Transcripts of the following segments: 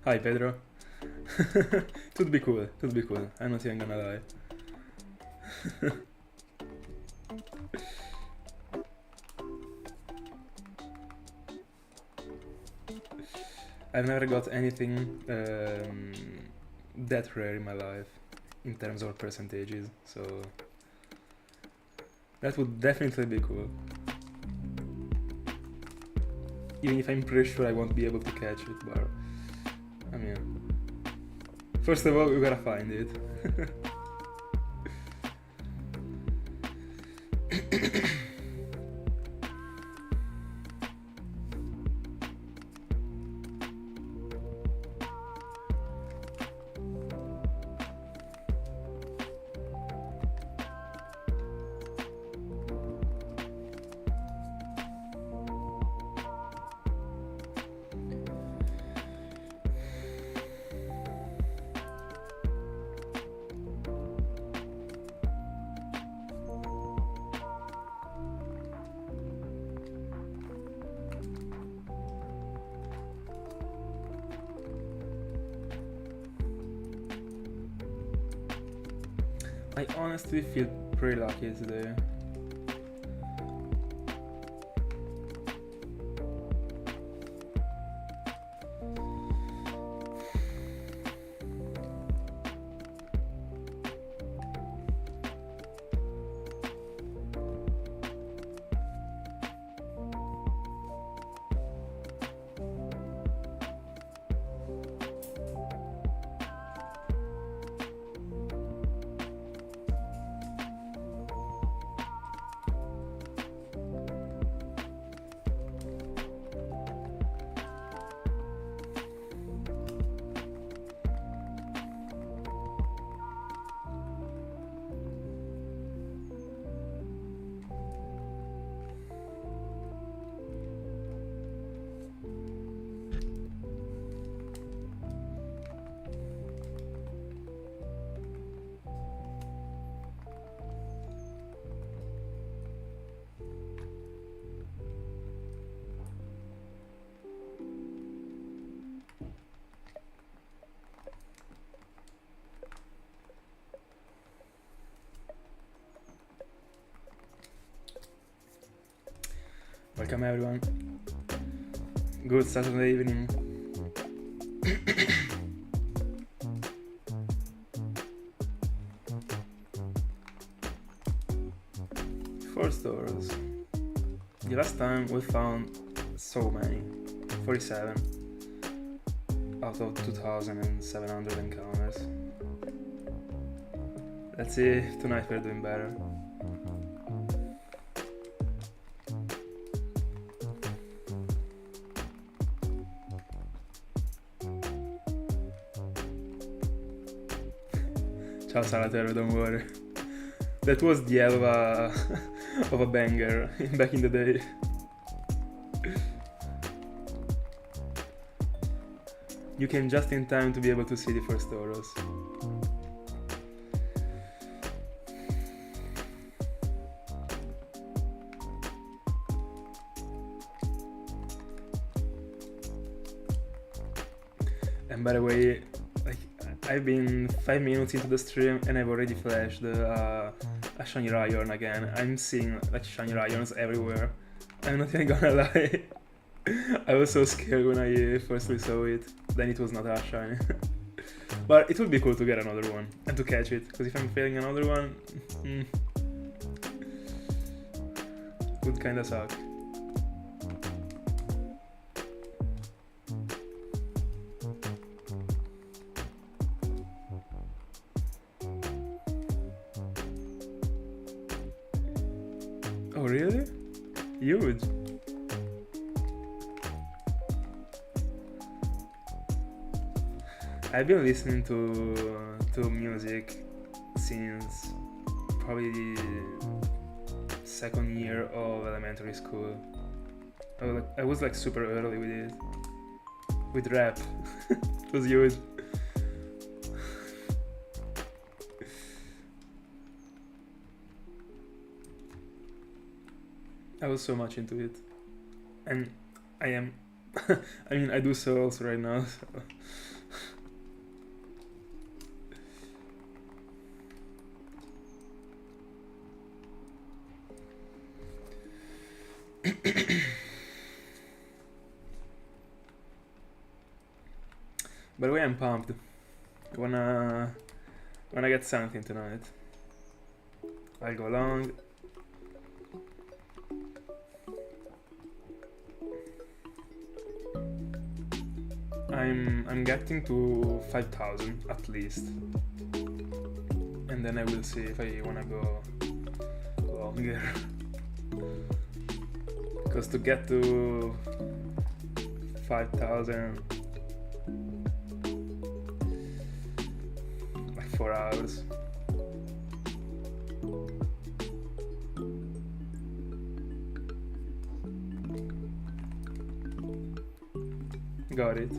Hi Pedro. Tudo be cool, tudo be cool. I'm not even gonna lie. I've never got anything that rare in my life in terms of percentages, so that would definitely be cool. Even if I'm pretty sure I won't be able to catch it, but I mean, first of all, we gotta find it. I honestly feel pretty lucky today. Welcome everyone. Good Saturday evening. Four stores. The last time we found so many. 47 out of 2,700 encounters. Let's see if tonight we're doing better. Ciao Salatero, don't worry. That was the hell of a banger back in the day. You came just in time to be able to see the first Tauros. And by the way, like, I've been 5 minutes into the stream and I've already flashed a shiny Ryan again. I'm seeing like shiny Ryans everywhere. I'm not even gonna lie. I was so scared when I firstly saw it. Then it was not as shiny. But it would be cool to get another one and to catch it, because if I'm failing another one, would kinda suck. Oh really? Huge. I've been listening to music since probably second year of elementary school. I was like super early with it. With rap. It was huge. I was so much into it. And I am I mean I do so also right now, so. By the way, I'm pumped. Wanna get something tonight. I'll go long. I'm getting to 5,000 at least, and then I will see if I wanna go longer. Because to get to 5,000, like 4 hours. Got it.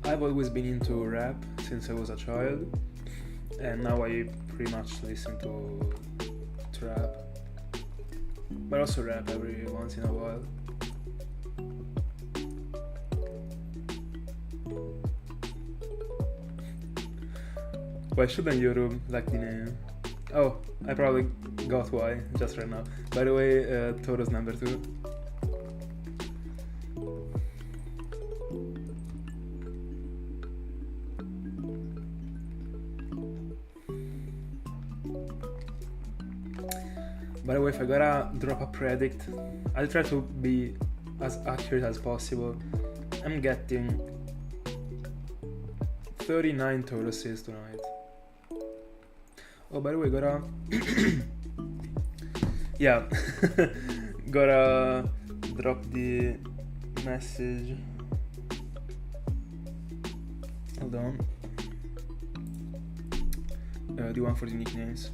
I've always been into rap since I was a child, and now I pretty much listen to trap, but also rap every once in a while. Why shouldn't Europe like the name? Oh, I probably got why just right now. By the way, Toro's number 2. By the way, if I gotta drop a predict, I'll try to be as accurate as possible. I'm getting 39 total assists tonight. Oh, by the way, gotta yeah, gotta drop the message. Hold on. The one for the nicknames.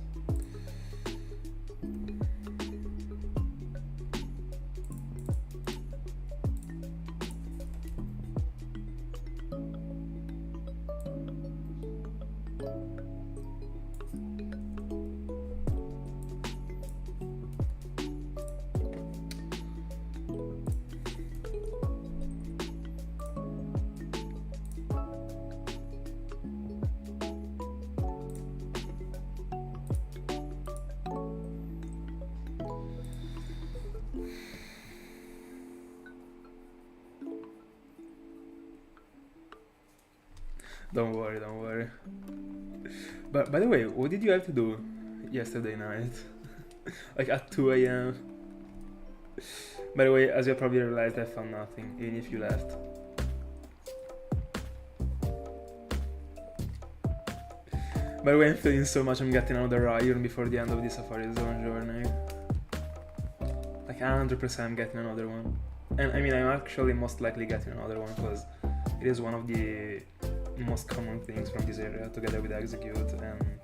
Don't worry. But by the way, what did you have to do yesterday night? Like at 2 AM? By the way, as you probably realized, I found nothing, even if you left. By the way, I'm feeling so much I'm getting another iron before the end of the Safari Zone journey. I like 100% getting another one. And I mean, I'm actually most likely getting another one because it is one of the most common things from this area, together with execute. And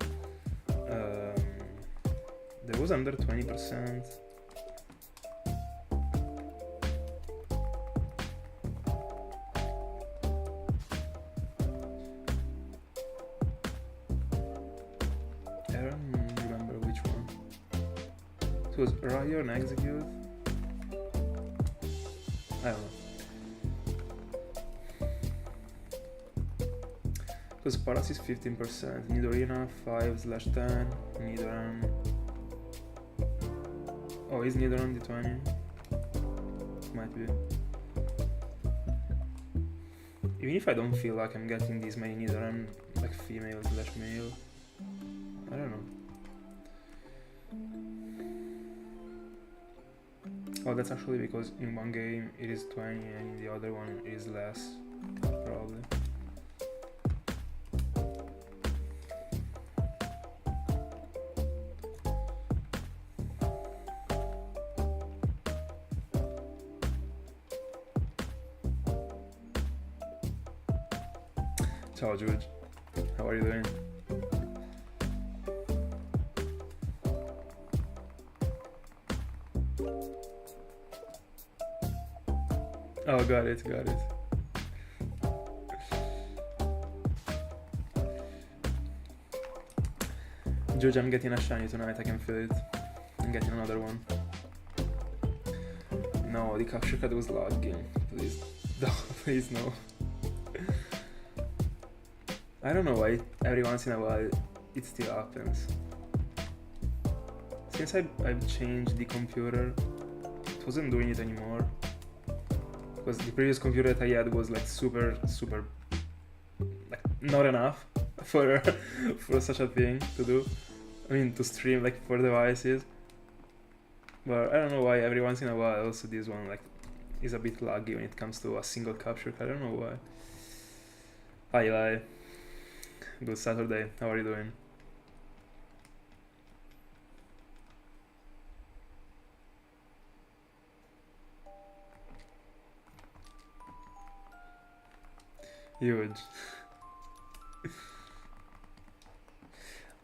there was under 20%. I don't remember which one. It was Ryo and execute. I don't know. Because Paras is 15%, Nidorina 5/10, Nidoran. Oh, is Nidoran the 20? Might be. Even if I don't feel like I'm getting these many Nidoran, like female/male, I don't know. Oh, that's actually because in one game it is 20 and in the other one it is less, probably. Ciao George, how are you doing? Oh, got it. George, I'm getting a shiny tonight, I can feel it. I'm getting another one. No, the capture card was lagging. Please, no, please no. I don't know why every once in a while it still happens. Since I've changed the computer, it wasn't doing it anymore. Because the previous computer that I had was like super, like not enough for such a thing to do. I mean, to stream like for devices. But I don't know why every once in a while also this one like is a bit laggy when it comes to a single capture card. I don't know why. Hi Eli. Good Saturday. How are you doing? Huge.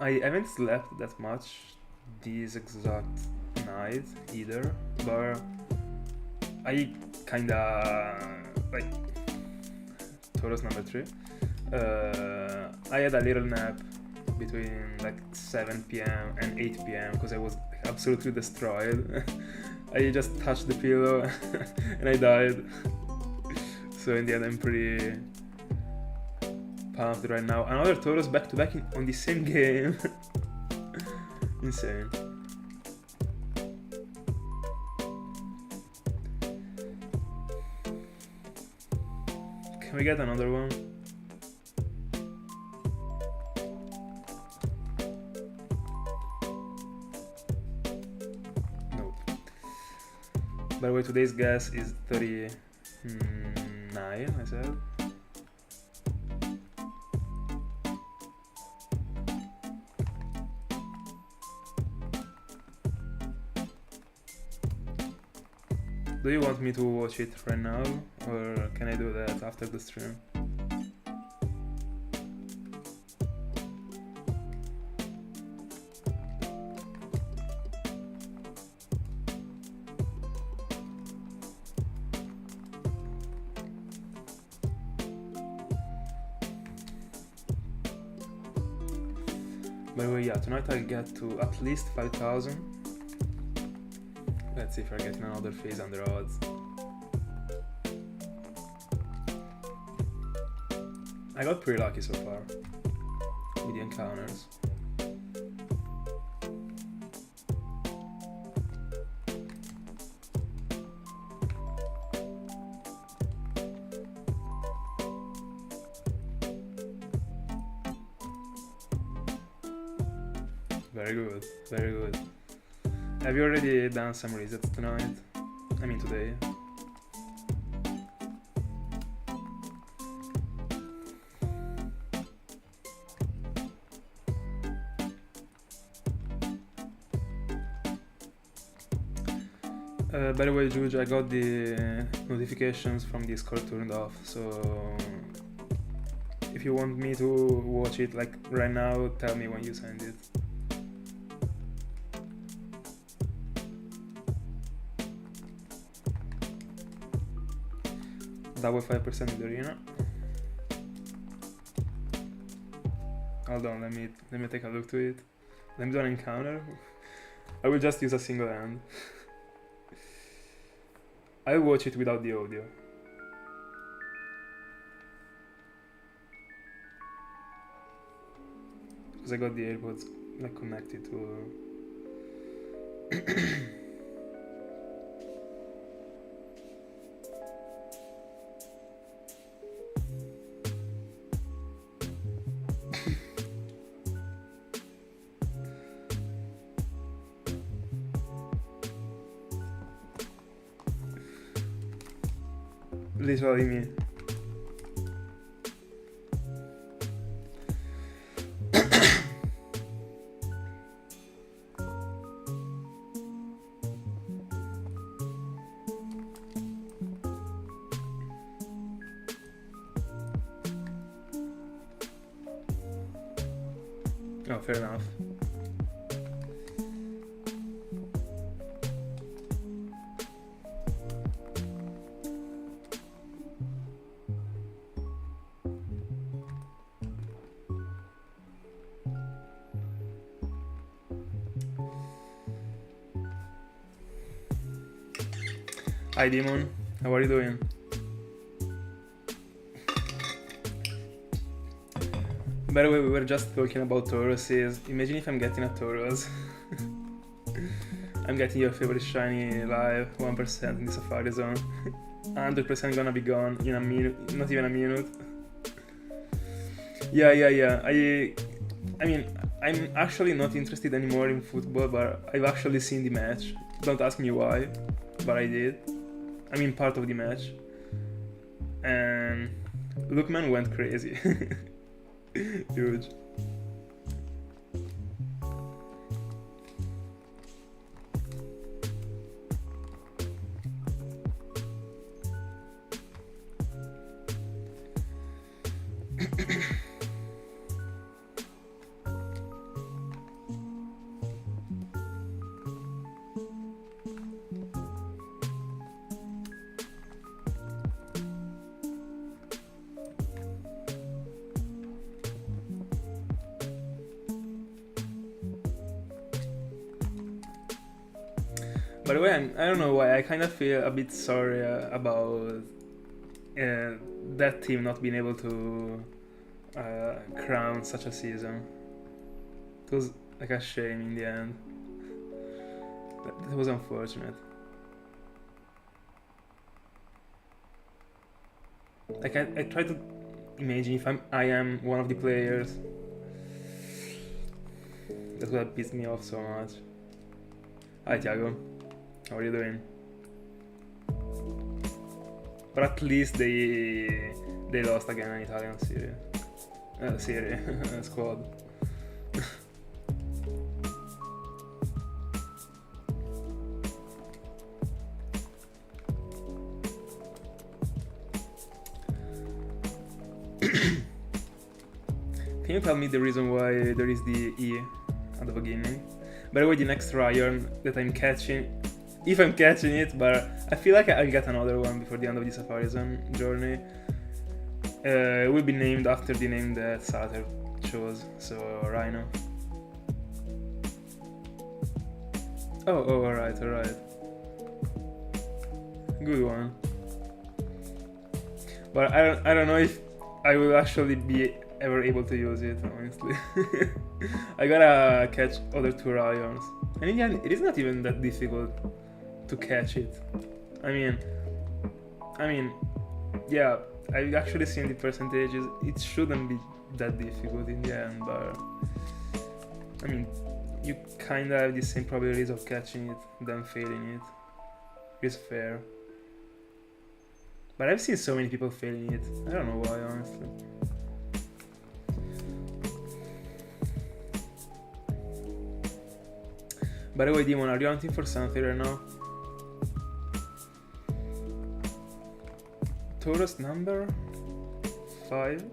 I haven't slept that much this exact night either, but I kinda like Taurus number 3. I had a little nap between like 7 p.m. and 8 p.m. because I was absolutely destroyed. I just touched the pillow and I died. So in the end, I'm pretty pumped right now. Another Taurus back to back on the same game. Insane. Can we get another one? Nope. By the way, today's guess is 39, I said. Do you want me to watch it right now, or can I do that after the stream? By the way, yeah, tonight I get to at least 5,000. Let's see if we're getting another phase under odds. I got pretty lucky so far with the encounters. Very good, very good. Have you already done some resets tonight? I mean today. By the way, Juge, I got the notifications from Discord turned off, so if you want me to watch it like right now, tell me when you send it. Double 5% in the arena. Hold on, let me take a look to it. Let me do an encounter. I will just use a single hand. I'll watch it without the audio. Because I got the AirPods like connected to literally me. Oh, fair enough. Hi Demon, how are you doing? By the way, we were just talking about Tauruses. Imagine if I'm getting a Taurus. I'm getting your favorite shiny live, 1% in the Safari Zone. 100% gonna be gone in a minute, not even a minute. Yeah. I mean, I'm actually not interested anymore in football, but I've actually seen the match. Don't ask me why, but I did. I mean, part of the match. And Lookman went crazy. Huge. By the way, I don't know why, I kind of feel a bit sorry about that team not being able to crown such a season. It was like a shame in the end. That was unfortunate. Like I try to imagine if I am one of the players. That would have pissed me off so much. Hi Thiago. How are you doing? But at least they lost again an Italian series squad. Can you tell me the reason why there is the E at the beginning? By the way, the next Ryan that I'm catching, if I'm catching it, but I feel like I'll get another one before the end of the Safari Zone journey. It will be named after the name that Sater chose, so Rhino. Oh, alright. Good one. But I don't know if I will actually be ever able to use it, honestly. I gotta catch other two Ryons. And in the end, it is not even that difficult to catch it. I mean, yeah, I've actually seen the percentages. It shouldn't be that difficult in the end, but I mean, you kinda have the same probabilities of catching it than failing it. It's fair. But I've seen so many people failing it. I don't know why, honestly. By the way, Demon, are you hunting for something right now? Tourist number 5.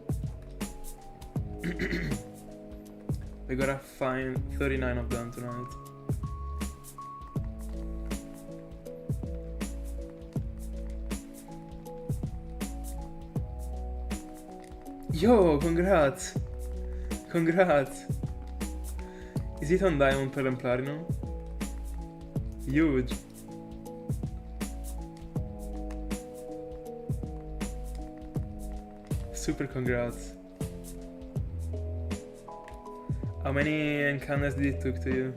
We gotta find 39 of them tonight. Yo, congrats! Congrats! Is it on Diamond, Pearl and Platinum? Huge! Super congrats! How many encounters did it took to you?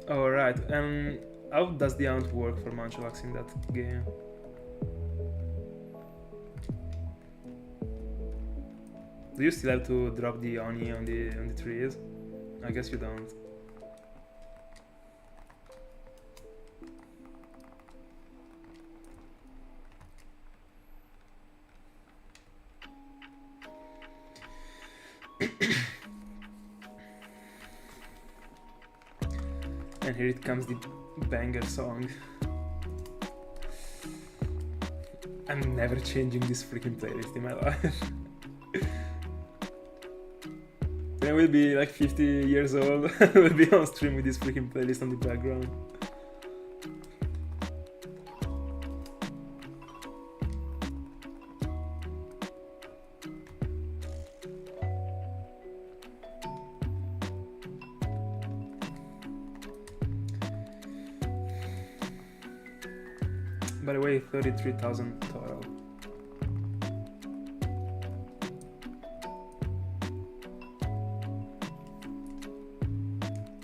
Alright, how does the hunt work for Munchlax in that game? Do you still have to drop the honey on the trees? I guess you don't. And here it comes, the banger song. I'm never changing this freaking playlist in my life. When I will be like 50 years old, I will be on stream with this freaking playlist on the background. By the way, 33,000 total.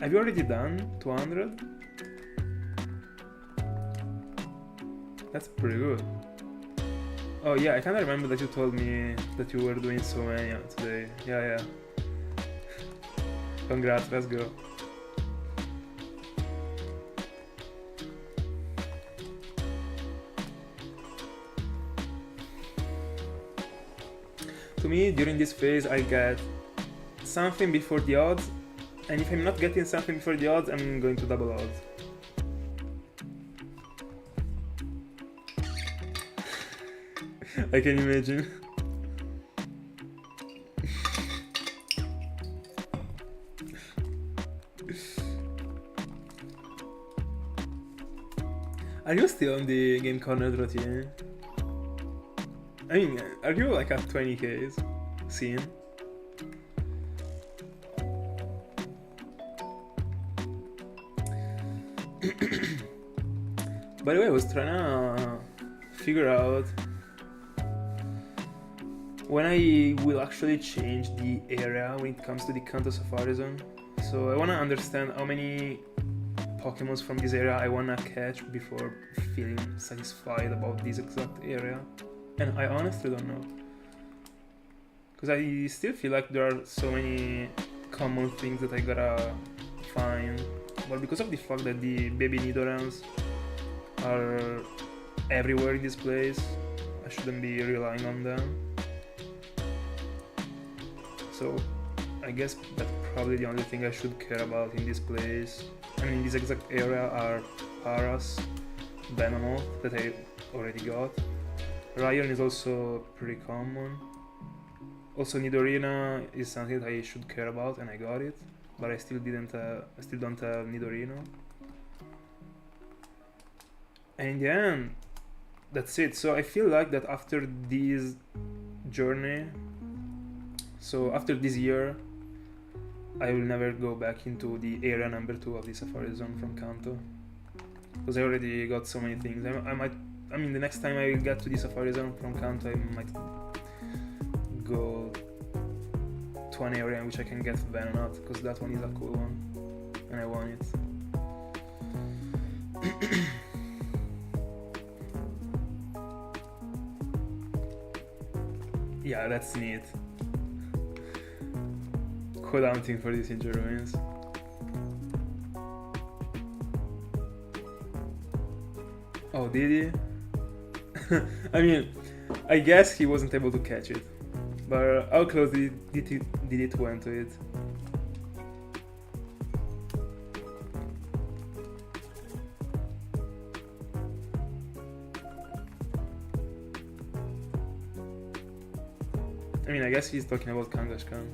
Have you already done 200? That's pretty good. Oh yeah, I kinda remember that you told me that you were doing so many today. Yeah. Congrats, let's go. To me, during this phase, I get something before the odds, and if I'm not getting something before the odds, I'm going to double odds. I can imagine. Are you still on the Game Corner routine? I mean, are you like at 20Ks scene? By the way, I was trying to figure out when I will actually change the area when it comes to the Kanto Safari Zone. So I want to understand how many Pokemons from this area I want to catch before feeling satisfied about this exact area. And I honestly don't know. Because I still feel like there are so many common things that I gotta find. But because of the fact that the baby Nidorans are everywhere in this place, I shouldn't be relying on them. So I guess that's probably the only thing I should care about in this place. I mean, in this exact area are Paras, Venomoth that I already got. Ryan is also pretty common. Also Nidorina is something that I should care about, and I got it, but I still don't have Nidorino. And in the end, that's it. So I feel like that after this journey, so after this year, I will never go back into the area number 2 of the Safari Zone from Kanto, because I already got so many things. I mean, the next time I will get to the Safari Zone from Kanto, I might go to an area in which I can get Venonat, because that one is a cool one, and I want it. Yeah, that's neat. Code hunting for these injured ruins. Oh, did he? I mean, I guess he wasn't able to catch it, but how close did it went to it? mean, I guess he's talking about Kangaskhan.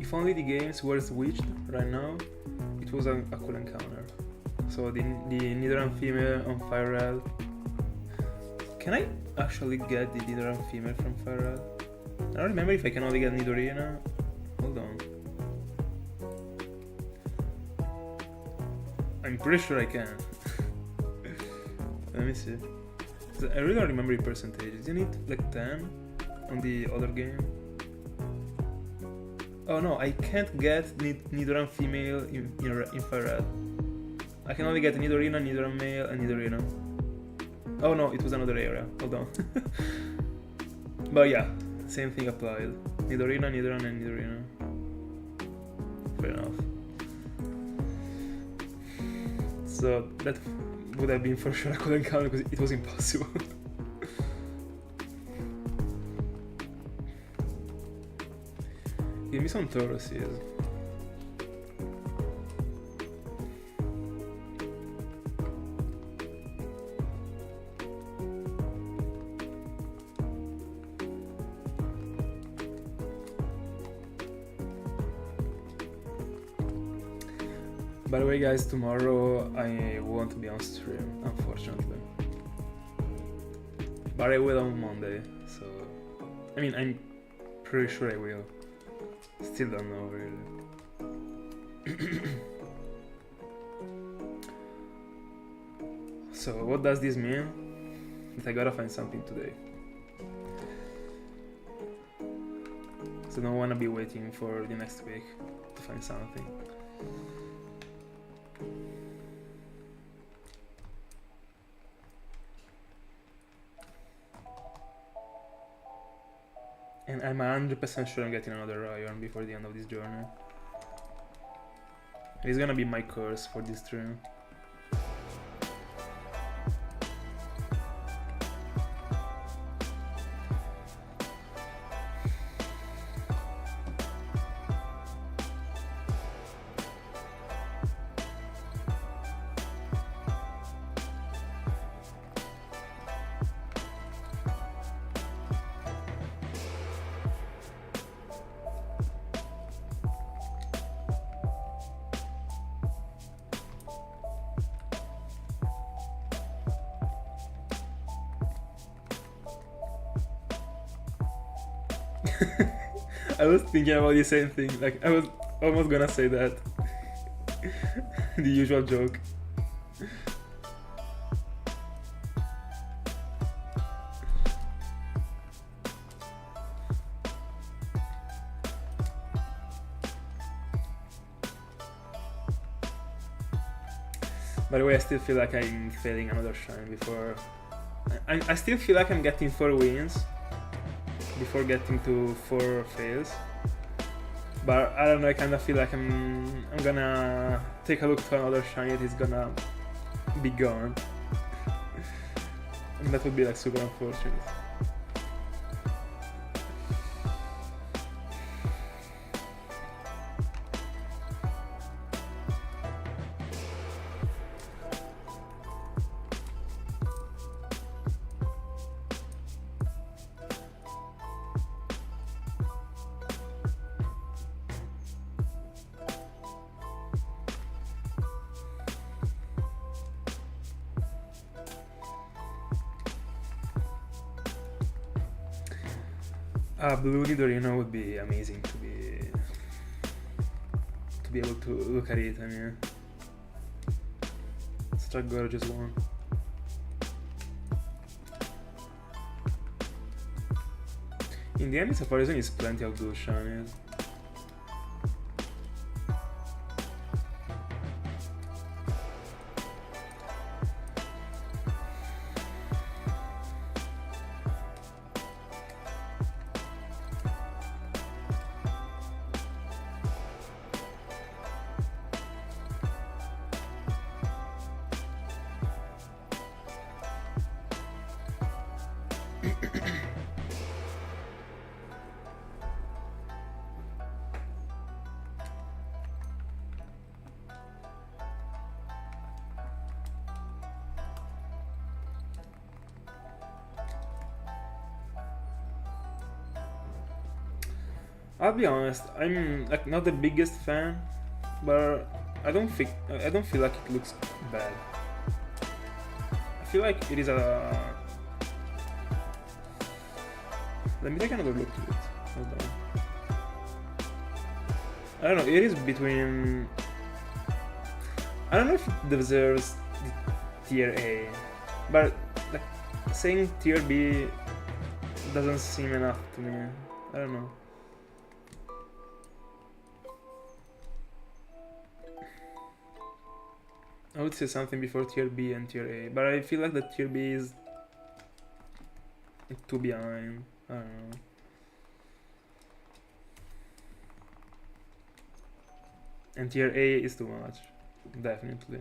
If only the games were switched right now, it was a cool encounter. So the Nidoran female on Fire Red. Can I actually get the Nidoran female from Fire Red? I don't remember if I can only get Nidorina. Hold on. I'm pretty sure I can. Let me see. I really don't remember the percentage. Isn't it like 10 on the other game? Oh no, I can't get Nidoran female in Fire Red. I can only get Nidorina, Nidoran male, and Nidorina. Oh no, it was another area. Hold on. But yeah, same thing applied. Nidorina, Nidoran, and Nidorina. Fair enough. So that would have been for sure I couldn't count because it was impossible. Give me some Tauruses. By the way guys, tomorrow I won't be on stream, unfortunately. But I will on Monday, so... I mean, I'm pretty sure I will. Still don't know really. So what does this mean? That I gotta find something today. So I don't wanna be waiting for the next week to find something. And I'm 100% sure I'm getting another Iron before the end of this journey. It's gonna be my curse for this stream. I was thinking about the same thing, like I was almost gonna say that. The usual joke. By the way, I still feel like I'm failing another shine before... I still feel like I'm getting 4 wins before getting to 4 fails. But I don't know, I kind of feel like I'm gonna take a look to another shine, it is gonna be gone. And that would be like super unfortunate. Blue Nidorino would be amazing to be able to look at it. I mean, such a gorgeous one. In the end, it's a reason is plenty of blue shinies. I'll be honest, I'm like not the biggest fan, but I don't feel like it looks bad. I feel like it is a. Let me take another look at it. Hold on. I don't know. It is between. I don't know if it deserves the tier A, but like saying tier B doesn't seem enough to me. I don't know. I would say something before tier B and tier A, but I feel like the tier B is too behind. I don't know. And tier A is too much, definitely.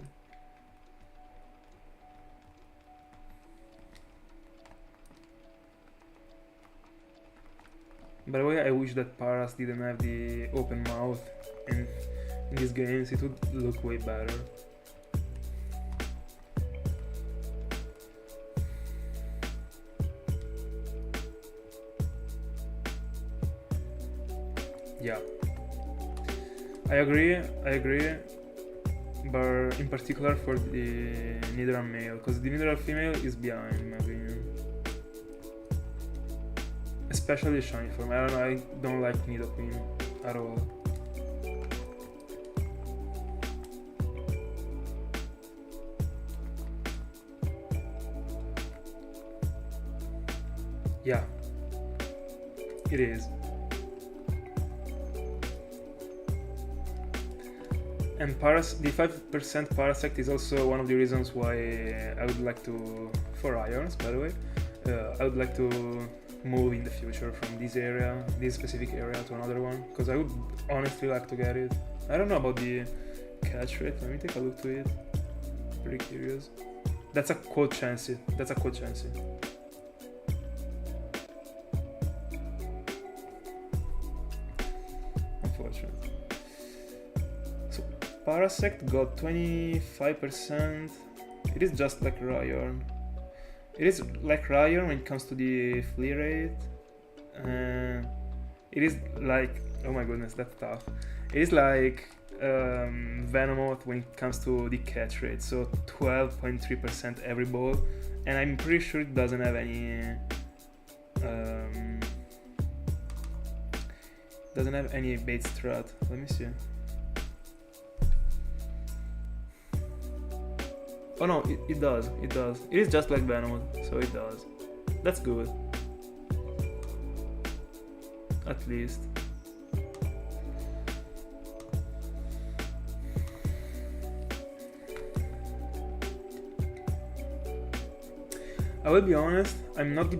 By the way, I wish that Paras didn't have the open mouth in these games. It would look way better. Yeah, I agree, but in particular for the Nidoran male, because the Nidoran female is behind in my opinion. Especially the shiny form. I don't like Nidoqueen at all. Yeah, it is. And the 5% Parasect is also one of the reasons why I would like to, for Irons by the way, I would like to move in the future from this specific area to another one, because I would honestly like to get it. I don't know about the catch rate, let me take a look to it, pretty curious. That's a quote Chansey, Unfortunate. So Parasect got 25%. It is just like Ryan. It is like Ryan when it comes to the flea rate. It is like, oh my goodness, that's tough. It is like Venomoth when it comes to the catch rate, so 12.3% every ball, and I'm pretty sure it doesn't have any bait strat. Let me see. Oh no, it does. It is just like Venomoth, so it does. That's good. At least. I will be honest, I'm not the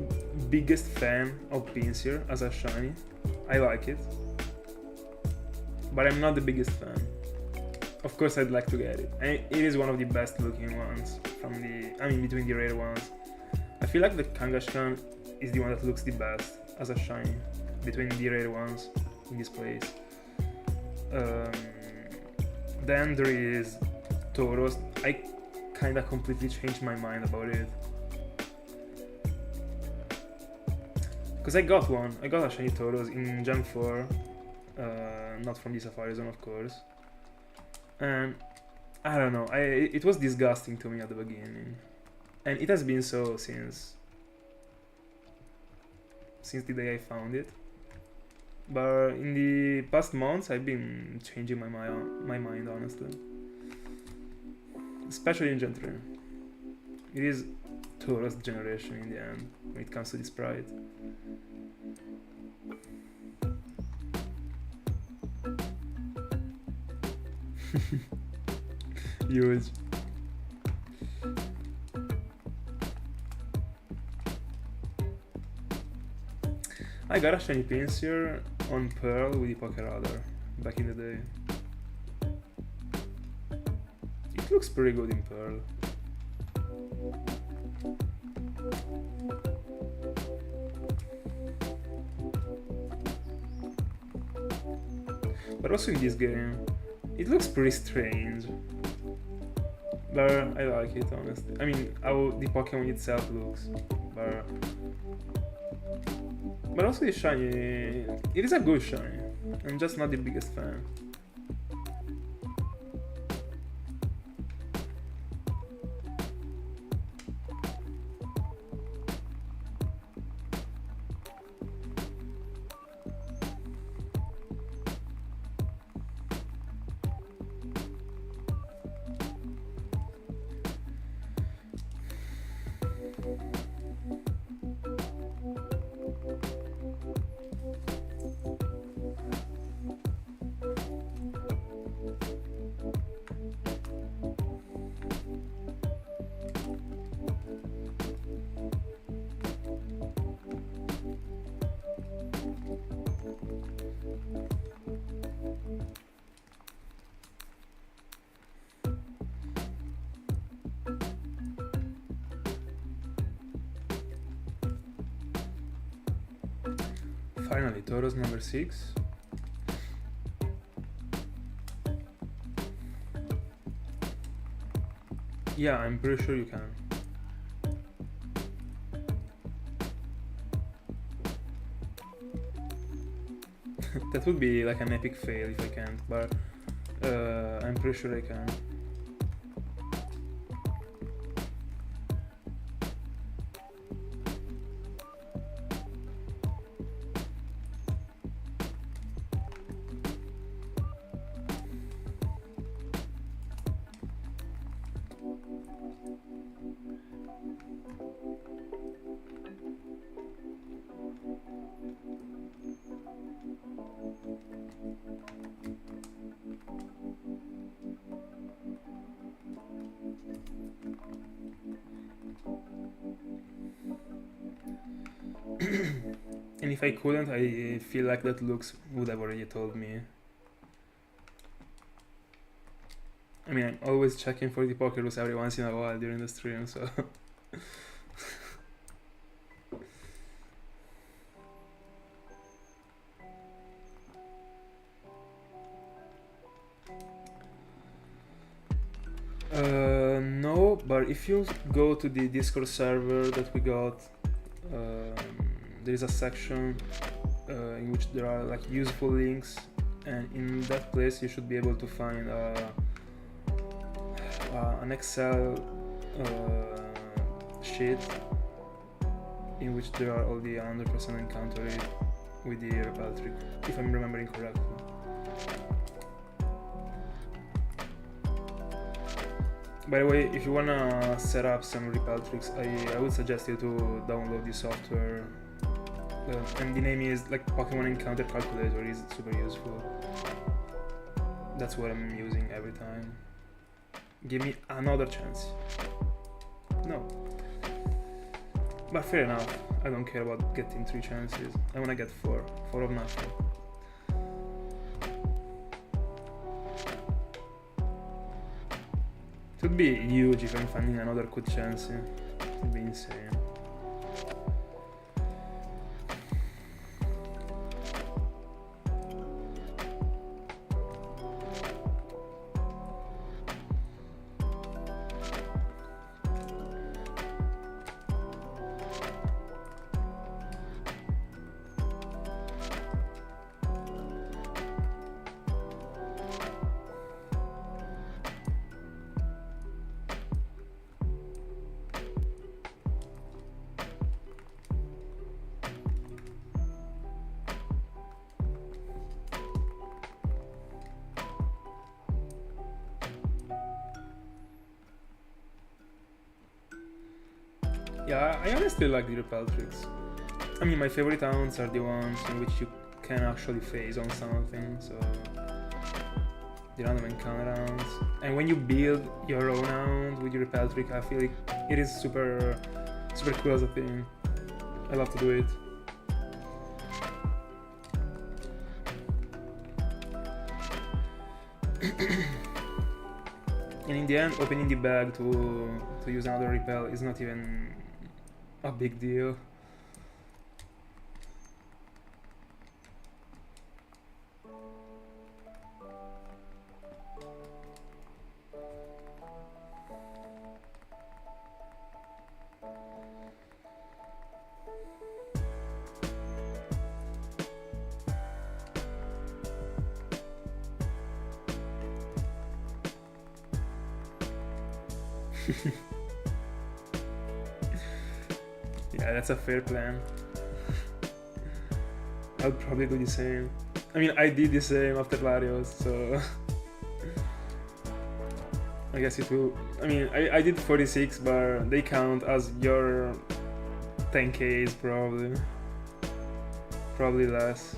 biggest fan of Pinsir as a shiny. I like it, but I'm not the biggest fan. Of course I'd like to get it. It is one of the best looking ones from between the rare ones. I feel like the Kangaskhan is the one that looks the best as a shiny between the rare ones in this place. Then there is Tauros. I kinda completely changed my mind about it. Because I got a shiny Tauros in Gen 4, not from the Safari Zone of course. And I don't know, it was disgusting to me at the beginning, and it has been so since the day I found it. But in the past months, I've been changing my mind honestly, especially in Gen 3. It is Tauros generation in the end when it comes to the sprite. Huge. I got a shiny Pinsir on Pearl with the Pokéradar back in the day. It looks pretty good in Pearl. But also in this game, it looks pretty strange. But I like it honestly. I mean, how the Pokemon itself looks. But also the shiny, it is a good shiny. I'm just not the biggest fan. Finally, Tauros number 6. Yeah, I'm pretty sure you can. That would be like an epic fail if I can't, but I'm pretty sure I can. And if I couldn't, I feel like that looks would have already told me. I mean, I'm always checking for the Pokerus every once in a while during the stream, so... No, but if you go to the Discord server that we got, there is a section in which there are like useful links, and in that place you should be able to find an Excel sheet in which there are all the 100% encounter rate with the repel trick, if I'm remembering correctly. By the way, if you wanna set up some repel tricks, I would suggest you to download the software. And the name is like Pokemon Encounter Calculator. Is super useful. That's what I'm using every time. Give me another chance. No. But fair enough. I don't care about getting 3 chances. I wanna get 4. 4 of nothing. It would be huge if I'm finding another good chance. It would be insane. Yeah, I honestly like the repel tricks. I mean, my favorite rounds are the ones in which you can actually phase on something, so the random encounter rounds. And when you build your own round with your repel trick, I feel like it is super cool as a thing. I love to do it. And in the end, opening the bag to use another repel is not even a big deal. Yeah, that's a fair plan. I'll probably do the same. I mean, I did the same after Larios, so I guess it will. I mean, I did 46, but they count as your 10Ks probably. Probably less.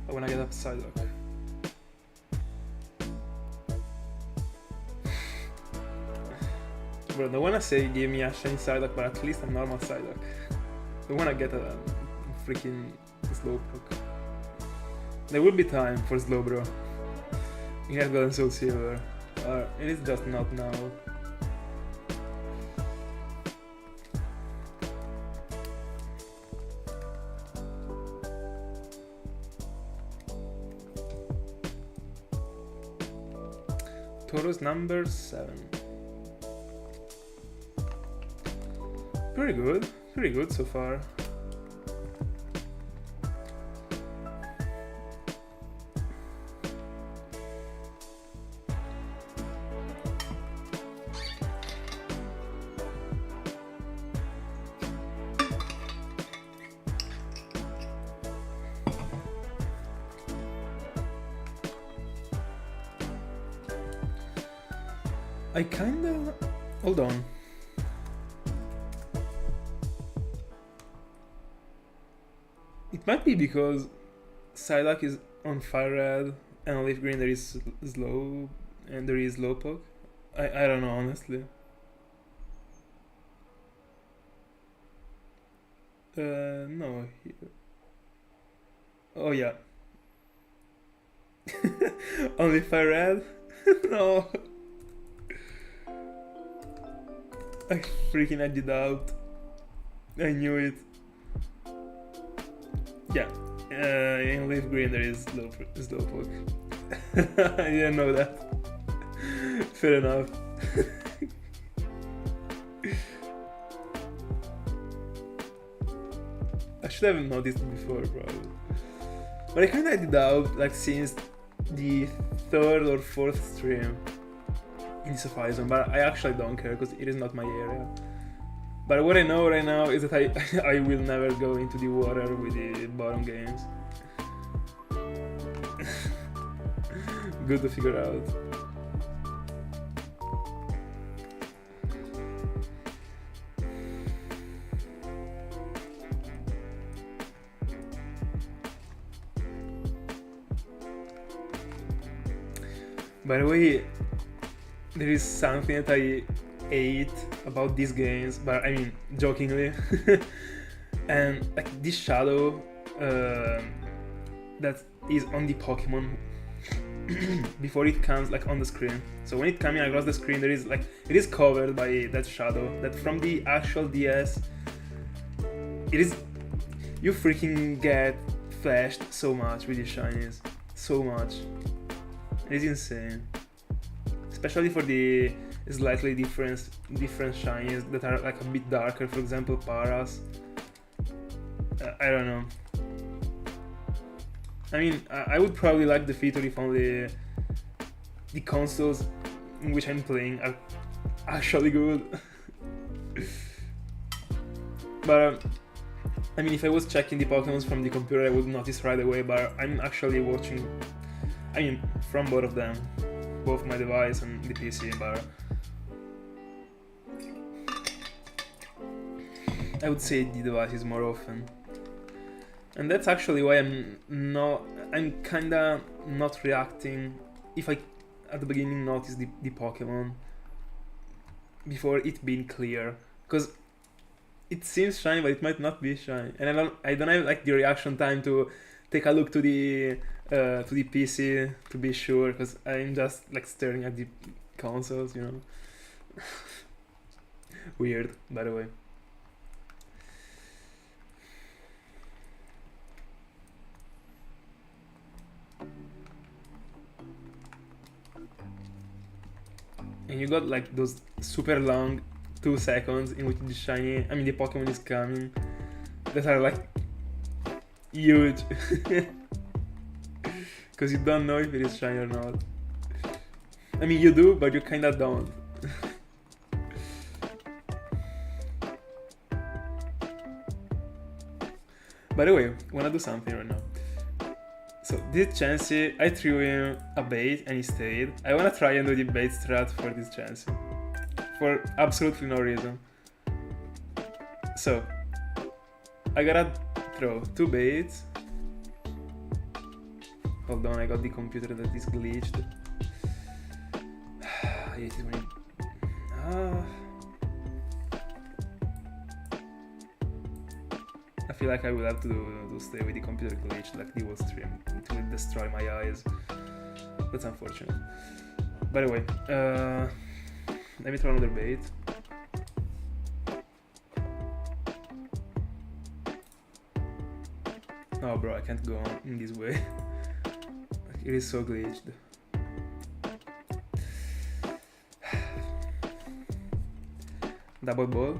When I get up Psyduck. Bro, don't wanna say give me a shiny Psyduck, but at least a normal Psyduck. Don't wanna get a freaking Slowpoke. There will be time for Slowbro. He has gotten Soul Silver. It is just not now. Taurus number 7. Pretty good so far. I kinda... Hold on. It might be because Psyduck is on Fire Red and on Leaf Green there is Slow and there is Slowpoke. I don't know honestly. No. Here. Oh yeah. Only Fire Red? No. I freaking edged out. I knew it. Yeah. In Leaf Green there is Slowpoke. I didn't know that. Fair enough. I should have noticed it before, probably. But I kinda edged out, like, since the 3rd or 4th stream in this horizon, but I actually don't care because it is not my area. But what I know right now is that I will never go into the water with the bottom games. Good to figure out. By the way, there is something that I hate about these games, but I mean jokingly, and like this shadow that is on the Pokémon before it comes like on the screen. So when it coming across the screen, there is like it is covered by that shadow that from the actual DS. It is, you freaking get flashed so much with these shinies, so much. It is insane. Especially for the slightly different shinies that are like a bit darker, for example Paras. I don't know. I mean, I would probably like the feature if only the consoles in which I'm playing are actually good. But I mean, if I was checking the Pokémons from the computer I would notice right away, but I'm actually watching, I mean, from both of them. Both my device and the PC, but I would say the devices more often. And that's actually why I'm kinda not reacting if I at the beginning noticed the Pokemon before it being clear, because it seems shiny but it might not be shiny, and I don't have like the reaction time to take a look to the PC to be sure, because I'm just like staring at the consoles, you know. Weird, by the way. And you got like those super long 2 seconds in which the Pokemon is coming, that are like huge. Because you don't know if it is shiny or not. I mean, you do, but you kinda don't. By the way, I wanna do something right now. So this Chansey, I threw him a bait and he stayed. I wanna try and do the bait strat for this Chansey. For absolutely no reason. So, I gotta throw 2 baits. Hold on, I got the computer that is glitched. I hate it when it... I feel like I will have to stay with the computer glitch like the whole stream. It will destroy my eyes. That's unfortunate. By the way, let me throw another bait. Oh bro, I can't go on in this way. It is so glitched. Double ball.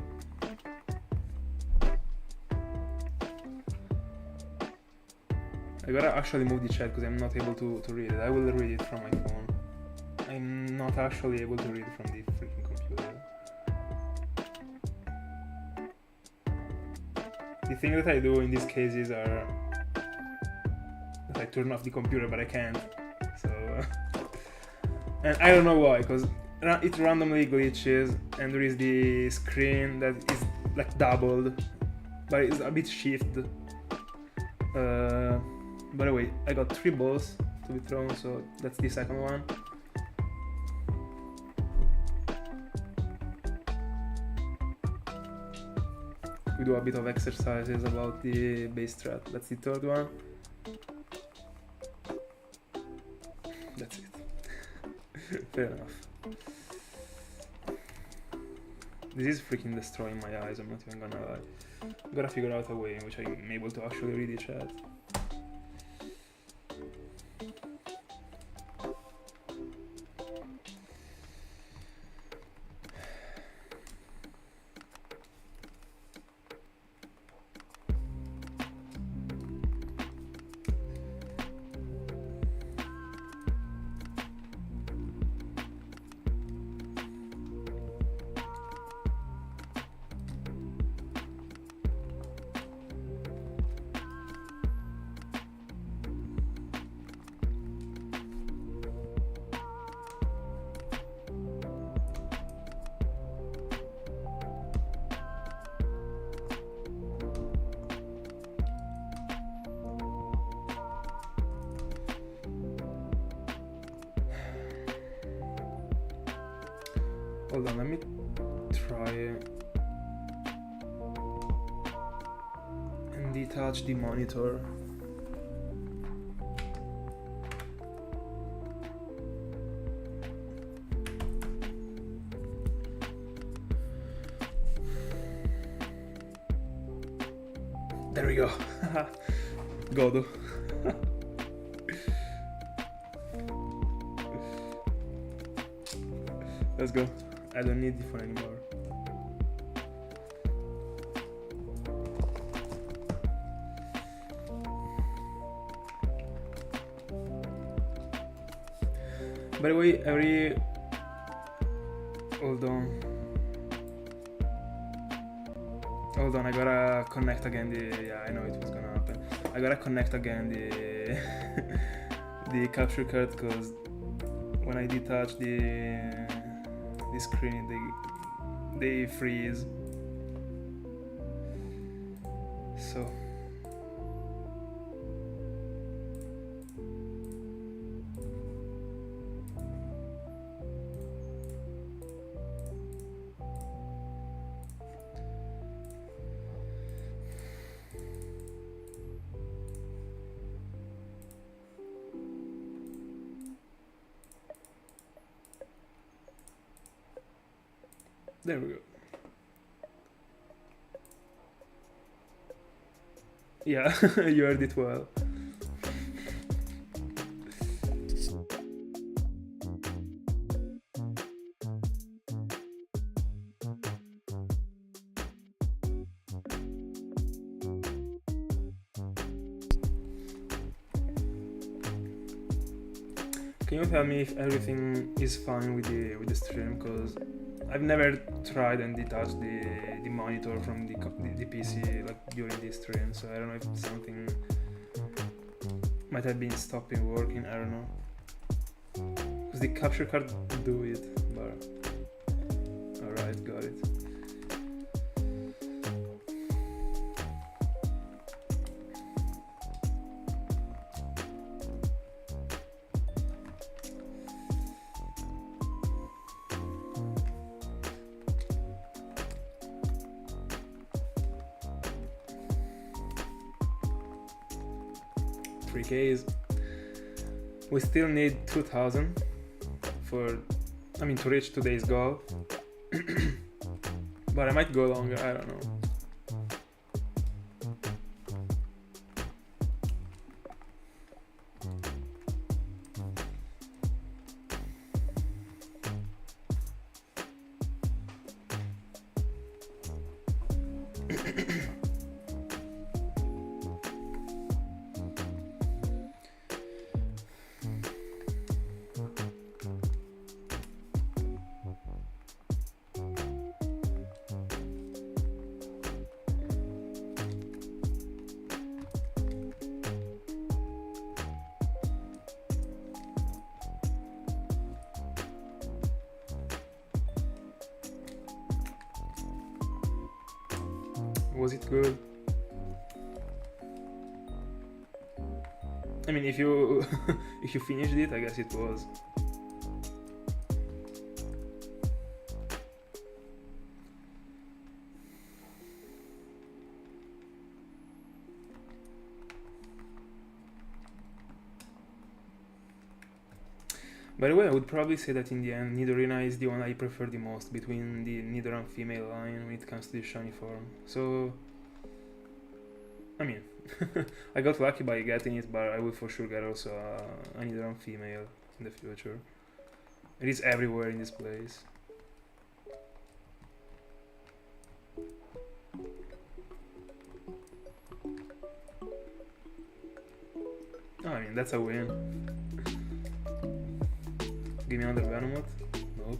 I gotta actually move the chat because I'm not able to read it. I will read it from my phone. I'm not actually able to read it from the freaking computer. The thing that I do in these cases are that I turn off the computer, but I can't. So, and I don't know why, because it randomly glitches, and there is the screen that is like doubled, but it's a bit shifted. By the way, I got 3 balls to be thrown, so that's the second one. We do a bit of exercises about the base strat. That's the third one. That's it. Fair enough. This is freaking destroying my eyes, I'm not even gonna lie. Gotta figure out a way in which I'm able to actually read the chat. Hold on, let me try and detach the monitor. There we go. Godo. Let's go. I don't need the phone anymore. By the way, hold on, I gotta connect again yeah, I know it was gonna happen. I gotta connect again the capture card, because when I detach the screen, they freeze. So There we go. Yeah, you heard it well. Can you tell me if everything is fine with the stream? Because I've never tried and detached the monitor from the PC like during this stream, so I don't know if something might have been stopping working. I don't know. Because the capture card do it, but alright, got it. Ks. We still need 2000 to reach today's goal. But I might go longer, I don't know. Was it good? I mean, if you if you finished it, I guess it was. By the way, I would probably say that in the end, Nidorina is the one I prefer the most between the Nidoran female line when it comes to the shiny form. So, I mean, I got lucky by getting it, but I will for sure get also a Nidoran female in the future. It is everywhere in this place. Oh, I mean, that's a win. Give me another Venomoth? Nope.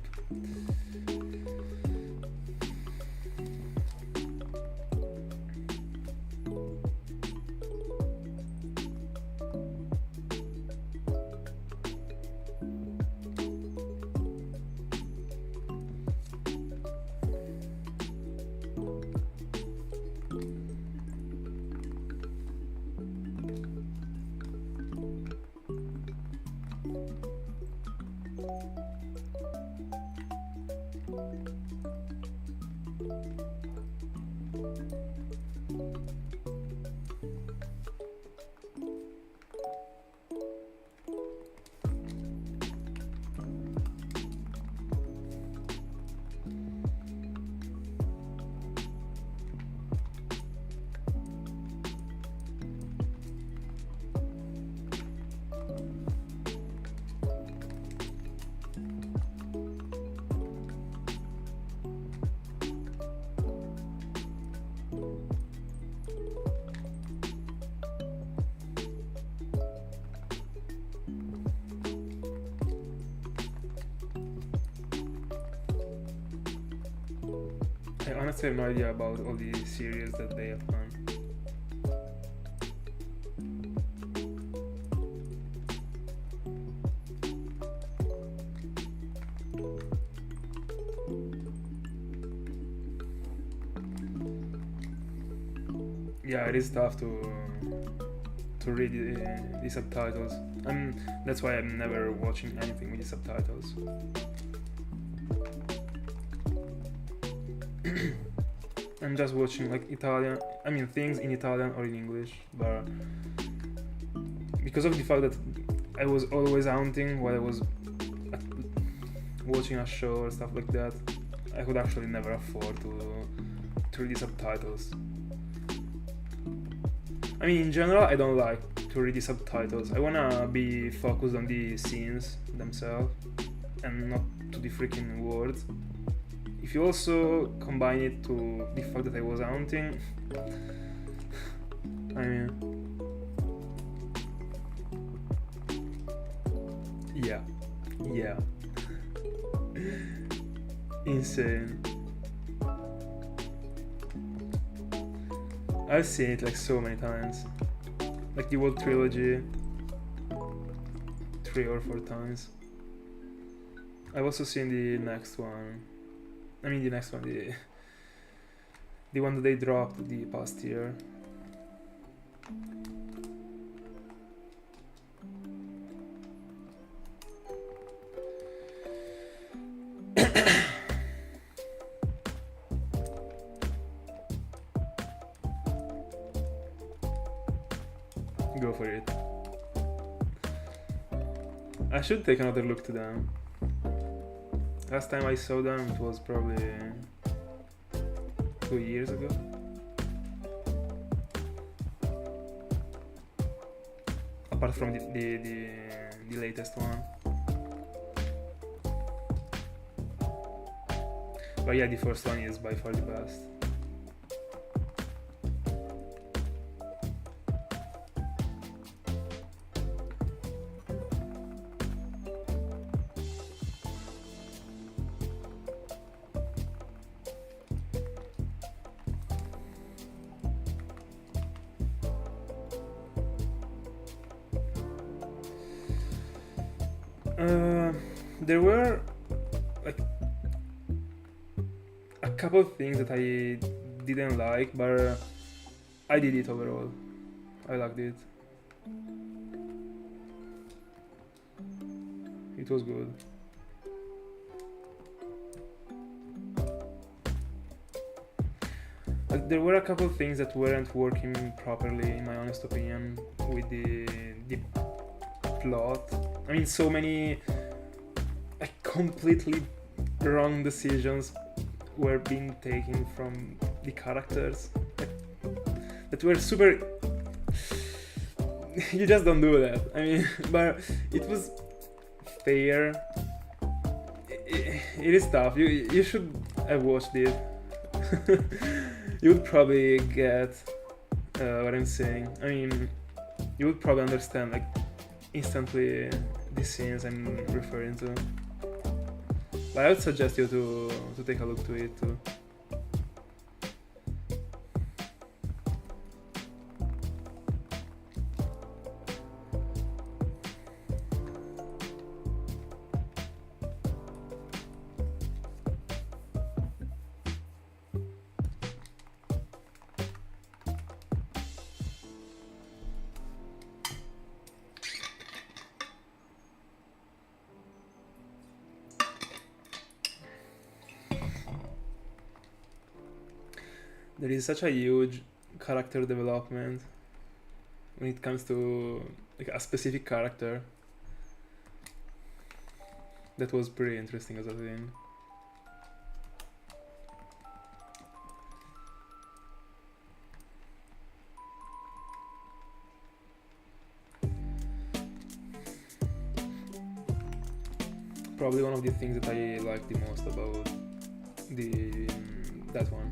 I honestly have no idea about all the series that they have done. Yeah, it is tough to read the subtitles, and that's why I'm never watching anything with the subtitles. I'm just watching like Italian, I mean things in Italian or in English, but because of the fact that I was always hunting while I was watching a show or stuff like that, I could actually never afford to read the subtitles. I mean, in general, I don't like to read the subtitles. I wanna be focused on the scenes themselves and not to the freaking words. If you also combine it to the fact that I was hunting, I mean, yeah, insane. I've seen it like so many times, like the whole trilogy, 3 or 4 times. I've also seen the next one. I mean, the next one, the one that they dropped the past year. Go for it. I should take another look to them. Last time I saw them, it was probably 2 years ago. Apart from the latest one. But yeah, the first one is by far the best. There were like a couple of things that I didn't like, but I did it overall. I liked it. It was good. Like, there were a couple of things that weren't working properly, in my honest opinion, with the plot. I mean, so many like completely wrong decisions were being taken from the characters that were super. You just don't do that. I mean, but it was fair. It is tough. You should have watched it. You would probably get what I'm saying. I mean, you would probably understand like instantly the scenes I'm referring to. But I would suggest you to take a look to it too. There is such a huge character development when it comes to like a specific character. That was pretty interesting as a thing. Probably one of the things that I like the most about that one.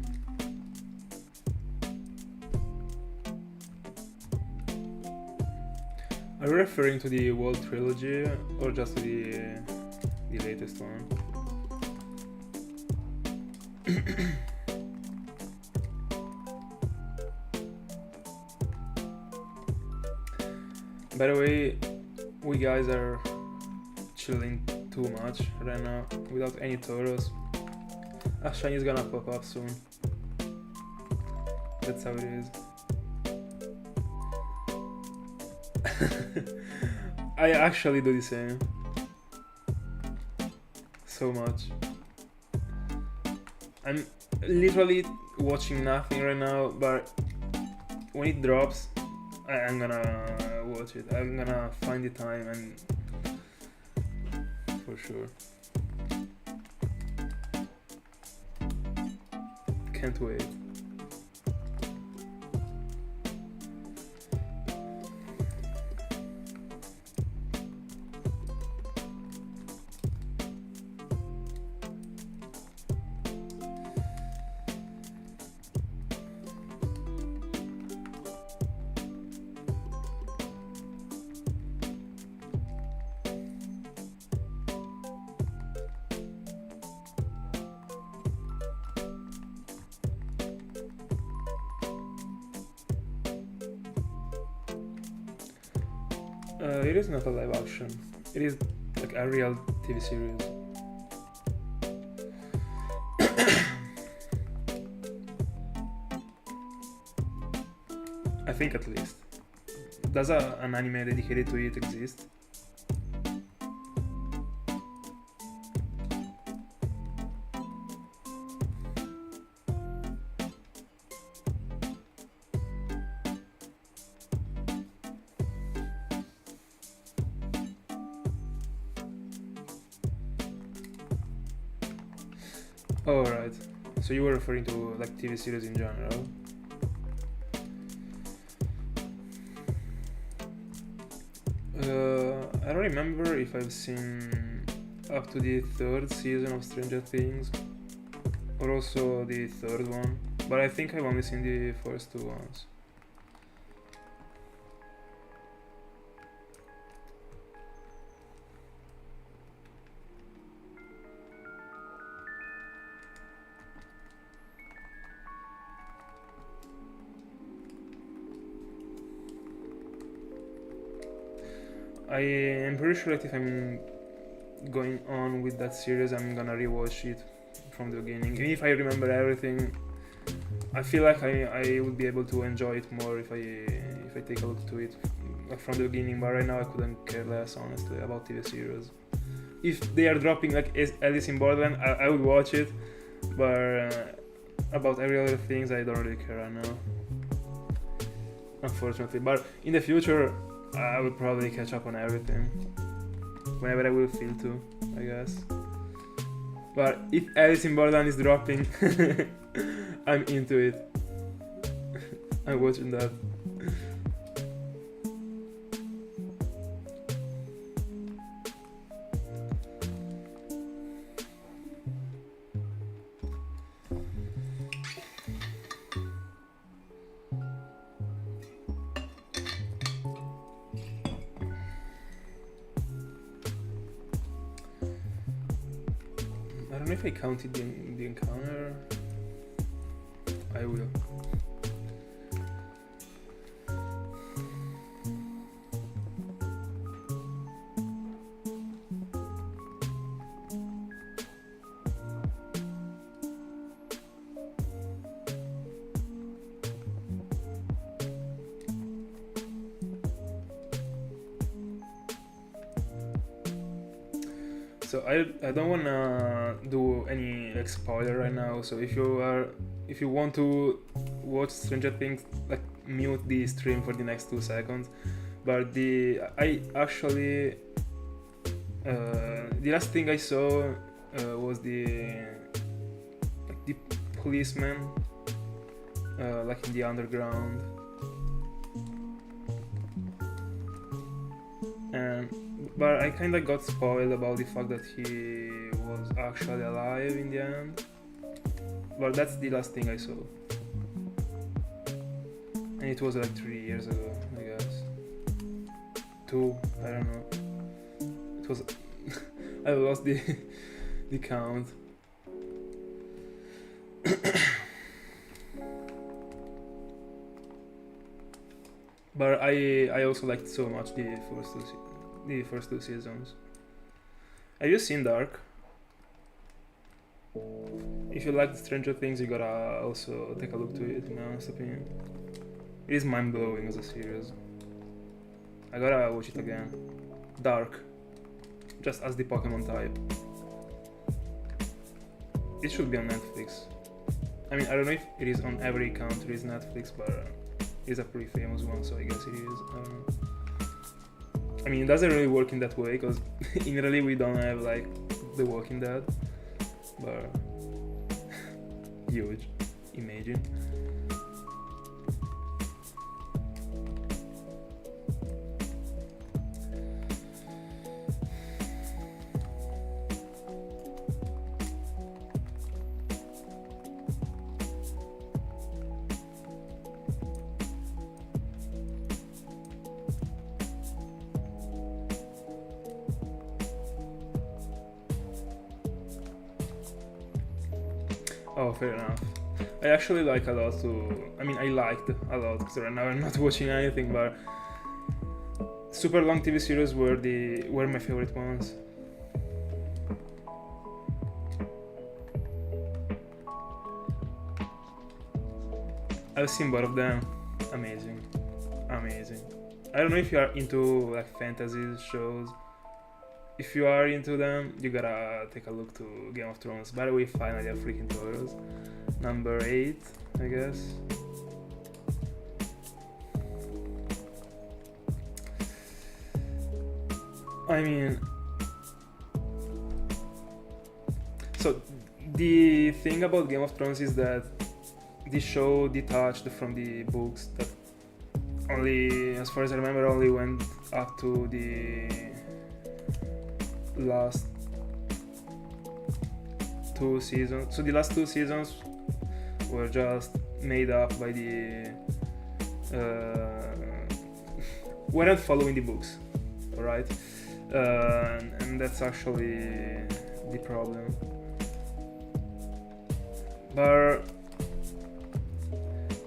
Are you referring to the whole trilogy or just to the latest one? By the way, we guys are chilling too much right now without any Tauros. A shiny is gonna pop up soon. That's how it is. I actually do the same. So much. I'm literally watching nothing right now, but when it drops, I'm gonna watch it. I'm gonna find the time and for sure. can't wait. It is not a live action. It is like a real TV series. I think at least. Does an anime dedicated to it exist? Oh right, so you were referring to like TV series in general. I don't remember if I've seen up to the 3rd season of Stranger Things or also the 3rd one, but I think I've only seen the first 2 ones. I am pretty sure that if I'm going on with that series, I'm gonna rewatch it from the beginning. Even if I remember everything, I feel like I would be able to enjoy it more if I take a look to it from the beginning. But right now, I couldn't care less, honestly, about TV series. If they are dropping like Alice in Borderland, I would watch it. But about every other things, I don't really care right now, unfortunately. But in the future, I will probably catch up on everything whenever I will feel to, I guess. But if Alice in Borderland is dropping, I'm into it. I'm watching that. I don't know if I counted the encounter. I will. So I don't wanna do any like spoiler right now. So if you want to watch Stranger Things, like mute the stream for the next 2 seconds. But I actually the last thing I saw was the policeman like in the underground, but I kinda got spoiled about the fact that he was actually alive in the end. But that's the last thing I saw. And it was like 3 years ago, I guess. 2, I don't know. It was... I lost the count. But I also liked so much the first two seasons. Have you seen Dark? If you like Stranger Things, you gotta also take a look to it, in my honest opinion. It is mind-blowing as a series. I gotta watch it again. Dark. Just as the Pokémon type. It should be on Netflix. I mean, I don't know if it is on every country's Netflix, but it is a pretty famous one, so I guess it is. I don't know. I mean, it doesn't really work in that way, because in Italy we don't have like The Walking Dead, but huge. imagine. Oh, fair enough. I actually like a lot to... I mean, I liked a lot, because right now I'm not watching anything, but... super long TV series were my favorite ones. I've seen both of them. Amazing. Amazing. I don't know if you are into like fantasy shows. If you are into them, you gotta take a look to Game of Thrones. By the way, finally a freaking tutorials. Number 8, I guess. I mean... So, the thing about Game of Thrones is that the show detached from the books that only, as far as I remember, only went up to the last 2 seasons. So the last 2 seasons were just made up by the weren't following the books, alright? And that's actually the problem. But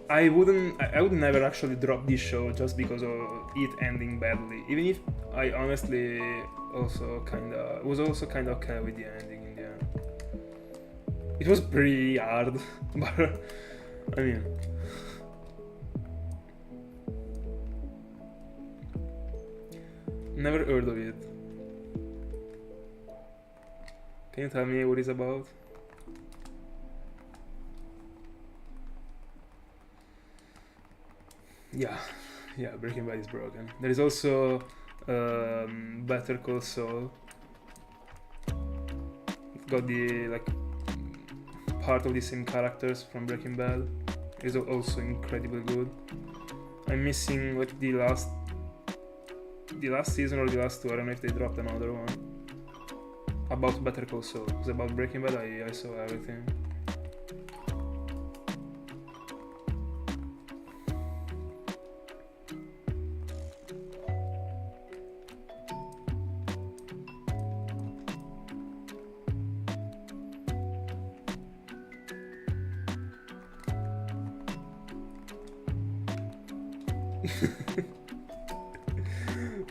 I would never actually drop this show just because of it ending badly. Even if I honestly was also kinda okay with the ending in the end. It was pretty hard, but I mean, never heard of it. Can you tell me what it's about? Yeah, Breaking Bad is broken. There is also Better Call Saul. It's got the like part of the same characters from Breaking Bad. It's also incredibly good. I'm missing like the last season or the last 2. I don't know if they dropped another one about Better Call Saul. It's about Breaking Bad. I saw everything.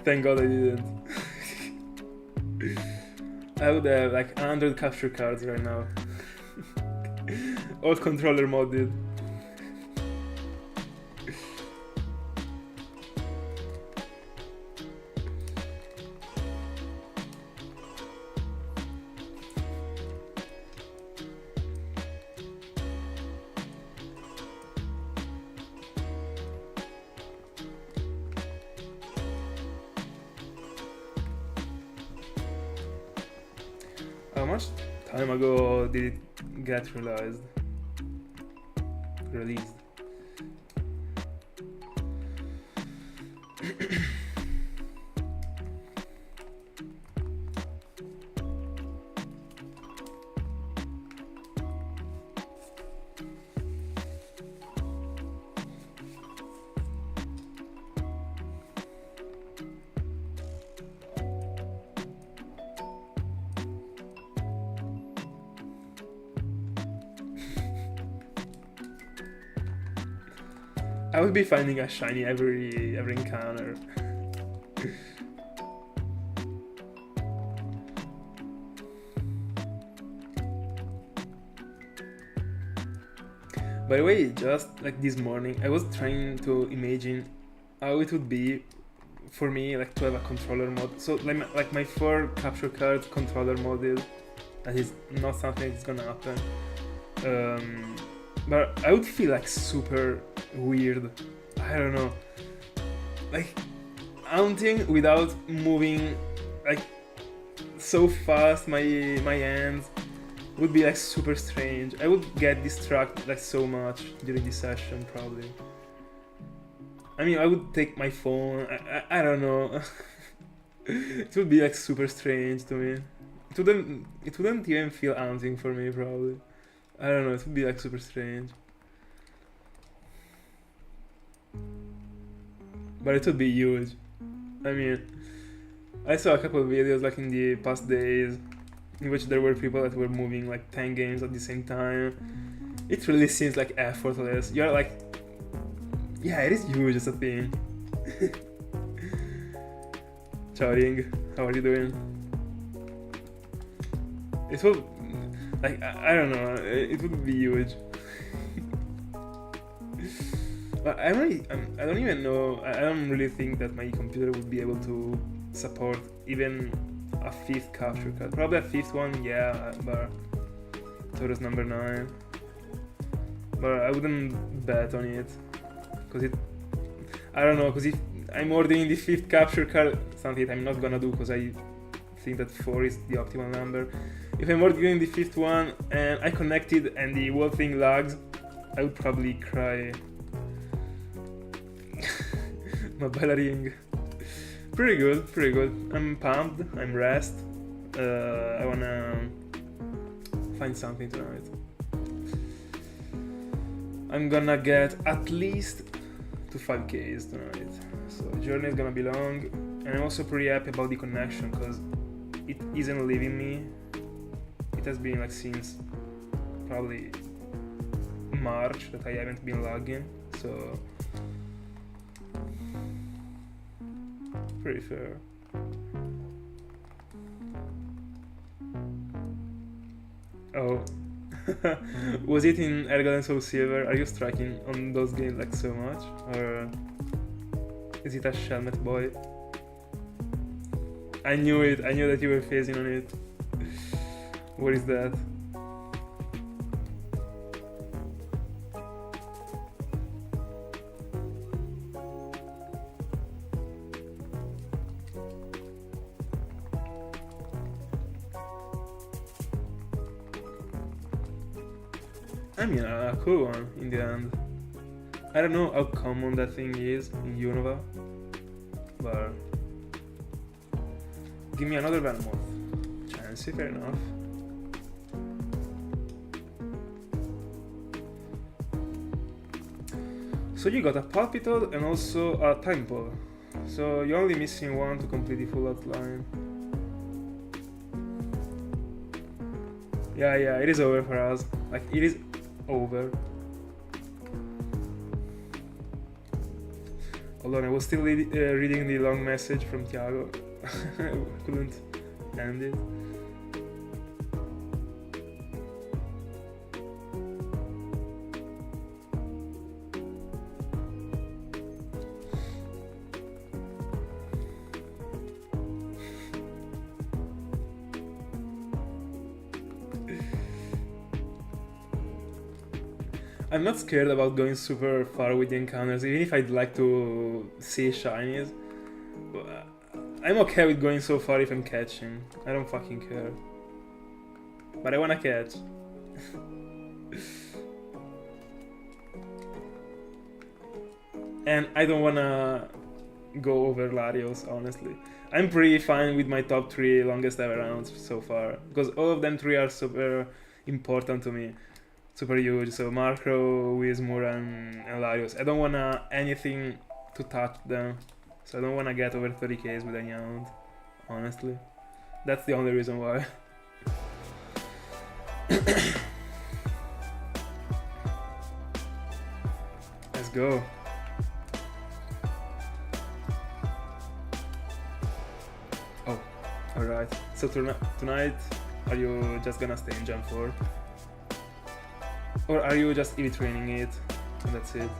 Thank God I didn't. I would have like 100 capture cards right now. All controller modded. How much time ago did it get released? I would be finding a shiny every encounter. By the way, just like this morning, I was trying to imagine how it would be for me like to have a controller mod. So like my 4 capture card controller model, that is not something that's gonna happen. But I would feel like super weird. I don't know. Like hunting without moving like so fast my hands. would be like super strange. I would get distracted like so much during this session probably. I mean, I would take my phone. I don't know. It would be like super strange to me. It wouldn't even feel anything for me probably. I don't know. It would be like super strange. But it would be huge. I mean, I saw a couple of videos like in the past days in which there were people that were moving like 10 games at the same time. It really seems like effortless. You're like, yeah, it is huge as a thing. Chatting, how are you doing? It will, like, I don't know, it would be huge. But I don't even know, I don't really think that my computer would be able to support even a 5th capture card. Probably a 5th one, yeah, but Taurus number 9. But I wouldn't bet on it, because I don't know, because if I'm ordering the 5th capture card, something I'm not gonna do because I think that 4 is the optimal number. If I'm ordering the 5th one and I connect it and the whole thing lags, I would probably cry. My bell ring. Pretty good, pretty good. I'm pumped, I'm rest. I wanna find something tonight. I'm gonna get at least to 5Ks tonight. So journey is gonna be long, and I'm also pretty happy about the connection because it isn't leaving me. It has been like since probably March that I haven't been lagging, so pretty fair. Oh, was it in Ergal and Soul Silver? Are you striking on those games like so much, or is it a Shelmet boy? I knew it. I knew that you were phasing on it. What is that? I mean, a cool one in the end. I don't know how common that thing is in Unova, but give me another Venomoth. Chancy, fair enough. So you got a Palpitoad and also a Temple. So you're only missing one to complete the full outline. Yeah, it is over for us. Like, it is over. Hold on, I was still reading the long message from Thiago. I couldn't end it. I'm not scared about going super far with the encounters, even if I'd like to see shinies. I'm okay with going so far if I'm catching. I don't fucking care. But I wanna catch. And I don't wanna go over Larios, honestly. I'm pretty fine with my top 3 longest ever rounds so far, because all of them 3 are super important to me. Super huge, so Markro, Wizmoor and Larios. I don't wanna anything to touch them, so I don't wanna get over 30Ks with any hound, honestly. That's the only reason why. Let's go. Oh, alright. So tonight, are you just gonna stay in Gen 4? Or are you just EV training it, and that's it?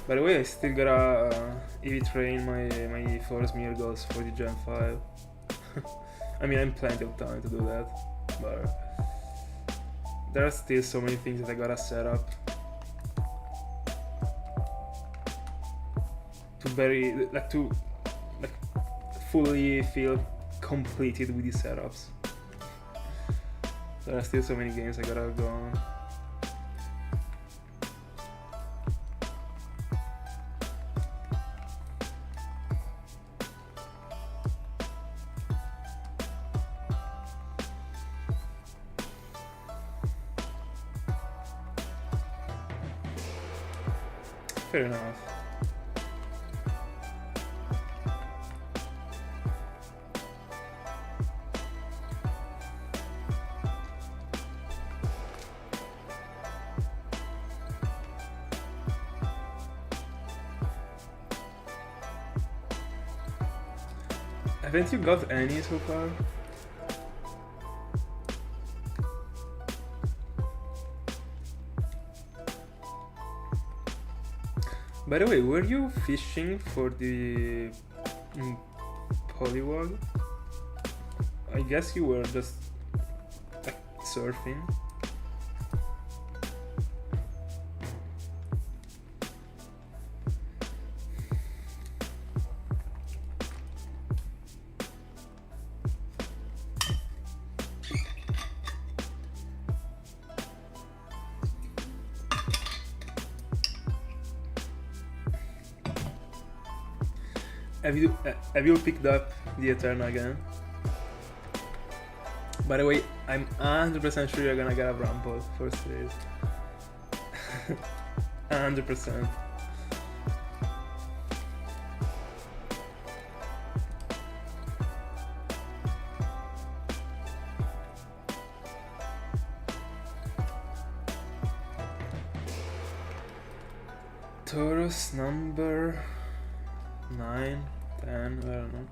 By the way, I still gotta EV train my Force Mirror goals for the Gen 5. I mean, I'm plenty of time to do that, but there are still so many things that I gotta set up to fully feel completed with the setups. There are still so many games I gotta go on. Fair enough. Haven't you got any so far? By the way, were you fishing for the polywog? I guess you were just like surfing. Have you picked up the Eterna again? By the way, I'm 100% sure you're gonna get a Bramble first phase. 100%. Taurus number 9, 10, I don't know.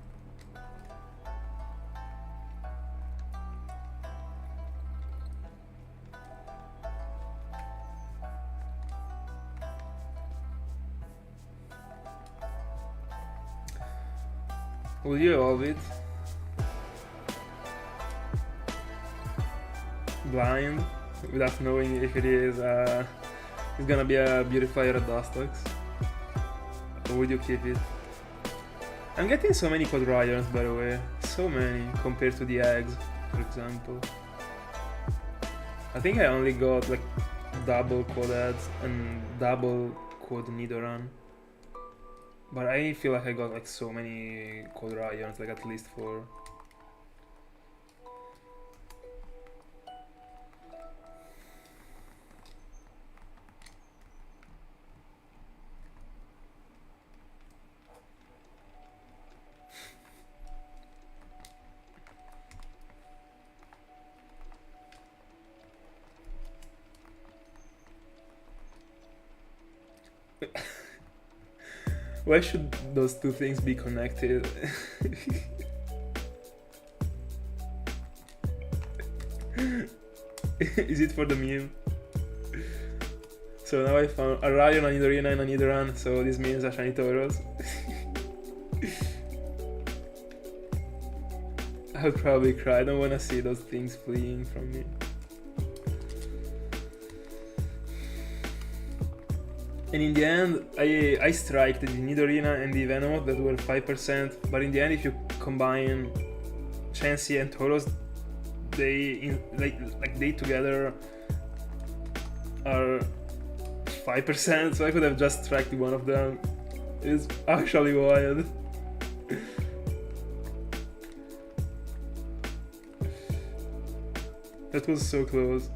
Will you evolve it? Blind, without knowing if it is it's gonna be a beautifier at Dustox? Or would you keep it? I'm getting so many Quadrions, by the way. So many compared to the eggs, for example. I think I only got like double Quadrads and double Quad Nidoran. But I feel like I got like so many Quadrions, like at least 4. Why should those two things be connected? Is it for the meme? So now I found a Ryan, a Nidorina, and a Nidoran, so this means a shiny Tauros. I'll probably cry, I don't wanna see those things fleeing from me. And in the end, I striked the Nidorina and the Venomoth that were 5%, but in the end, if you combine Chansey and Tauros, they together are 5%, so I could have just struck one of them. It's actually wild. That was so close.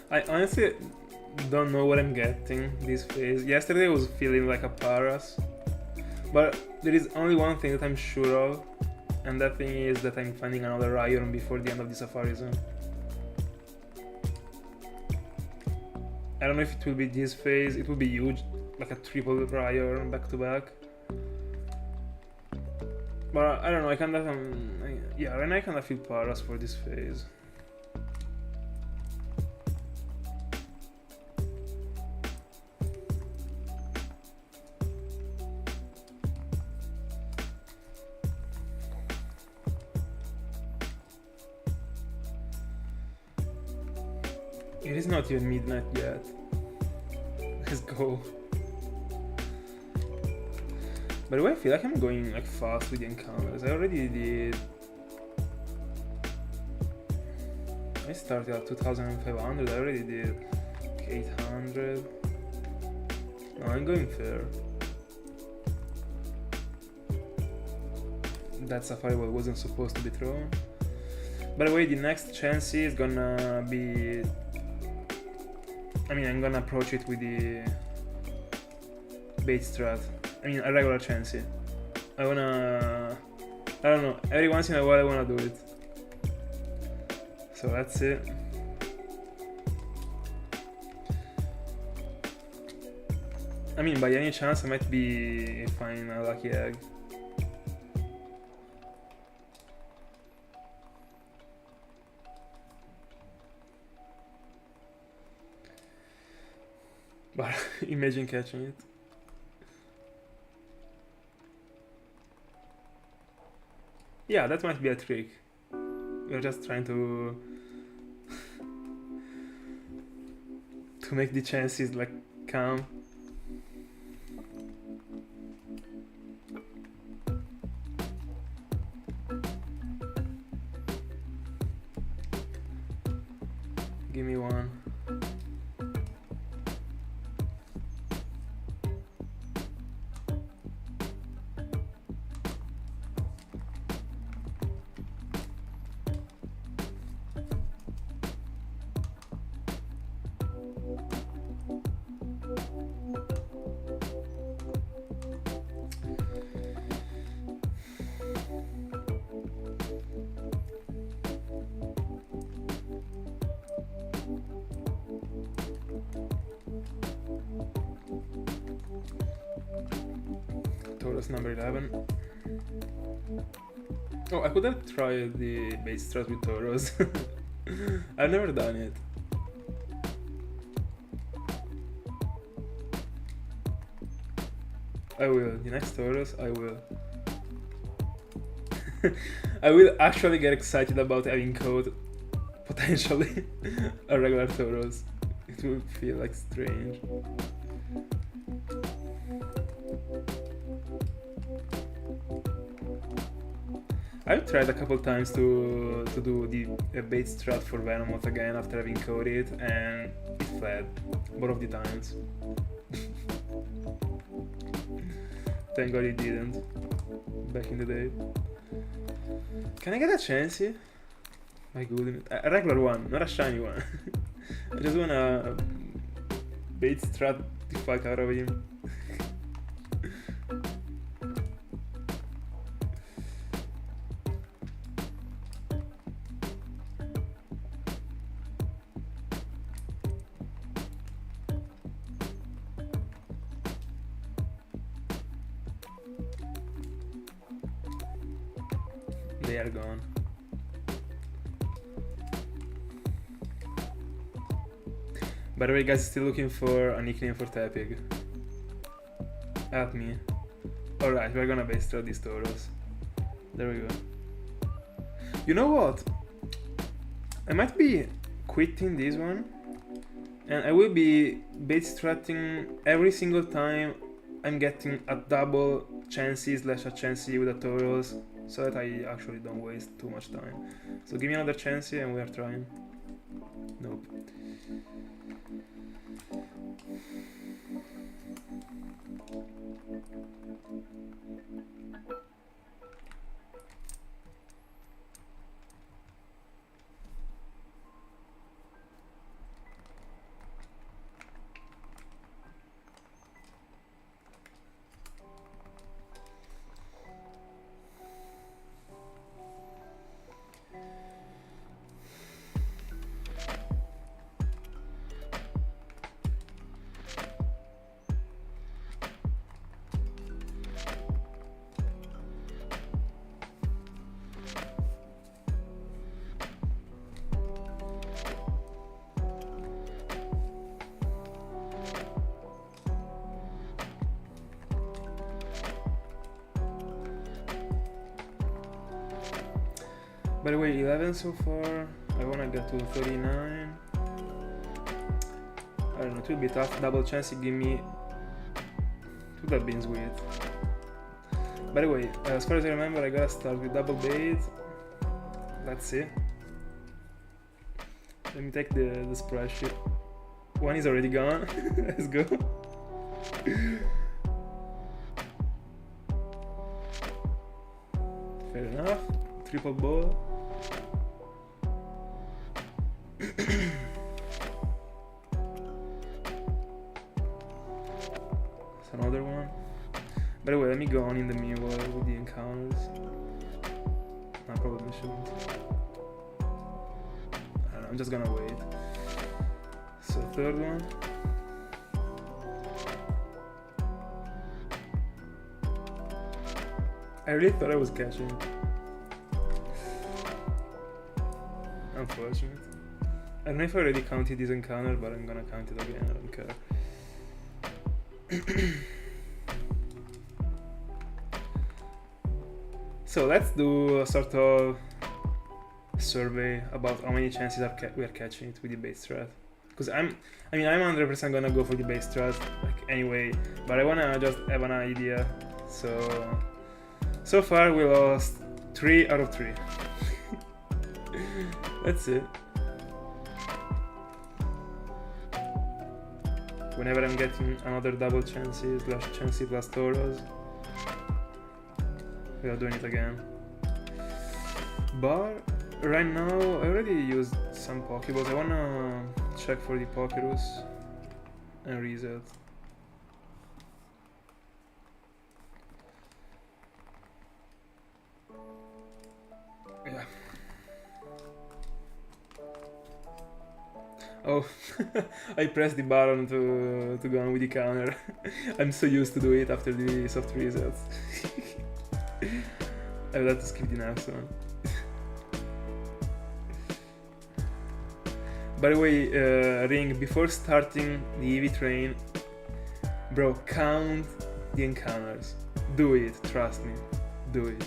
I honestly don't know what I'm getting this phase. Yesterday I was feeling like a Paras, but there is only one thing that I'm sure of, and that thing is that I'm finding another Ryon before the end of the Safari Zone. I don't know if it will be this phase, it will be huge, like a triple Ryon back to back. But I don't know, I kinda feel Paras for this phase. It is not even midnight yet. Let's go. By the way, I feel like I'm going like fast with the encounters. I already did. I started at 2500. I already did 800. No, I'm going fair. That safari ball wasn't supposed to be thrown. By the way, the next Chansey is gonna be... I mean, I'm gonna approach it with the bait strat. I mean, a regular Chansey. I don't know, every once in a while I wanna do it. So that's it. I mean, by any chance I might be finding a lucky egg. But imagine catching it. Yeah, that might be a trick. We're just trying to make the chances like count. Give me one. Taurus number 11. Oh, I could have tried the bait strat with Taurus. I've never done it. I will. The next Taurus, I will. I will actually get excited about having caught potentially a regular Taurus. It will feel like strange. I've tried a couple times to do the bait strat for Venomoth again after having caught it, and it fled both of the times. Thank God it didn't back in the day. Can I get a chance here? My goodness, a regular one, not a shiny one. I just wanna bait strat the fuck out of him. They are gone. By the way, guys, still looking for a nickname for Tepig. Help me. Alright, we're gonna base strat these Tauros. There we go. You know what? I might be quitting this one, and I will be bait stratting every single time I'm getting a double Chansey / a Chansey with a Tauros, so that I actually don't waste too much time. So give me another Chansey and we are trying. Nope. By the way, 11 so far. I wanna get to 39. I don't know, it will be tough. Double chance you give me. It would have been sweet. By the way, as far as I remember, I gotta start with double bait. Let's see. Let me take the spreadsheet. One is already gone. Let's go. Fair enough. Triple ball. It's another one. By the way, let me go on in the meanwhile with the encounters. I probably shouldn't. I don't know, I'm just gonna wait. So third one. I really thought I was catching. Unfortunate. I don't know if I already counted this encounter, but I'm gonna count it again, I don't care. So let's do a sort of survey about how many chances we are catching it with the bait strat. Because I'm 100% gonna go for the bait strat, like anyway, but I wanna just have an idea. So far we lost 3 out of 3. That's it. Whenever I'm getting another double chances, plus Tauros, we are doing it again. But right now, I already used some Pokeballs. I wanna check for the Pokerus and reset. Yeah. Oh, I pressed the button to go on with the counter. I'm so used to do it after the soft resets. I will have to skip the next one. By the way, Ring, before starting the EV train, bro, count the encounters. Do it, trust me, do it.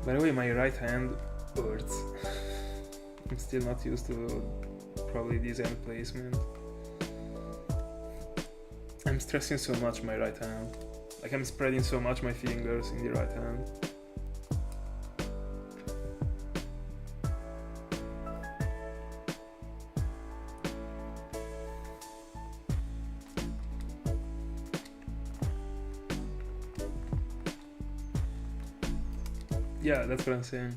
By the way, my right hand hurts. I'm still not used to probably this hand placement. I'm stressing so much my right hand. Like I'm spreading so much my fingers in the right hand. Yeah, that's what I'm saying.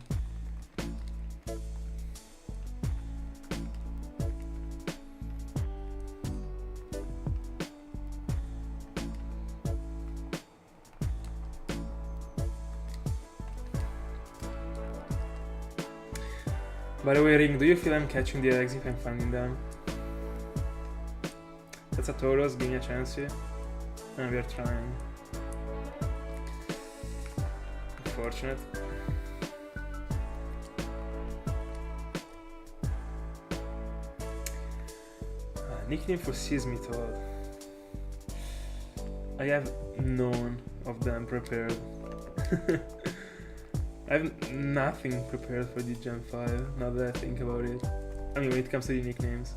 By the way, Ring, do you feel I'm catching the eggs if I'm finding them? That's a Tauros, give me a chance here. And we are trying. Unfortunate. Nickname for Seismitoad. I have none of them prepared. I have nothing prepared for the Gen 5, now that I think about it. I mean, when it comes to the nicknames.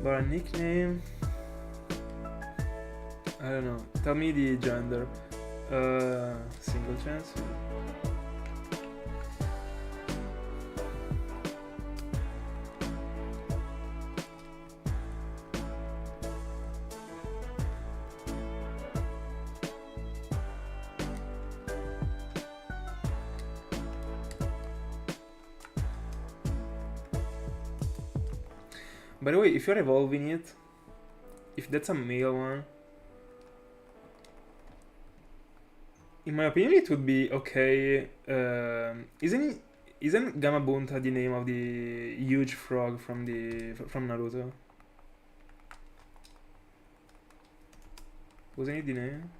But a nickname... I don't know. Tell me the gender. Single chance? By the way, if you're evolving it, if that's a male one, in my opinion it would be okay. Isn't Gamabunta the name of the huge frog from Naruto? Wasn't it the name?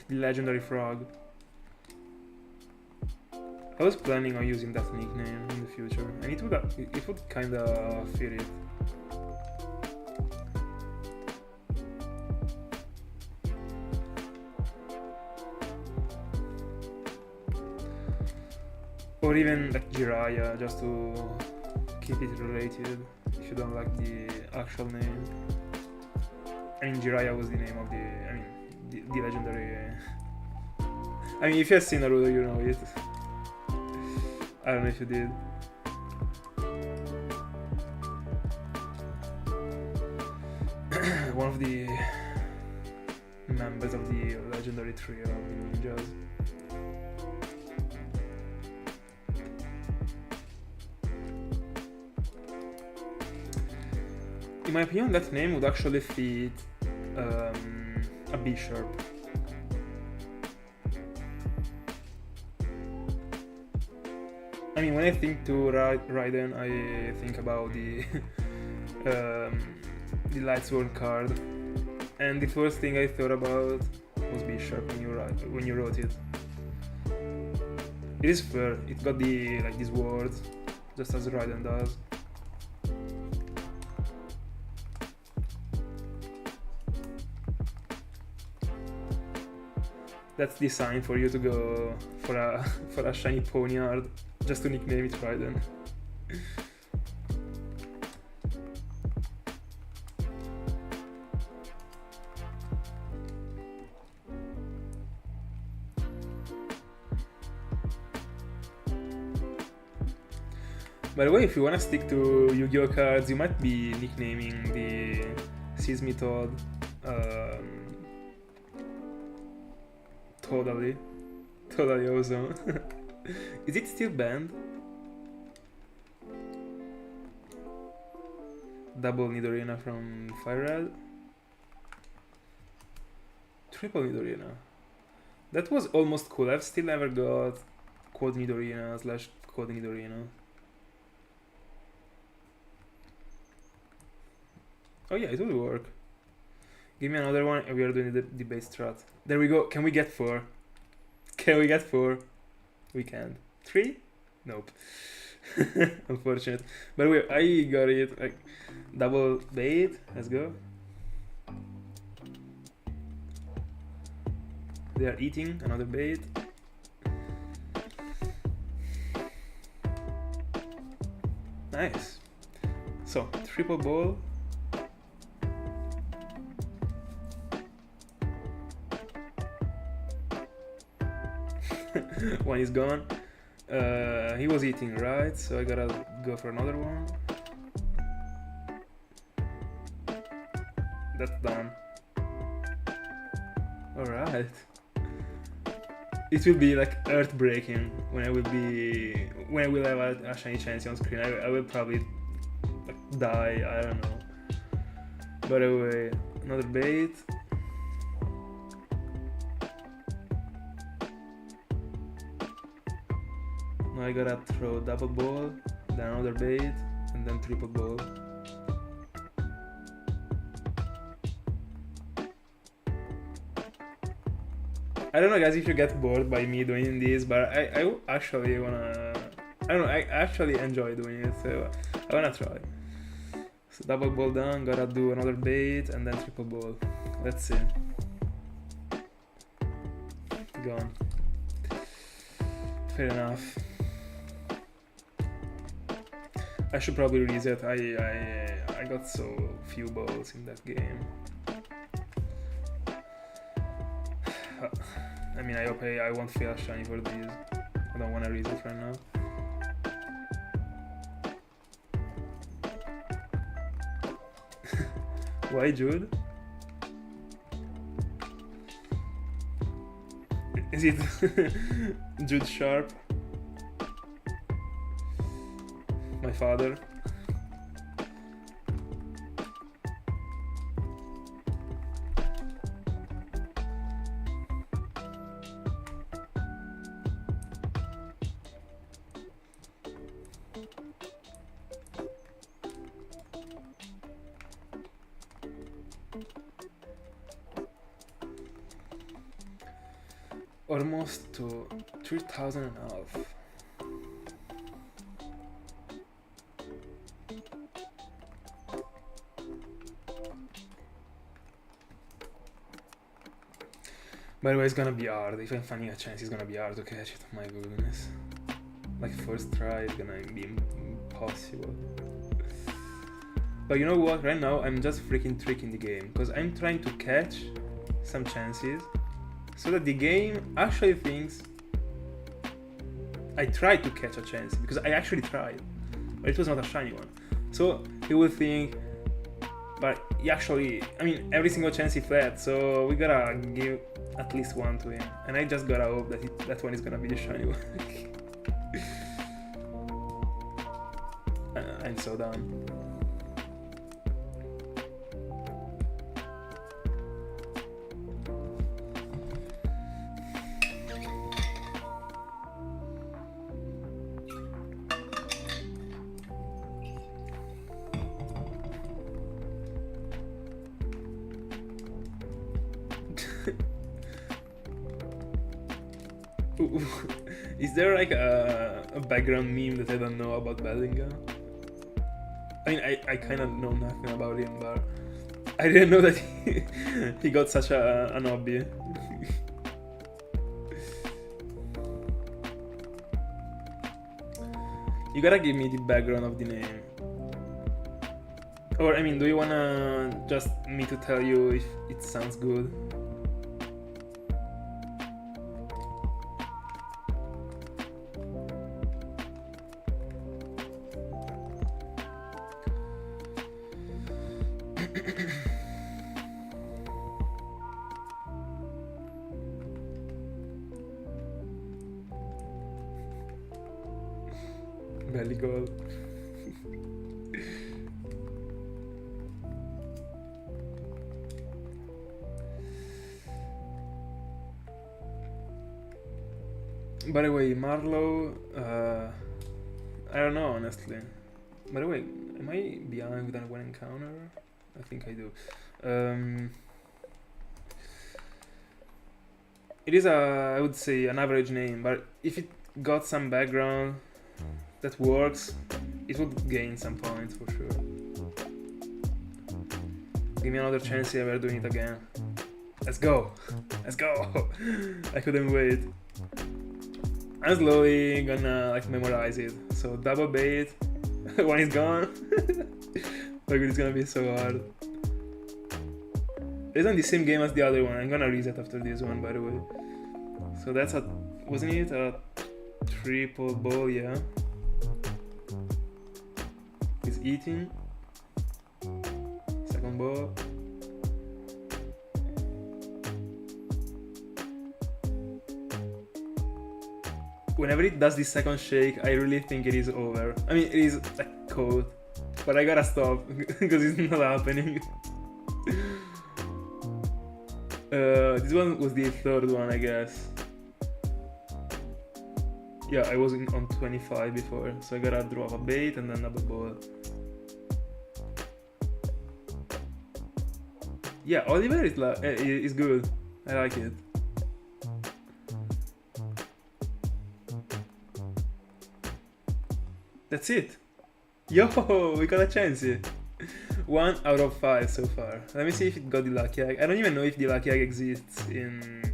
the legendary frog. I was planning on using that nickname in the future, and it would kinda fit it. Or even like Jiraiya, just to keep it related, if you don't like the actual name. I mean, Jiraiya was the name of the legendary... I mean, if you have seen Naruto, you know it. I don't know if you did. One of the members of the legendary trio of the ninjas. In my opinion, that name would actually fit a bishop. I mean, when I think to Raiden, I think about the the Lightsworn card, and the first thing I thought about was bishop when you wrote it. It is fair. It got these words, just as Raiden does. That's the sign for you to go for a shiny ponyard, just to nickname it Raiden. By the way, if you wanna stick to Yu-Gi-Oh cards, you might be nicknaming the Seismitoad Totally awesome. Is it still banned? Double Nidorina from Fire Red. Triple Nidorina. That was almost cool. I've still never got Quad Nidorina / Quad Nidorina. Oh yeah, it will work. Give me another one and we are doing the base strat. There we go. Can we get 4? Can we get 4? We can't. 3? Nope. Unfortunate. By the way, I got it. Like, double bait. Let's go. They are eating another bait. Nice. So, triple ball. One is gone. He was eating, right? So I gotta go for another one. That's done. Alright. It will be like earth-breaking when I will have a shiny chance on screen. I will probably like, die, I don't know. By the way, another bait. Now I gotta throw double ball, then another bait, and then triple ball. I don't know guys if you get bored by me doing this, but I actually wanna... I don't know, I actually enjoy doing it, so I wanna try. So double ball done, gotta do another bait, and then triple ball. Let's see. Gone. Fair enough. I should probably reset. I got so few balls in that game. I mean, I hope I won't fail shiny for these. I don't want to reset right now. Why Jude? Is it Jude Sharp? My father. almost to 3,000 and a half. By the way, it's gonna be hard. If I'm finding a chance, it's gonna be hard to catch it. My goodness. Like first try, it's gonna be impossible. But you know what? Right now, I'm just freaking tricking the game. Because I'm trying to catch some chances. So that the game actually thinks I tried to catch a chance. Because I actually tried. But it was not a shiny one. So he will think, but he actually, I mean, every single chance he flat. So we gotta give at least one to him. And I just gotta hope that that one is gonna be the shiny one. I'm so done. Is there like a background meme that I don't know about Bellingham? I mean, I kind of know nothing about him, but I didn't know that he got such an hobby. You gotta give me the background of the name. Or, I mean, do you wanna just me to tell you if it sounds good? Belly goal. By the way, Marlowe, I don't know honestly. By the way, am I behind with one encounter? I think I do. It is I would say an average name, but if it got some background that works, it would gain some points for sure. Give me another chance here, we're doing it again. Let's go! Let's go! I couldn't wait. I'm slowly gonna like memorize it. So double bait, one is gone. Like it's gonna be so hard. It's on the same game as the other one. I'm gonna reset after this one, by the way. So that's a, wasn't it a triple ball? Yeah. He's eating. Second ball. Whenever it does this second shake, I really think it is over. I mean, it is a code, but I gotta stop because it's not happening. This one was the third one, I guess. Yeah, I was on 25 before, so I gotta draw a bait and then double ball. Yeah, Oliver is good. I like it. That's it. Yo, we got a chance here. 1 out of 5 so far. Let me see if it got the lucky egg. I don't even know if the lucky egg exists in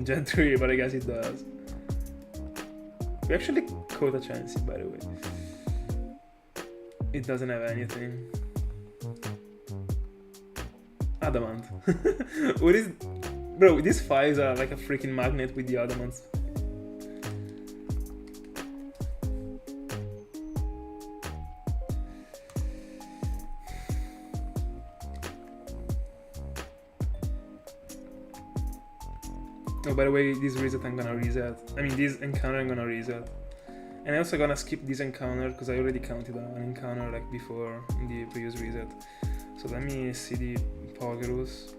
Gen 3, but I guess it does. We actually caught a chance, by the way. It doesn't have anything. Adamant. What is... Bro, these 5s are like a freaking magnet with the adamants. Oh, by the way, this reset I'm gonna reset. I mean, this encounter I'm gonna reset. And I'm also gonna skip this encounter because I already counted an encounter like before in the previous reset. So let me see the Pokerus.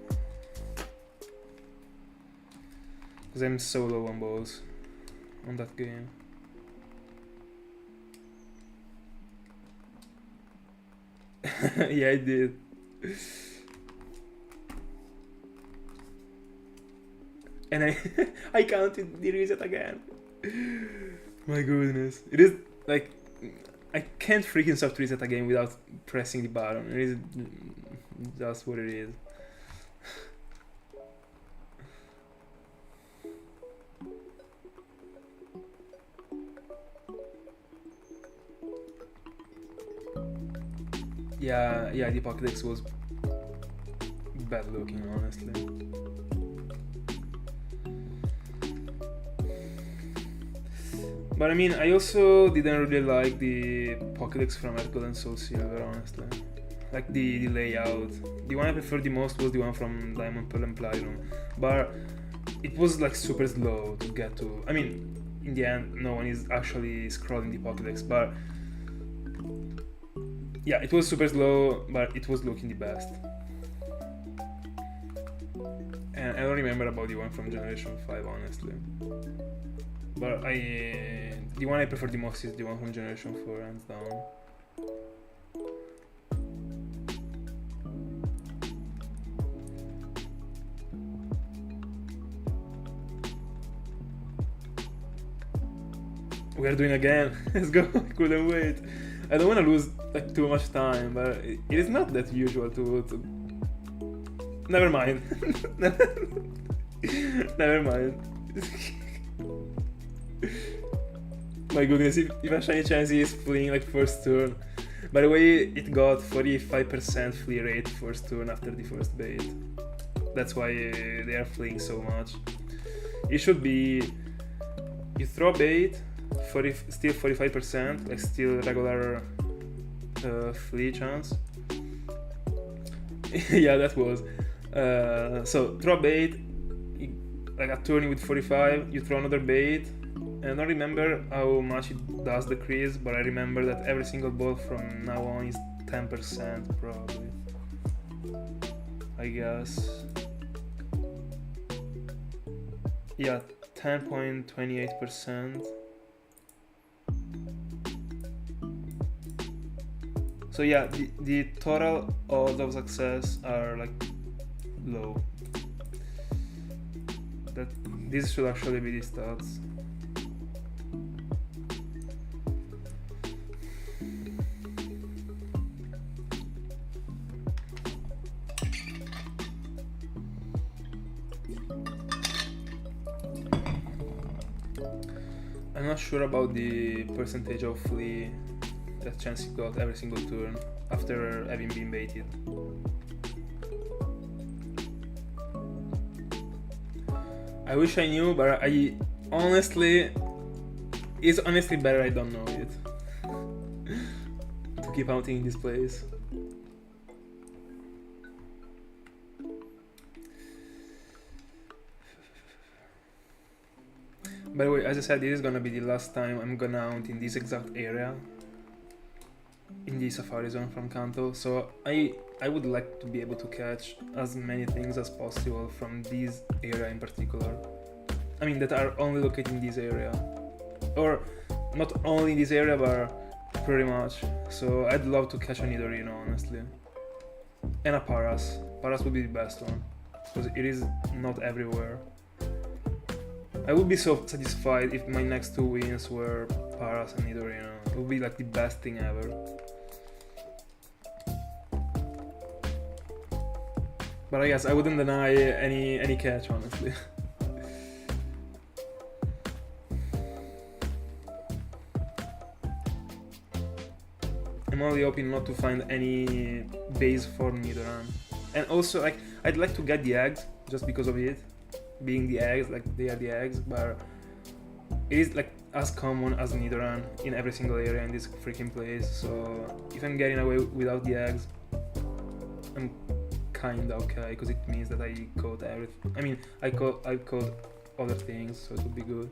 Because I'm so low on balls on that game. Yeah, I did. and I counted the reset again. My goodness, it is like I can't freaking start to reset again without pressing the button. It is just what it is. Yeah, the Pokédex was bad looking, honestly. But I mean, I also didn't really like the Pokédex from Earth Gold and Soul Silver, honestly. Like the layout. The one I preferred the most was the one from Diamond, Pearl and Platinum. But it was like super slow to get to. I mean, in the end, no one is actually scrolling the Pokédex, but yeah, it was super slow, but it was looking the best. And I don't remember about the one from Generation 5, honestly. But the one I prefer the most is the one from Generation 4, hands down. We are doing again. Let's go. I couldn't wait. I don't want to lose like too much time, but it is not that usual to... Never mind. Never mind. My goodness, if a shiny Chansey is fleeing like first turn. By the way, it got 45% flee rate first turn after the first bait. That's why they are fleeing so much. It should be... You throw bait, still 45%, like still regular flee chance. Yeah, that was. So throw bait, like a turn with 45, you throw another bait. And I don't remember how much it does decrease, but I remember that every single ball from now on is 10% probably. I guess. Yeah, 10.28%. So yeah, the total odds of success are like low. This should actually be the stats. I'm not sure about the percentage of flee that Chansey got every single turn after having been baited. I wish I knew, but it's honestly better I don't know it. To keep outing in this place. By the way, as I said, this is gonna be the last time I'm gonna hunt in this exact area, in the Safari Zone from Kanto, so I would like to be able to catch as many things as possible from this area in particular. I mean, that are only located in this area. Or, not only in this area, but pretty much. So I'd love to catch a Nidorino, honestly. And a Paras. Paras would be the best one, because it is not everywhere. I would be so satisfied if my next two wins were Paras and Nidorino. It would be like the best thing ever. But I guess I wouldn't deny any catch, honestly. I'm only hoping not to find any base form Nidoran. And also, like, I'd like to get the eggs, just because of it. Being the eggs, like, they are the eggs, but it is, like, as common as Nidoran in every single area in this freaking place, so if I'm getting away without the eggs, I'm kinda okay, because it means that I caught everything. I mean, I caught other things, so it would be good.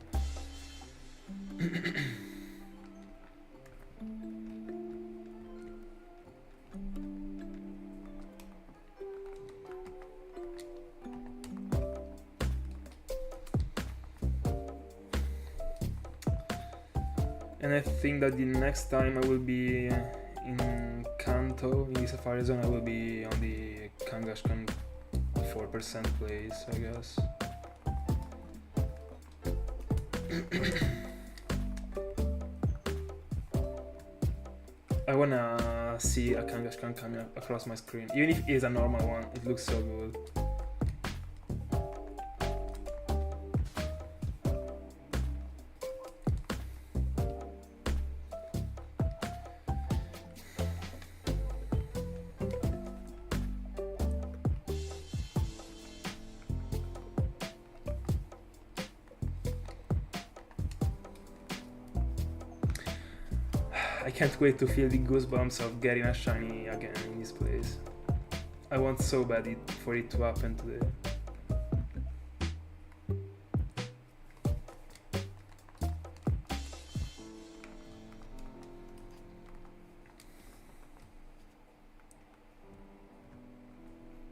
And I think that the next time I will be in Kanto, in the Safari Zone, I will be on the Kangaskhan 4% place, I guess. I wanna see a Kangaskhan coming across my screen. Even if it is a normal one, it looks so good. I can't wait to feel the goosebumps of getting a shiny again in this place. I want so bad for it to happen today.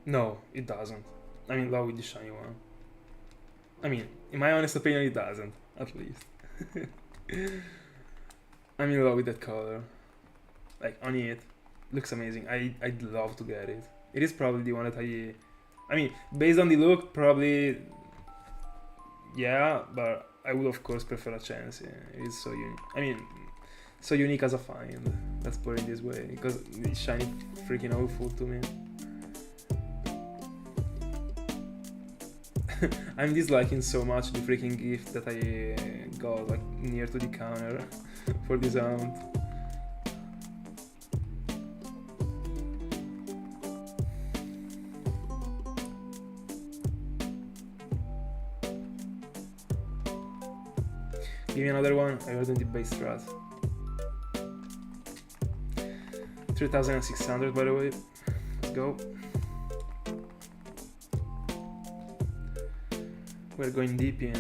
No, it doesn't. I'm in love with the shiny one. I mean, in my honest opinion, it doesn't, at least. I'm in love with that color. Like, on it, looks amazing. I'd love to get it. It is probably the one that I mean, based on the look, probably, yeah, but I would of course prefer a chance. Yeah, it is so unique. I mean, so unique as a find. Let's put it this way, because it's shiny freaking awful to me. I'm disliking so much the freaking gift that I got like near to the counter for this aunt. Give me another one. I was in the base strat. 3600 by the way. Let's go. We're going deep in.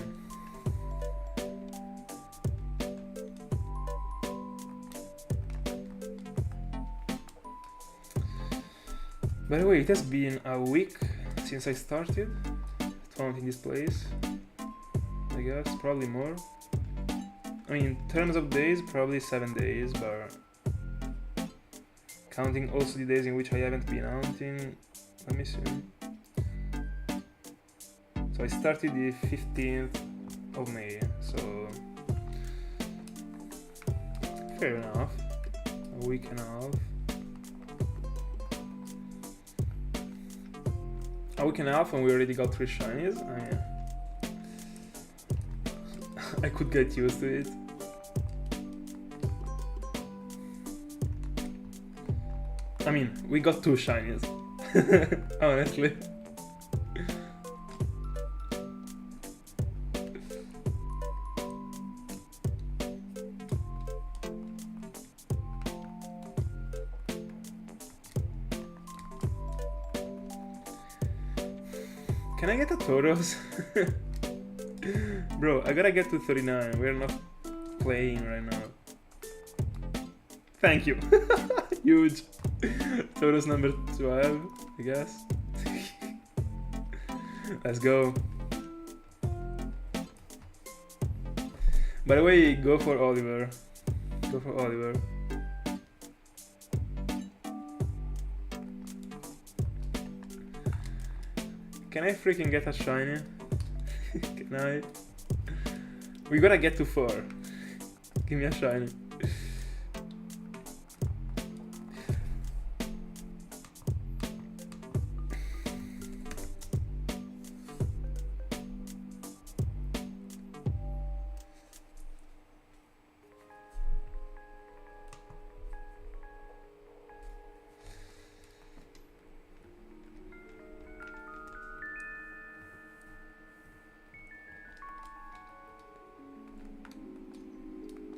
By the way, it has been a week since I started found in this place. I guess, probably more. I mean, in terms of days, probably 7 days, but counting also the days in which I haven't been hunting, let me see. So I started the 15th of May, so fair enough, a week and a half. A week and a half and we already got 3 shinies. I mean, I could get used to it. I mean, we got 2 shinies, honestly. Can I get a Tauros? Bro, I gotta get to 39. We're not playing right now. Thank you. Huge. Tauros number 12, I guess. Let's go. By the way, go for Oliver. Go for Oliver. Can I freaking get a shiny? Can I? We gotta get to 4. Give me a shiny.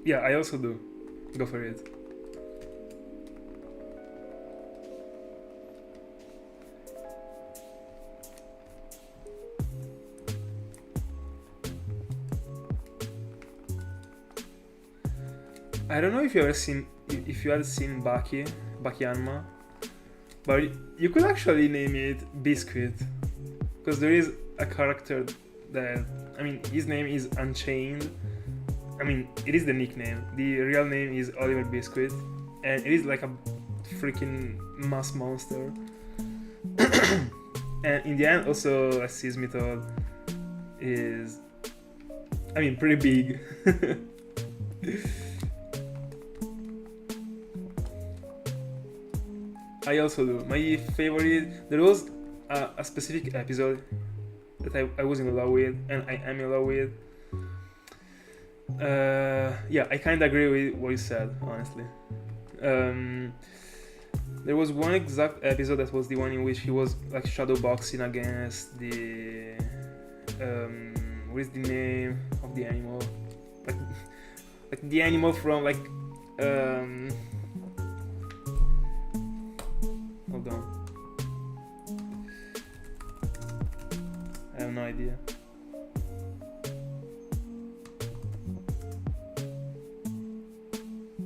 Yeah, I also do. Go for it. I don't know if you had seen Bakianma, but you could actually name it Biscuit, because there is a character that, I mean, his name is Unchained. I mean, it is the nickname. The real name is Oliver Biscuit, and it is like a freaking mass monster. And in the end, also, a Seismitoad is I mean, pretty big. I also do. My favorite. There was a specific episode that I was in love with, and I am in love with. Yeah, I kind of agree with what you said, honestly. There was one exact episode that was the one in which he was like shadowboxing against the what is the name of the animal? Like the animal from like hold on. I have no idea.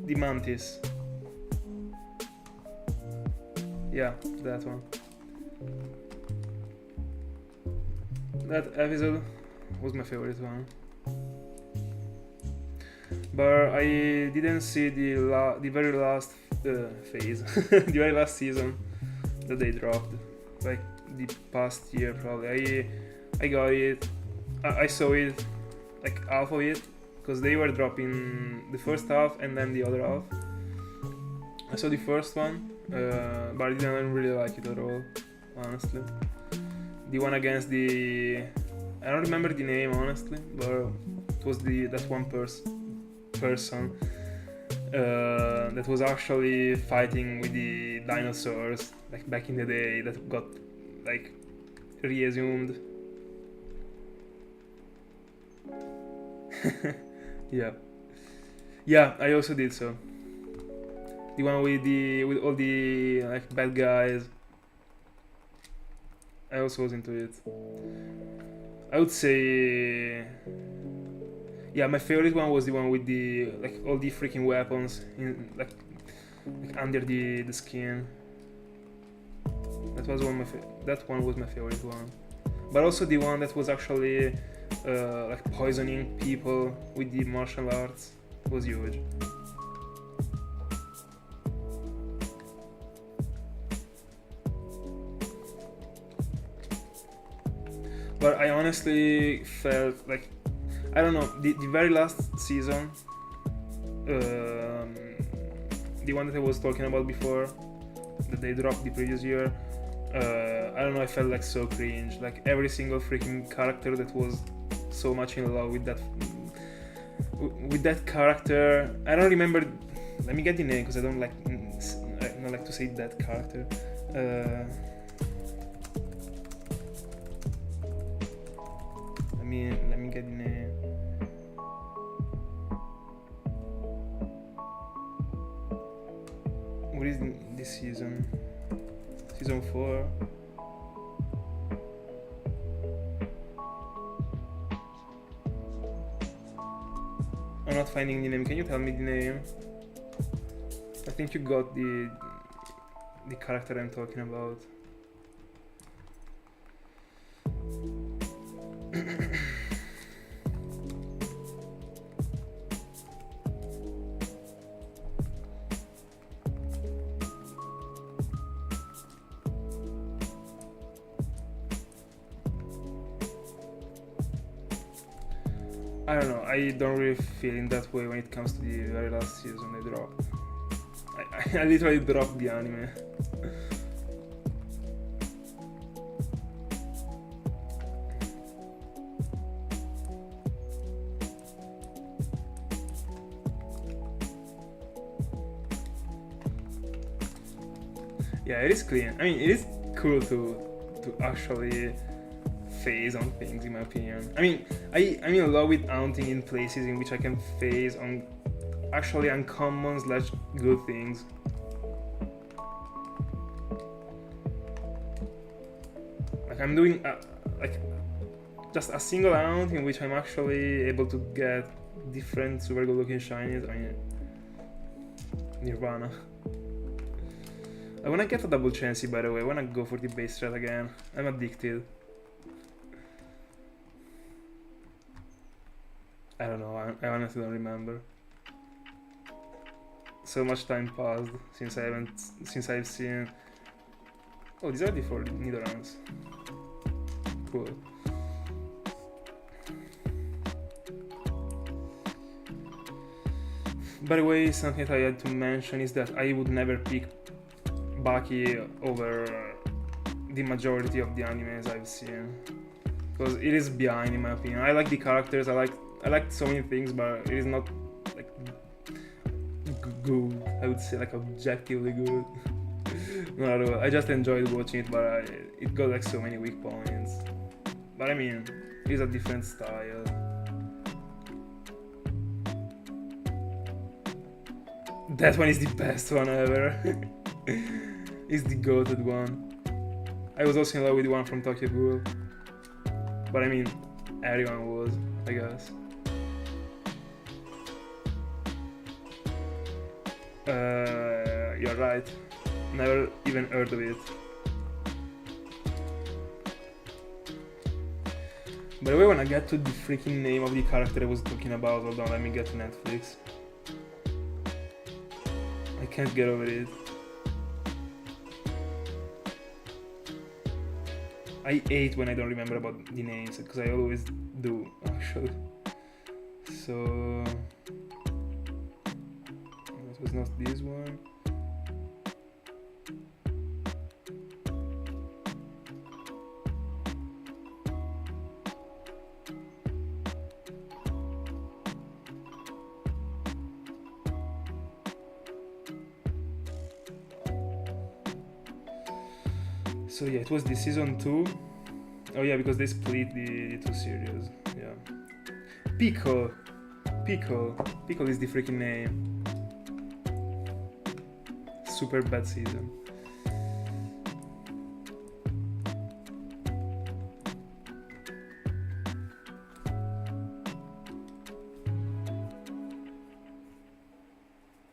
The mantis. Yeah, that one. That episode was my favorite one. But I didn't see the very last phase, the very last season that they dropped, like the past year probably. I got it. I saw it, like half of it, because they were dropping the first half and then the other half. I saw the first one, but I didn't really like it at all, honestly. The one against the... I don't remember the name, honestly, but it was that one person that was actually fighting with the dinosaurs, like back in the day, that got, like, reassumed. Yeah, I also did so. The one with all the like bad guys. I also was into it. I would say, yeah, my favorite one was the one with the like all the freaking weapons in like under the skin. That was that one was my favorite one. But also the one that was actually like poisoning people with the martial arts was huge. But I honestly felt like, I don't know, the very last season, the one that I was talking about before, that they dropped the previous year, I don't know, I felt like so cringe. Like every single freaking character that was so much in love with that character. I don't remember. Let me get the name because I don't like to say that character. Let me get the name. What is this season? Season 4. I'm not finding the name. Can you tell me the name? I think you got the character I'm talking about. I don't know, I don't really feel in that way when it comes to the very last season they dropped. I literally dropped the anime. Yeah, it is clean. I mean, it is cool to actually phase on things, in my opinion. I mean, I'm in love with hunting in places in which I can phase on actually uncommon / good things. Like I'm doing like just a single hunt in which I'm actually able to get different super good looking shinies. I mean, Nirvana. I wanna get a double chancey, by the way. I wanna go for the base strat again. I'm addicted. I don't know, I honestly don't remember. So much time passed since I've seen... Oh, these are the 4 Nidorans. Cool. By the way, something that I had to mention is that I would never pick Baki over the majority of the animes I've seen, because it is behind in my opinion. I like the characters, I like so many things, but it is not like good. I would say like objectively good. Not at all. I just enjoyed watching it, but it got like so many weak points. But I mean, it's a different style. That one is the best one ever. It's the goated one. I was also in love with the one from Tokyo Ghoul. But I mean, everyone was, I guess. You're right. Never even heard of it. By the way, when I get to the freaking name of the character I was talking about, hold on, let me get to Netflix. I can't get over it. I hate when I don't remember about the names, because I always do, actually. So... it was not this one. So yeah, it was the season 2. Oh yeah, because they split the two series. Yeah. Pico is the freaking name. Super bad season.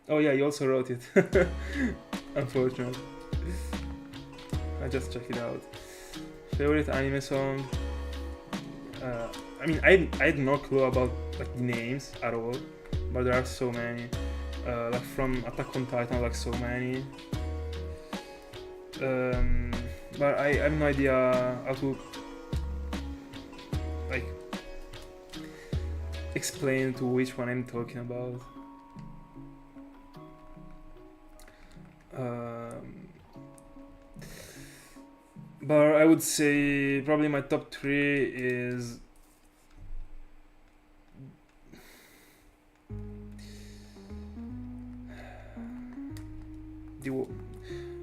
Oh yeah, you also wrote it. Unfortunately. I just checked it out. Favorite anime song? I mean, I had no clue about like the names at all, but there are so many. Like from Attack on Titan, like so many. But I have no idea how to like explain to which one I'm talking about. But I would say probably my top 3 is the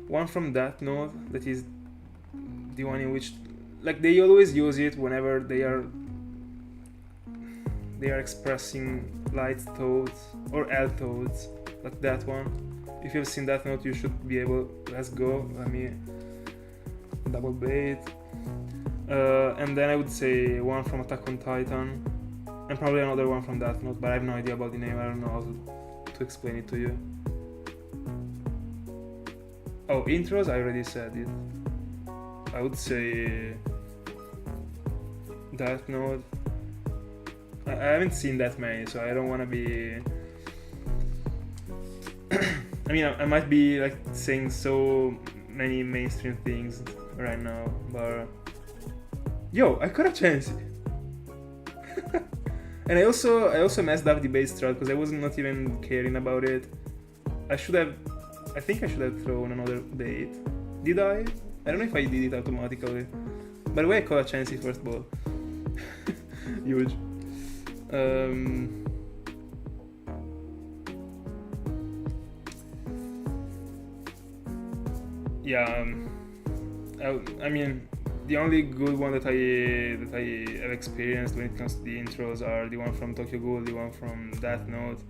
one from Death Note, that is the one in which like they always use it whenever they are expressing light thoughts or L thoughts, like that one. If you've seen Death Note, you should be able. Let's go. Let me double bait. And then I would say one from Attack on Titan, and probably another one from Death Note, but I have no idea about the name. I don't know how to explain it to you. Oh, intros, I already said it. I would say Death Note. I haven't seen that many, so I don't want to be... I mean, I might be like saying so many mainstream things right now, but... Yo, I got a chance! And I also messed up the base strat, because I was not even caring about it. I think I should have thrown another bait. Did I? I don't know if I did it automatically. By the way, I caught a Chansey first ball. Huge. Yeah. I mean, the only good one that I have experienced when it comes to the intros are the one from Tokyo Ghoul, the one from Death Note,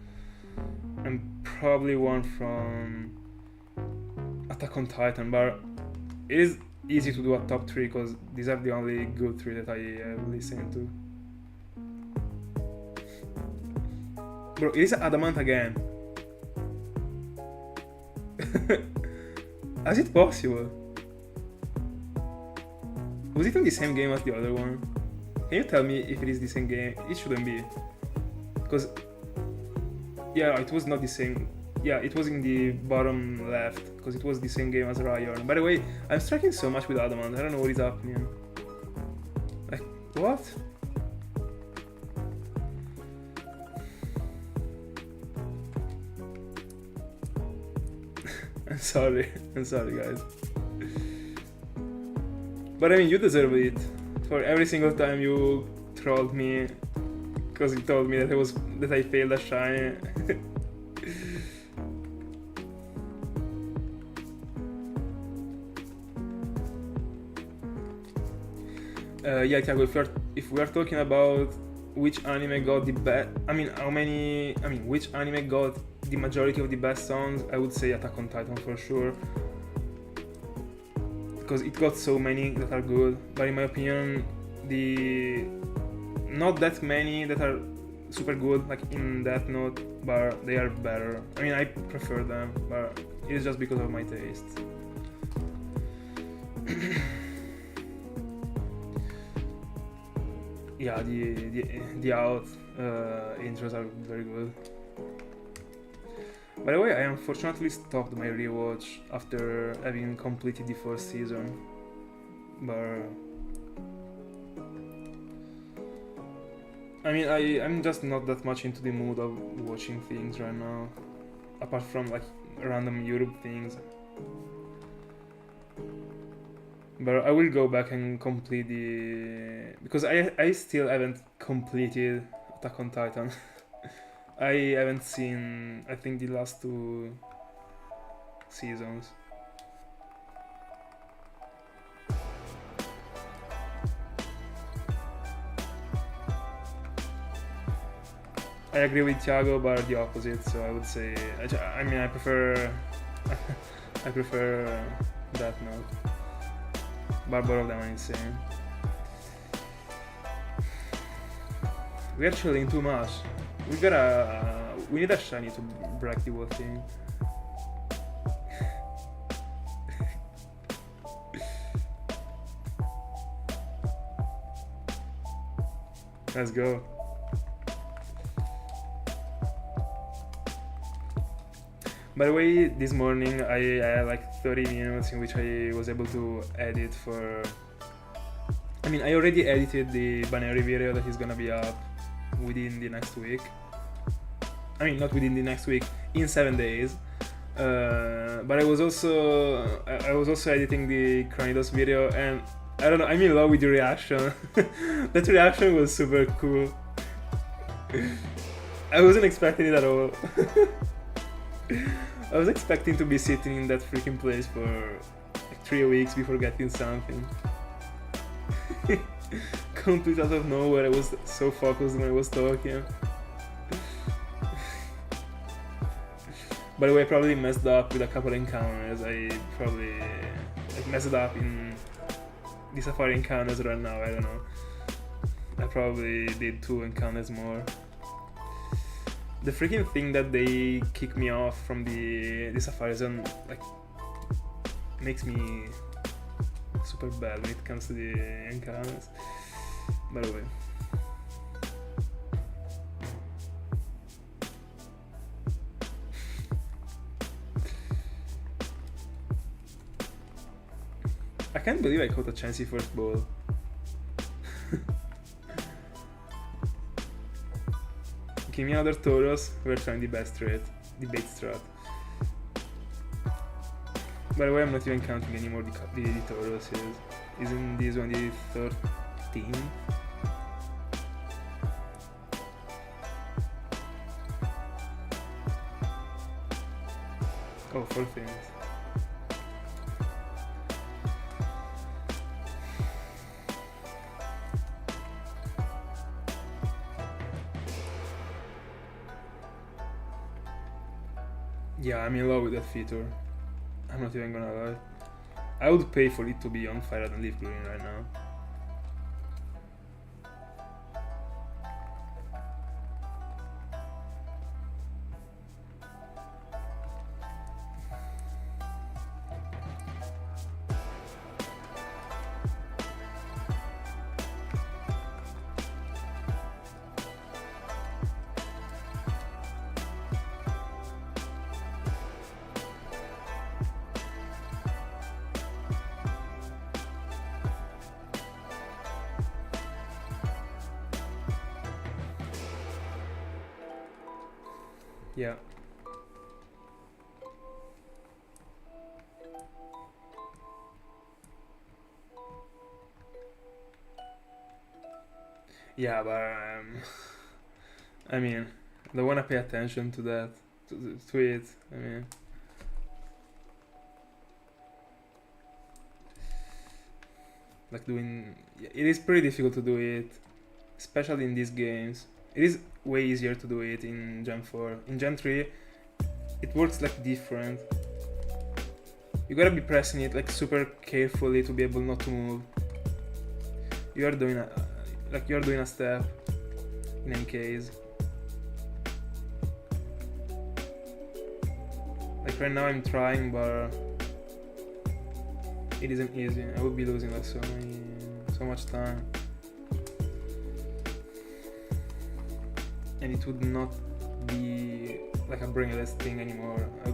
and probably one from Attack on Titan. But it is easy to do a top 3 because these are the only good 3 that I have listened to. Bro, it is Adamant again. How's it possible? Was it in the same game as the other one? Can you tell me if it is the same game? It shouldn't be. Because... yeah, it was not the same. Yeah, it was in the bottom left, because it was the same game as Ryan. By the way, I'm striking so much with Adamant, I don't know what is happening. Like, what? sorry. I'm sorry, guys. But I mean, you deserve it. For every single time you trolled me because you told me that I failed a shiny. Yeah, Thiago, if we are talking about which anime got the best, which anime got the majority of the best songs, I would say Attack on Titan for sure. Because it got so many that are good, but in my opinion, not that many that are super good, like in that note, but they are better. I mean, I prefer them, but it's just because of my taste. Yeah, the out intros are very good. By the way, I unfortunately stopped my rewatch after having completed the first season, but I mean, I'm just not that much into the mood of watching things right now, apart from like random Europe things. But I will go back and complete because I still haven't completed Attack on Titan. I haven't seen, I think, the last 2 seasons. I agree with Thiago, but the opposite. So I would say, I prefer, I prefer that note. But both of them are insane. We are chilling too much. We need a shiny to break the whole thing. Let's go. By the way, this morning I had like 30 minutes in which I was able to edit for... I already edited the binary video that is gonna be up within the next week. Not within the next week, in 7 days. But I was also editing the Cranidos video, and I don't know, I'm in love with the reaction. That reaction was super cool. I wasn't expecting it at all. I was expecting to be sitting in that freaking place for like 3 weeks before getting something. Complete out of nowhere, I was so focused when I was talking. By the way, I probably messed up with a couple encounters. I probably messed up in the Safari encounters right now, I don't know. I probably did 2 encounters more. The freaking thing that they kick me off from the Safari zone like makes me super bad when it comes to the encounters. By the way. I can't believe I caught a Chansey first ball. Give me another Tauros, we're trying the bait strat. By the way, I'm not even counting anymore the Tauros. Isn't this one the 13? Oh, 14th. Yeah, I'm in love with that feature. I'm not even gonna lie. I would pay for it to be on Fire and Leaf Green right now. Yeah. Yeah, but I mean, I don't wanna pay attention to that, to it. I mean, like doing, it is pretty difficult to do it, especially in these games. It is way easier to do it in Gen 4. In Gen 3, it works like different. You gotta be pressing it like super carefully to be able not to move. You're doing a step in any case. Like right now I'm trying, but it isn't easy. I would be losing like so much time, and it would not be like a brainless thing anymore. I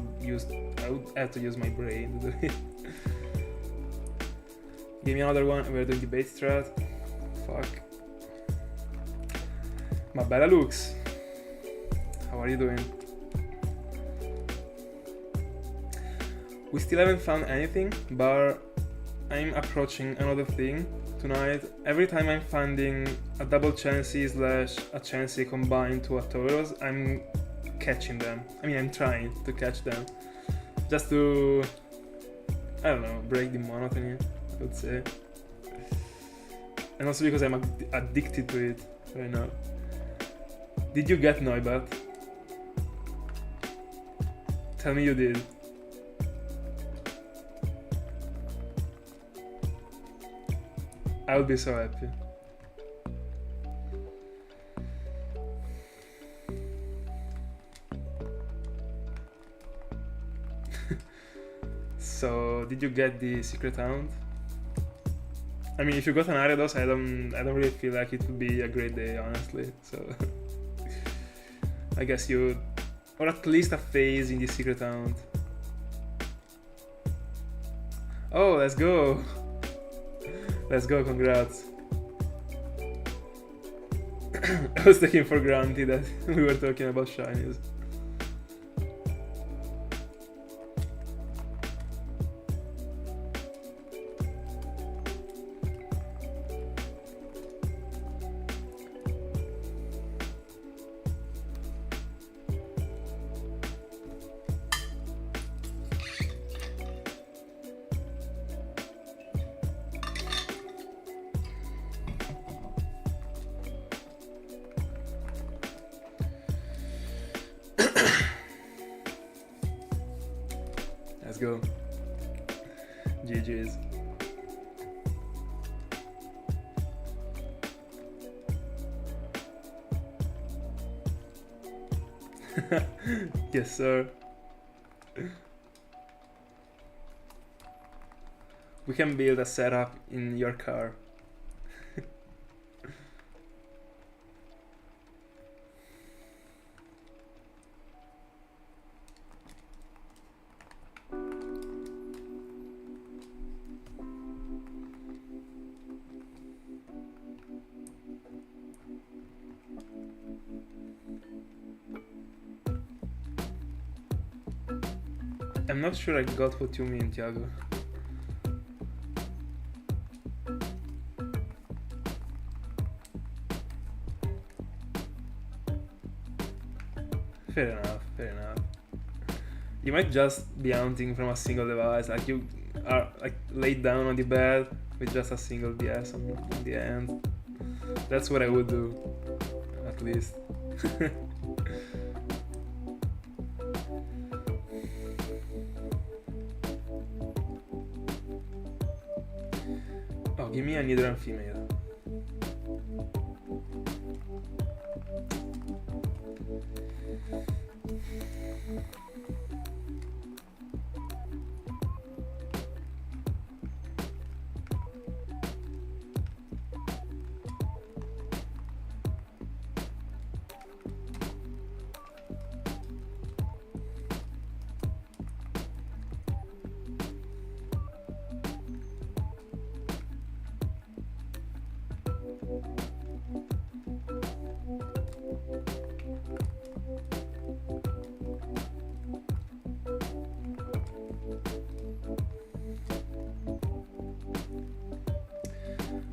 would have to use my brain to do it. Give me another one. We're doing debate strat. Fuck. Ma bella Lux, how are you doing? We still haven't found anything, but I'm approaching another thing tonight. Every time I'm finding a double chansey / a chansey combined to a Tauros, I'm catching them. I mean, I'm trying to catch them. Just to, I don't know, break the monotony, I would say. And also because I'm addicted to it right now. Did you get Noibat? Tell me you did. I would be so happy. So, did you get the secret hound? I mean, if you got an Ariados, I don't really feel like it would be a great day, honestly. So, I guess you, or at least a phase in the secret hound. Oh, let's go! Let's go, congrats. I was taking for granted that we were talking about shinies. Let's go. GG's. Yes, sir. We can build a setup in your car. I'm not sure I got what you mean, Thiago. Fair enough, fair enough. You might just be hunting from a single device, like you are like laid down on the bed with just a single DS on the end. That's what I would do, at least. Oh, give me a neither and female.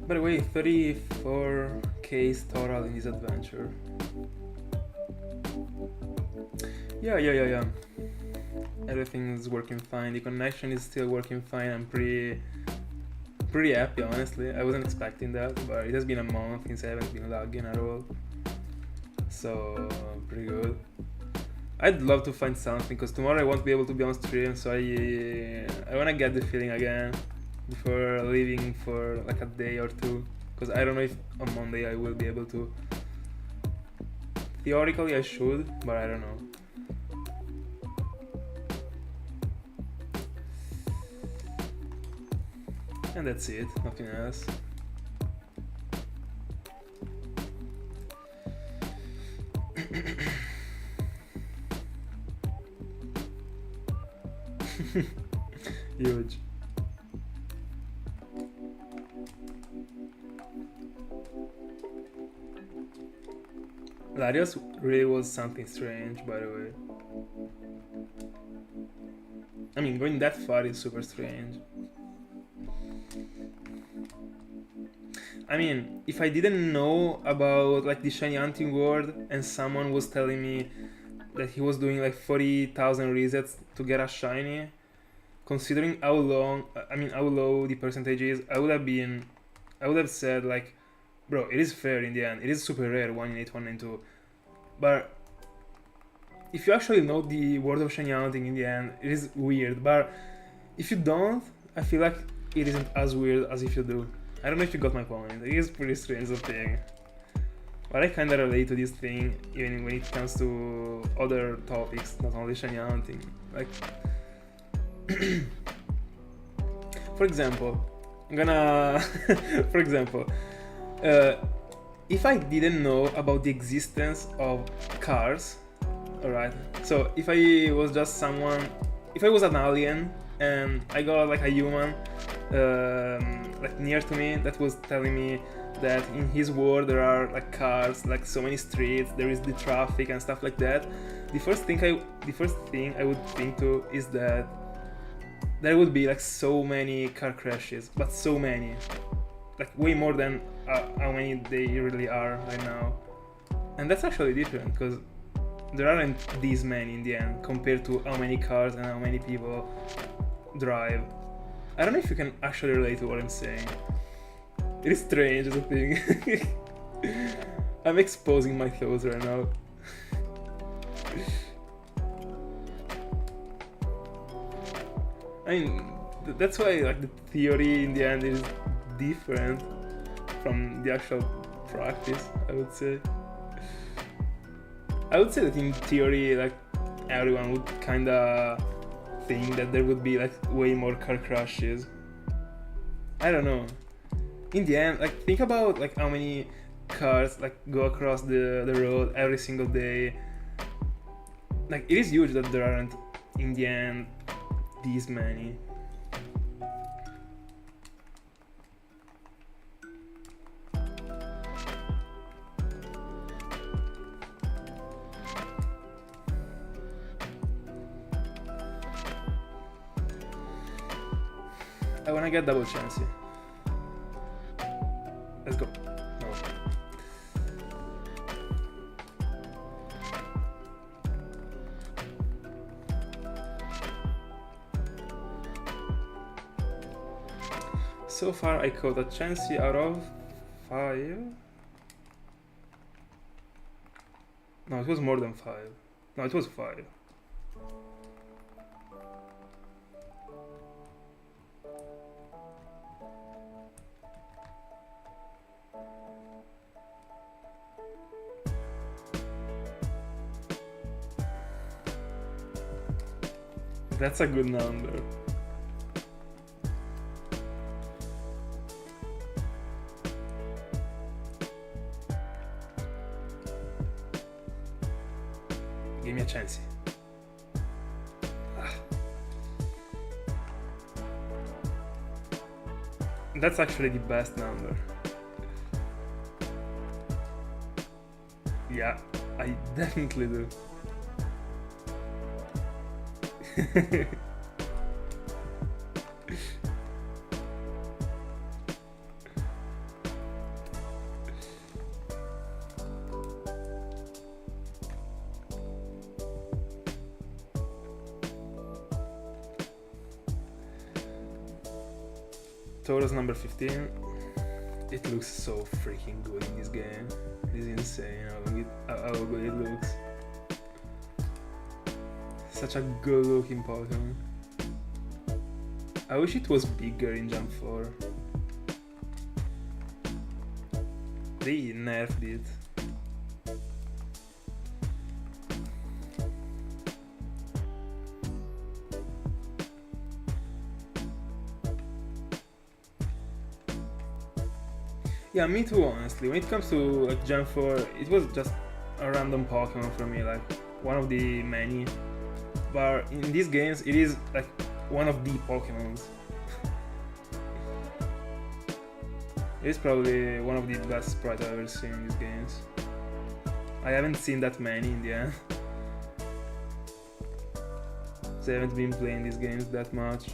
By the way, 34k case total in this adventure. Yeah. Everything is working fine. The connection is still working fine. I'm pretty happy, honestly. I wasn't expecting that, but it has been a month since I haven't been lagging at all. So pretty good. I'd love to find something because tomorrow I won't be able to be on stream, so I wanna get the feeling again before leaving for like a day or two, because I don't know if on Monday I will be able to. Theoretically I should, but I don't know. And that's it, nothing else. Huge. Larios really was something strange, by the way. I mean, going that far is super strange. I mean, if I didn't know about like the shiny hunting world and someone was telling me that he was doing like 40,000 resets to get a shiny, considering how low the percentage is, I would have said like, bro, it is fair in the end. It is super rare, 1 in 8, 1 in 2. But if you actually know the world of shiny hunting in the end, it is weird. But if you don't, I feel like it isn't as weird as if you do. I don't know if you got my point. It is pretty strange thing. But I kinda relate to this thing even when it comes to other topics, not only shiny hunting. Like, for example, if I didn't know about the existence of cars, alright, so if I was just someone, if I was an alien and I got like a human like near to me that was telling me that in his world there are like cars, like so many streets, there is the traffic and stuff like that, the first thing I would think to is that there would be like so many car crashes, but so many, like way more than how many they really are right now. And that's actually different because there aren't these many in the end compared to how many cars and how many people drive. I don't know if you can actually relate to what I'm saying. It is strange as a thing. I'm exposing my thoughts right now. I mean, that's why like the theory in the end is different from the actual practice, I would say. I would say that in theory, like, everyone would kinda think that there would be like way more car crashes. I don't know. In the end, like, think about like how many cars like go across the road every single day. Like, it is huge that there aren't in the end these many. I wanna get double chancey. Let's go. No. So far I caught a chancey out of 5. No, it was more than 5. No, it was 5. That's a good number. Give me a chance. That's actually the best number. Yeah, I definitely do. Taurus number 15. It looks so freaking good in this game. It is insane how good it looks. Such a good looking Pokemon. I wish it was bigger in Gen 4. They nerfed it. Yeah, me too, honestly. When it comes to like Gen 4, it was just a random Pokemon for me, like one of the many. But in these games, it is like one of the Pokemons. It is probably one of the best sprites I've ever seen in these games. I haven't seen that many in the end. So I haven't been playing these games that much.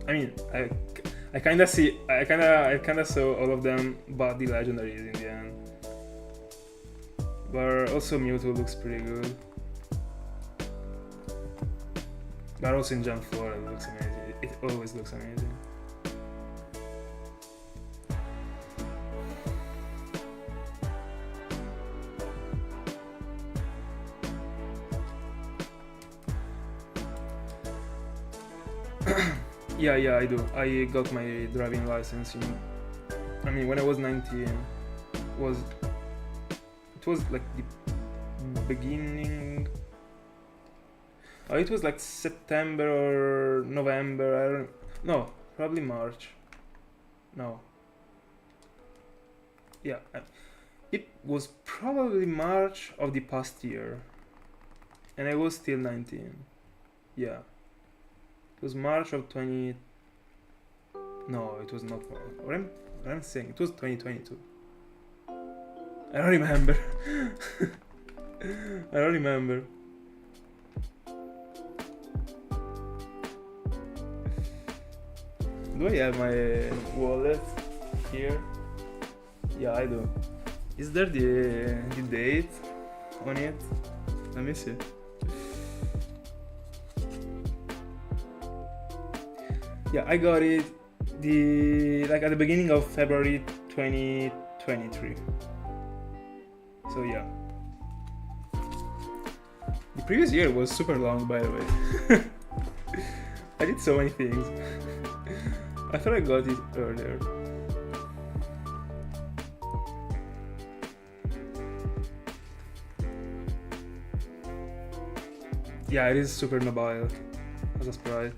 I mean, I kinda saw all of them, but the legendaries in the end. But also Mewtwo looks pretty good. But also in Gen 4 it looks amazing. It always looks amazing. Yeah, I do. I got my driving license when I was 19. It was like the beginning. It was like September or November. No, probably March. No. Yeah, it was probably March of the past year, and I was still 19. Yeah. It was March of 20... No, it was not... What I'm saying, it was 2022. I don't remember. I don't remember. Do I have my wallet here? Yeah, I do. Is there the date on it? Let me see. Yeah, I got it at the beginning of February 2023. So yeah. The previous year was super long, by the way. I did so many things. I thought I got it earlier. Yeah, it is super mobile as a sprite.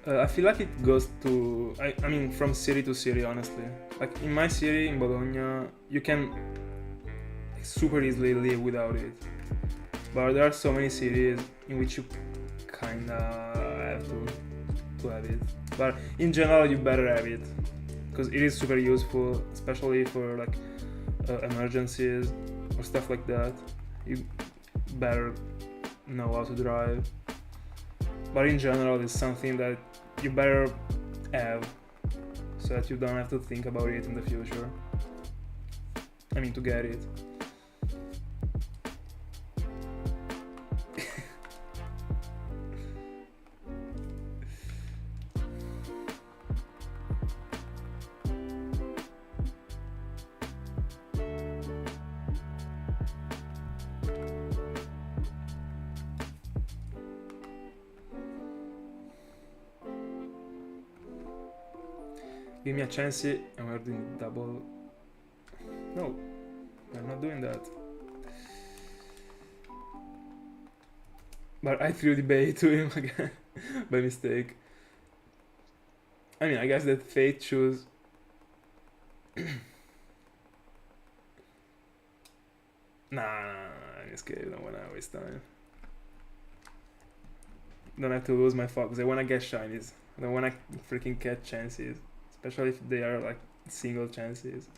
I feel like it goes to... I mean, from city to city, honestly. Like, in my city, in Bologna, you can super easily live without it. But there are so many cities in which you kinda have to have it. But in general, you better have it. Because it is super useful, especially for, like, emergencies or stuff like that. You better know how to drive. But in general, it's something that you better have so that you don't have to think about it in the future. I mean, to get it. Give me a Chansey and we're doing double. No, we're not doing that. But I threw the bait to him again by mistake. I mean, I guess that fate chose. Nah, I'm escape. I don't wanna waste time. Don't have to lose my focus. I wanna get shinies. I don't wanna freaking catch chances. Especially if they are like single chances.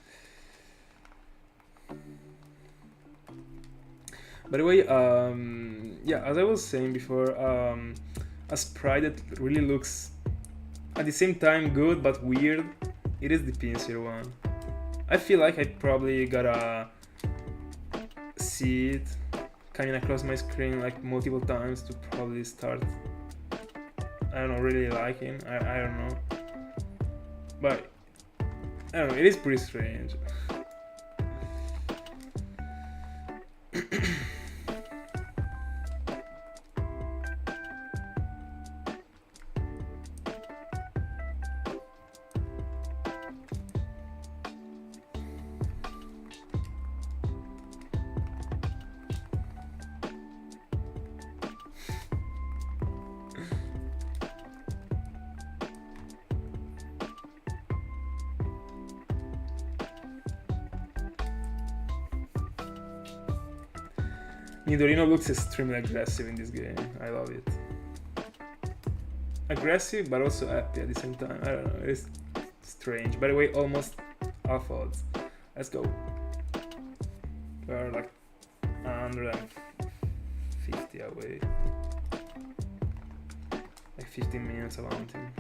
By the way, yeah, as I was saying before, a sprite that really looks at the same time good but weird, it is the Pinsir one. I feel like I probably gotta see it coming across my screen like multiple times to probably start, I don't know, really liking. I don't know, but I don't know, it is pretty strange. Nidorino looks extremely aggressive in this game. I love it. Aggressive, but also happy at the same time. I don't know, it's strange. By the way, almost half odds. Let's go. We're like 150 away. Like 15 minutes of hunting.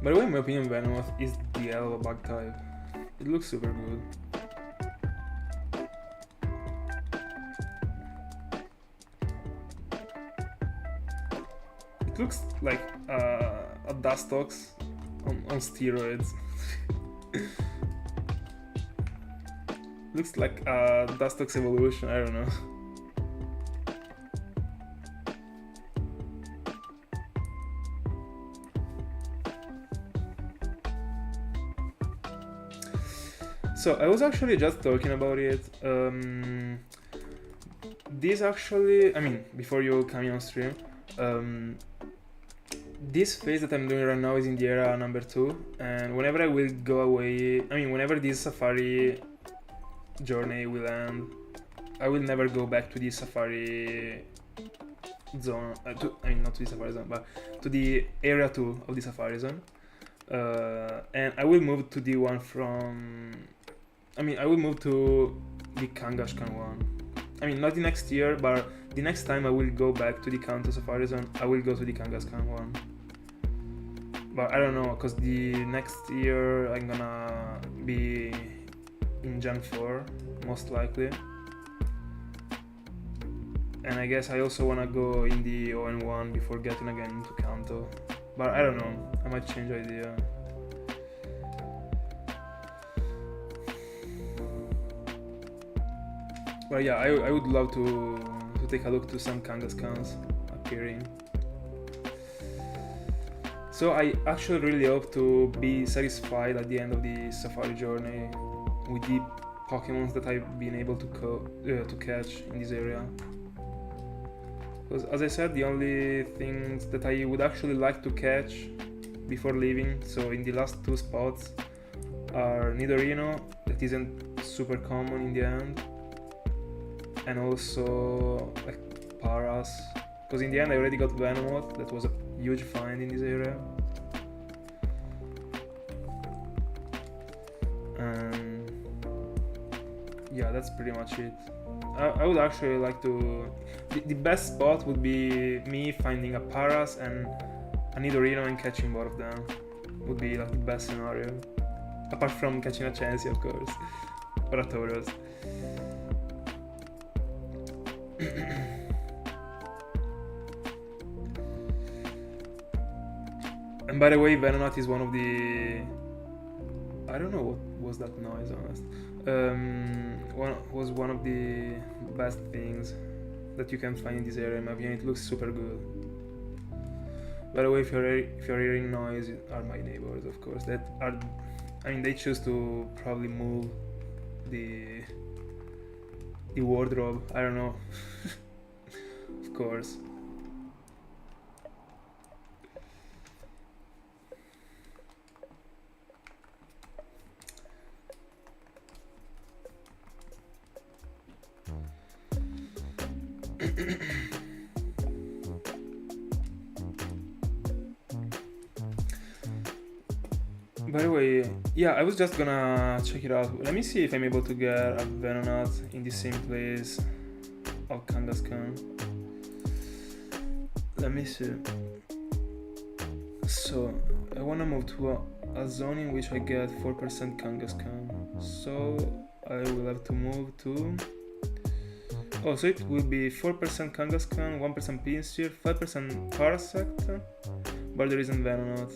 By the way, in my opinion, Venomoth is the hell of a bug type. It looks super good. It looks like a Dustox on steroids. Looks like a Dustox evolution, I don't know. So I was actually just talking about it. This actually, I mean, before you come on stream, this phase that I'm doing right now is in the era number 2, and whenever I will go away, I mean, whenever this safari journey will end, I will never go back to the safari zone. I mean, not to the safari zone, but to the area 2 of the safari zone, and I will move to the one from. I will move to the Kangaskhan one. I mean, not the next year, but the next time I will go back to the Kanto Safari Zone, I will go to the Kangaskhan one. But I don't know, because the next year I'm gonna be in Gen 4, most likely. And I guess I also wanna go in the ON1 before getting again into Kanto. But I don't know, I might change idea. But yeah, I would love to take a look to some Kangaskhan's appearing. So I actually really hope to be satisfied at the end of the safari journey with the Pokémons that I've been able to catch in this area. Because as I said, the only things that I would actually like to catch before leaving, so in the last 2 spots, are Nidorino, that isn't super common in the end, and also like Paras, because in the end I already got Venomoth, that was a huge find in this area. And yeah, that's pretty much it. I would actually like to... The best spot would be me finding a Paras and a Nidorino and catching both of them. Would be like the best scenario. Apart from catching a Chansey, of course. Or a Tauros. And by the way, Venonat is one of the... I don't know what was that noise, honest. Was one of the best things that you can find in this area, in my opinion. It looks super good. By the way, if you're hearing noise, are my neighbors, of course. That are, I mean, they choose to probably move the wardrobe. I don't know. Of course. By the way, yeah, I was just gonna check it out. Let me see if I'm able to get a Venonat in the same place of Kangaskhan. Let me see. So I wanna move to a zone in which I get 4% Kangaskhan. So I will have to move to... Oh, so it will be 4% Kangaskhan, 1% Pinsir, 5% Parasect, but there isn't Venonat.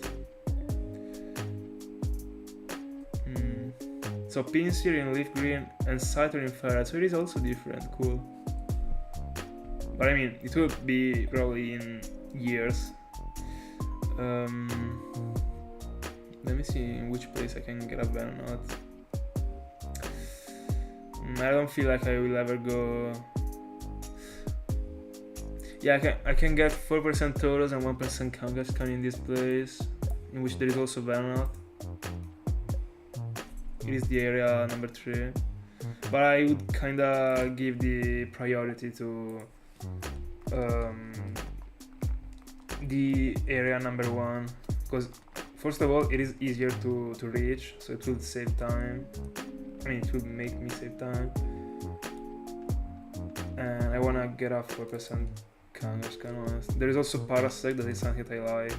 So Pinsir in Leaf Green and Scyther in Ferret, so it is also different, cool. But I mean, it will be probably in years. Let me see in which place I can get a Venonat. I don't feel like I will ever go... Yeah, I can get 4% Tauros and 1% Kangaskhan in this place, in which there is also Venonat. It is the area number 3. But I would kinda give the priority to the area number 1, because first of all it is easier to reach, so it will save time. I mean, it will make me save time, and I wanna get a 4% Kangaskhan, honest. There is also Parasect, that is something that I like.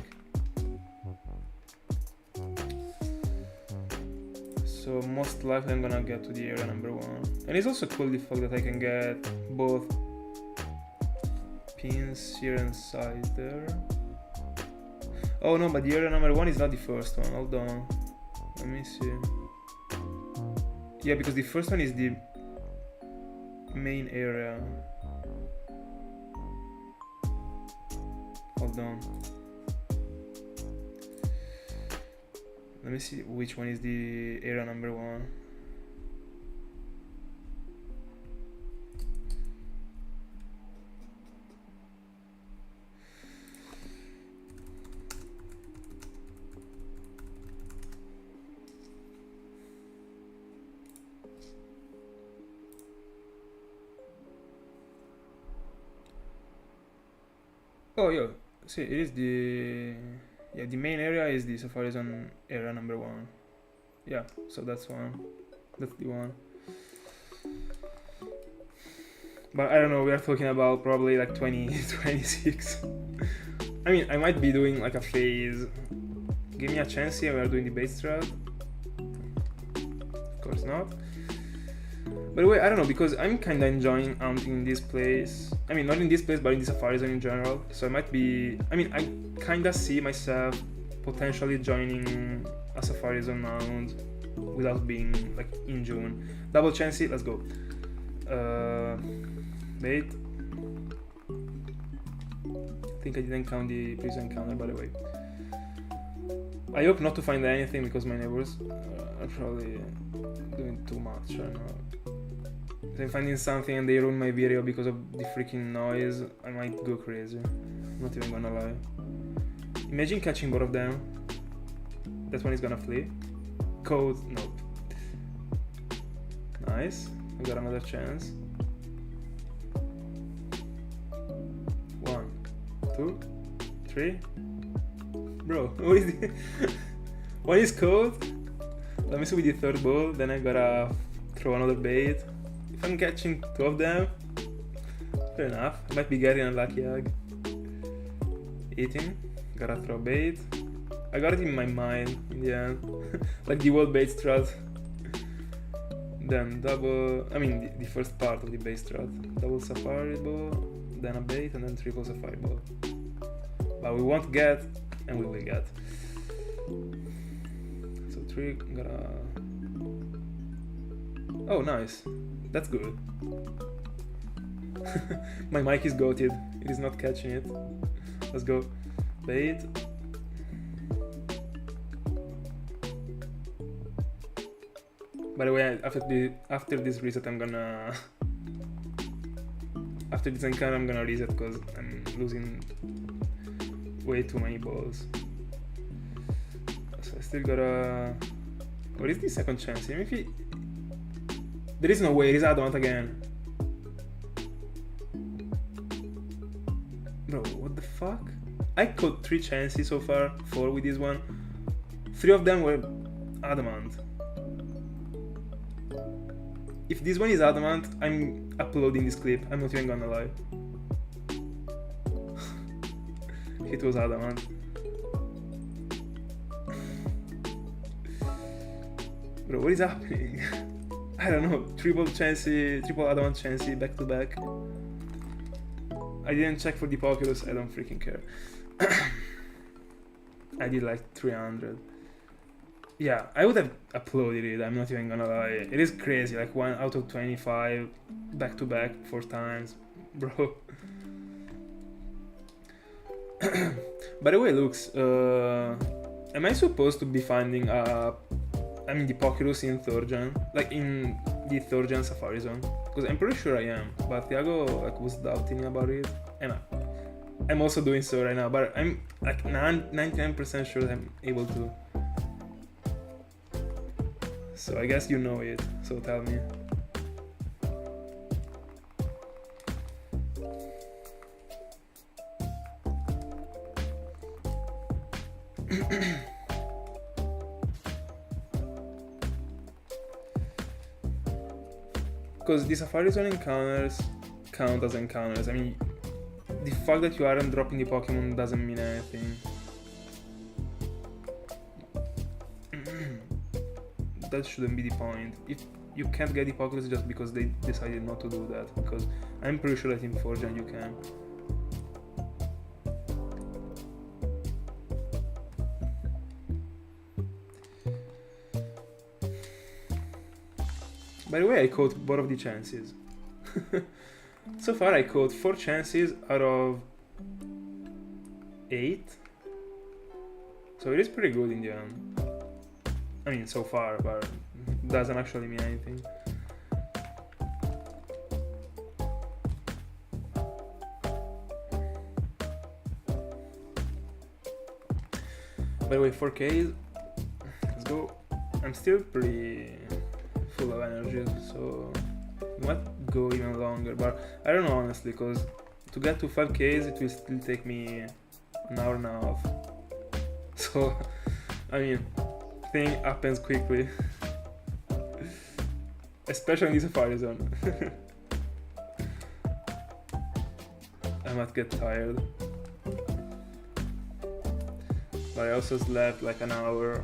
So most likely I'm gonna get to the area number 1. And it's also cool the fact that I can get both Pinsir and Scyther. Oh no, but the area number 1 is not the first one, hold on. Let me see. Yeah, because the first one is the main area. Hold on. Let me see which one is the area number 1. Oh yeah, see, it is the... Yeah, the main area is the Safari Zone area number 1. Yeah, so that's one. That's the one. But I don't know, we are talking about probably like 2026. I mean, I might be doing like a phase. Give me a chance here, we are doing the base strat. Of course not. By the way, I don't know, because I'm kinda enjoying hunting in this place. I mean, not in this place, but in the Safari Zone in general. So I might be... I mean, I kinda see myself potentially joining a Safari Zone round without being like in June. Double chance it, let's go. Wait. I think I didn't count the prison counter, by the way. I hope not to find anything, because my neighbors are probably doing too much right now. If I'm finding something and they ruin my video because of the freaking noise, I might go crazy. I'm not even gonna lie. Imagine catching both of them. That one is gonna flee. Code, nope. Nice, we got another chance. 1, 2, 3. Bro, what is it? What is code? Let me see with the third ball, then I gotta throw another bait. If I'm catching 2 of them, fair enough. I might be getting a lucky egg. Eating, gotta throw bait. I got it in my mind in the end, like the whole bait strat. Then double, I mean the first part of the bait strat. Double safari ball, then a bait, and then triple safari ball. But we won't get, and we will get. So 3, gotta... Oh, nice. That's good. My mic is goated. It is not catching it. Let's go. Bait. By the way, after this reset, I'm gonna... After this encounter, I'm gonna reset because I'm losing way too many balls. So I still gotta... What is the second chance? Even if he... There is no way, it is adamant again. Bro, what the fuck? I caught 3 chances so far, 4 with this one. 3 of them were adamant. If this one is adamant, I'm uploading this clip, I'm not even gonna lie. It was adamant. Bro, what is happening? I don't know. Triple adamant Chansey back to back. I didn't check for the Pokémon, I don't freaking care. I did like 300. Yeah, I would have uploaded it, I'm not even gonna lie. It is crazy, like 1 out of 25, back to back, 4 times. Bro. By the way, Lux, am I supposed to be finding the Pokerus in third gen? Like in the third gen Safari Zone? Because I'm pretty sure I am, but Thiago was doubting about it, and I'm also doing so right now, but I'm like 99% sure that I'm able to. So I guess you know it, so tell me. Because the Safari Zone encounters count as encounters. I mean, the fact that you aren't dropping the Pokemon doesn't mean anything. That shouldn't be the point. If you can't get the Pokemon just because they decided not to do that, because I'm pretty sure that in 4th gen you can. By the way, I caught both of the chances. So far I caught 4 chances out of 8. So it is pretty good in the end. I mean, so far, but it doesn't actually mean anything. By the way, 4K, let's go. I'm still pretty full of energy, so I might go even longer, but I don't know honestly, because to get to 5Ks it will still take me an hour and a half. So, I mean, thing happens quickly. Especially in the Safari Zone. I might get tired. But I also slept like an hour,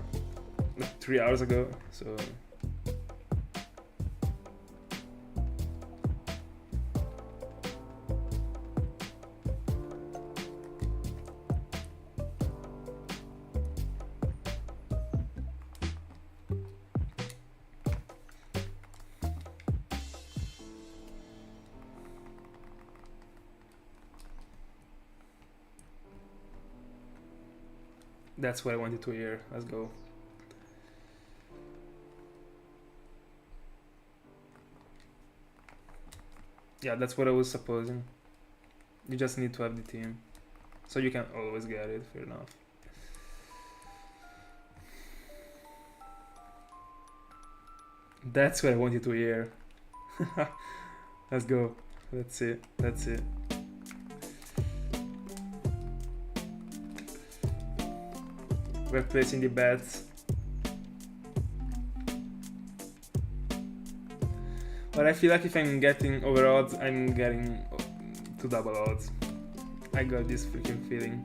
like 3 hours ago, so... That's what I wanted to hear. Let's go. Yeah, that's what I was supposing. You just need to have the team. So you can always get it, fair enough. That's what I wanted to hear. Let's go. That's it. That's it. We're placing the bets. But I feel like if I'm getting over odds, I'm getting to double odds. I got this freaking feeling.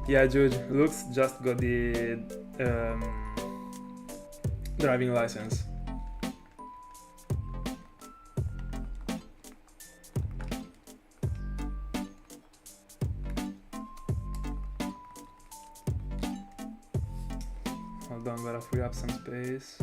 Yeah, Jude, Lux just got the driving license. Hold on, gotta free up some space.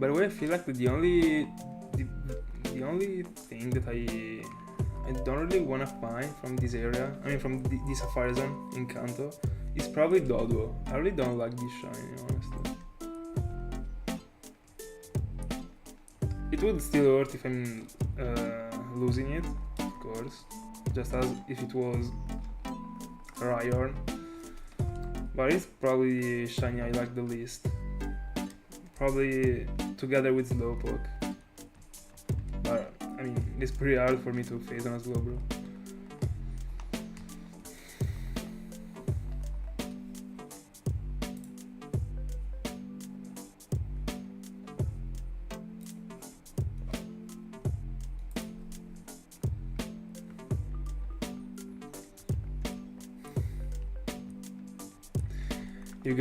By the way, I feel like the only thing that I don't really wanna find from this area, I mean from the Safari Zone in Kanto, is probably Doduo. I really don't like this shiny, honestly. It would still hurt if I'm losing it, of course, just as if it was Ryan. But it's probably the shiny I like the least. Probably together with Slowpoke. But I mean, it's pretty hard for me to phase on a Slowbro. You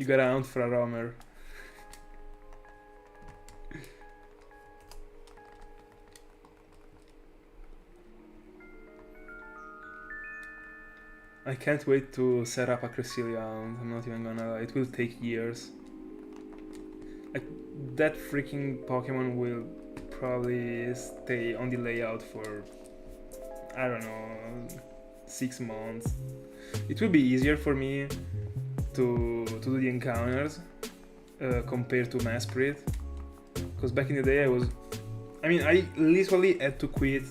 gotta hunt for a roamer. I can't wait to set up a Cresselia hunt. I'm not even gonna lie. It will take years. Like, that freaking Pokemon will probably stay on the layout for, I don't know, 6 months. It will be easier for me to do the encounters compared to Mesprit, because back in the day I literally had to quit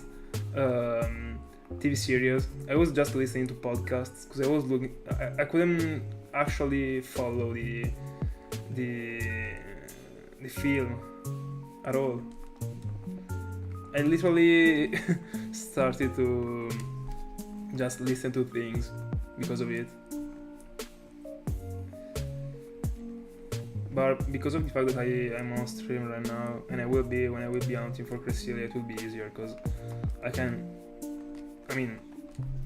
TV series. I was just listening to podcasts because I was looking. I couldn't actually follow the film at all. I literally started to just listen to things because of it. But because of the fact that I'm on stream right now, and I will be when I will be hunting for Cresselia, it will be easier because I can,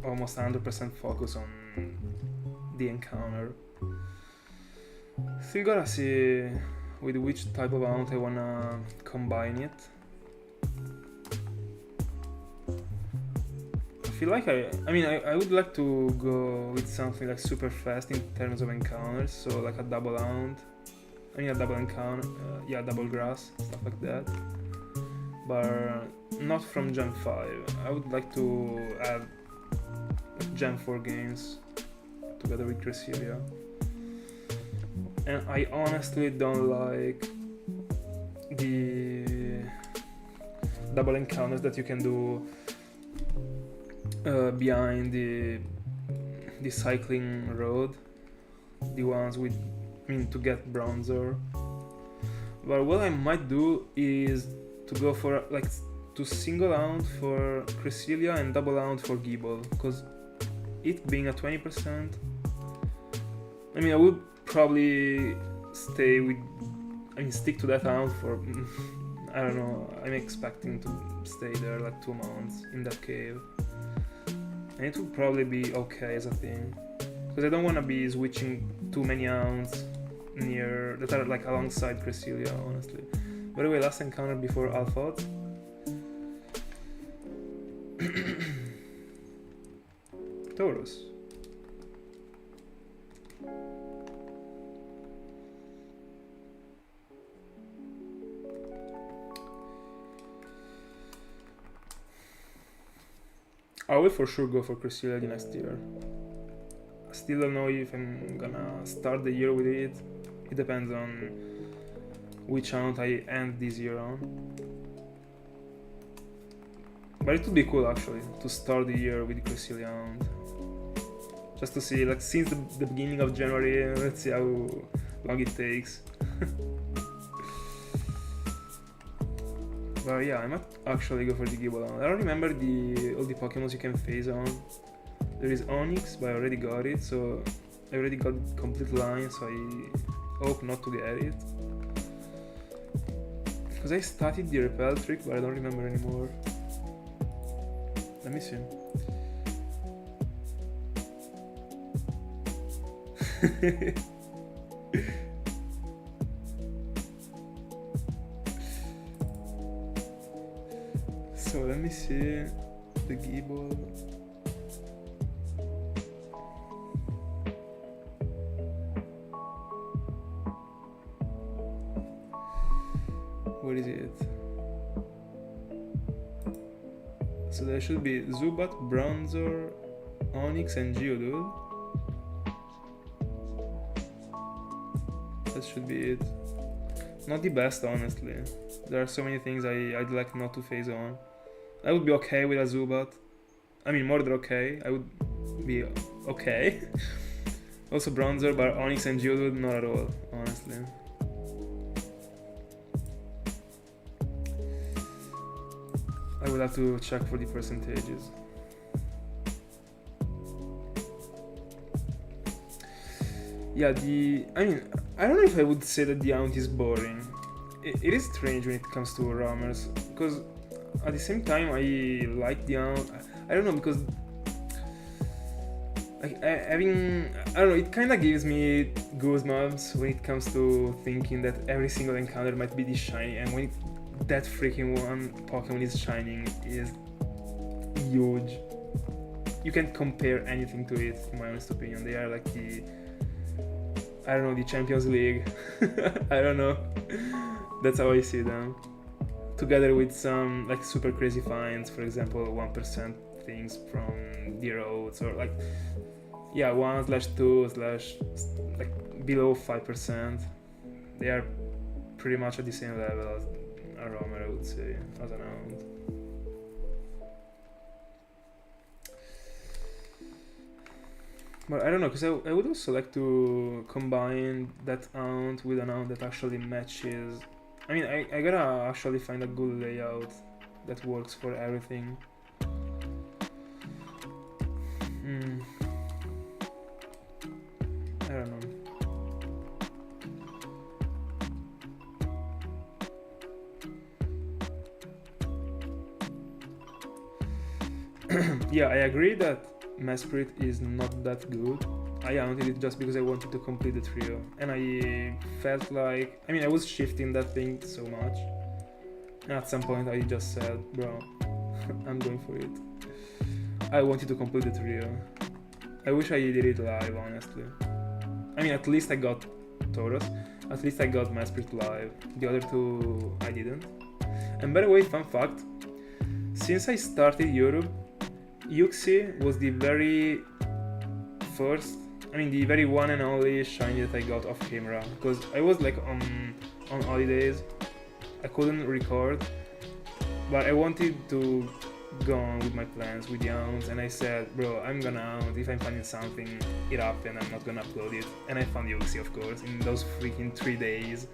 almost 100% focus on the encounter. Still gotta see with which type of hunt I wanna combine it. I feel like I would like to go with something like super fast in terms of encounters, so like a double hunt. A double encounter, double grass, stuff like that. But not from Gen 5. I would like to add Gen 4 games together with Cresselia. And I honestly don't like the double encounters that you can do behind the cycling road. The ones with to get Bronzor. But what I might do is to go for to single hunt for Cresselia and double hunt for Gible, because it being a 20%, I would probably stick to that hunt for I don't know, I'm expecting to stay there like 2 months in that cave, and it would probably be okay as a thing, because I don't want to be switching too many hunts near that are like alongside Cresselia, honestly. By the way, last encounter before Alphot. Taurus. I will for sure go for Cresselia the next year. I still don't know if I'm gonna start the year with it. It depends on which hunt I end this year on. But it would be cool actually to start the year with Cresselia hunt. Just to see, like, since the beginning of January, let's see how long it takes. But yeah, I might actually go for the Gible hunt. I don't remember all the Pokemon you can phase on. There is Onyx, but I already got it, so I already got complete line, so I hope not to get it. Because I started the repel trick, but I don't remember anymore. Let me see. So let me see the Gible. So there should be Zubat, Bronzor, Onyx, and Geodude. That should be it. Not the best, honestly. There are so many things I'd like not to phase on. I would be okay with a Zubat. I mean, more than okay. I would be okay. Also Bronzor, but Onyx and Geodude, not at all, honestly. I would have to check for the percentages. Yeah, I mean, I don't know if I would say that the Aunt is boring. It is strange when it comes to Roamers, because at the same time I like the Aunt. I don't know, because like I don't know, it kind of gives me goosebumps when it comes to thinking that every single encounter might be this shiny, and when that freaking one Pokemon is shining is huge. You can't compare anything to it, in my honest opinion. They are like the, I don't know, the Champions League. I don't know. That's how I see them. Together with some like super crazy finds, for example, 1% things from the roads, or like, yeah, 1/2/ like below 5%. They are pretty much at the same level as a Roamer, I would say, as an Aunt. But I don't know, because I would also like to combine that Aunt with an Aunt that actually matches. I mean, I gotta actually find a good layout that works for everything. I don't know. Yeah, I agree that Mesprit is not that good. I counted it just because I wanted to complete the trio, and I felt like, I mean, I was shifting that thing so much, and at some point I just said, bro, I'm going for it. I wanted to complete the trio. I wish I did it live, honestly. I mean, at least I got Tauros, at least I got Mesprit live. The other two I didn't. And by the way, fun fact, since I started Europe, Yuxi was the very first, I mean the very one and only shiny that I got off camera, because I was like on holidays, I couldn't record, but I wanted to go on with my plans with the Aunt, and I said, bro, I'm gonna Aunt, if I'm finding something, it happened, I'm not gonna upload it, and I found Yuxi, of course, in those freaking 3 days.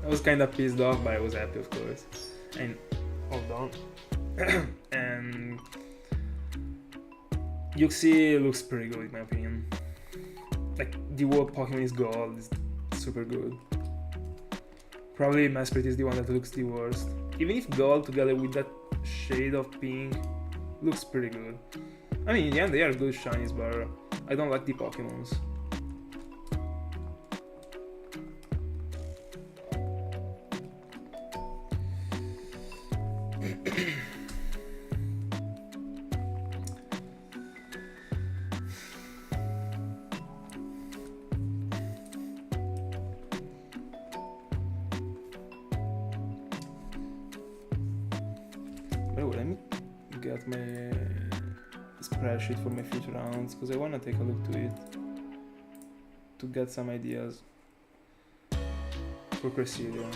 I was kinda pissed off, but I was happy, of course. And hold on. And Yuxi looks pretty good in my opinion. Like, the word Pokemon is gold, is super good. Probably Mesprit is the one that looks the worst. Even if gold together with that shade of pink looks pretty good. I mean, in the end they are good shinies, but I don't like the Pokemons. Let me get my spreadsheet for my future rounds, because I want to take a look to it to get some ideas for Cresselia.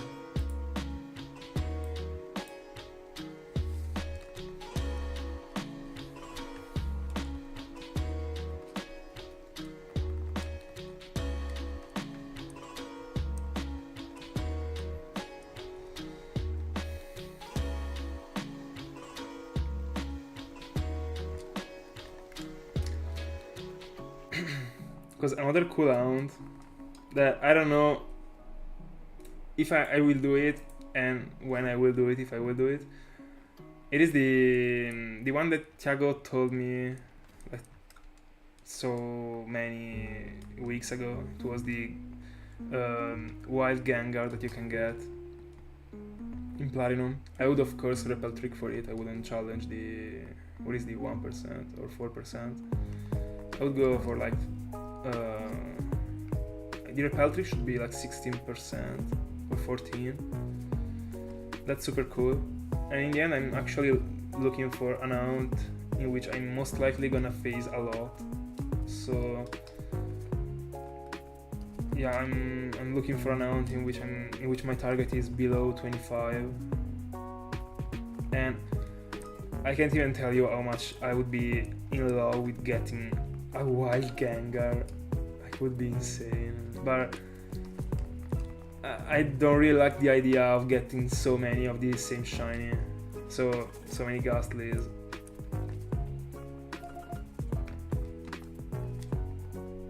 Because another cool Aunt that I don't know if I will do it, and when I will do it, if I will do it. It is the one that Thiago told me like so many weeks ago. It was the wild Gengar that you can get in Platinum. I would of course repel trick for it. I wouldn't challenge the, what is the 1% or 4%. I would go for like the repel trick should be like 16% or 14. that's super cool. And in the end, I'm actually looking for an amount in which I'm most likely gonna phase a lot. So yeah, I'm looking for an amount in which my target is below 25. And I can't even tell you how much I would be in love with getting a wild Gengar. It would be insane. But I don't really like the idea of getting so many of these same shiny, so many Ghastlies.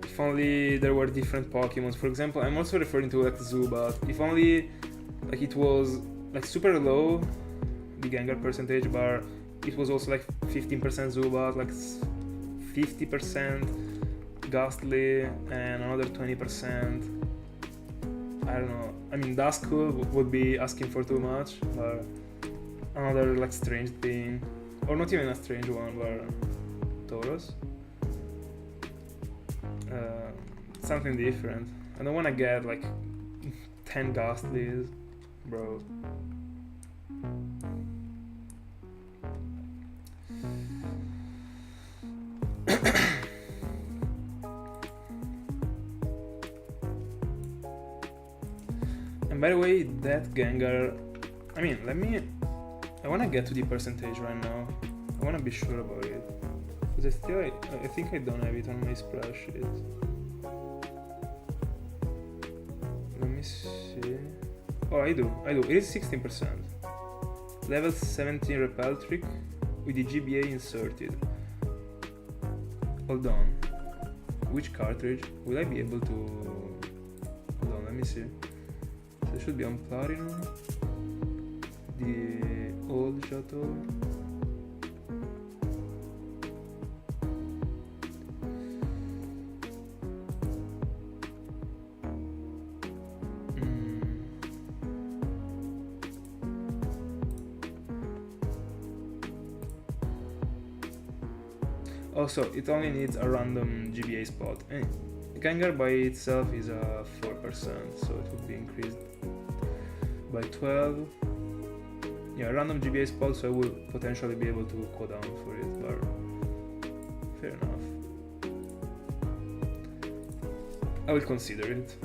If only there were different Pokemon. For example, I'm also referring to like Zubat. If only like it was like super low, the Gengar percentage, but it was also like 15% Zubat, like 50% Ghastly, and another 20%. I don't know. I mean, Duskull would be asking for too much, but another like strange thing, or not even a strange one, but Tauros. Something different. I don't want to get like 10 Ghastlies, bro. And by the way, that Gengar, I mean, I wanna get to the percentage right now. I wanna be sure about it. Because I think I don't have it on my spreadsheet. Let me see. Oh, I do. It is 16%. Level 17 Repel Trick with the GBA inserted. Hold on. Which cartridge? Will I be able to... Hold on, let me see. So it should be on Platinum. The old Chateau. Also, it only needs a random GBA spot. Gengar by itself is a 4%, so it would be increased by 12. Yeah, random GBA spot, so I will potentially be able to go down for it, but fair enough. I will consider it.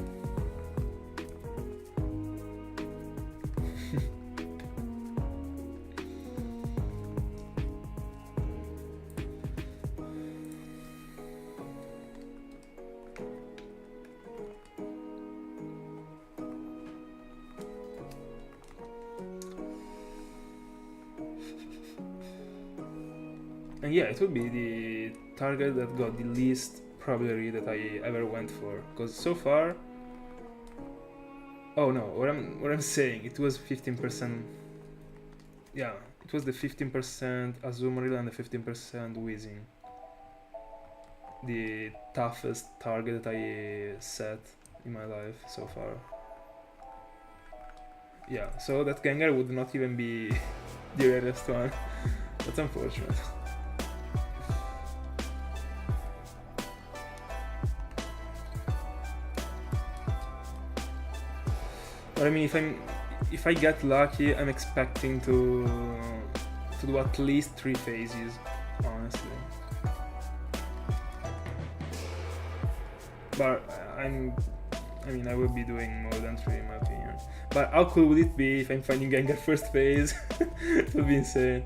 And yeah, it would be the target that got the least probability that I ever went for. Because so far... Oh no, what I'm saying, it was 15%... Yeah, it was the 15% Azumarill and the 15% Weezing. The toughest target that I set in my life so far. Yeah, so that Gengar would not even be the rarest one. That's unfortunate. But I mean, if I get lucky, I'm expecting to do at least 3 phases, honestly. But I mean, I will be doing more than 3 in my opinion. But how cool would it be if I'm finding Gengar first phase? It would be insane.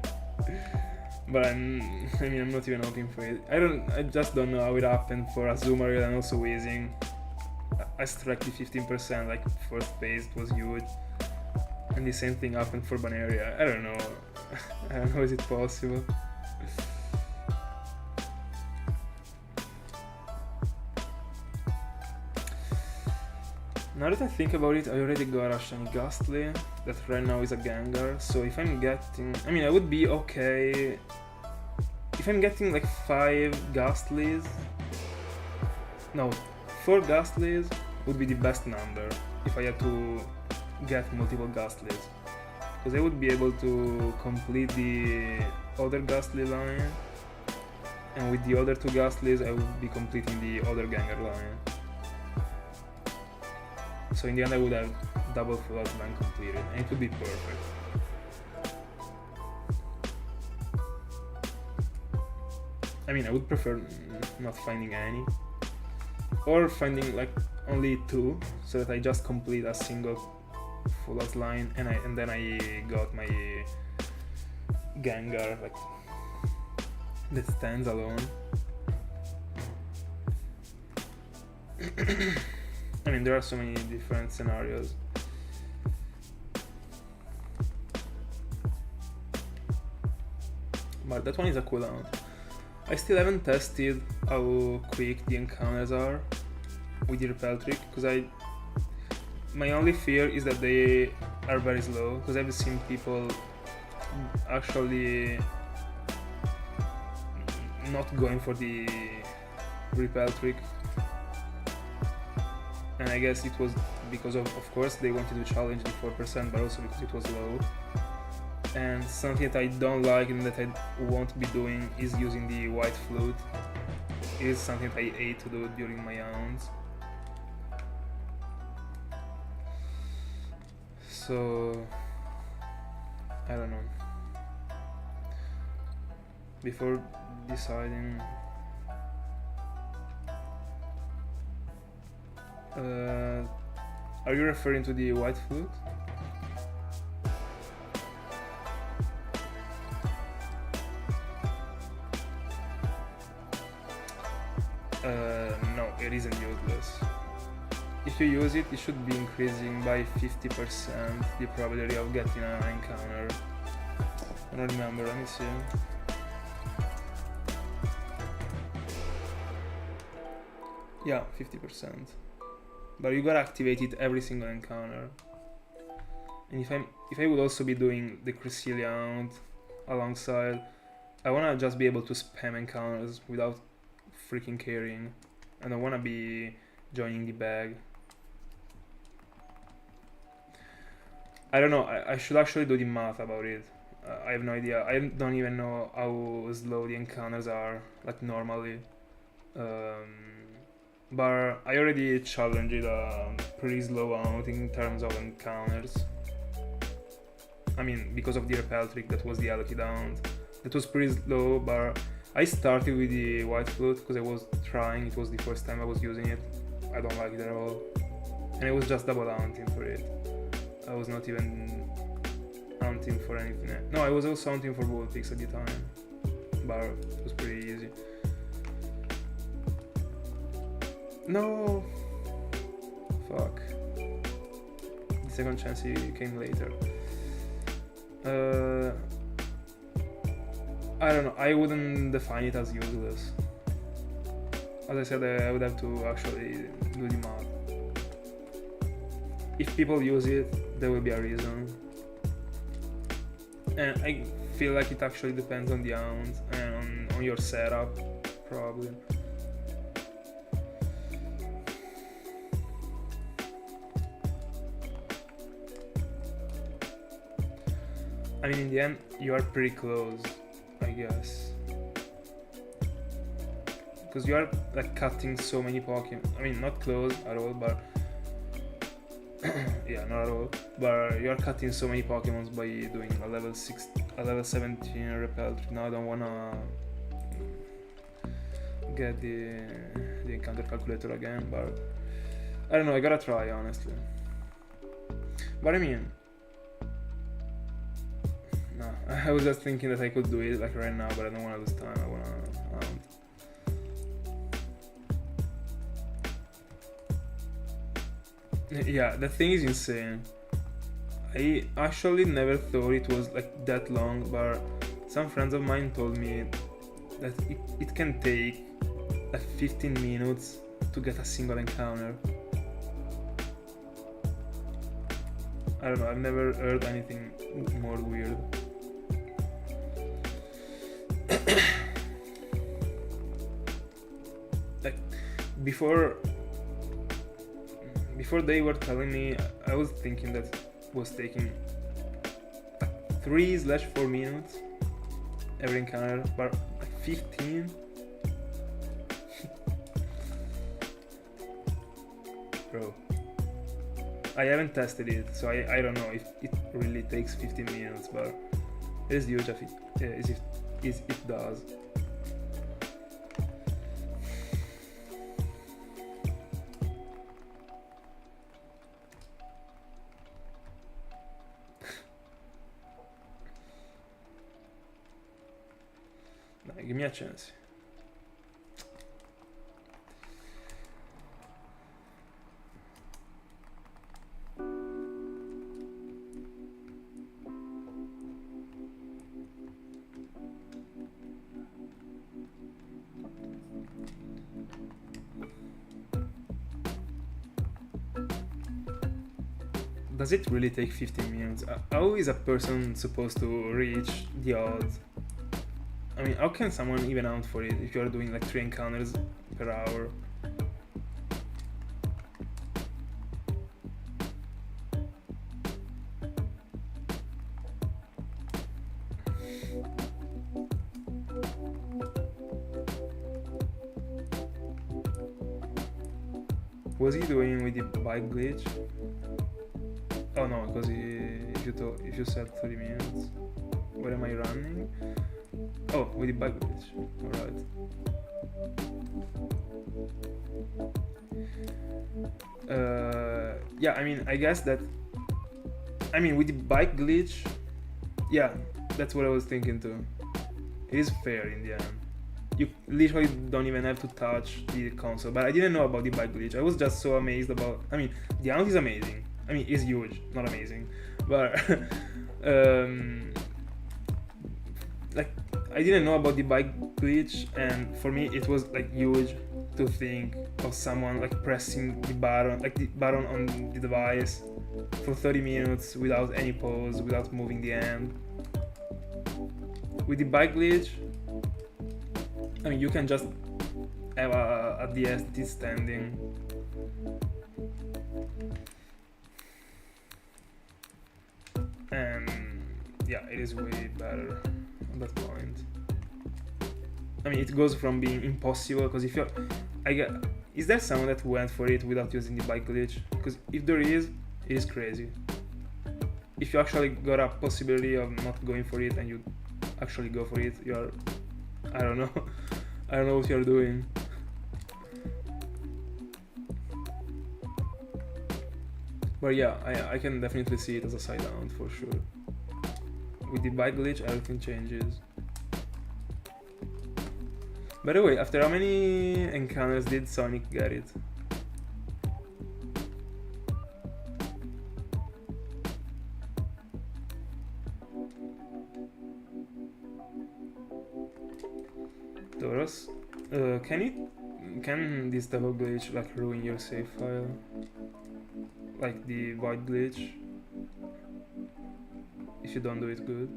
But I'm not even hoping for it. I just don't know how it happened for Azumarill and also Weezing. I struck the 15%, like first phase, it was huge. And the same thing happened for Baneria. I don't know. I don't know, is it possible? Now that I think about it, I already got a shiny Ghastly that right now is a Gengar. So if I'm getting... I mean, I would be okay... If I'm getting like 5 Ghastlies... No, 4 Ghastlies would be the best number if I had to get multiple Ghastlies. Because I would be able to complete the other Ghastly line, and with the other 2 Ghastlies I would be completing the other Gengar line. So in the end I would have double full line completed, and it would be perfect. I mean, I would prefer not finding any, or finding like only 2, so that I just complete a single full out line, and then I got my Gengar like that stands alone. I mean, there are so many different scenarios. But that one is a cooldown. I still haven't tested how quick the encounters are with the repel trick, because my only fear is that they are very slow, because I've seen people actually not going for the repel trick, and I guess it was because of course they wanted to challenge the 4%, but also because it was low. And something that I don't like and that I won't be doing is using the white flute. It is something that I hate to do during my rounds. So I don't know. Before deciding, are you referring to the white flute? No, it isn't useless. If you use it, it should be increasing by 50% the probability of getting an encounter. I don't remember, let me see. Yeah, 50%. But you gotta activate it every single encounter. And if I would also be doing the Cresselia alongside, I wanna just be able to spam encounters without freaking caring. I don't wanna be joining the bag. I don't know, I should actually do the math about it. I have no idea. I don't even know how slow the encounters are, like normally. But I already challenged a pretty slow amount in terms of encounters. I mean, because of the repel trick, that was the Alki down. That was pretty slow, but I started with the white flute because I was trying. It was the first time I was using it. I don't like it at all. And I was just double hunting for it. I was not even hunting for anything. No, I was also hunting for Vulpix at the time. But it was pretty easy. No! Fuck. The second chance came later. I don't know, I wouldn't define it as useless. As I said, I would have to actually do the math. If people use it, there will be a reason. And I feel like it actually depends on the hound and on your setup, probably. I mean, in the end, you are pretty close, I guess. Because you are like cutting so many Pokemon. I mean, not close at all, but yeah, not at all. But you are cutting so many Pokemons by doing a level 17 repel. Now I don't wanna get the encounter calculator again, but I don't know. I gotta try, honestly. But I mean. No, I was just thinking that I could do it like right now, but I don't want to lose time. I want to. Yeah, the thing is insane. I actually never thought it was like that long, but some friends of mine told me that it can take like 15 minutes to get a single encounter. I don't know. I've never heard anything more weird. Like before they were telling me, I was thinking that it was taking like 3/4 minutes every encounter, but like 15. Bro, I haven't tested it, so I don't know if it really takes 15 minutes, but it is huge if it does. Give me a chance. Does it really take 15 minutes? How is a person supposed to reach the odds? I mean, how can someone even out for it if you're doing like 3 encounters per hour? Was he doing with the bike glitch? Oh no, because if you said 30 minutes, what am I running? Oh, with the bike glitch. Alright. Yeah, I mean, I guess that. I mean, with the bike glitch, yeah, that's what I was thinking too. It is fair in the end. You literally don't even have to touch the console. But I didn't know about the bike glitch. I was just so amazed about. I mean, the amount is amazing. I mean, it's huge, not amazing, but like I didn't know about the bike glitch, and for me it was like huge to think of someone like pressing the button on the device for 30 minutes without any pause, without moving the hand. With the bike glitch, I mean, you can just have a DS that is standing. And yeah, it is way better at that point. I mean, it goes from being impossible, because if you're, is there someone that went for it without using the bike glitch? Because if there is, it is crazy. If you actually got a possibility of not going for it and you actually go for it, you're, I don't know, I don't know what you're doing. But yeah, I can definitely see it as a side down for sure. With the bike glitch, everything changes. By the way, after how many encounters did Sonic get it? Taurus, can this double glitch like ruin your save file? Like the white glitch, if you don't do it good.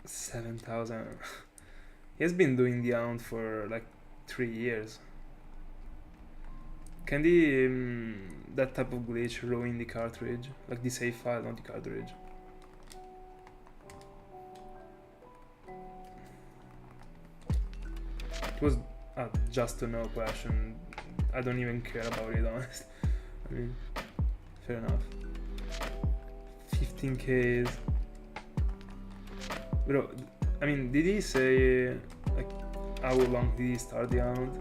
$7,000. He has been doing the Hound for like 3 years. Can that type of glitch ruin the cartridge? Like the save file, not the cartridge? It was a just to know question. I don't even care about it, honestly. I mean, fair enough. 15Ks. Bro, I mean, did he say like how long did he start the Hound?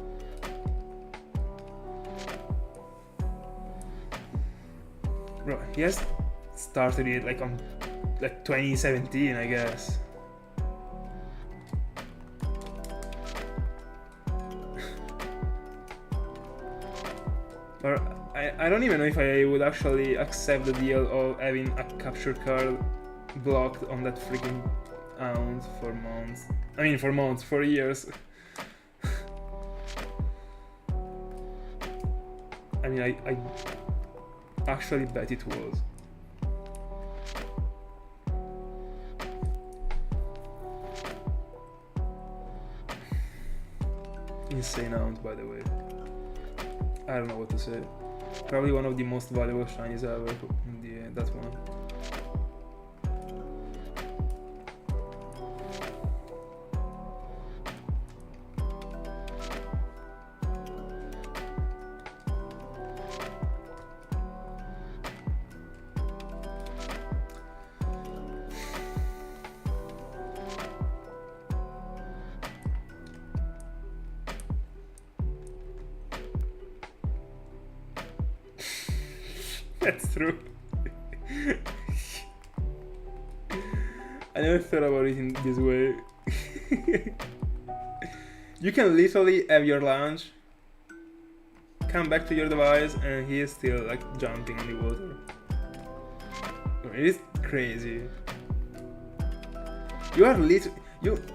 Bro, he has started it like on like 2017, I guess. Or I don't even know if I would actually accept the deal of having a capture card blocked on that freaking Hound for months. I mean, for months, for years. I mean, I actually bet it was. Insane Hound, by the way. I don't know what to say. Probably one of the most valuable shinies ever in that one. That's true. I never thought about it in this way. You can literally have your lunch, come back to your device, and he is still like jumping on the water. It is crazy. You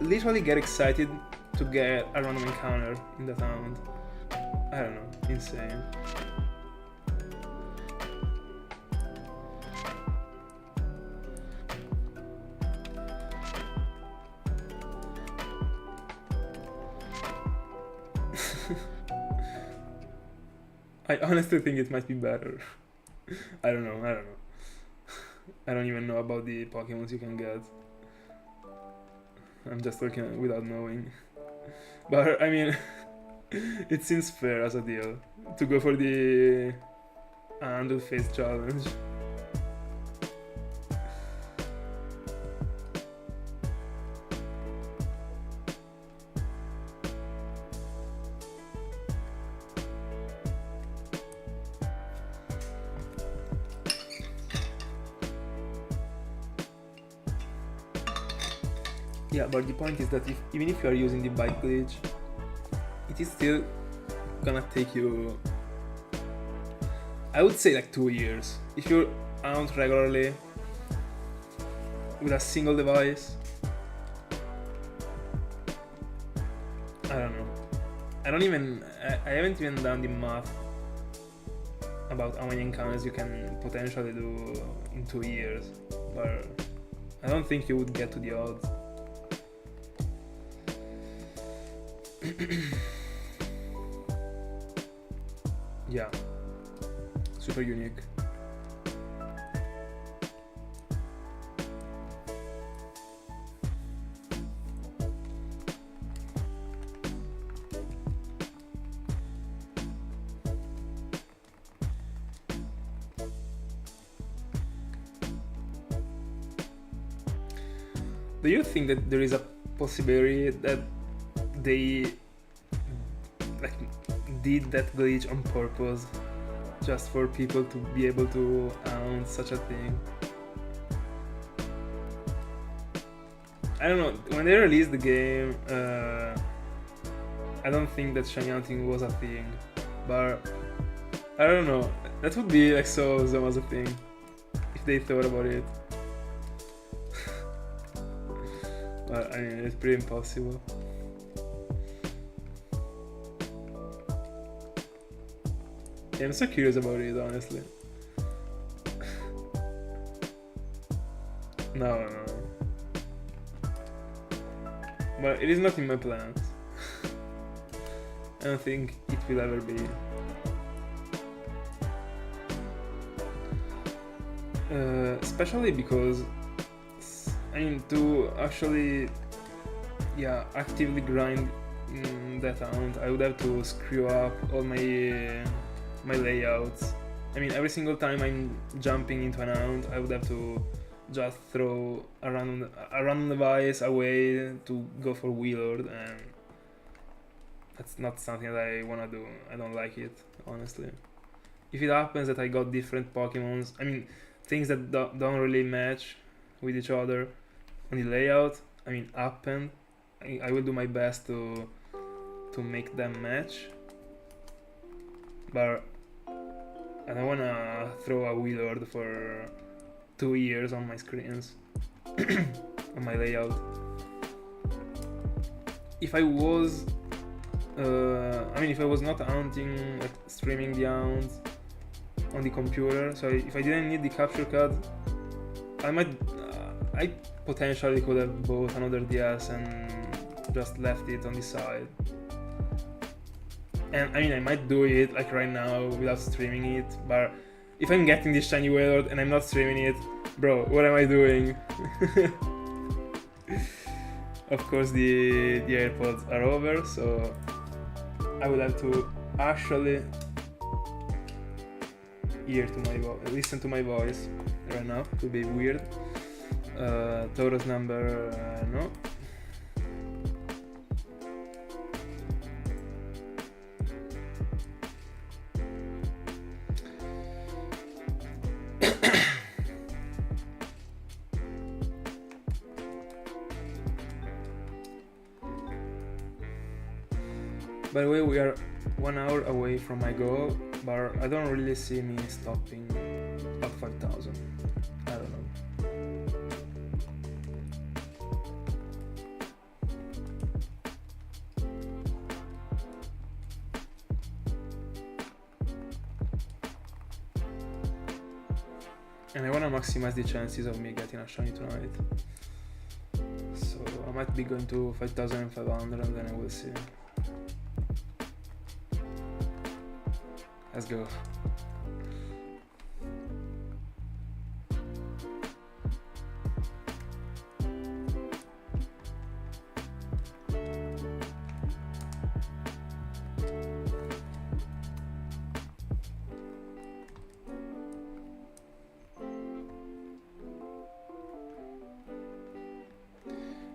literally get excited to get a random encounter in that round. I don't know, insane. I honestly think it might be better. I don't know. I don't even know about the Pokémons you can get. I'm just talking without knowing. But I mean, it seems fair as a deal to go for the handle face challenge. Yeah, but the point is that even if you are using the bike glitch, it is still gonna take you, I would say, like 2 years. If you're out regularly with a single device, I don't know. I haven't even done the math about how many encounters you can potentially do in 2 years, but I don't think you would get to the odds. Yeah, super unique. Do you think that there is a possibility that they like did that glitch on purpose just for people to be able to own such a thing? I don't know, when they released the game, I don't think that shiny hunting was a thing, but I don't know, that would be like so awesome as a thing if they thought about it. But I mean, it's pretty impossible. Yeah, I'm so curious about it, honestly. No. But it is not in my plans. I don't think it will ever be. Especially because, I mean, to actually, actively grind that amount, I would have to screw up all my layouts. I mean, every single time I'm jumping into an round, I would have to just throw a random device away to go for Wheelord, and that's not something that I wanna do. I don't like it, honestly. If it happens that I got different Pokemons, I mean, things that don't really match with each other on the layout, I mean, happen. I will do my best to make them match, but I don't wanna throw a Wheelord for 2 years on my screens, on my layout. If I was, if I was not hunting, like streaming the hounds on the computer, so if I didn't need the capture card, I potentially could have bought another DS and just left it on the side. And I mean, I might do it like right now without streaming it, but if I'm getting this shiny Wailord and I'm not streaming it, bro, what am I doing? Of course, the AirPods are over, so I would have to actually listen to my voice right now. It would be weird. Taurus number, no. By the way, we are 1 hour away from my goal, but I don't really see me stopping at 5,000. I don't know. And I wanna maximize the chances of me getting a shiny tonight. So I might be going to 5,500 and then I will see. Let's go.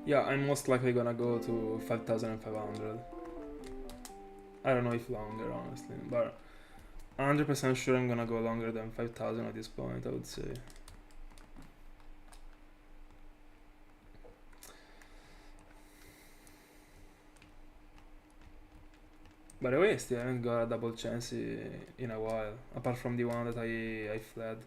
Yeah, I'm most likely gonna go to 5,500. I don't know if longer, honestly, but 100% sure I'm gonna go longer than 5,000 at this point, I would say. By the way, I still haven't got a double chance in a while, apart from the one that I fled.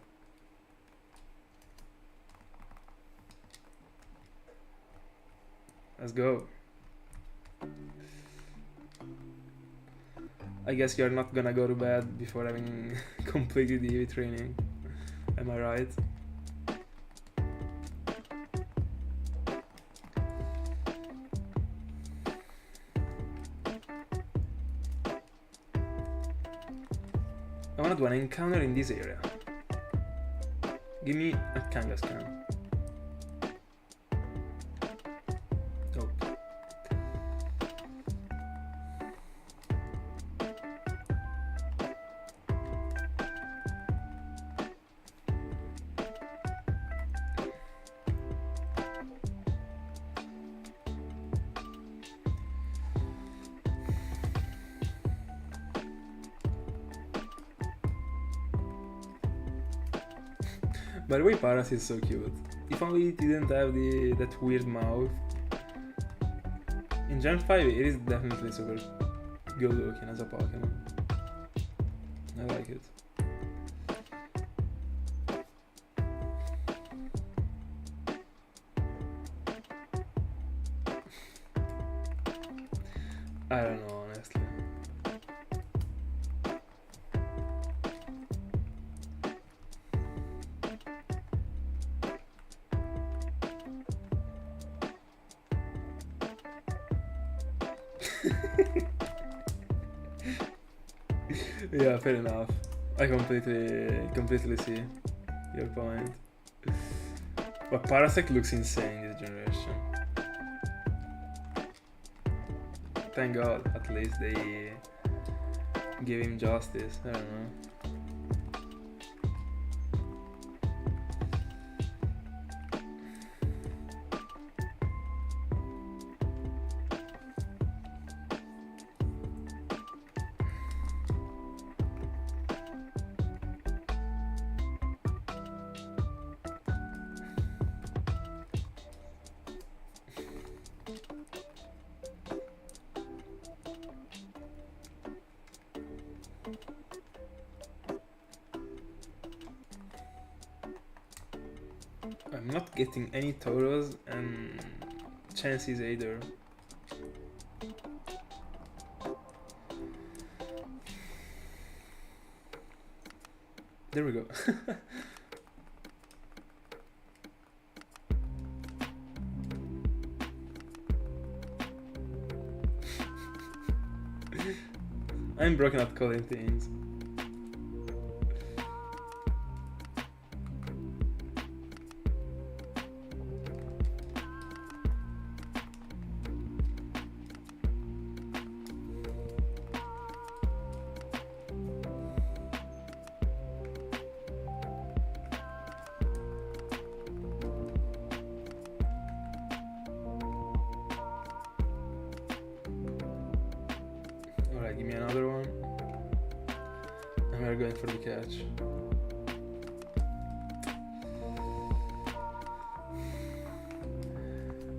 Let's go. I guess you're not gonna go to bed before having completed the EV training. Am I right? I wanna do an encounter in this area. Give me a Kangaskhan. By the way, Paras is so cute. If only it didn't have that weird mouth. In Gen 5 it is definitely super good looking as a Pokemon. I like it. I don't know, honestly. Yeah, fair enough. I completely see your point. But Parasect looks insane this generation. Thank God, at least they gave him justice. I don't know. I'm not getting any Tauros and chances either. There we go. I'm broken at calling things. Alright, give me another one. And we're going for the catch.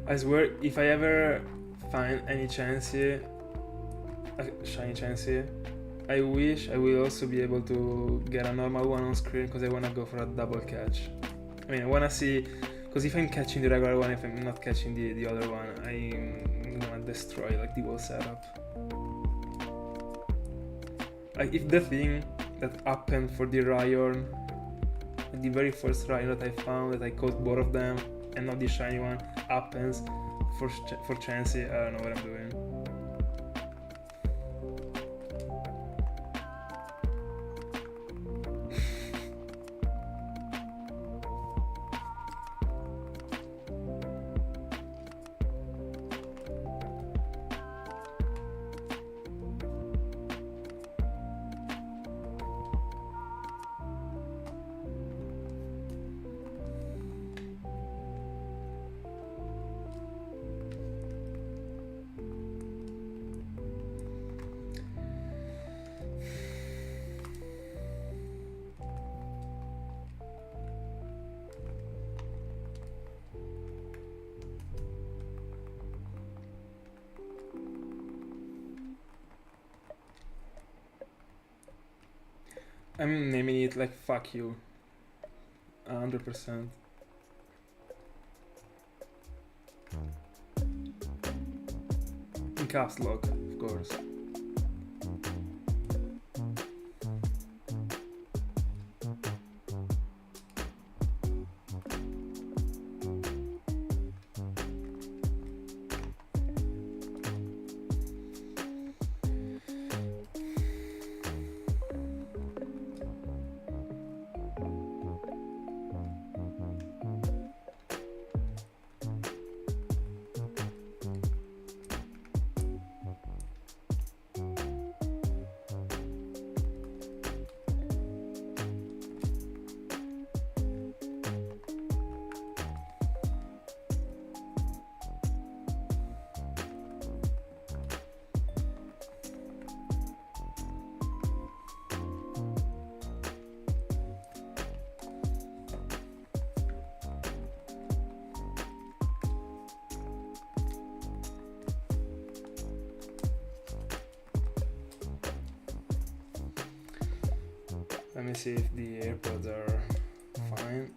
I swear, if I ever find any shiny Chansey, I wish I will also be able to get a normal one on screen, because I wanna go for a double catch. I mean, I wanna see, because if I'm catching the regular one, if I'm not catching the other one, I'm gonna destroy like the whole setup. Like, if the thing that happened for the Ryan, the very first Ryan that I found, that I caught both of them and not the shiny one, happens for Chansey, I don't know what I'm doing. I'm naming it like fuck you. 100%. In caps lock, of course. Let me see if the AirPods are fine.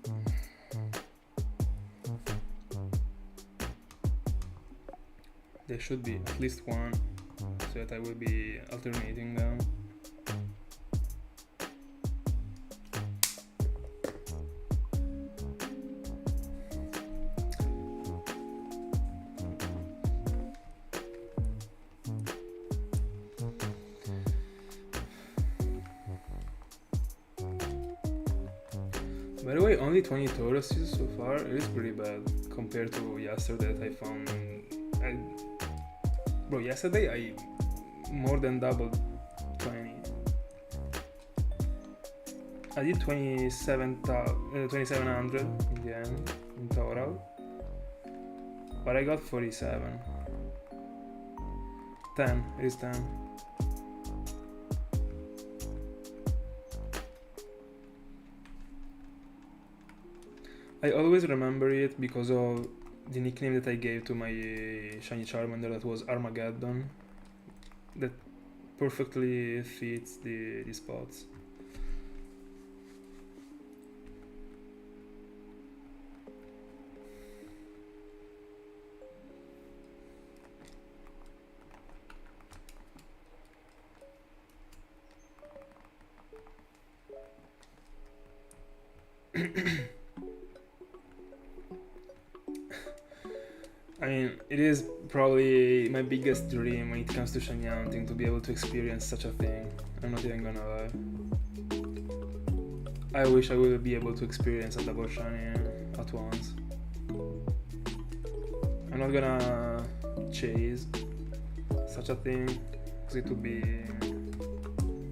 There should be at least one, so that I will be alternating them. By the way, only 20 Tauruses so far. It is pretty bad compared to yesterday that I found. Bro, yesterday I more than doubled 20. I did 2700 in the end, in total. But I got 47. 10, it is 10. I always remember it because of the nickname that I gave to my shiny Charmander, that was Armageddon. That perfectly fits the spots. I mean, it is probably my biggest dream when it comes to shiny hunting, to be able to experience such a thing. I'm not even gonna lie. I wish I would be able to experience a double shiny at once. I'm not gonna chase such a thing, because it would be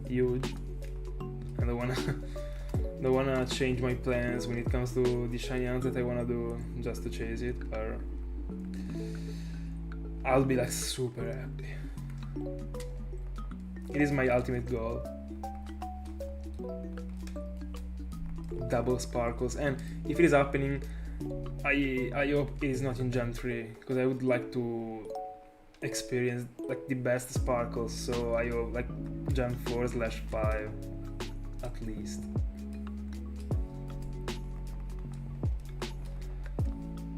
huge. I don't wanna change my plans when it comes to the shiny hunt that I wanna do just to chase it, or I'll be like super happy. It is my ultimate goal. Double sparkles, and if it is happening, I hope it is not in Gen 3, because I would like to experience like the best sparkles, so I hope like Gen 4/5 at least.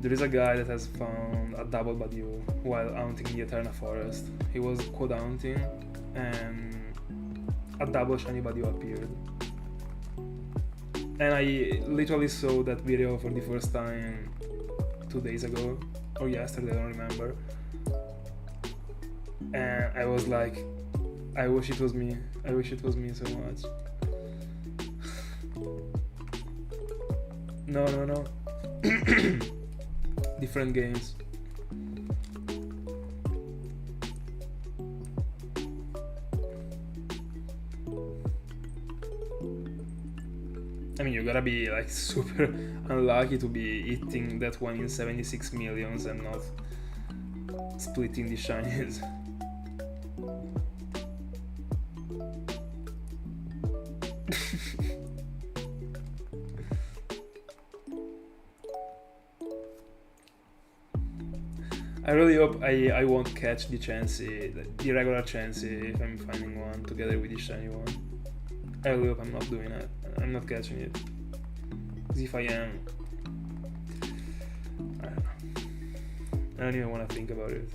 There is a guy that has found a double Badu while hunting the Eterna Forest. He was quad hunting and a double shiny Badu appeared. And I literally saw that video for the first time 2 days ago, or yesterday, I don't remember. And I was like, I wish it was me. I wish it was me so much. No. Different games. I mean, you gotta be like super unlucky to be hitting that one in 76 millions and not splitting the shinies. I really hope I won't catch the Chansey, the regular Chansey, if I'm finding one together with the shiny one. I really hope I'm not doing it. I'm not catching it. Because if I am, I don't know. I don't even want to think about it.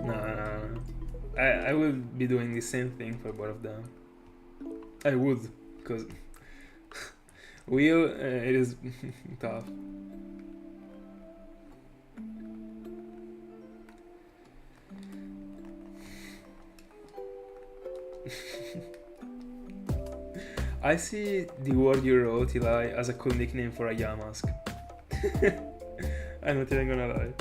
No. I will be doing the same thing for both of them. I would, because it is tough. I see the word you wrote, Eli, as a cool nickname for a Yamask. I'm not even gonna lie.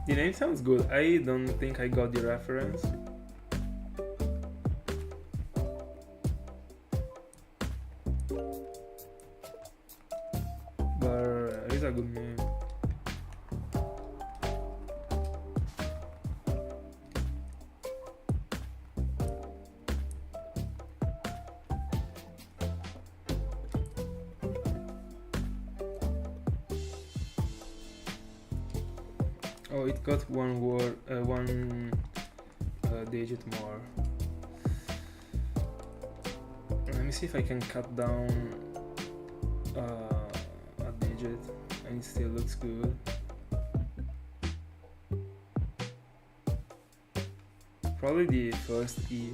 The name sounds good. I don't think I got the reference. But it is a good name. Oh, it got one digit more. Let me see if I can cut down a digit, and it still looks good. Probably the first E.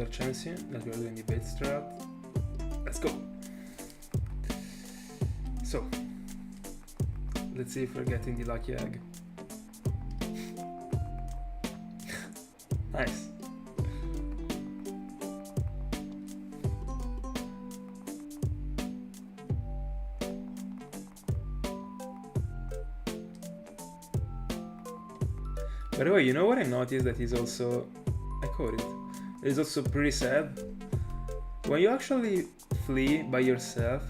another chance that we are doing the bait strat. Let's go! So, let's see if we're getting the lucky egg. Nice! By the way, you know what I noticed that is also, I caught it, it's also pretty sad? When you actually flee by yourself,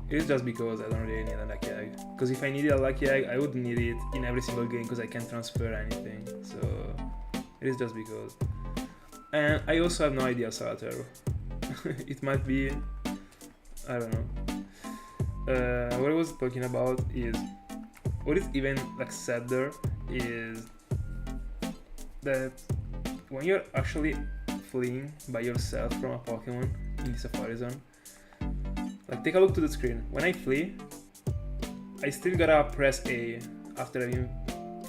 it is just because I don't really need a lucky egg. Because if I needed a lucky egg, I would need it in every single game because I can't transfer anything. So, it is just because. And I also have no idea Assault Arrow. It might be, I don't know. What I was talking about is, what is even like sadder is that when you're actually fleeing by yourself from a Pokemon in the Safari Zone, like take a look to the screen. When I flee, I still gotta press A after having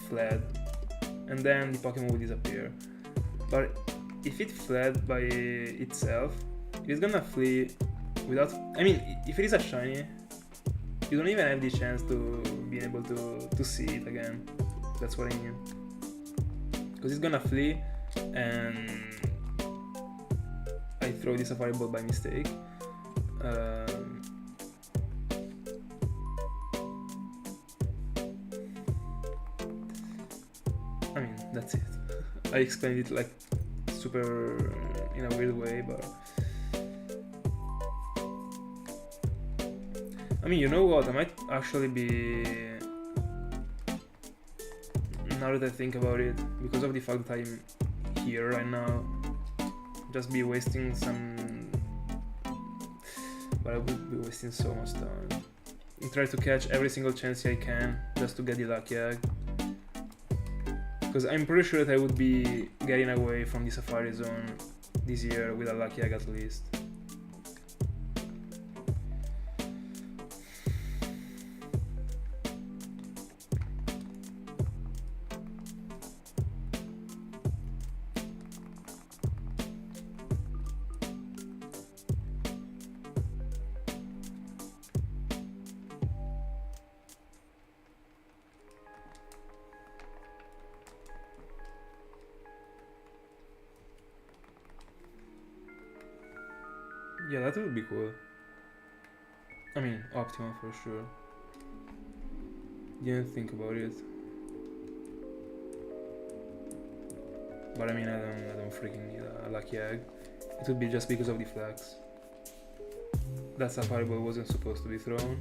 fled, and then the Pokemon will disappear. But if it fled by itself, it is gonna flee without, I mean, if it is a shiny, you don't even have the chance to be able to see it again. That's what I mean. Because it's gonna flee and I throw the Safari Ball by mistake. I mean, that's it. I explained it like super in a weird way, but I mean, you know what? I might actually be, now that I think about it, because of the fact that I'm here right now, just be wasting some, but I would be wasting so much time. And try to catch every single chance I can just to get the lucky egg. Because I'm pretty sure that I would be getting away from the Safari Zone this year with a lucky egg at least. Yeah, that would be cool. I mean, optimal for sure. Didn't think about it. But I mean, I don't freaking need a lucky egg. It would be just because of the flags. That Safari Ball wasn't supposed to be thrown.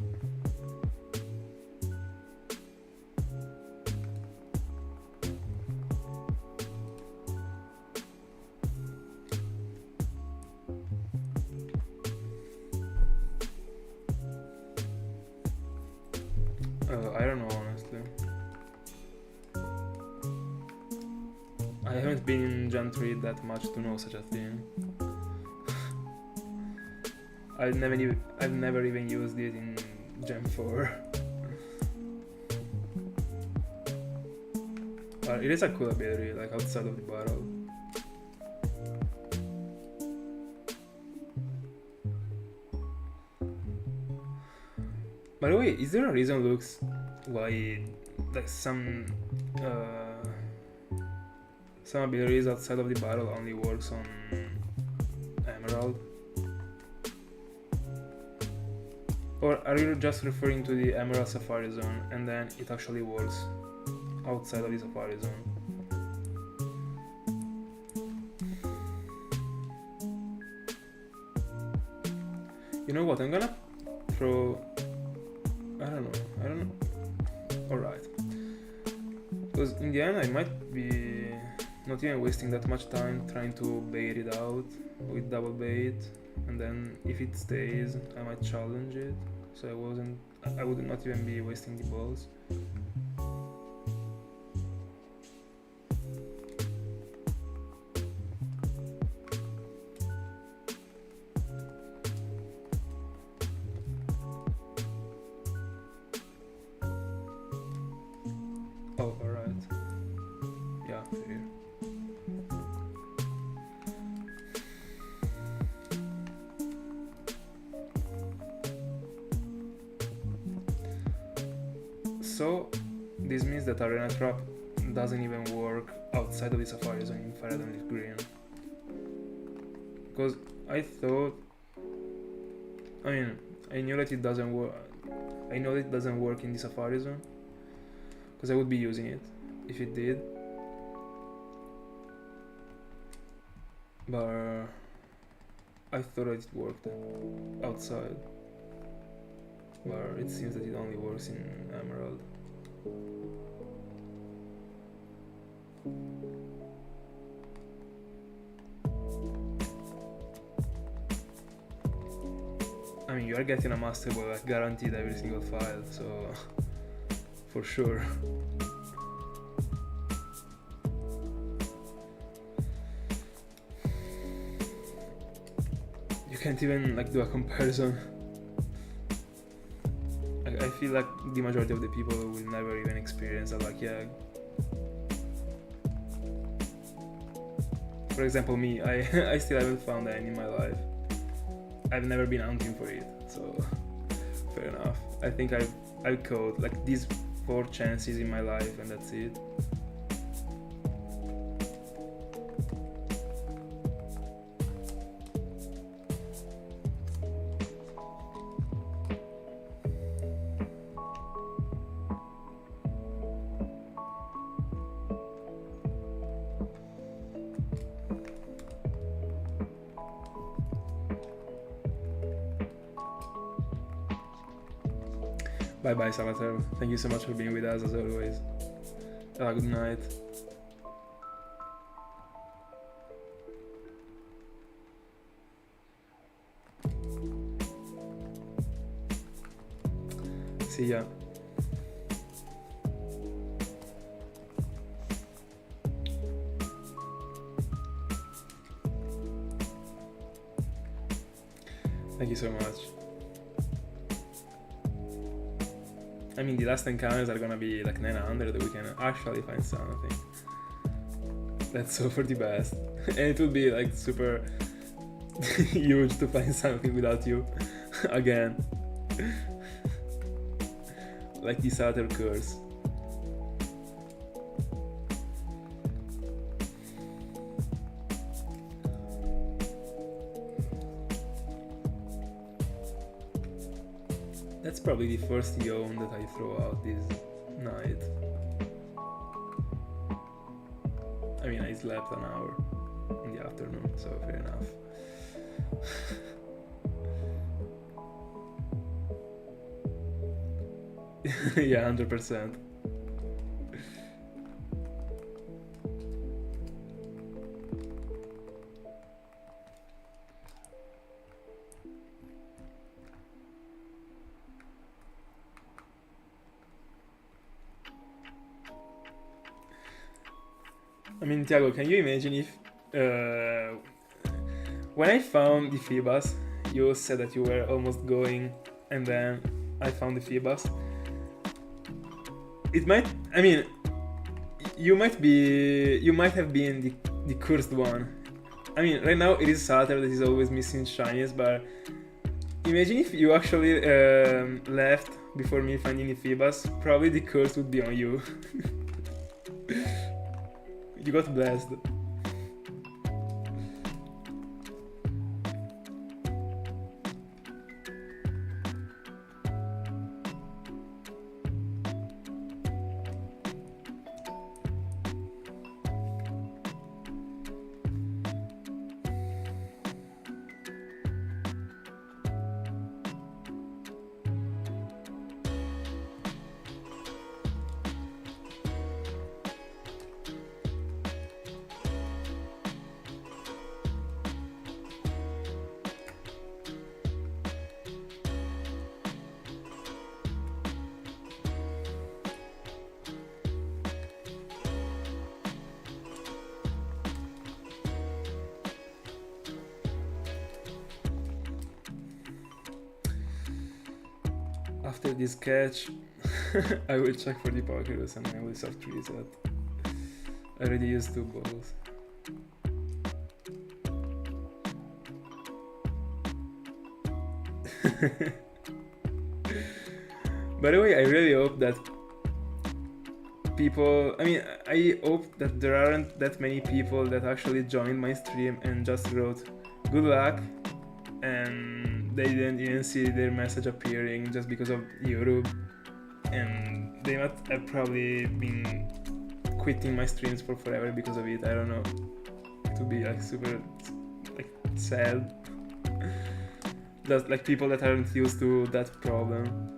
I don't know, honestly. I haven't been in Gen 3 that much to know such a thing. I've never even used it in Gen 4. But it is a cool ability, like outside of the battle. By the way, is there a reason, Lux, why like some abilities outside of the battle only works on Emerald? Or are you just referring to the Emerald Safari Zone and then it actually works outside of the Safari Zone? You know what, I'm gonna throw, I don't know. Alright. Because in the end I might be not even wasting that much time trying to bait it out with double bait, and then if it stays I might challenge it, so I would not even be wasting the balls. Oh, alright. Yeah, fair. So this means that Arena Trap doesn't even work outside of the Safari Zone in Fire and Leaf Green. Because I thought, I mean, I knew that it doesn't work. I know that it doesn't work in the Safari Zone because I would be using it if it did. But I thought that it worked outside. But it seems that it only works in Emerald. I mean, you are getting a master ball like guaranteed every single file, so for sure. You can't even like do a comparison. I feel like the majority of the people will never even experience a lucky egg. For example, me, I still haven't found any in my life. I've never been hunting for it, so fair enough. I think I've caught like these 4 chances in my life and that's it. Bye bye, Salvatore. Thank you so much for being with us as always. Have a good night. See ya. Thank you so much. I mean, the last encounters are gonna be like 900 that we can actually find something. Let's hope for the best. And it would be like super huge to find something without you again. Like the Satyr curse. That's probably the first yawn that I throw out this night. I mean, I slept an hour in the afternoon, so fair enough. Yeah, 100%. I mean, Tiago, can you imagine if when I found the Phoebus, you said that you were almost going, and then I found the Phoebus. It might, I mean, you might have been the cursed one. I mean, right now it is Satyr that is always missing shinies, but imagine if you actually left before me finding the Phoebus, probably the curse would be on you. You got blessed. After this catch, I will check for the Pokémon and I will soft reset. I already used 2 balls. By the way, I really hope that people. I mean, I hope that there aren't that many people that actually joined my stream and just wrote good luck, and they didn't even see their message appearing just because of YouTube, and they must have probably been quitting my streams for forever because of it. I don't know. To be like super like sad. Just like people that aren't used to that problem.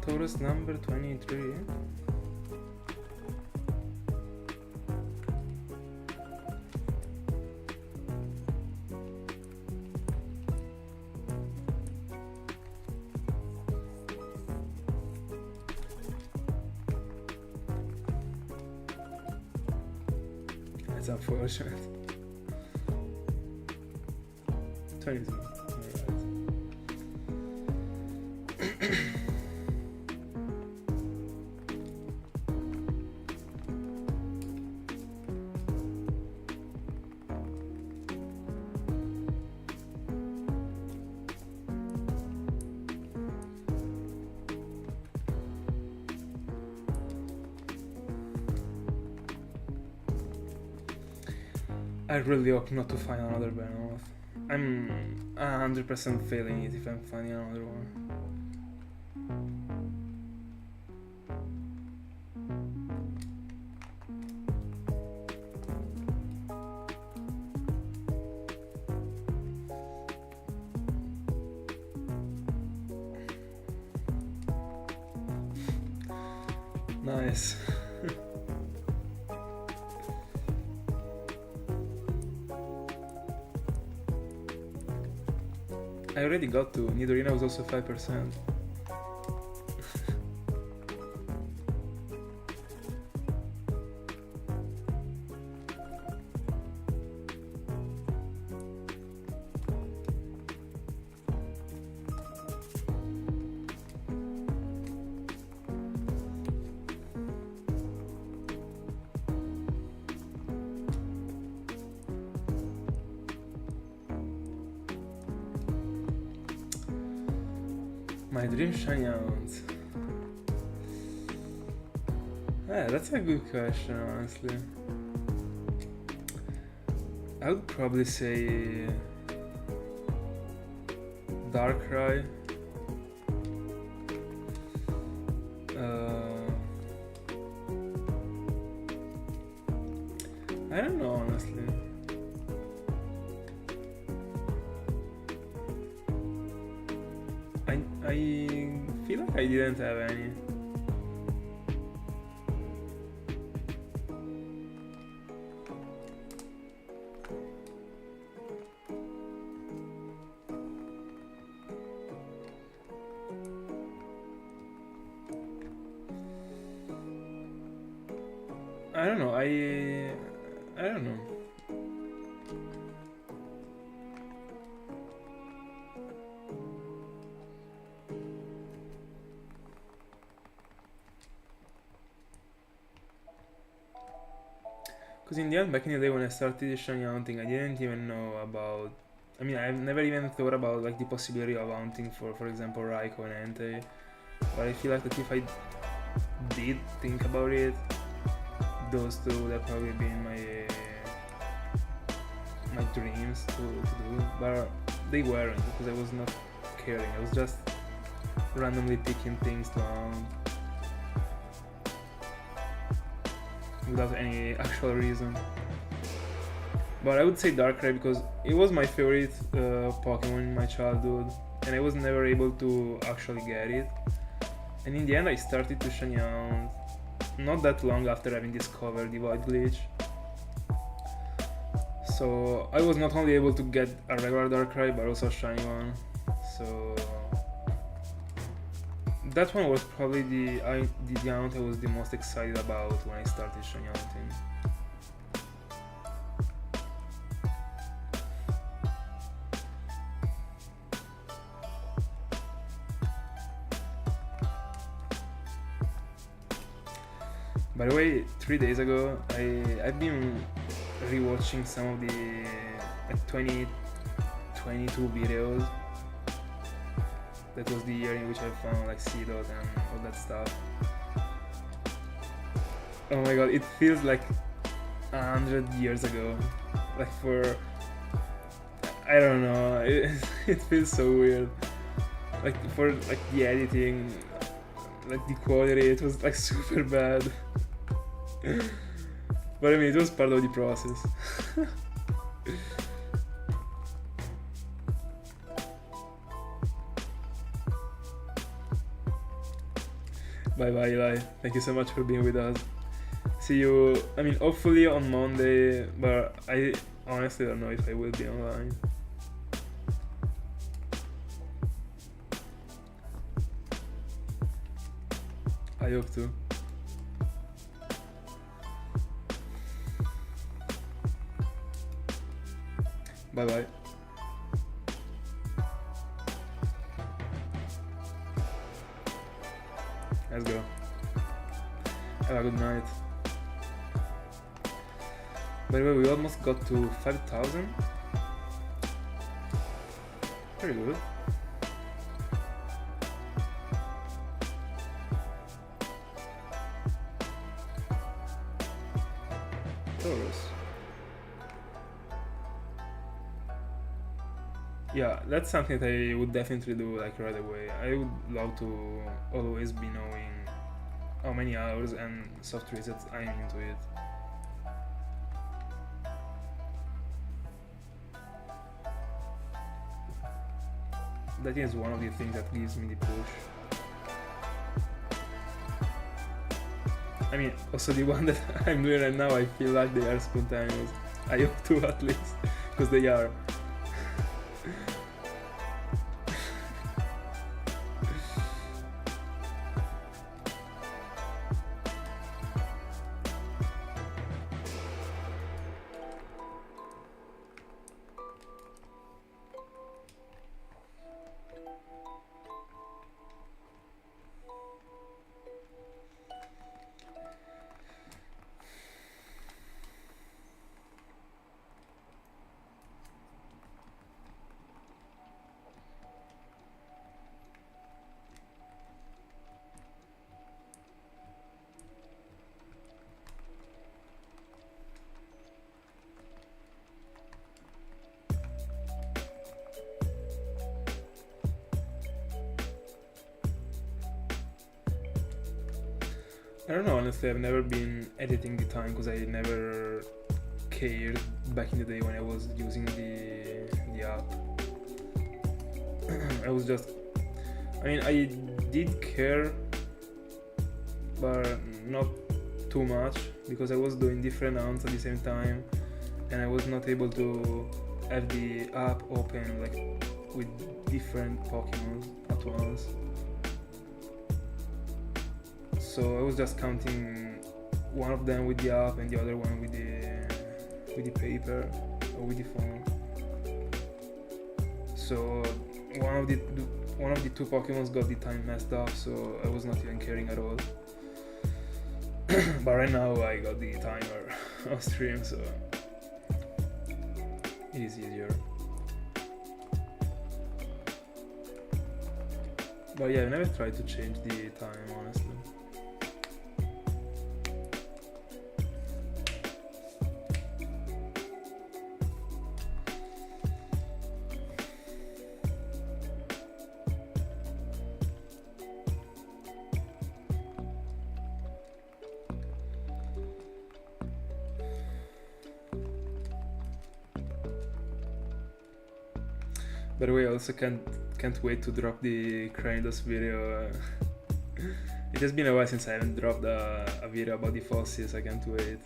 Taurus number 23. That's unfortunate. 22. I really hope not to find another Behemoth. I'm 100% failing it if I'm finding another one. Nice. I already got to. Nidorina was also 5%. My dream shiny amount. Yeah, that's a good question, honestly. I would probably say Darkrai. I don't know, honestly. I feel like I didn't have any. I don't know, I don't know. Because in the end, back in the day when I started shiny hunting, I didn't even know about. I mean, I've never even thought about like the possibility of hunting for example, Raikou and Entei. But I feel like that if I did think about it, those two would have probably been my dreams to do. But they weren't, because I was not caring. I was just randomly picking things to hunt without any actual reason. But I would say Darkrai because it was my favorite Pokemon in my childhood, and I was never able to actually get it. And in the end I started to shiny hunt not that long after having discovered the Void Glitch. So I was not only able to get a regular Darkrai but also a shiny one. So that one was probably the hunt I was the most excited about when I started shiny hunting. By the way, 3 days ago, I've been rewatching some of the 2022 videos. That was the year in which I found like C-Dot and all that stuff. Oh my god, it feels like 100 years ago. Like I don't know, it feels so weird. Like for like the editing, like the quality, it was like super bad. But I mean, it was part of the process. Bye bye Eli, thank you so much for being with us. See you, I mean hopefully on Monday, but I honestly don't know if I will be online. I hope to. Bye bye. Let's go. Have a good night. By the way, we almost got to 5,000. Very good. Taurus. Yeah, that's something that I would definitely do like right away. I would love to always be knowing how many hours and soft resets I'm into it. That is one of the things that gives me the push. I mean, also the one that I'm doing right now, I feel like they are spontaneous. I hope to at least, because they are. I don't know, honestly, I've never been editing the time because I never cared back in the day when I was using the app. I was just, I mean, I did care, but not too much because I was doing different hunts at the same time and I was not able to have the app open like with different Pokemon at once. So I was just counting one of them with the app and the other one with the paper or with the phone. So one of the two Pokemons got the time messed up, so I was not even caring at all. But right now I got the timer on stream, so it is easier. But yeah, I never tried to change the time, honestly. By the way, I also can't wait to drop the Cranidos video. It has been a while since I haven't dropped a video about the fossils. I can't wait.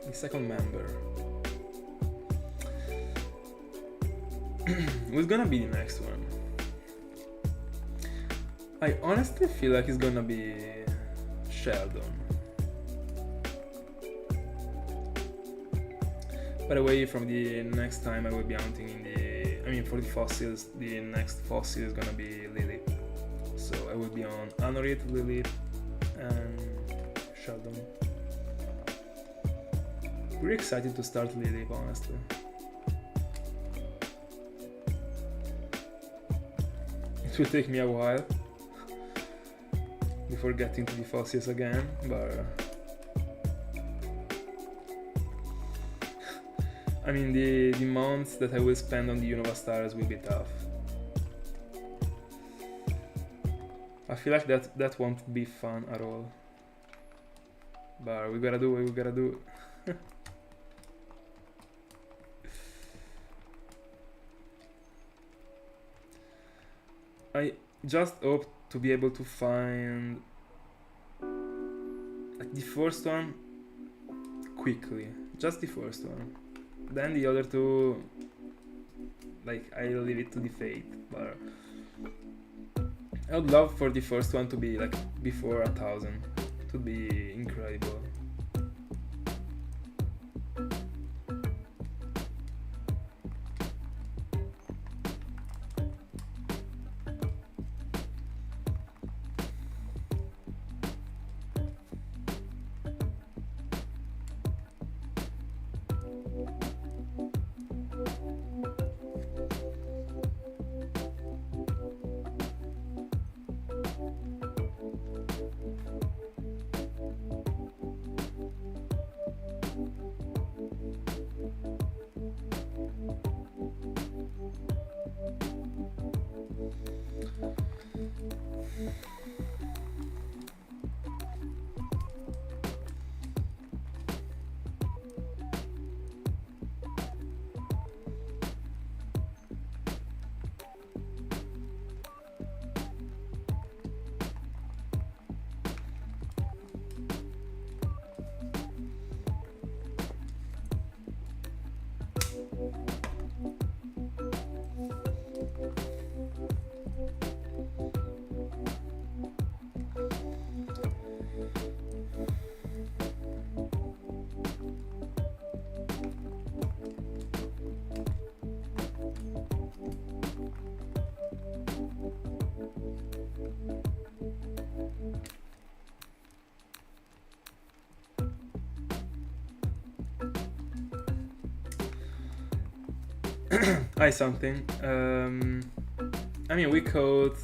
The second member. Who's gonna be the next one? I honestly feel like it's gonna be Sheldon. By the way, from the next time I will be hunting in for the fossils, the next fossil is gonna be Lilith. So I will be on Anorit, Lilith, and Sheldon. Pretty excited to start Lilith, honestly. It will take me a while before getting to the fossils again, but I mean the months that I will spend on the Unova stars will be tough. I feel like that won't be fun at all, but we gotta do what we gotta do. I just hope to be able to find like the first one quickly, just the first one. Then the other two, like, I'll leave it to the fate, but I would love for the first one to be like before 1,000. It would be incredible. Hi, something. I mean, we code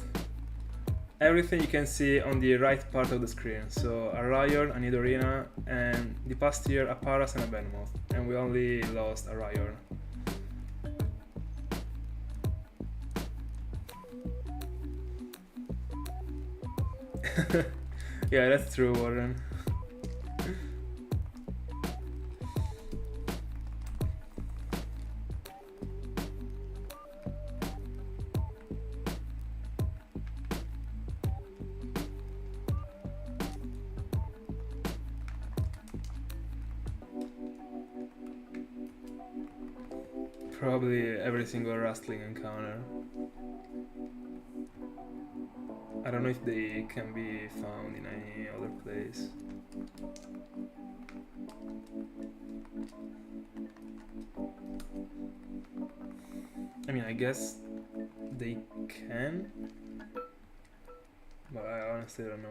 everything you can see on the right part of the screen. So a Ryan, a Nidorina, and the past year a Paras and a Venomoth. And we only lost a Ryan. Yeah, that's true, Warren. Probably every single rustling encounter. I don't know if they can be found in any other place. I mean, I guess they can, but I honestly don't know.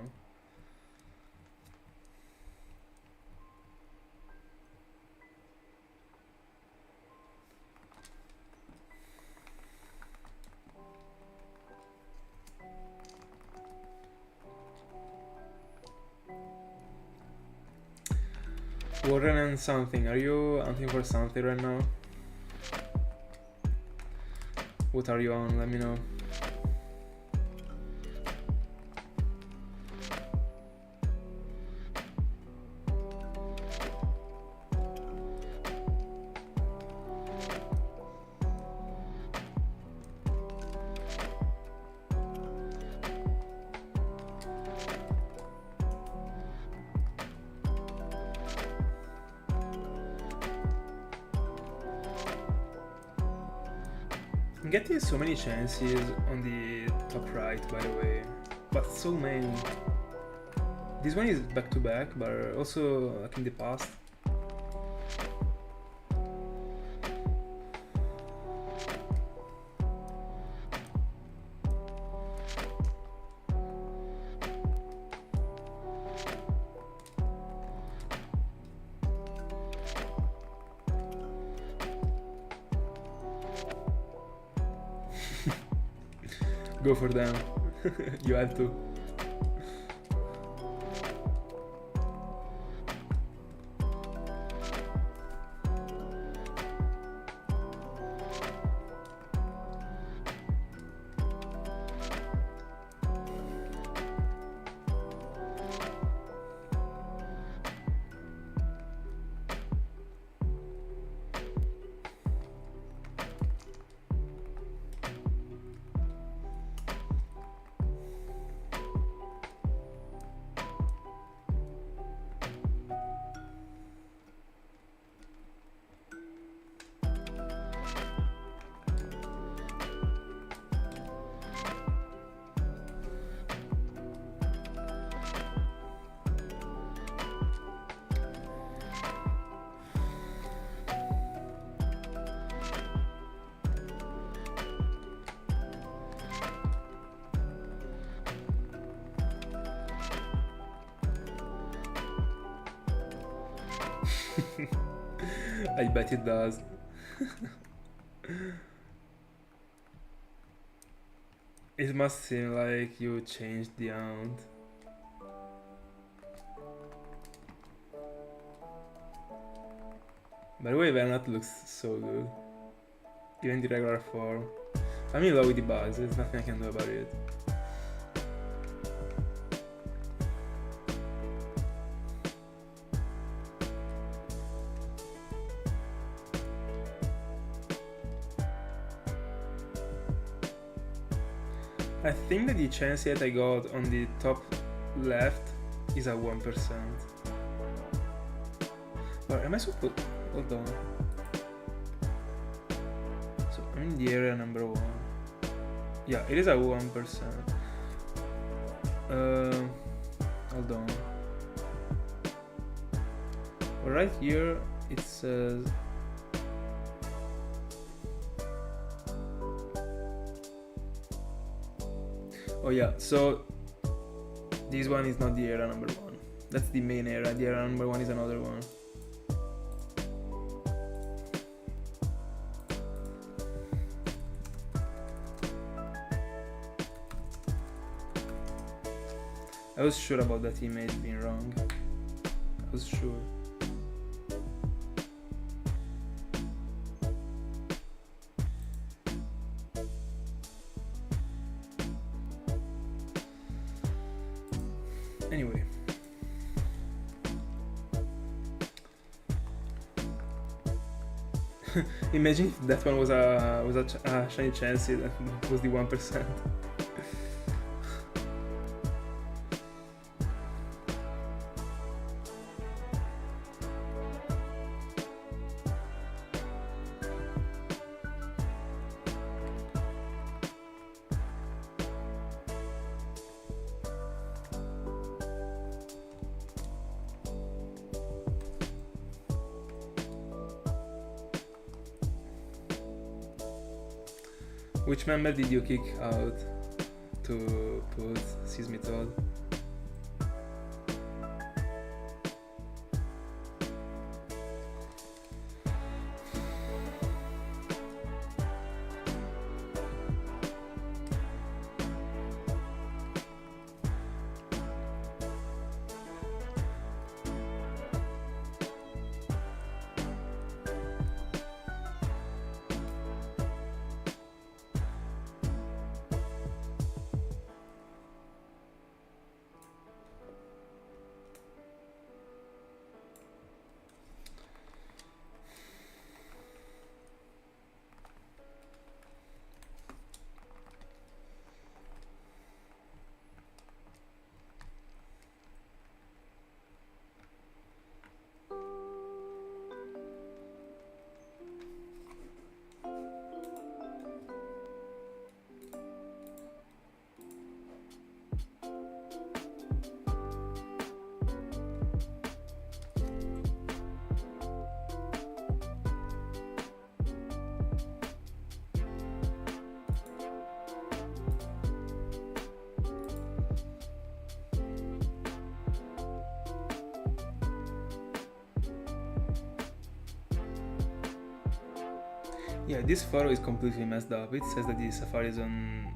Warren and something. Are you hunting for something right now? What are you on? Let me know. I'm getting so many chances on the top right, by the way, but so many. This one is back to back, but also like in the past. Go for them. You have to. I bet it does. It must seem like you changed the amount. By the way, Vernat looks so good. Even the regular form. I'm in love with the bugs, there's nothing I can do about it. I think that the chance that I got on the top left is at 1%. Or am I supposed... Hold on. So I'm in the area number 1. Yeah, it is at 1%. Hold on. Right here it says... Oh yeah, so this one is not the area number 1. That's the main area. The area number 1 is another one. I was sure about that image being wrong. I was sure. Anyway. Imagine if that one was a shiny chance that was the 1%. Which member did you kick out to put Seismitoad? Yeah, this photo is completely messed up. It says that the Safari is on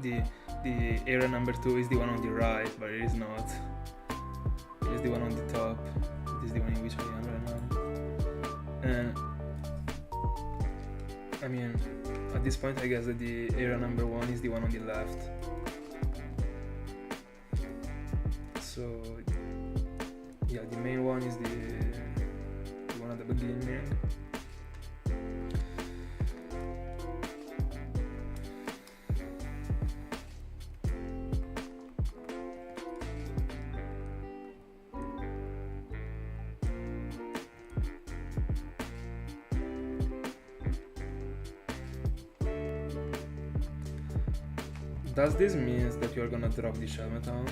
the area number 2 is the one on the right, but it is not. It is the one on the top. It is the one in which I am right now. I mean, at this point I guess that the area number 1 is the one on the left. So yeah, the main one is the one at the beginning. Does this mean that you're gonna drop the Shelmet account?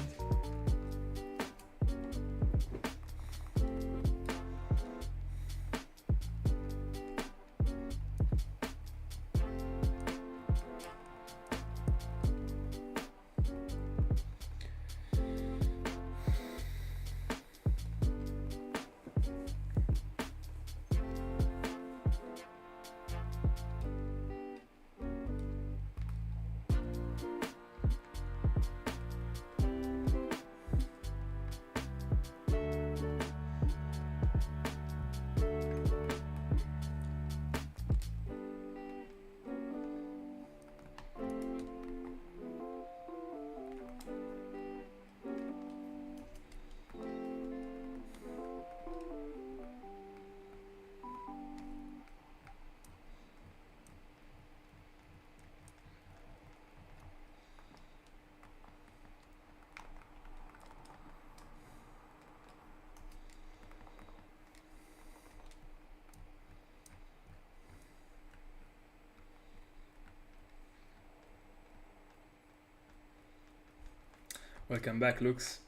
Welcome back, Lux.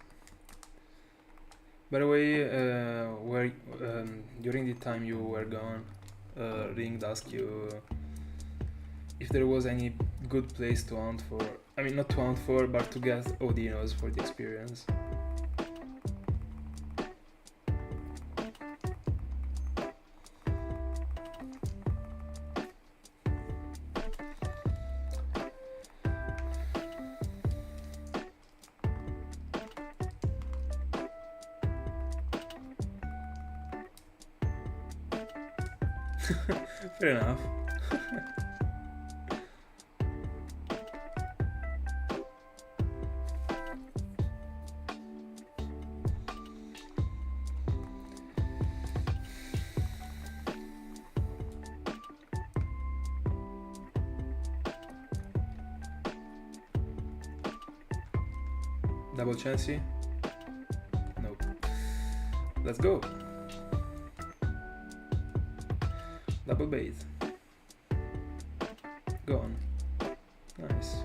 By the way, during the time you were gone, Ring asked you if there was any good place to hunt for. I mean, not to hunt for, but to get Odinos for the experience. Fair enough. Double chancey? Nope. Let's go. Double bait. Gone. Nice.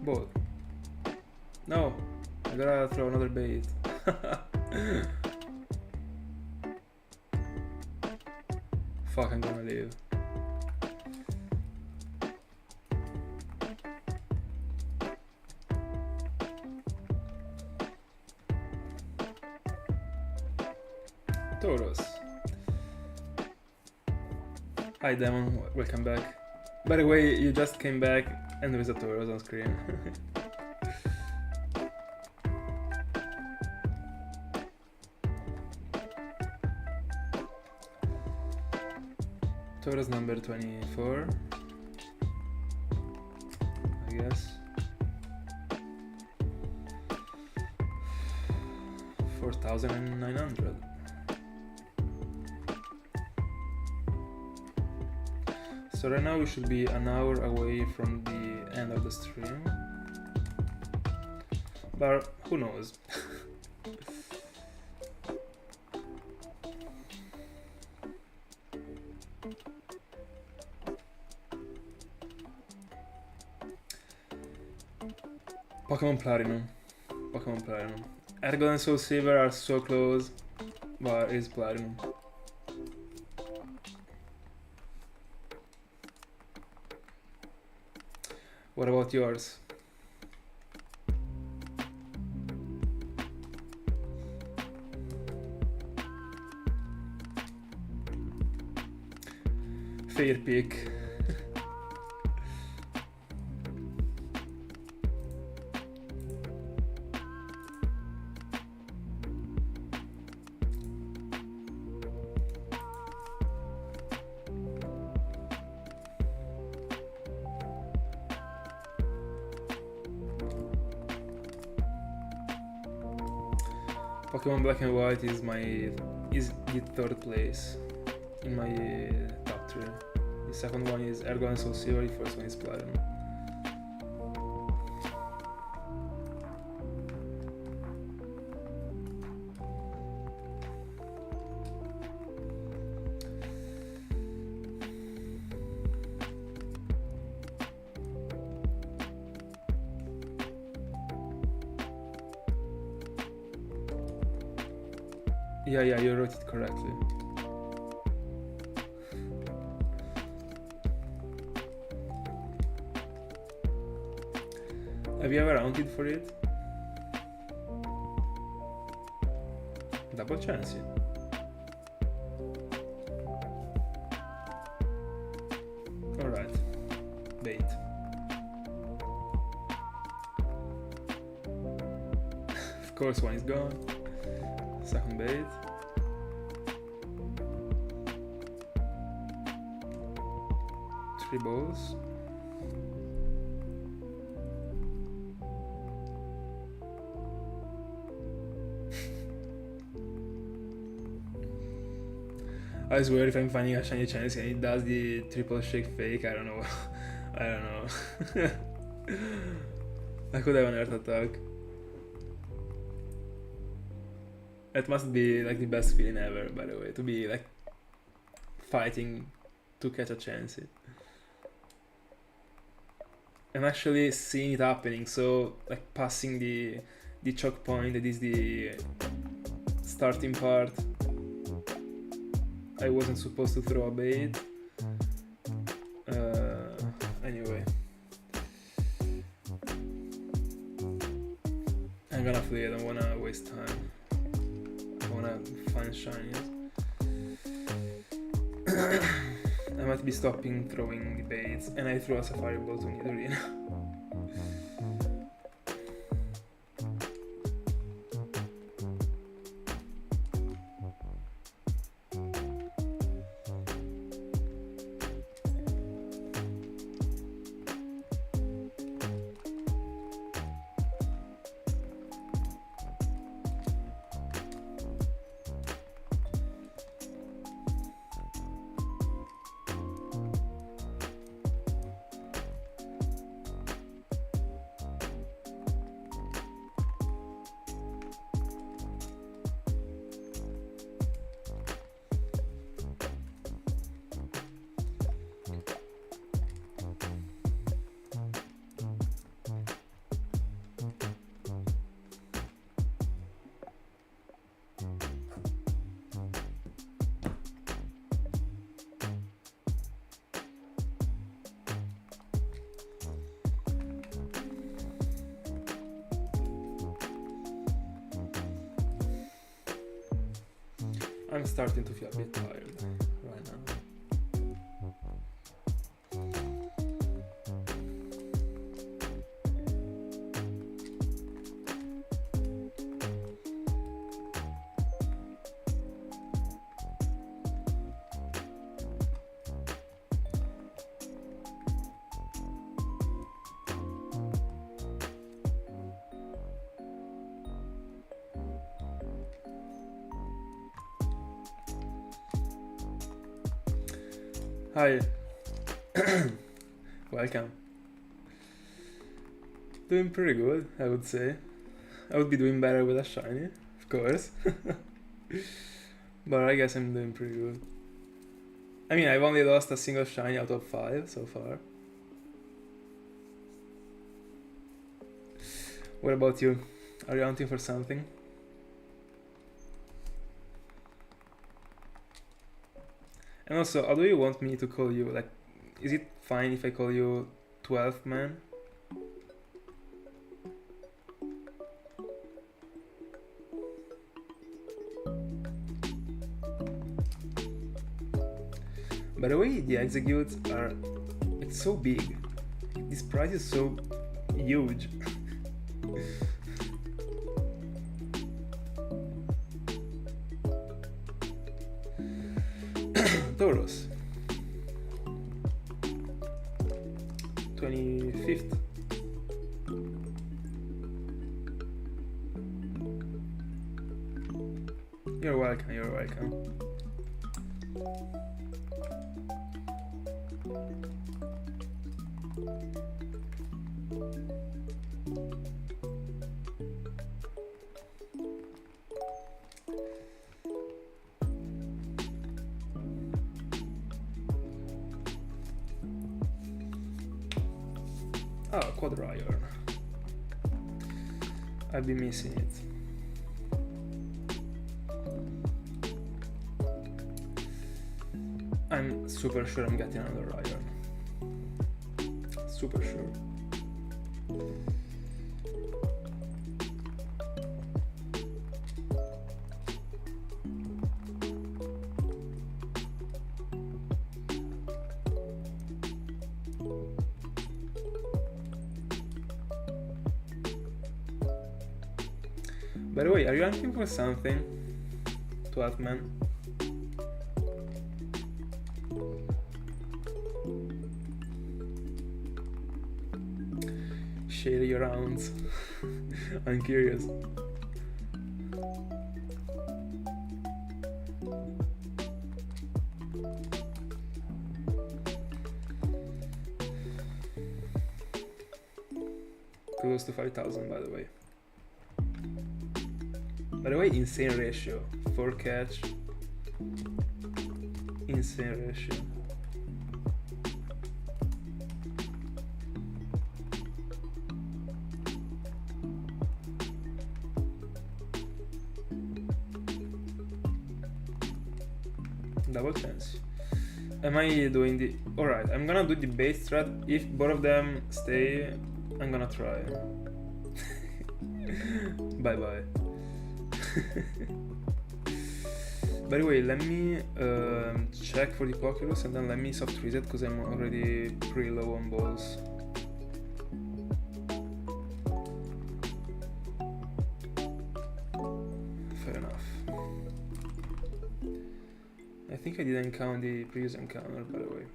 Both. No! I gotta throw another bait. Fuck, I'm gonna leave. Hi Demon, welcome back. By the way, you just came back and there is a Tauros on screen. Tauros number 24, I guess. 4,900. So right now we should be an hour away from the end of the stream, but who knows? Pokémon Platinum. Pokémon Platinum. Ergon and Soul Silver are so close, but it's Platinum. What about yours? Fair pick. Pokemon Black and White is the third place in my top 3. The second one is Ergon and Soul Silver, the first one is Platinum. Yeah, you wrote it correctly. Have you ever hunted for it? Double chance it. Alright. Bait. Of course one is gone. Second bait. Three balls. I swear if I'm finding a shiny chance and it does the triple shake fake, I don't know. I don't know. I could have an earth attack. That must be like the best feeling ever, by the way, to be like fighting to catch a chance. I'm actually seeing it happening, so like passing the choke point, that is the starting part. I wasn't supposed to throw a bait. Anyway. I'm gonna play, I don't wanna waste time. I wanna find shinies. I might be stopping throwing the baits, and I threw a Safari Ball to Nidorina. I'm starting to feel a bit tired right now. Hi. Welcome. Doing pretty good, I would say. I would be doing better with a shiny, of course. But I guess I'm doing pretty good. I mean, I've only lost a single shiny out of 5 so far. What about you? Are you hunting for something? And also, how do you want me to call you? Like, is it fine if I call you 12th man? By the way, the executes are... It's so big. This price is so huge. Tauros. 25th. You're welcome, you're welcome. Oh, Quadriron. I've been missing it. I'm super sure I'm getting another iron. Super sure. By the way, are you asking for something? 12 man. Shady rounds. I'm curious. Close to 5,000 by the way. By the way, insane ratio. 4 catch. Insane ratio. Double chance. Am I doing the... Alright, I'm gonna do the bait strat. If both of them stay, I'm gonna try. Bye bye. By the way, let me check for the Pokémon and then let me soft reset because I'm already pretty low on balls. Fair enough. I think I didn't count the previous encounter, by the way.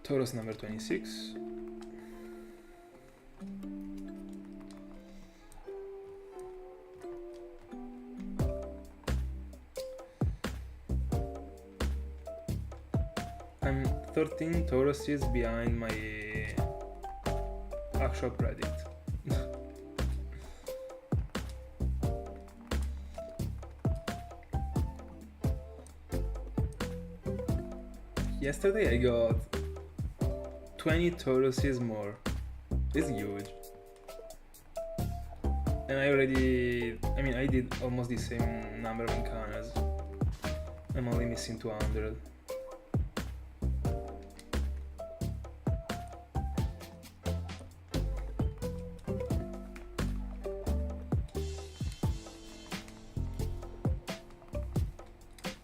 Tauros number 26. 13 Tauruses behind my actual predict. Yesterday I got 20 Tauruses more. This is huge. And I did almost the same number of encounters. I'm only missing 200.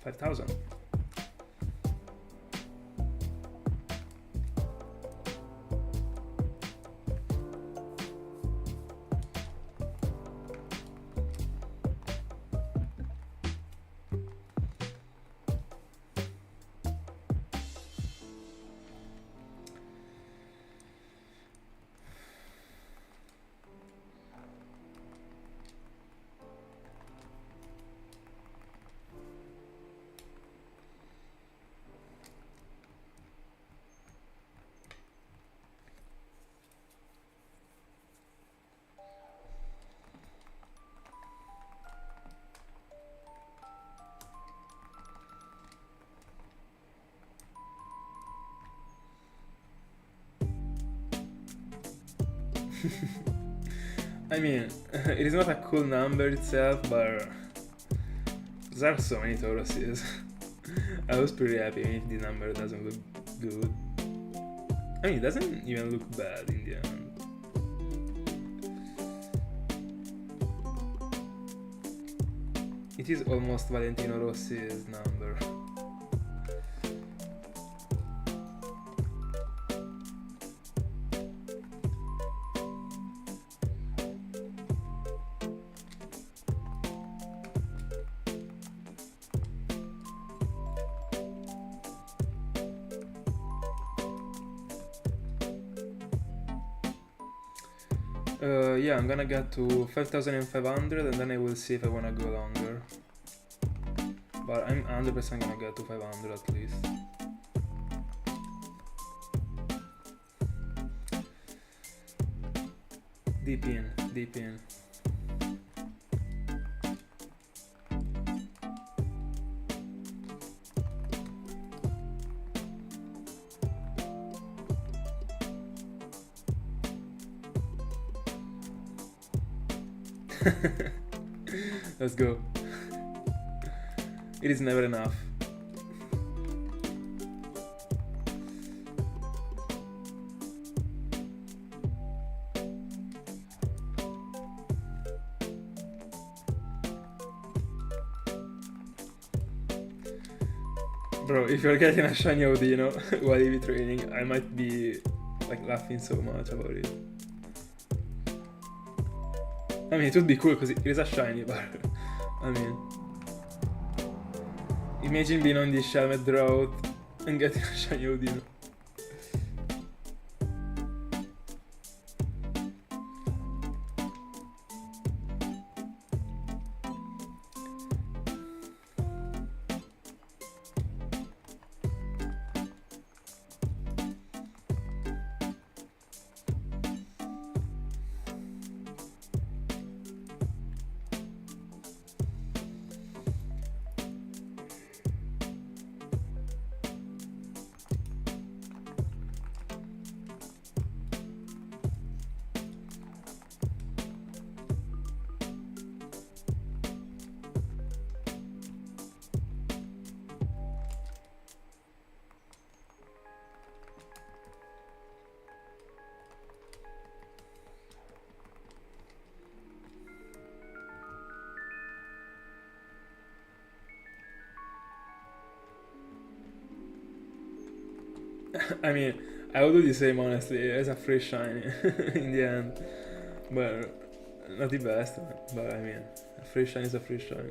$5,000. I mean, it is not a cool number itself, but there are so many Tauruses. I was pretty happy if the number doesn't look good. I mean, it doesn't even look bad in the end. It is almost Valentino Rossi's number. Yeah, I'm gonna get to 5,500 and then I will see if I wanna go longer. But I'm 100% gonna get to 500 at least. Deep in, deep in. Let's go. It is never enough. Bro, if you're getting a shiny Audino while EV training, I might be like laughing so much about it. I mean, it would be cool because it is a shiny, but I mean, imagine being on this Shelmet drought and getting a shiny Audino. I mean, I would do the same honestly as a free shiny in the end, but not the best. But I mean, a free shiny is a free shiny.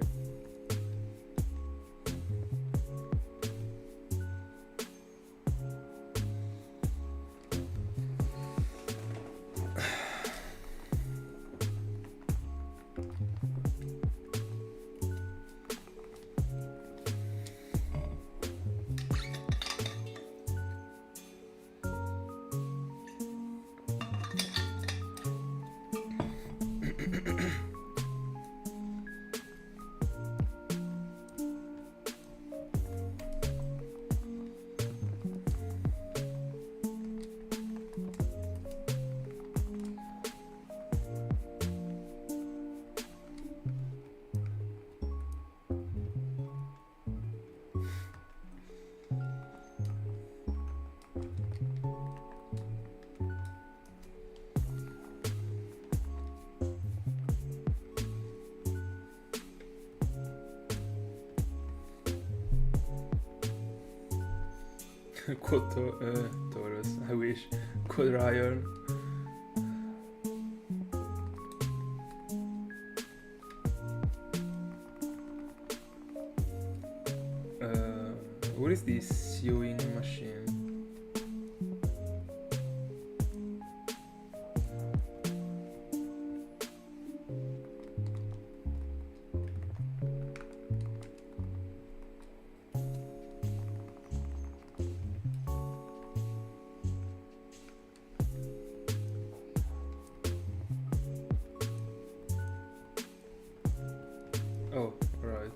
Taurus, I wish. Quad Ryan. What is this sewing machine? Oh, right.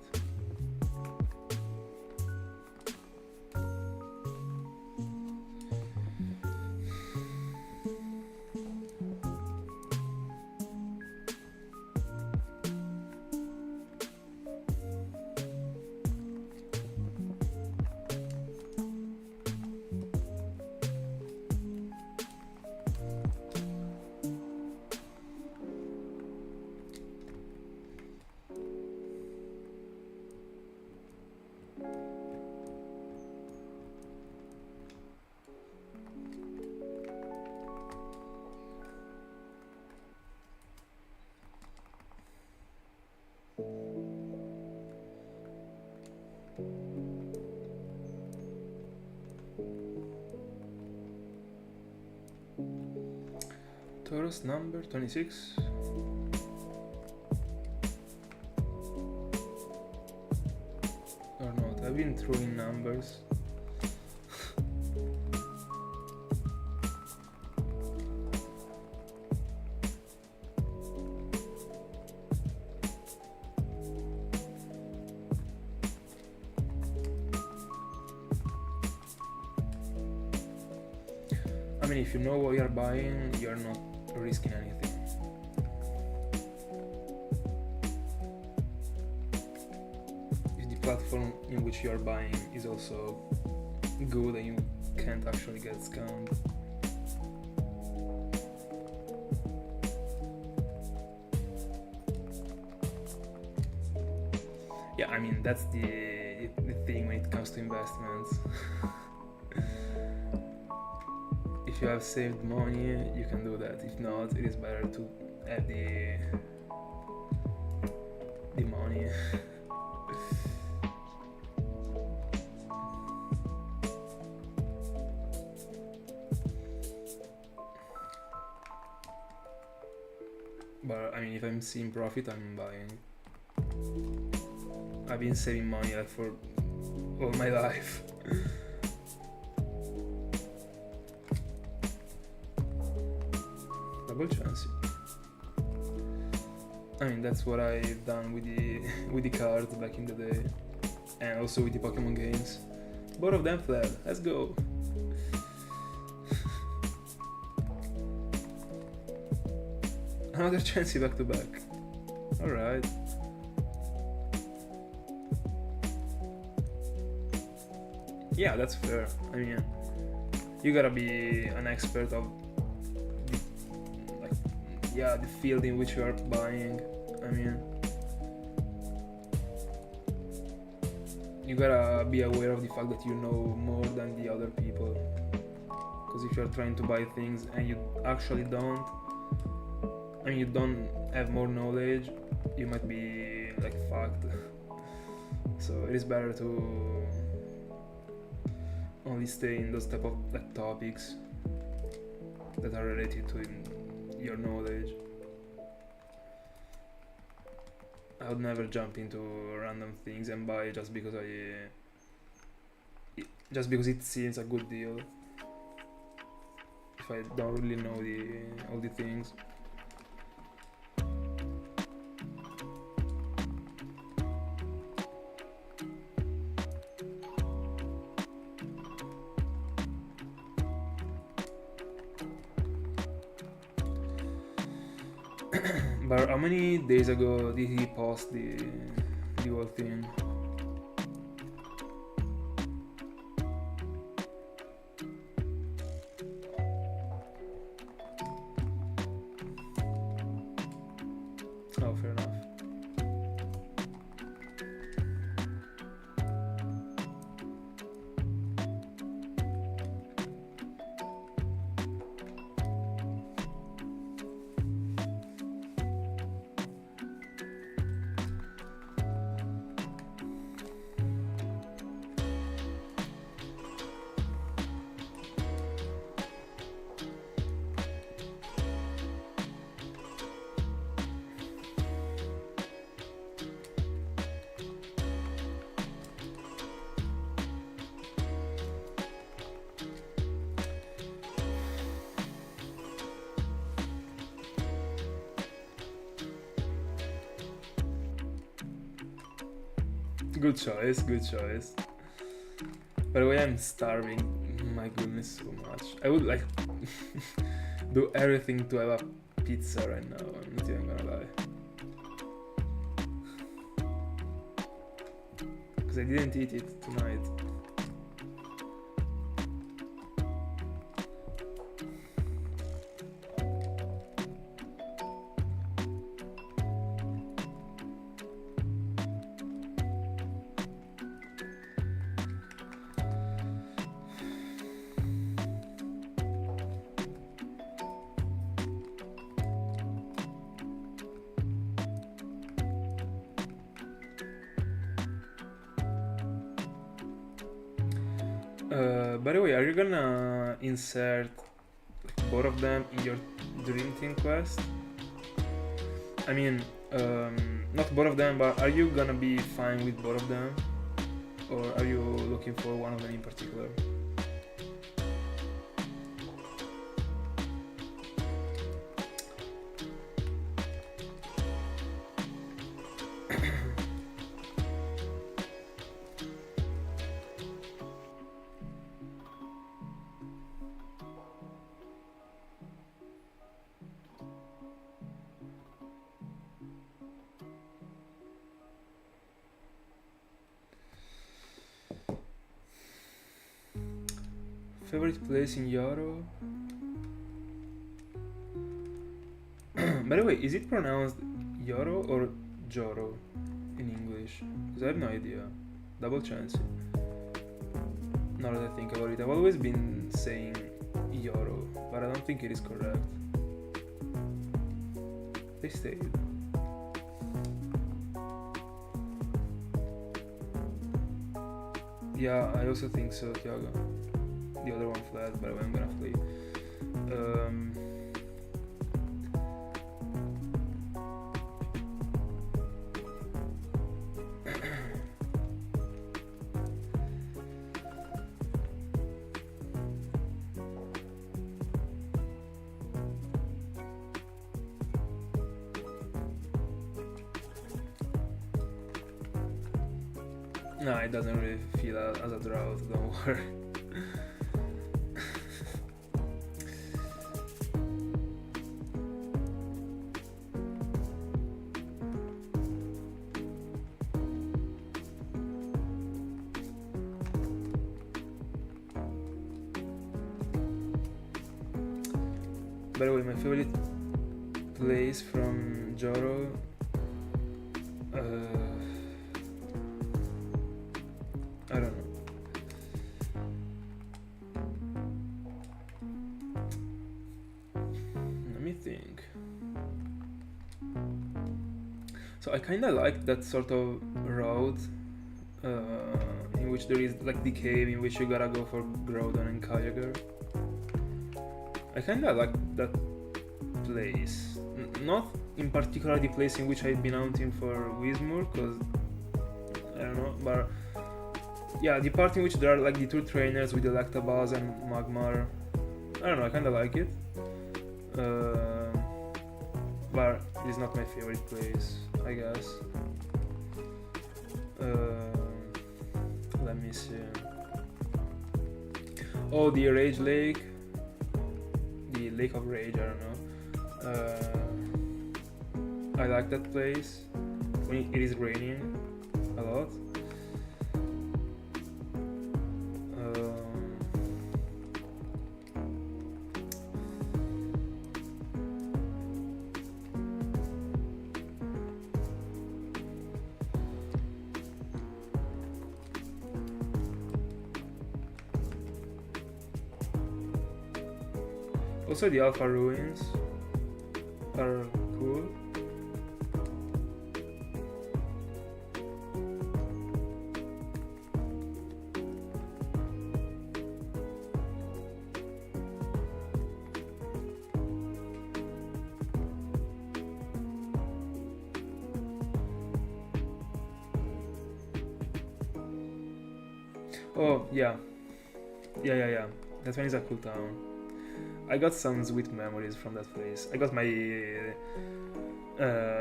Taurus number 26. Or not, I've been throwing numbers. I mean, if you know what you're buying, you're not risking anything. If the platform in which you're buying is also good and you can't actually get scammed. Yeah, I mean, that's the thing when it comes to investments. If you have saved money, you can do that. If not, it is better to have the money. But I mean, if I'm seeing profit, I'm buying. I've been saving money like for all my life. Double chance. I mean, that's what I've done with the cards back in the day, and also with the Pokemon games. Both of them flat. Let's go. Another chance back to back. All right. Yeah, that's fair. I mean, you gotta be an expert of the field in which you are buying. I mean, you gotta be aware of the fact that you know more than the other people. Because if you're trying to buy things and you actually don't, I mean, you don't have more knowledge, you might be like fucked. So it is better to only stay in those type of like topics that are related to your knowledge. I would never jump into random things and buy just because it seems a good deal if I don't really know all the things. But how many days ago did he post the whole thing? Oh, fair enough. Good choice, good choice. By the way, I'm starving. My goodness, so much. I would like do everything to have a pizza right now. I'm not even gonna lie. Because I didn't eat it tonight. By the way, are you gonna insert both of them in your Dream Team quest? I mean, not both of them, but are you gonna be fine with both of them? Or are you looking for one of them in particular? Favorite place in Yoro? By the way, is it pronounced Yoro or Joro in English? Because I have no idea. Double chance. Now that I think about it, I've always been saying Yoro, but I don't think it is correct. They stayed. Yeah, I also think so, Tiago. The other one flat, but I'm gonna flee. No, it doesn't really feel as a drought, don't worry. By the way, my favorite place from Joro, I don't know. Let me think. So I kinda like that sort of road in which there is like the cave in which you gotta go for Groudon and Kyogre. I kinda like that place. Not in particular the place in which I've been hunting for Whismur, cause I don't know, but yeah, the part in which there are like the two trainers with Electabuzz and Magmar. I don't know, I kinda like it. But it's not my favorite place, I guess. Let me see. Oh, the Rage Lake. The Lake of Rage, I don't know. I like that place when it is raining a lot. Also, the Alpha Ruins are cool. Oh, yeah. Yeah. That one is a cool town. I got some sweet memories from that place. I got my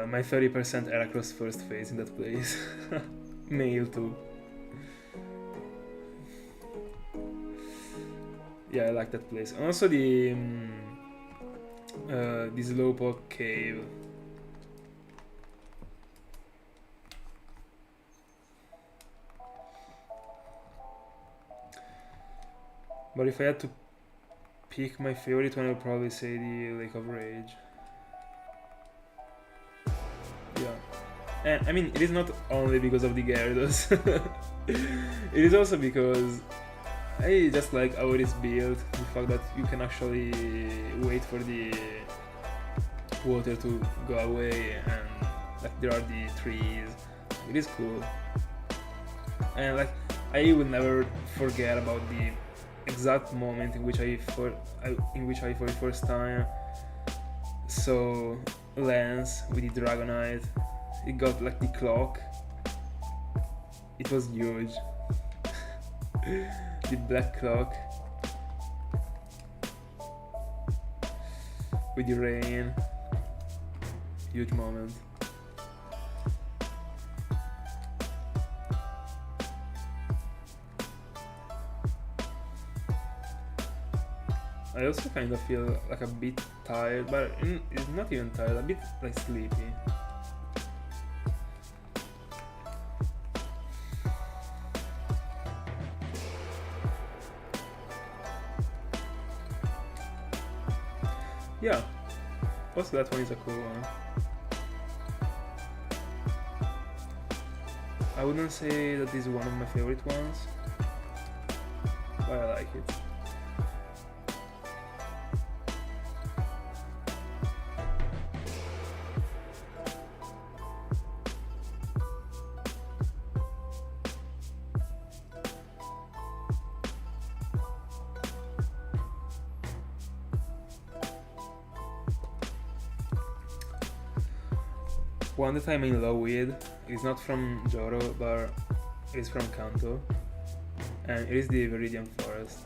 my 30% Heracross first phase in that place. mail too. Yeah, I like that place. And also the this Slowpoke cave. But if I had to pick my favorite one, I would probably say the Lake of Rage. Yeah. And I mean, it is not only because of the Gyarados. It is also because I just like how it is built. The fact that you can actually wait for the water to go away, and like there are the trees. It is cool. And like I will never forget about the exact moment in which I for the first time saw Lance with the Dragonite. It got like the clock. It was huge. The black clock with the rain. Huge moment. I also kind of feel like a bit tired, but it's not even tired, a bit like sleepy. Yeah, also that one is a cool one. I wouldn't say that this is one of my favorite ones, but I like it. One that I'm in love with is not from Joro, but it is from Kanto, and it is the Viridian Forest.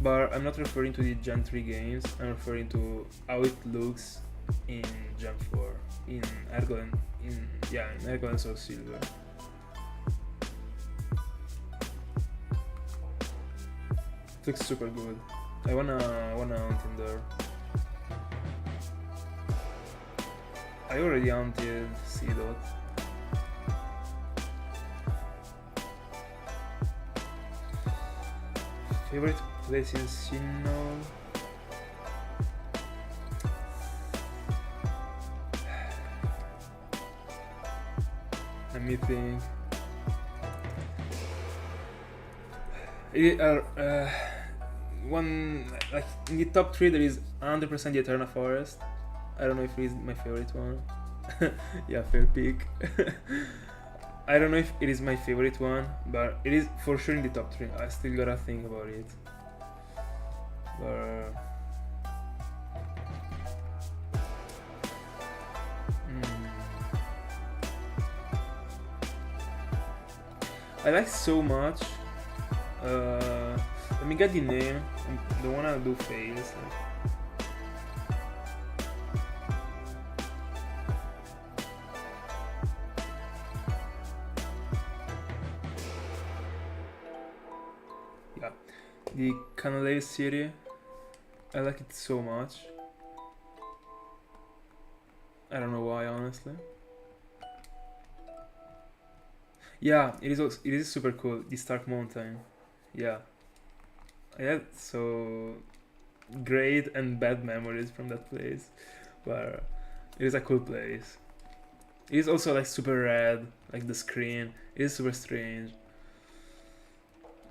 But I'm not referring to the Gen 3 games, I'm referring to how it looks in Gen 4, in Ergo and Soul Silver. It looks super good. I wanna hunt in there. I already hunted Seedot. Favorite place in Sinnoh? Let me think. One like in the top 3 there is 100% the Eterna Forest. I don't know if it is my favorite one. Yeah, fair pick. I don't know if it is my favorite one, but it is for sure in the top 3. I still gotta think about it. But I like so much. Let me get the name. The one I'll do fails. Yeah, the Canalave City. I like it so much. I don't know why, honestly. Yeah, it is super cool. The Stark Mountain. Yeah, I had so great and bad memories from that place, but it is a cool place. It is also like super red, like the screen. It is super strange.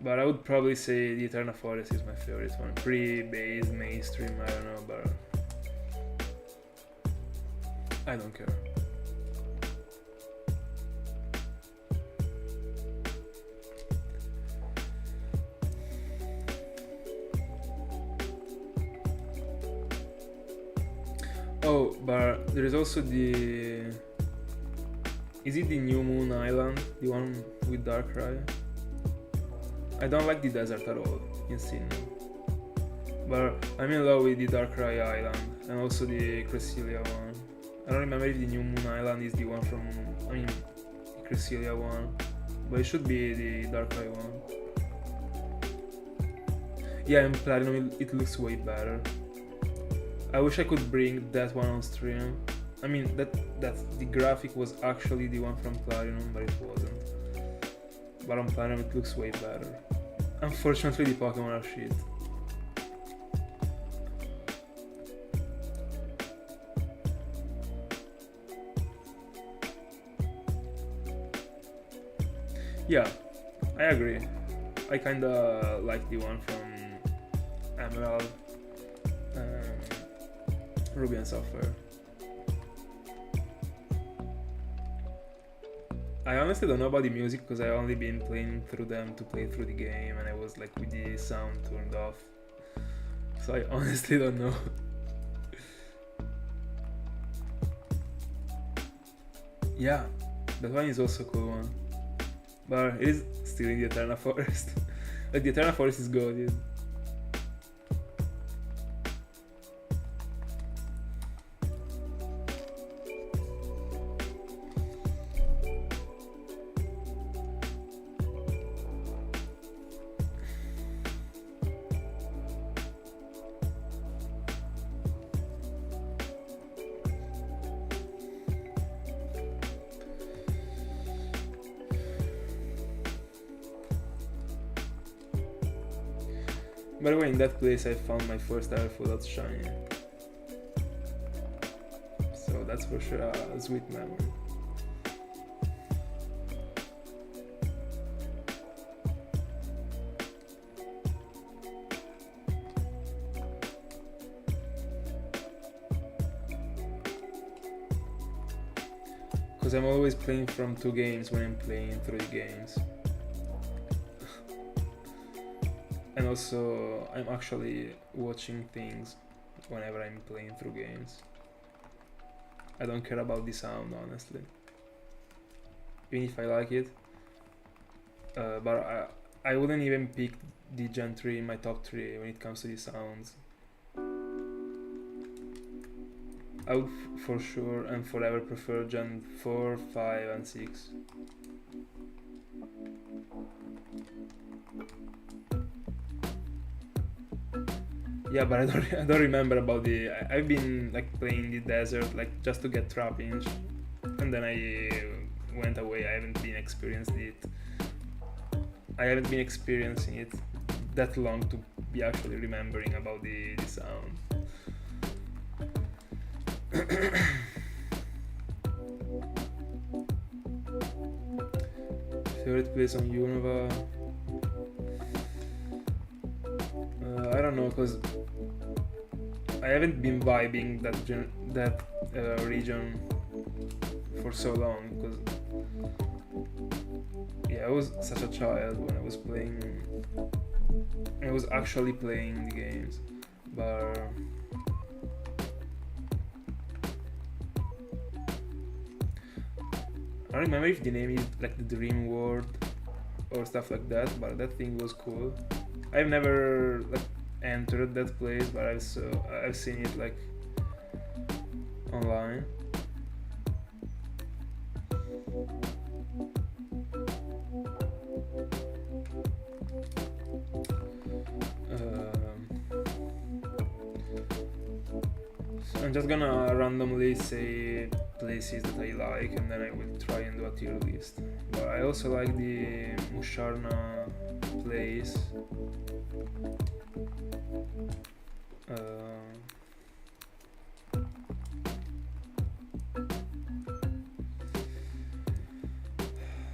But I would probably say the Eterna Forest is my favorite one. Pretty base, mainstream, I don't know, but I don't care. Oh, but there is also the... Is it the New Moon Island? The one with Darkrai? I don't like the desert at all in Sinnoh. But I'm in love with the Darkrai Island and also the Cresselia one. I don't remember if the New Moon Island is the one from... I mean, Cresselia one, but it should be the Darkrai one. Yeah, in Platinum it looks way better. I wish I could bring that one on stream. I mean, that the graphic was actually the one from Platinum, but it wasn't. But on Platinum it looks way better. Unfortunately, the Pokemon are shit. Yeah, I agree. I kinda like the one from Emerald, Ruby and Sapphire. I honestly don't know about the music because I only been playing through them to play through the game, and I was like with the sound turned off. So I honestly don't know. Yeah, that one is also a cool one. But it is still in the Eterna Forest. Like, the Eterna Forest is good, dude. By the way, in that place I found my first ever full out shiny. So that's for sure a sweet memory. Because I'm always playing from 2 games when I'm playing 3 games. And also, I'm actually watching things whenever I'm playing through games. I don't care about the sound, honestly. Even if I like it. But I wouldn't even pick the Gen 3 in my top 3 when it comes to the sounds. I would for sure and forever prefer Gen 4, 5 and 6. Yeah, but I don't remember about the. I've been like playing the desert like just to get trappings, and then I went away. I haven't been experiencing it. I haven't been experiencing it that long to be actually remembering about the sound. Favorite place on Unova? I don't know, cause I haven't been vibing that region for so long. Cause yeah, I was such a child when I was playing. I was actually playing the games, but I don't remember if the name is like the Dream World or stuff like that. But that thing was cool. I've never like entered that place, but I've seen it like online. So I'm just gonna randomly say places that I like, and then I will try and do a tier list. But I also like the Musharna place.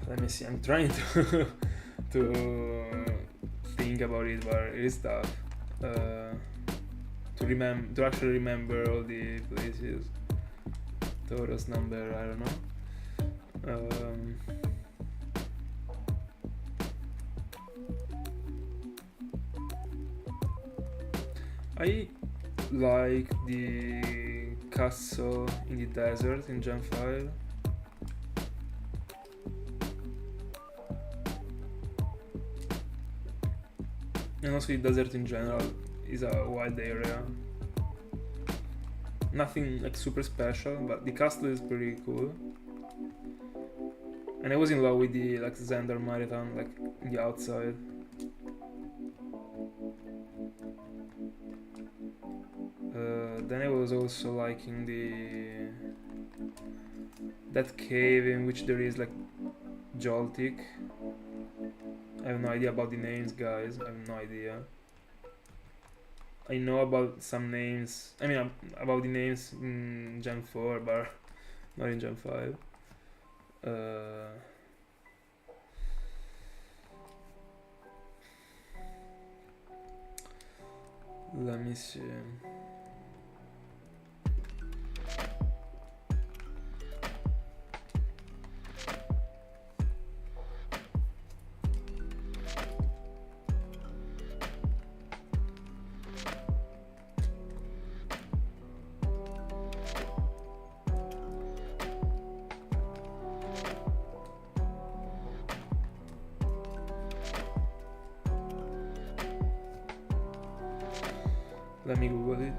Let me see. I'm trying to to think about it, but it is tough to actually remember all the places. Taurus number, I don't know. I like the castle in the desert in Gen 5. And also the desert in general is a wide area. Nothing like super special, but the castle is pretty cool. And I was in love with the like Xander Marathon, like in the outside. Then I was also liking that cave in which there is like Joltik. I have no idea about the names, guys. I have no idea. I know about some names. I mean, about the names in Gen 4, but not in Gen 5. Let me see. Let me Google it.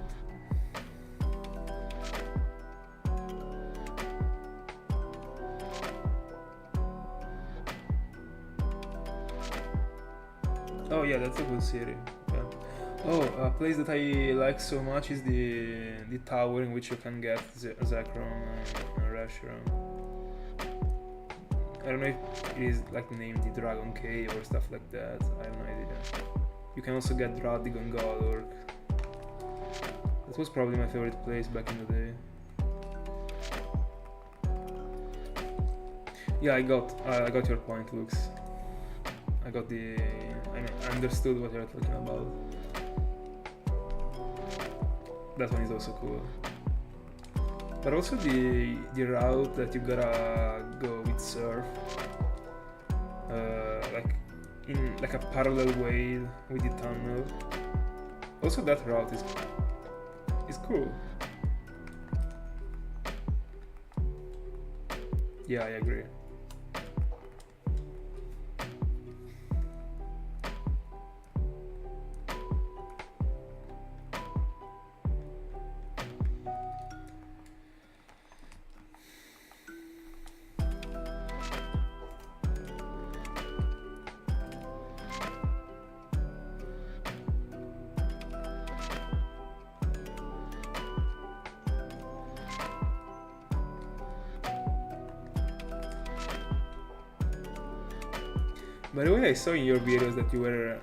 Oh yeah, that's a good city. Yeah. Oh, a place that I like so much is the tower in which you can get Zekrom and Reshiram. I don't know if it is like named the Dragon Cave or stuff like that. I have no idea. You can also get Dradig and Galorg. That was probably my favorite place back in the day. Yeah, I got your point, Lux. I understood what you're talking about. That one is also cool. But also the route that you gotta go with Surf, like in like a parallel way with the tunnel. Also, that route is cool. Yeah, I agree. By the way, I saw in your videos that you were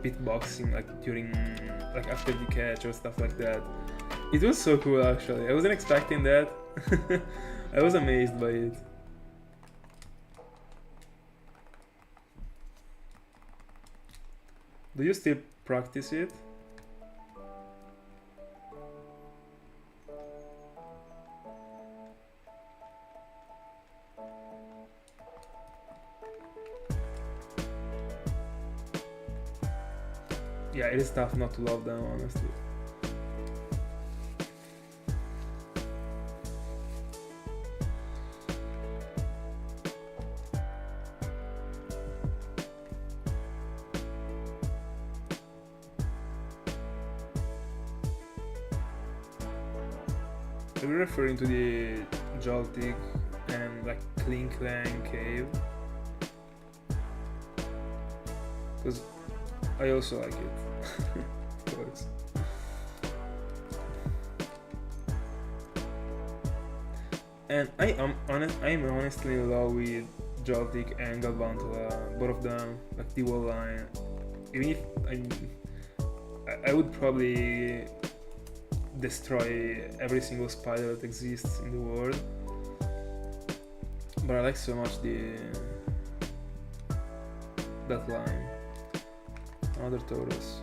beatboxing like during, like after the catch or stuff like that. It was so cool actually. I wasn't expecting that. I was amazed by it. Do you still practice it? Yeah, it is tough not to love them, honestly. Are we referring to the Joltik and like Klinklang cave? Because I also like it. Of course. And I am honestly in love with Joltik and Galvantula, both of them, like the wall line. Even if I would probably destroy every single spider that exists in the world, but I like so much that line. Another Taurus.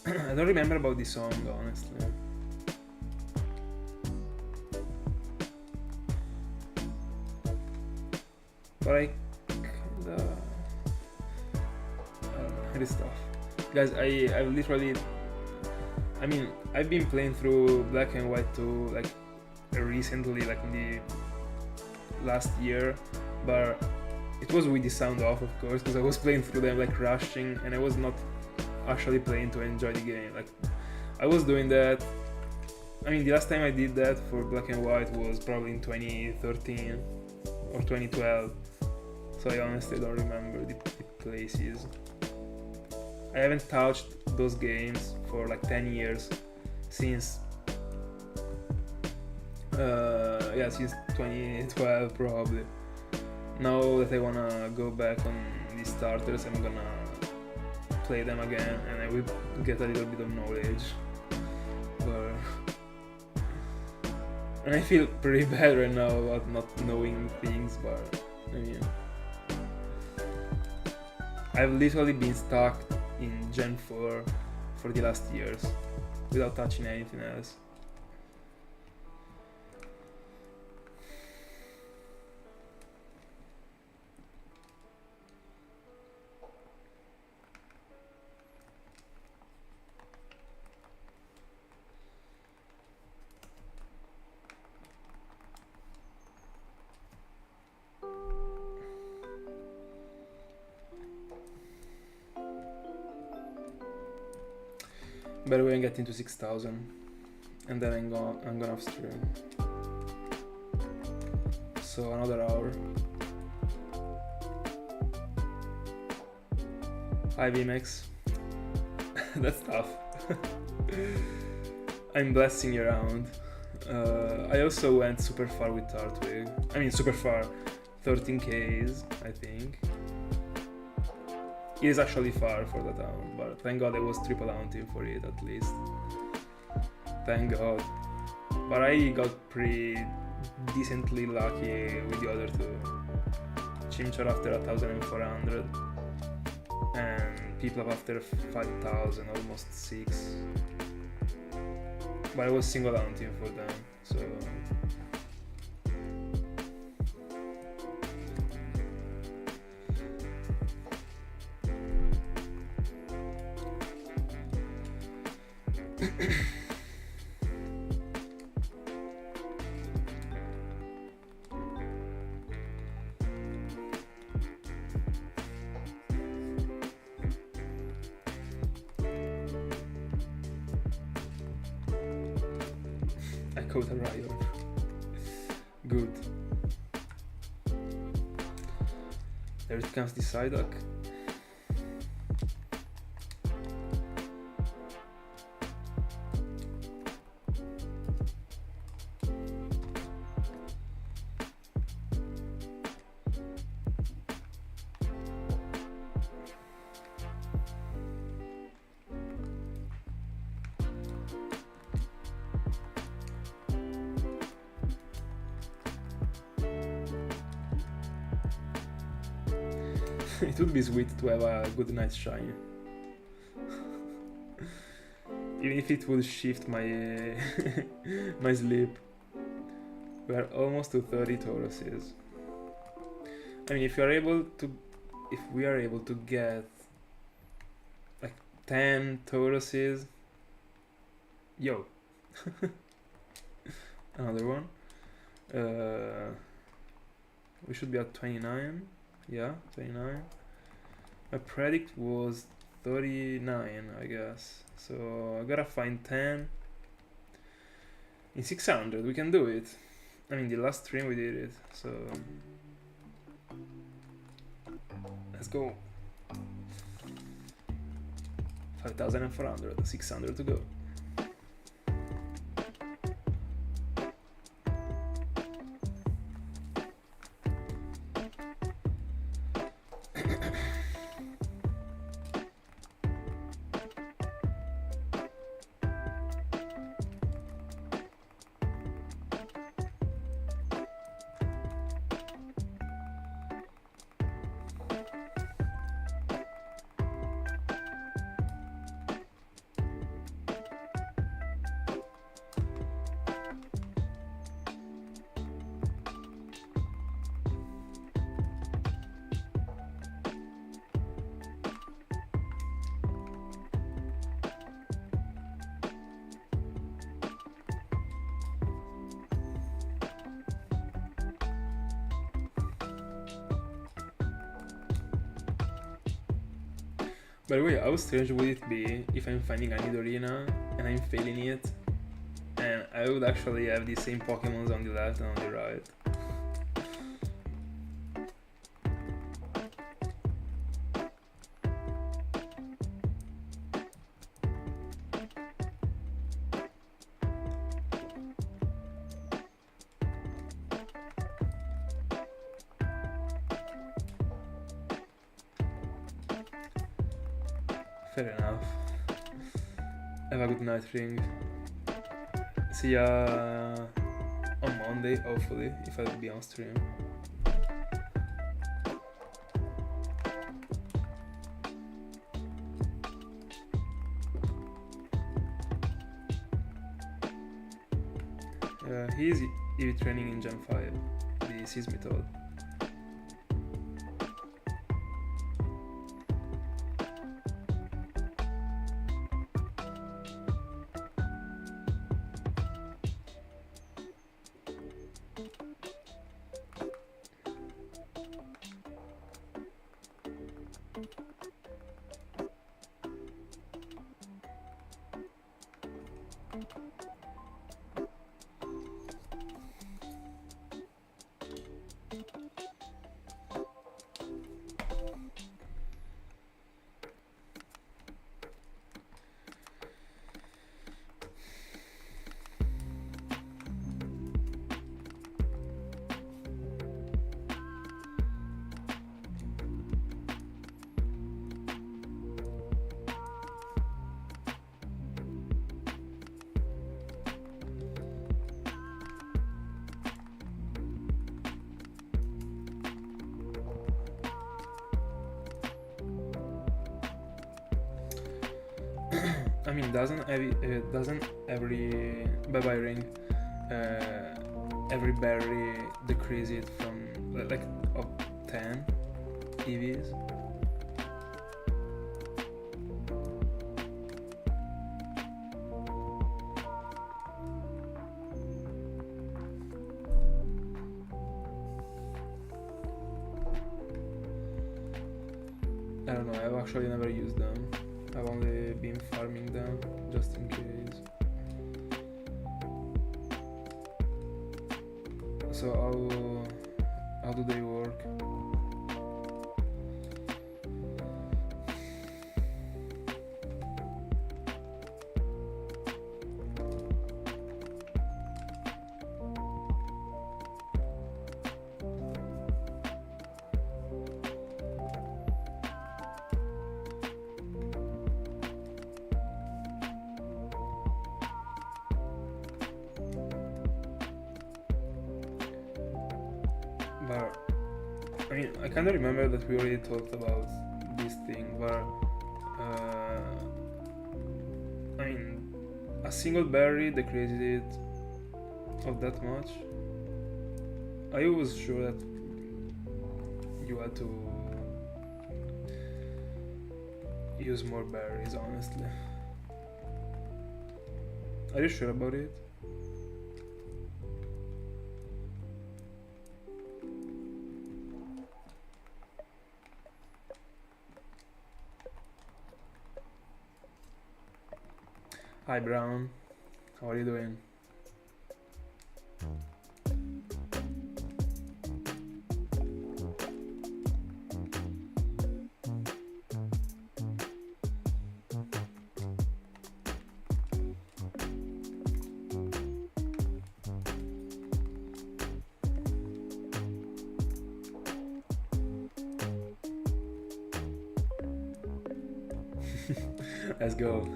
I don't remember about the song, honestly. But I kinda... it is tough. Guys, I literally... I mean, I've been playing through Black and White 2 like recently, like in the last year, but it was with the sound off, of course, because I was playing through them like rushing, and I was not actually playing to enjoy the game. Like, I was doing that. I mean, the last time I did that for Black and White was probably in 2013 or 2012, so I honestly don't remember the places. I haven't touched those games for like 10 years, since since 2012 probably. Now that I wanna go back on the starters, I'm gonna play them again, and I will get a little bit of knowledge. But and I feel pretty bad right now about not knowing things, but I mean, I've literally been stuck in Gen 4 for the last years without touching anything else. By the way, I'm getting to 6,000, and then I'm gonna off stream. So another hour. Hi VMAX. That's tough. I'm blessing you around. I also went super far with Tartwig. I mean, super far. 13Ks, I think. It is actually far for the town, but thank God I was triple hunting for it at least. Thank God. But I got pretty decently lucky with the other two. Chimchar after 1,400 and people after 5,000, almost 6. But I was single hunting for them, so... I caught a riot. Good. There it comes the Psyduck. It would be sweet to have a good night's shine. Even if it would shift my my sleep. We are almost to 30 Tauruses. I mean, if we are able to get like 10 Tauruses, yo, another one. We should be at 29. Yeah, 29. My predict was 39, I guess. So I gotta find 10. In 600, we can do it. I mean, the last stream we did it, so... Let's go. 5,400, 600 to go. By the way, how strange would it be if I'm finding a new arena and I'm failing it, and I would actually have the same Pokemons on the left and on the right? Fair enough. Have a good night, Ring. See ya on Monday, hopefully, if I'll be on stream. He is EV training in Gen 5, the Seas method. I mean, doesn't every bye-bye ring every berry decrease it from like of 10 EVs? I don't know, I've actually never used them. I've only been farming them, just in case. So how do they work? But I mean, I kind of remember that we already talked about this thing, but I mean, a single berry decreases it of that much. I was sure that you had to use more berries, honestly. Are you sure about it? Hi Brown, how are you doing? Let's go.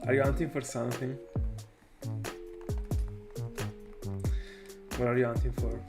Are you hunting for something? What are you hunting for?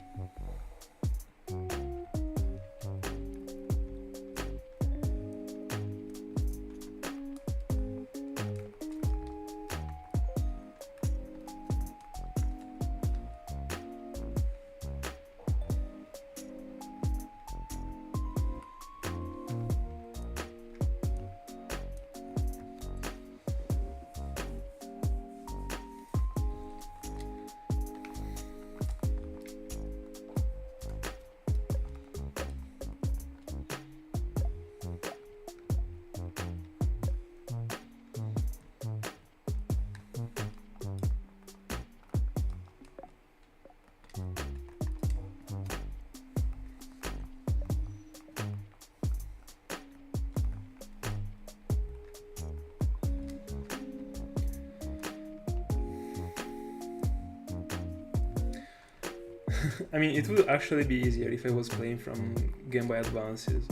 I mean, it would actually be easier if I was playing from Game Boy Advances.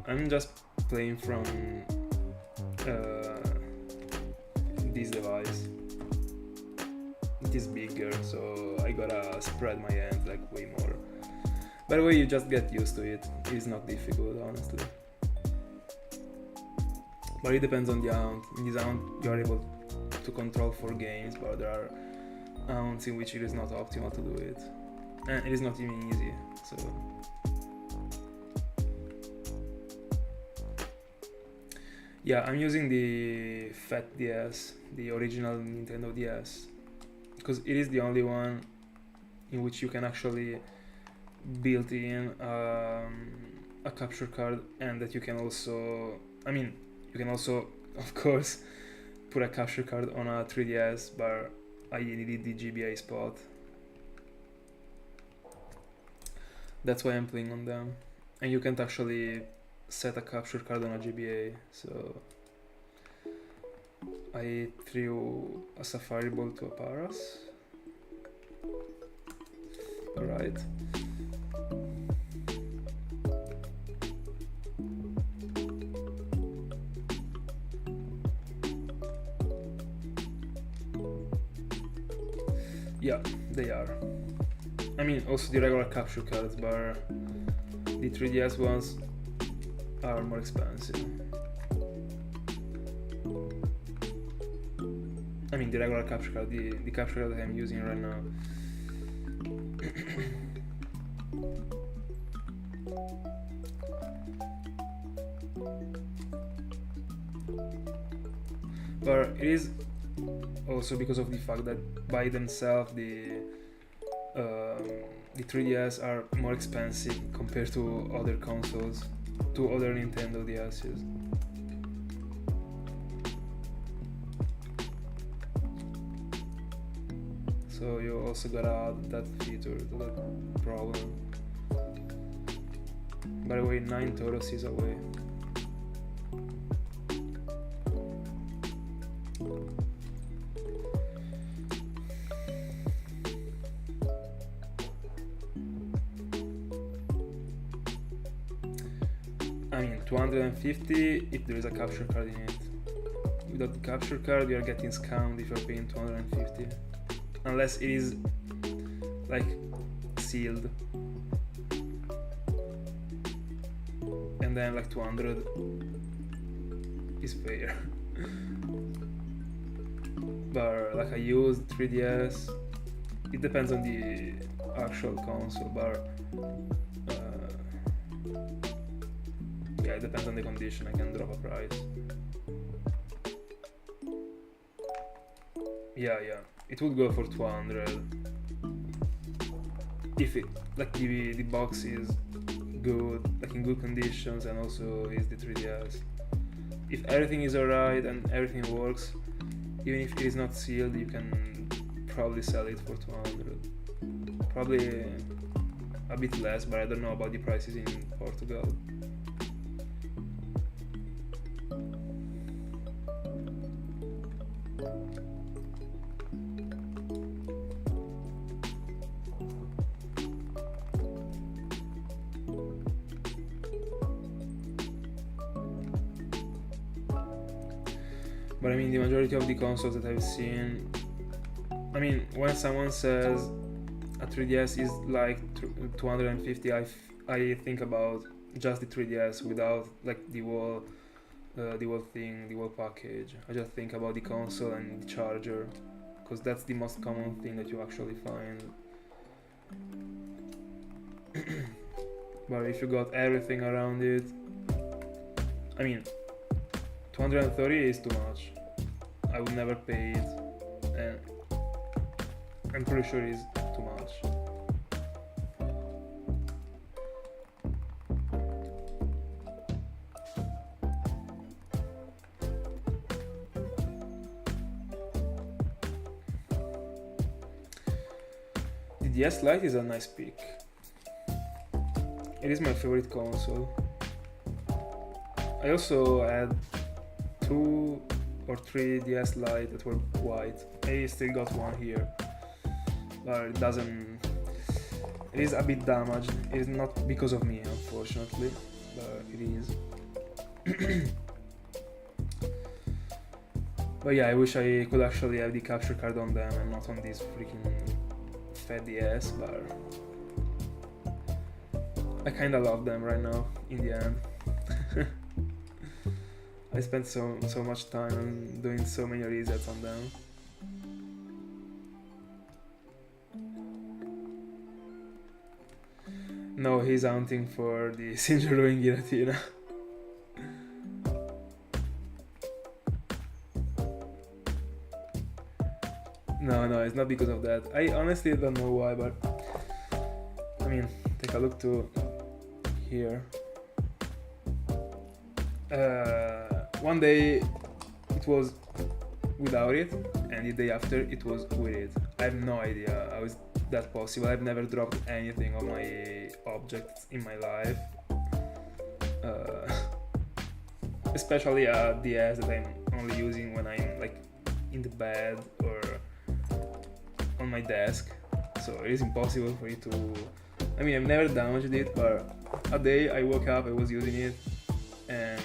I'm just playing from this device. It is bigger, so I gotta spread my hands like way more. By the way, you just get used to it. It's not difficult, honestly. But it depends on the amount. In this amount, you are able to control 4 games, but there are amounts in which it is not optimal to do it. And it is not even easy, so... Yeah, I'm using the Fat DS, the original Nintendo DS, because it is the only one in which you can actually build in a capture card, and that you can also, I mean, you can also, of course, put a capture card on a 3DS, but I needed the GBA spot. That's why I'm playing on them. And you can't actually set a capture card on a GBA, so I threw a Safari Ball to a Paras. Alright. Yeah, they are. I mean, also the regular capture cards, but the 3DS ones are more expensive. I mean, the regular capture card, the capture card that I'm using right now. But it is also because of the fact that by themselves the 3DS are more expensive compared to other consoles, to other Nintendo DS's. So you also gotta add that feature to that problem. By the way, 9 Tauros is away. I mean, 250 if there is a capture card in it. Without the capture card, you are getting scammed if you're paying 250. Unless it is like sealed. And then like 200 is fair. But like I used 3DS, it depends on the actual console, but yeah, it depends on the condition, I can drop a price. Yeah, it would go for 200 if it, like the box is good, like in good conditions, and also is the 3DS. If everything is alright and everything works, even if it is not sealed, you can probably sell it for 200. Probably a bit less, but I don't know about the prices in Portugal. But I mean, the majority of the consoles that I've seen, I mean, when someone says a 3DS is like 250, I think about just the 3DS without like the whole thing, the whole package. I just think about the console and the charger, because that's the most common thing that you actually find. But if you got everything around it, I mean, 230 is too much. I would never pay it, and I'm pretty sure it's too much. The DS Lite is a nice pick. It is my favorite console. I also had 2 or 3 DS Lite that were white. I still got one here, but it doesn't it is a bit damaged. It is not because of me, unfortunately, but it is. But yeah, I wish I could actually have the capture card on them and not on this freaking fat DS, but I kinda love them right now, in the end. I spent so much time on doing so many resets on them. No, he's hunting for the Sinjuro Giratina. No, it's not because of that. I honestly don't know why, but I mean, take a look to here. One day it was without it, and the day after it was with it. I have no idea how is that possible. I've never dropped anything on my objects in my life, especially a DS that I'm only using when I'm like in the bed or on my desk, so it is impossible for it to. I mean, I've never damaged it, but a day I woke up, I was using it, and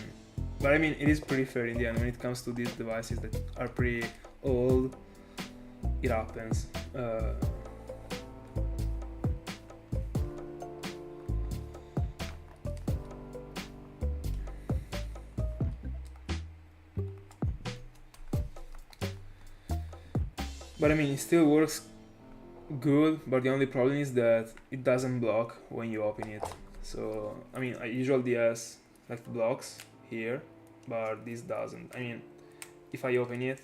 but I mean, it is pretty fair in the end when it comes to these devices that are pretty old. It happens. But I mean, it still works good, but the only problem is that it doesn't block when you open it. So, I mean, I usually DS like blocks here, but this doesn't. I mean, if I open it,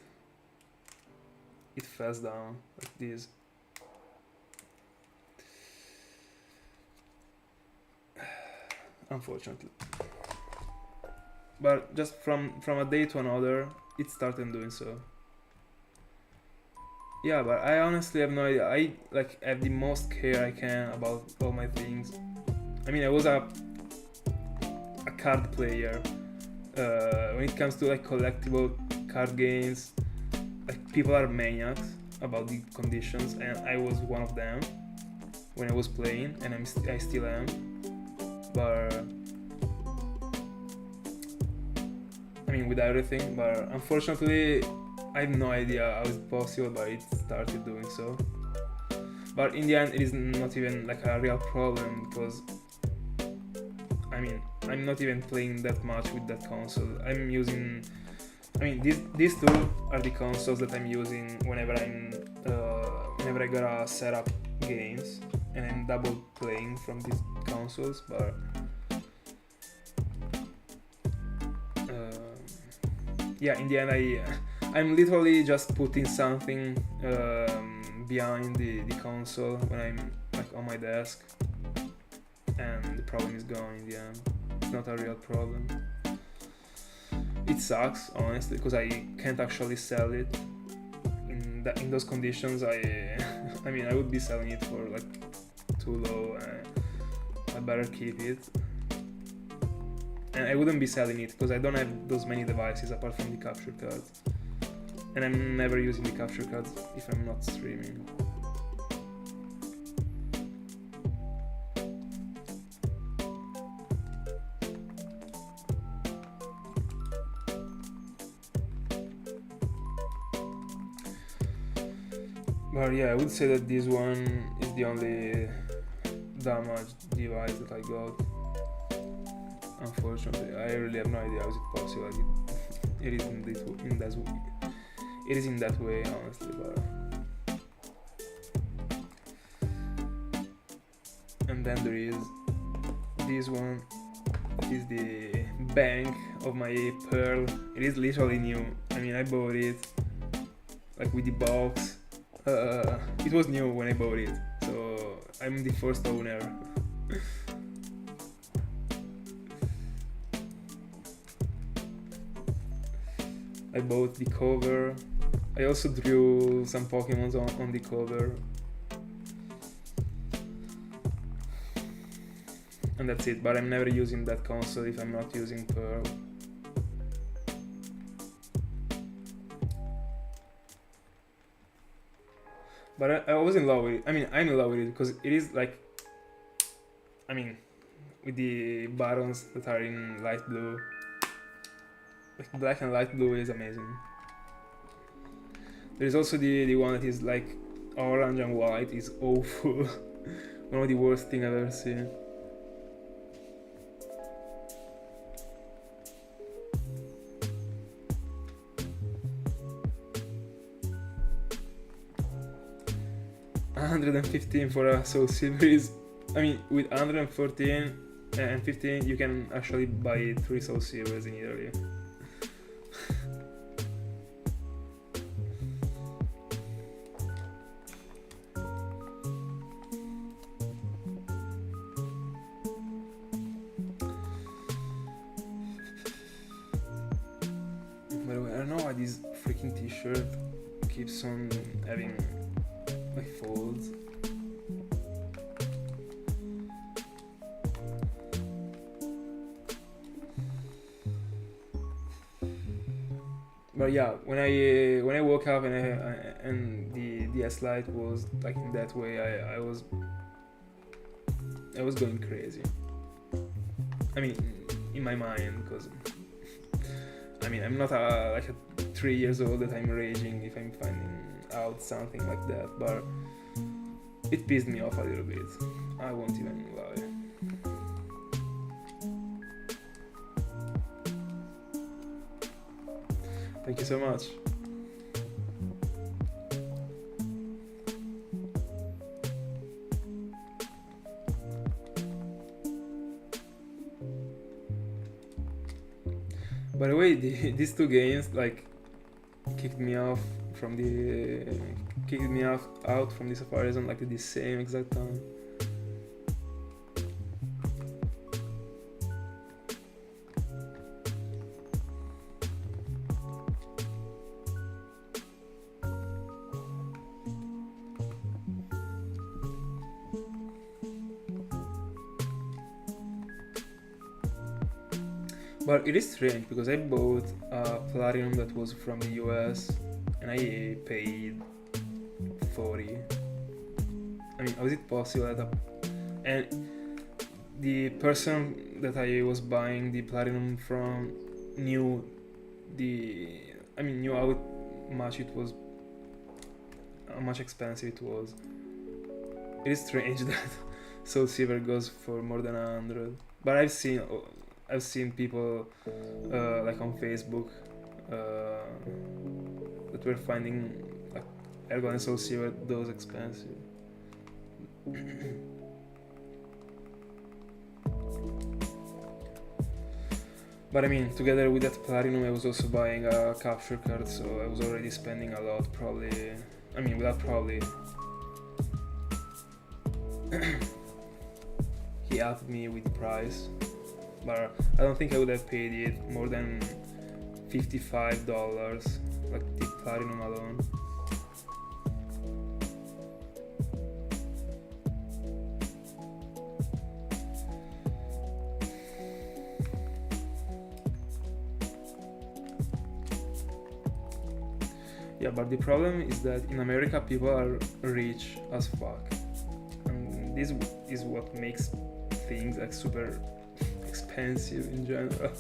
it falls down like this. Unfortunately. But just from a day to another, it started doing so. Yeah, but I honestly have no idea. I like have the most care I can about all my things. I mean, I was a card player. When it comes to like collectible card games, like people are maniacs about the conditions, and I was one of them when I was playing, and I still am. But I mean, with everything. But unfortunately, I have no idea how it's possible, but it started doing so. But in the end, it is not even like a real problem, because I mean, I'm not even playing that much with that console. I'm using, I mean, these two are the consoles that I'm using whenever I gotta set up games, and I'm double playing from these consoles. But yeah, in the end, I'm literally just putting something behind the console when I'm like on my desk, and the problem is gone in the end. It's not a real problem. It sucks, honestly, because I can't actually sell it in those conditions. I mean, I would be selling it for like too low, and I better keep it. And I wouldn't be selling it because I don't have those many devices apart from the capture card. And I'm never using the capture card if I'm not streaming. But yeah, I would say that this one is the only damaged device that I got. Unfortunately, I really have no idea how is it possible. It is in that way, honestly. But and then there is this one. It is the bank of my Pearl. It is literally new. I mean, I bought it like with the box. It was new when I bought it, so I'm the first owner. I bought the cover. I also drew some Pokémon on the cover. And that's it, but I'm never using that console if I'm not using Pearl. But I was in love with it. I mean, I'm in love with it because it is like I mean, with the buttons that are in light blue. Like black and light blue is amazing. There is also the one that is like orange and white is awful. One of the worst thing I've ever seen. $115 for a Soul Silver is, I mean, with 114 and 15 you can actually buy 3 Soul Silvers in Italy. By the way, I don't know why this freaking t-shirt keeps on having like folds. But yeah, when I woke up and the S light was like in that way, I was going crazy. I mean, in my mind, because I mean I'm not like a 3 years old that I'm raging if I'm finding out something like that, but it pissed me off a little bit. I won't even lie. Thank you so much. By the way, these 2 games like kicked me out from the Safari Zone like at the same exact time. But it is strange because I bought a Platinum that was from the US and I paid 40. I mean, how is it possible that and the person that I was buying the Platinum from knew how much it was, how much expensive it was. It is strange that Soul Silver goes for more than 100. But I've seen people like on Facebook that were finding like Ergo and Soul Silver those expensive. But I mean, together with that Platinum, I was also buying a capture card, so I was already spending a lot. Probably, I mean, without probably, he helped me with the price. But I don't think I would have paid it more than $55, like the Platinum alone. Yeah, but the problem is that in America people are rich as fuck, and this is what makes things like super expensive in general.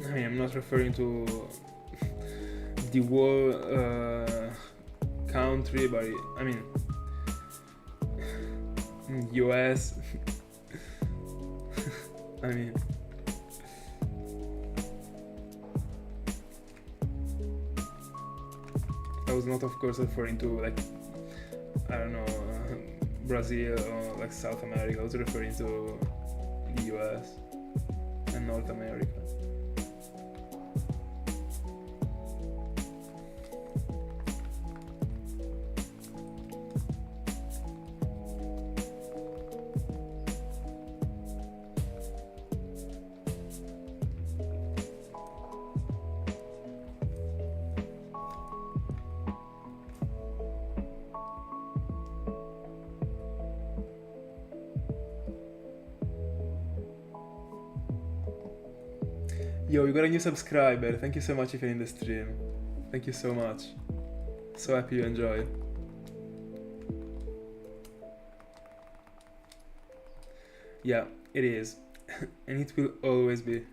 I mean, I'm not referring to the whole country, but I mean, US. I mean, I was not, of course, referring to like, I don't know, Brazil or like South America. I was referring to the US and North America. Yo, you got a new subscriber. Thank you so much if you're in the stream. Thank you so much. So happy you enjoy. Yeah, it is. And it will always be.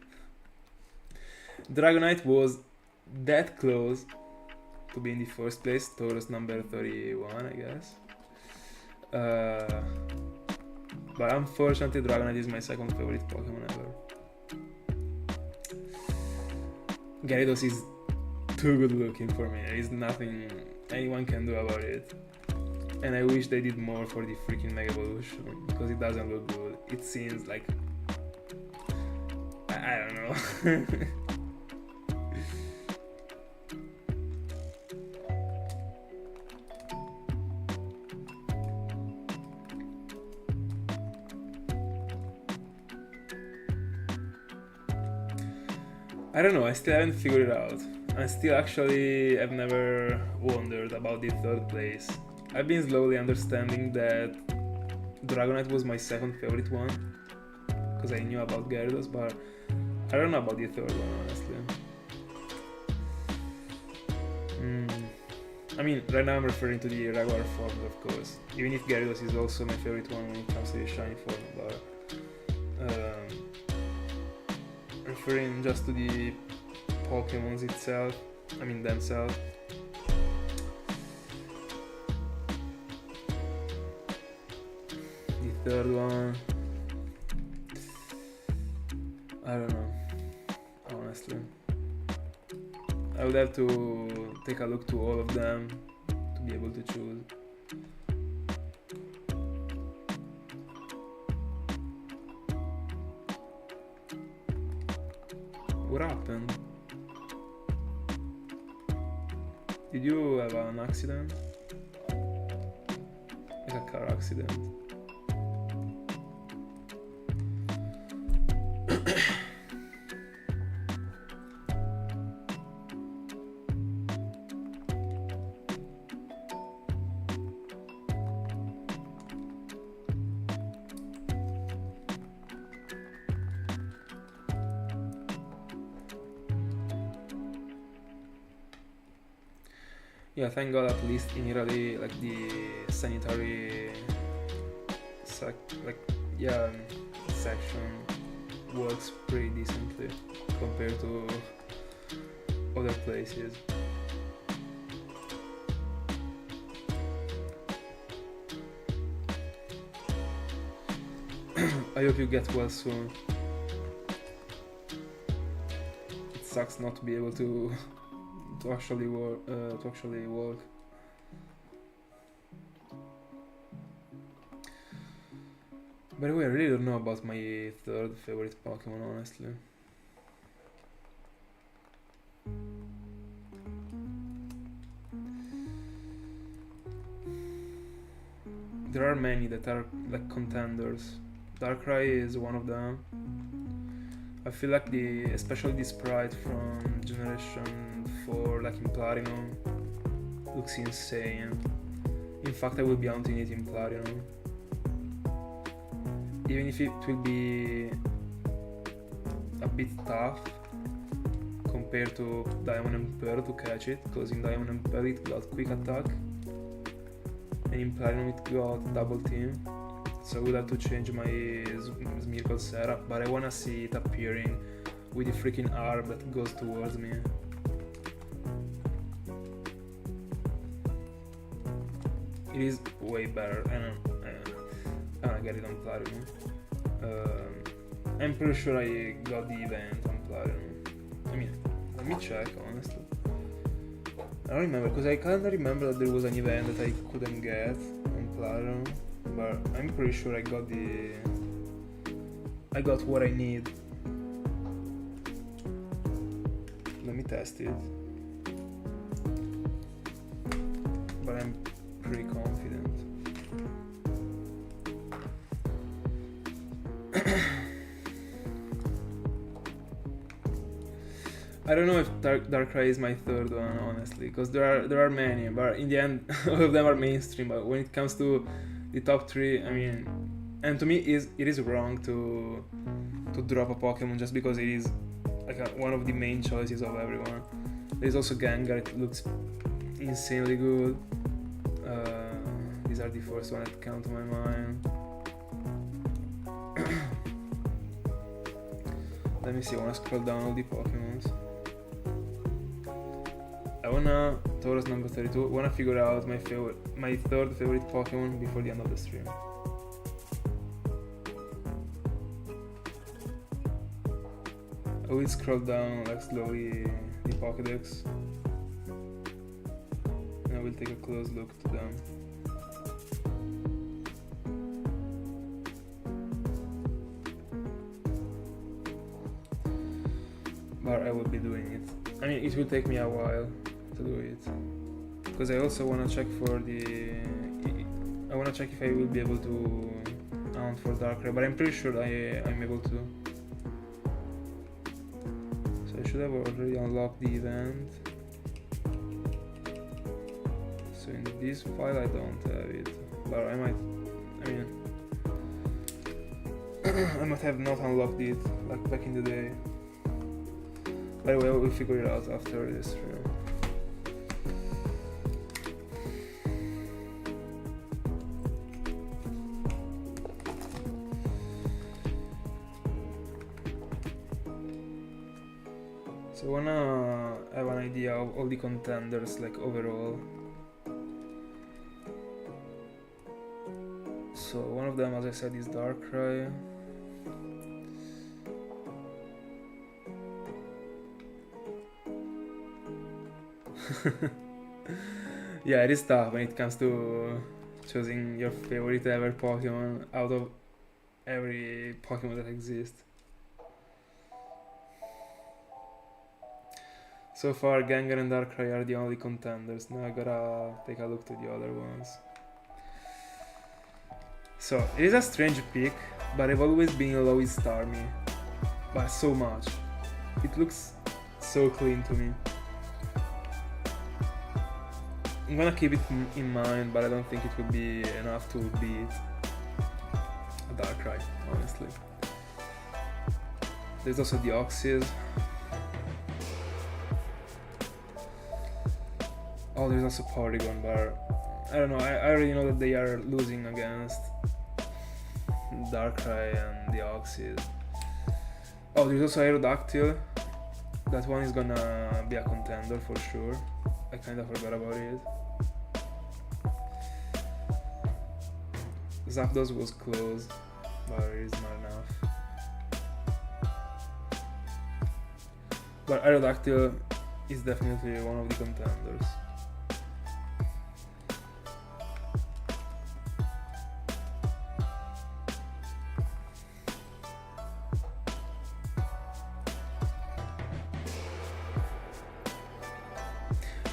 Dragonite was that close to be in the first place, towards number 31, I guess. But unfortunately, Dragonite is my second favorite Pokemon ever. Gyarados is too good looking for me. There is nothing anyone can do about it. And I wish they did more for the freaking Mega Evolution, because it doesn't look good. It seems like... I don't know. I don't know, I still haven't figured it out. I still actually have never wondered about the third place. I've been slowly understanding that Dragonite was my second favorite one, because I knew about Gyarados, but I don't know about the third one, honestly. I mean, right now I'm referring to the regular form, of course, even if Gyarados is also my favorite one when it comes to the shiny form, but referring just to the Pokémons itself, I mean themselves. The third one, I don't know, honestly. I would have to take a look to all of them to be able to choose. What happened? Did you have an accident? Like a car accident? Yeah, thank God at least in Italy, like the sanitary section works pretty decently compared to other places. I hope you get well soon. It sucks not to be able to actually work. By the way, I really don't know about my third favorite Pokemon, honestly. There are many that are like contenders. Darkrai is one of them. I feel like especially the sprite from Generation 4, like in Platinum, looks insane. In fact, I will be hunting it in Platinum. Even if it will be a bit tough compared to Diamond and Pearl to catch it, because in Diamond and Pearl it got quick attack, and in Platinum it got double team. So I will have to change my Smeargle setup, but I wanna see it appearing with the freaking arm that goes towards me. It is way better. I get it on Platinum. I'm pretty sure I got the event on Platinum. I mean, let me check, honestly. I don't remember, because I can't remember that there was an event that I couldn't get on Platinum. But I'm pretty sure I got what I need. Let me test it. But I'm pretty confident. I don't know if Darkrai is my third one, honestly, because there are many, but in the end all of them are mainstream. But when it comes to the top 3, I mean, and to me it is wrong to drop a Pokemon just because it is like one of the main choices of everyone. There's also Gengar, it looks insanely good. These are the first one that come to my mind. Let me see, I wanna scroll down all the Pokemons. I wanna, Taurus number 32, wanna figure out my third favorite Pokemon before the end of the stream. I will scroll down like slowly the Pokédex and I will take a close look to them. But I will be doing it. I mean, it will take me a while to do it, because I also want to check for I want to check if I will be able to hunt for Darkrai, but I'm pretty sure I'm able to. So I should have already unlocked the event. So in this file I don't have it, but I might, I mean, I might have not unlocked it like back in the day. By the way, we'll figure it out after this stream. So I wanna have an idea of all the contenders, like overall. So one of them, as I said, is Darkrai. Yeah, it is tough when it comes to choosing your favorite ever Pokemon out of every Pokemon that exists. So far, Gengar and Darkrai are the only contenders. Now I gotta take a look to the other ones. So, it is a strange pick, but I've always been in love with Starmie. But so much. It looks so clean to me. I'm gonna keep it in mind, but I don't think it would be enough to beat a Darkrai, honestly. There's also the Oxys. Oh, there's also Porygon, but I don't know, I already know that they are losing against Darkrai and the Oxys. Oh, there's also Aerodactyl. That one is gonna be a contender for sure. I kinda forgot about it. Zapdos was close, but it is not enough. But Aerodactyl is definitely one of the contenders.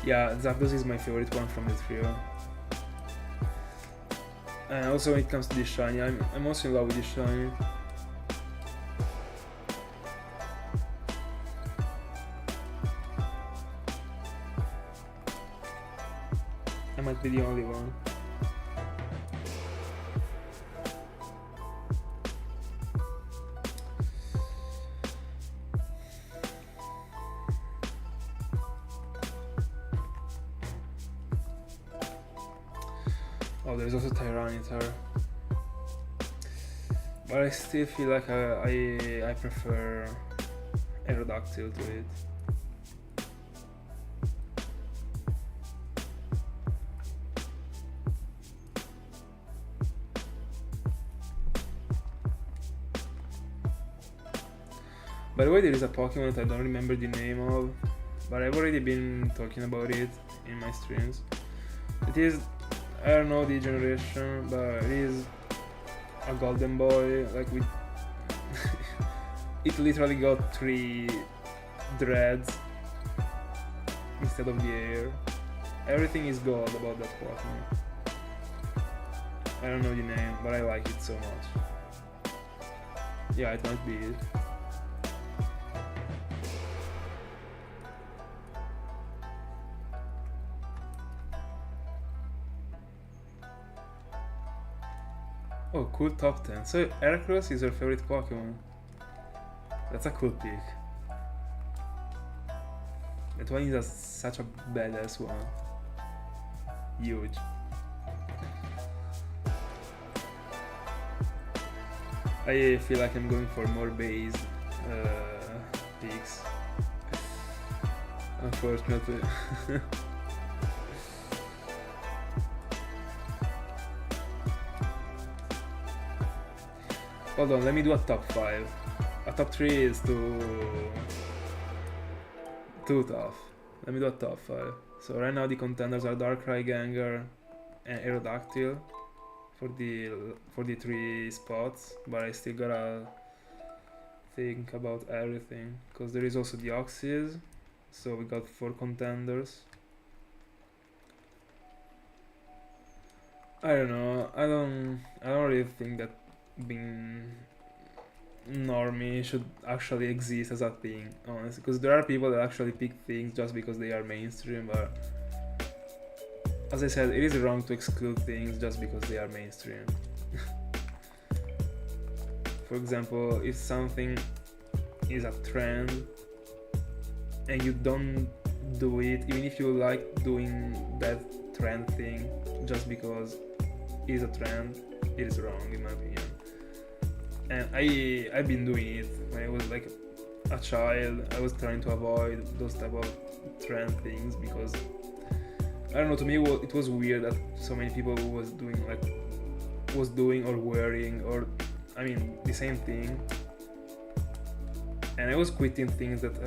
Yeah, Zapdos is my favorite one from the trio. And also when it comes to the shiny, I'm also in love with the shiny. I might be the only one. Oh, there's also Tyranitar. But I still feel like I prefer Aerodactyl to it. By the way, there is a Pokemon that I don't remember the name of, but I've already been talking about it in my streams. It is, I don't know the generation, but it is a golden boy, like with it literally got 3 dreads instead of the hair. Everything is gold about that Pokemon. I don't know the name, but I like it so much. Yeah, it might be it. Oh, cool top 10. So Heracross is your favorite Pokemon? That's a cool pick. That one is such a badass one. Huge. I feel like I'm going for more base picks. Unfortunately. Hold on, let me do a top 5. A top 3 is too tough. Let me do a top 5. So right now the contenders are Darkrai, Gengar, and Aerodactyl for the 3 spots, but I still gotta think about everything, because there is also the Oxys, so we got 4 contenders. I don't know, I don't really think that being normie should actually exist as a thing, honestly, because there are people that actually pick things just because they are mainstream, but as I said, it is wrong to exclude things just because they are mainstream. For example, if something is a trend and you don't do it, even if you like doing that trend thing just because it is a trend, it is wrong in my opinion. And I've been doing it when I was like a child. I was trying to avoid those type of trend things because I don't know, to me it was weird that so many people was doing or wearing, or I mean the same thing, and I was quitting things that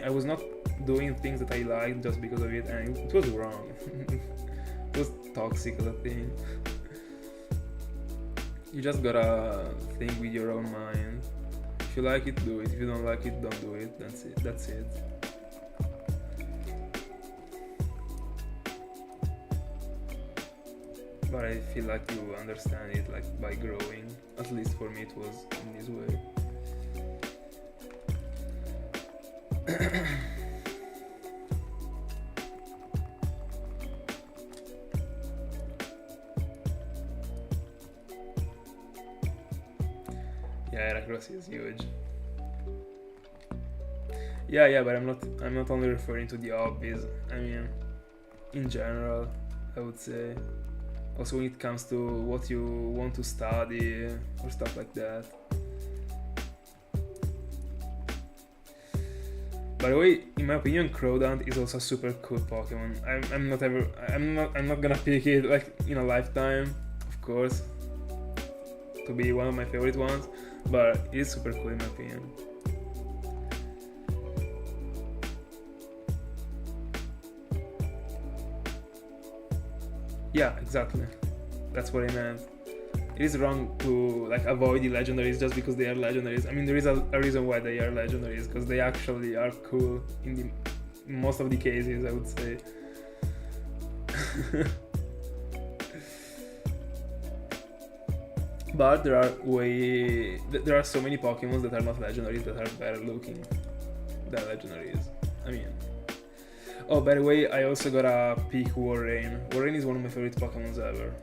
I was not doing things that I liked just because of it, and it was wrong. It was toxic as a thing. You just gotta think with your own mind. If you like it, do it. If you don't like it, don't do it. That's it. But I feel like you understand it like by growing. At least for me it was in this way. Yeah, Heracross is huge. Yeah, but I'm not only referring to the obvious. I mean, in general, I would say. Also when it comes to what you want to study or stuff like that. By the way, in my opinion, Crowdant is also a super cool Pokemon. I'm not gonna pick it like in a lifetime, of course, to be one of my favorite ones, but it is super cool in my opinion. Yeah, exactly. That's what I meant. It is wrong to like avoid the legendaries just because they are legendaries. I mean, there is a reason why they are legendaries, because they actually are cool in most of the cases, I would say. But there are so many Pokemon that are not legendaries that are better looking than legendaries. I mean. Oh, by the way, I also gotta pick Warrain. Warrain is one of my favorite Pokemons ever.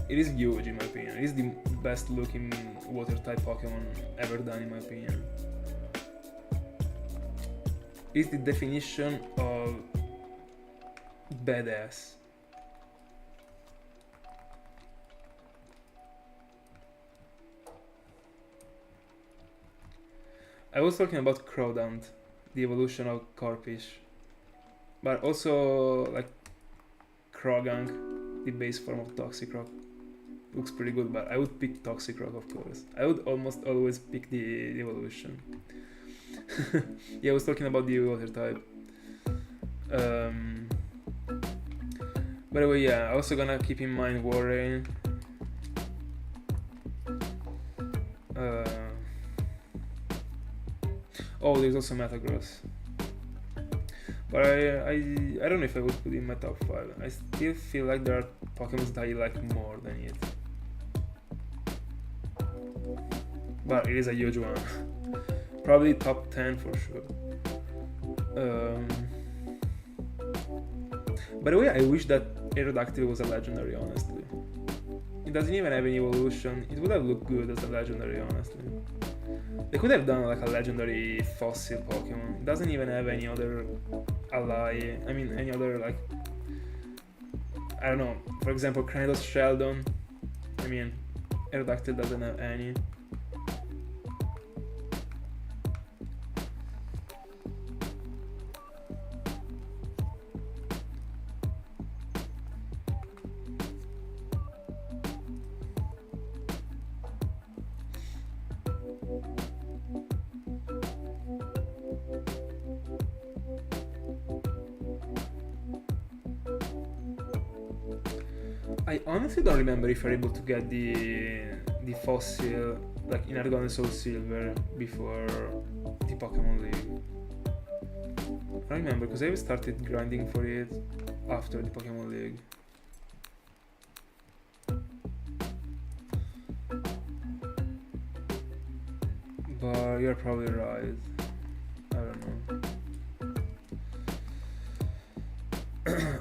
It is huge in my opinion. It is the best looking water type Pokemon ever done in my opinion. It is the definition of badass. I was talking about Crowdant, the evolution of Corphish. But also, like, Krogunk, the base form of Toxicroak, looks pretty good, but I would pick Toxicroak, of course. I would almost always pick the evolution. Yeah, I was talking about the water type. By the way, yeah, I'm also gonna keep in mind Warrain. Oh, there's also Metagross. But I don't know if I would put it in my top 5. I still feel like there are Pokemon that I like more than it. But it is a huge one. Probably top 10 for sure. By the way, I wish that Aerodactyl was a legendary, honestly. It doesn't even have any evolution. It would have looked good as a legendary, honestly. They could have done like a legendary fossil Pokemon. It doesn't even have any other ally. I mean, any other like, I don't know. For example, Cranidos Sheldon. I mean, Aerodactyl doesn't have any. I honestly don't remember if you're able to get the fossil like in Argon and Soul Silver before the Pokemon League. I don't remember because I started grinding for it after the Pokemon League. But you're probably right. I don't know.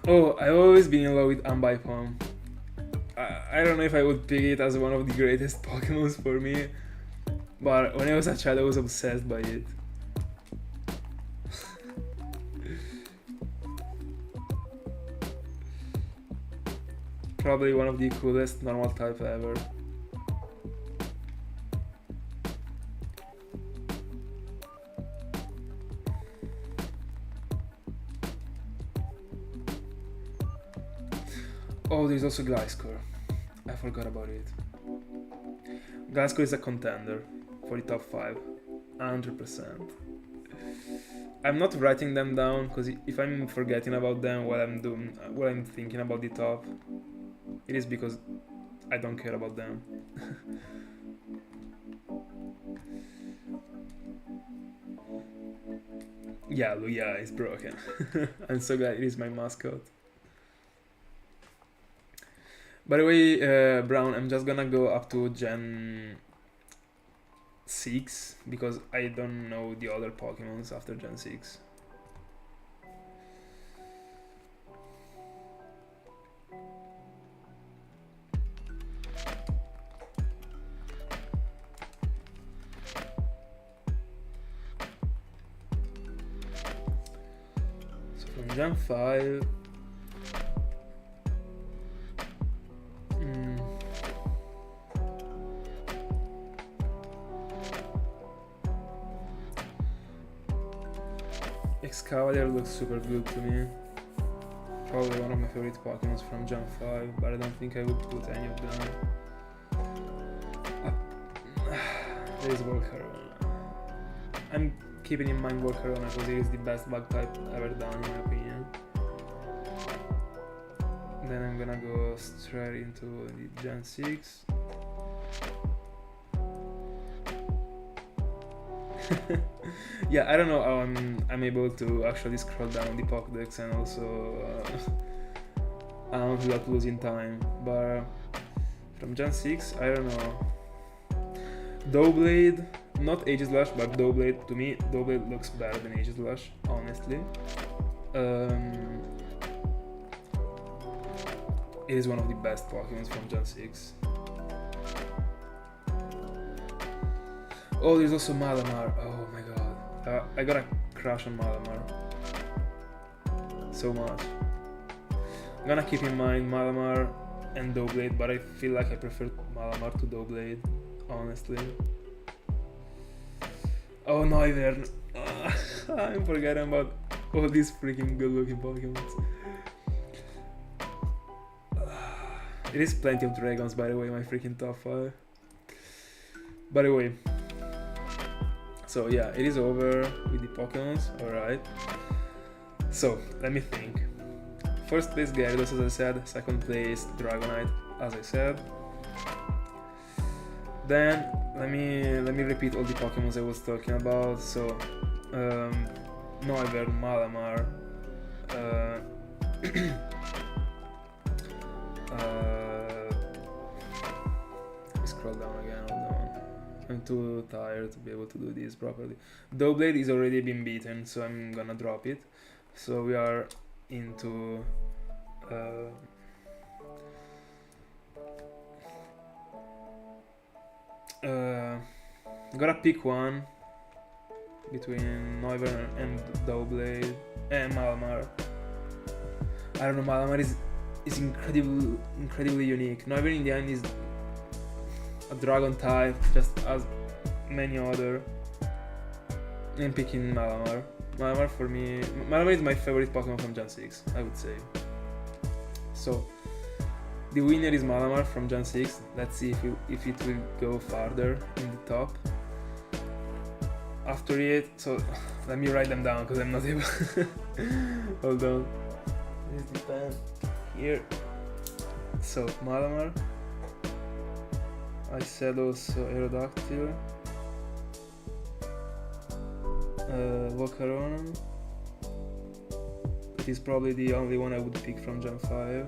Oh, I've always been in love with Ambipom. I don't know if I would pick it as one of the greatest Pokemons for me, but when I was a child I was obsessed by it. Probably one of the coolest normal type ever. Oh, there's also Gliscor. I forgot about it. Gliscor is a contender for the top 5, 100%. I'm not writing them down because if I'm forgetting about them while I'm thinking about the top, it is because I don't care about them. Yeah, Lugia is broken. I'm so glad it is my mascot. By the way, Brown, I'm just gonna go up to Gen 6 because I don't know the other Pokemons after Gen 6. So from Gen 5... Cavalier looks super good to me. Probably one of my favorite Pokemons from Gen 5, but I don't think I would put any of them. There is Volcarona. I'm keeping in mind Volcarona because it is the best bug type ever done in my opinion. Then I'm gonna go straight into the Gen 6. Yeah, I don't know how I'm able to actually scroll down the Pokédex and also without losing time. But from Gen 6, I don't know. Doublade, not Aegislash, but Doublade. To me, Doublade looks better than Aegislash, honestly. It is one of the best Pokémons from Gen 6. Oh, there's also Malamar. Oh my god. I got a crush on Malamar. So much. I'm gonna keep in mind Malamar and Doublade, but I feel like I prefer Malamar to Doublade, honestly. Oh, Noivern. I'm forgetting about all these freaking good looking Pokemons. It is plenty of dragons, by the way, my freaking top 5. By the way. So yeah, it is over with the Pokemons, alright. So, let me think. First place Gyarados, as I said. Second place Dragonite, as I said. Then, let me repeat all the Pokemons I was talking about. So, Noivern, Malamar, let me scroll down again, hold on. I'm too tired to be able to do this properly. Doublade is already been beaten, so I'm gonna drop it. So we are into Gotta pick one between Noivern and Doublade and Malamar. I don't know, Malamar is incredibly unique. Noivern in the end is a dragon type, just as many other. I'm picking Malamar. Malamar for me, Malamar is my favorite Pokemon from Gen 6, I would say. So, the winner is Malamar from Gen 6. Let's see if it will go farther in the top. After it, so let me write them down because I'm not able. Hold on. Here's the pen. Here. So, Malamar. I said also Aerodactyl. Volcarona. It is probably the only one I would pick from Gen 5.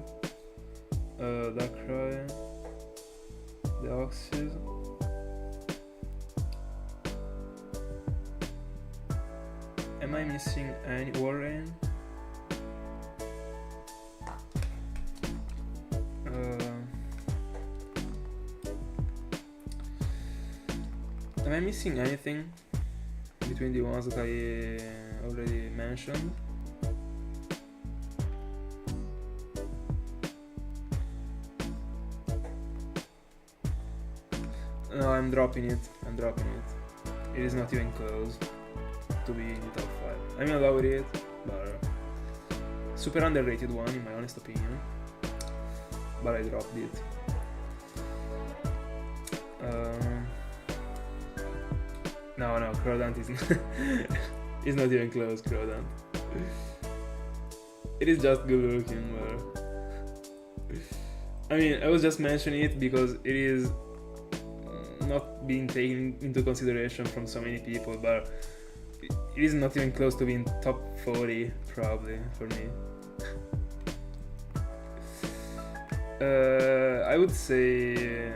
Darkrai. The Oxys. Am I missing any Warrain? Am I missing anything between the ones that I already mentioned? No, I'm dropping it. It is not even close to be in the top 5. I mean, I love it, but super underrated one in my honest opinion. But I dropped it. No, Crodant is not even close. Crodant. It is just good looking, but I mean, I was just mentioning it because it is not being taken into consideration from so many people, but it is not even close to being top 40 probably for me. I would say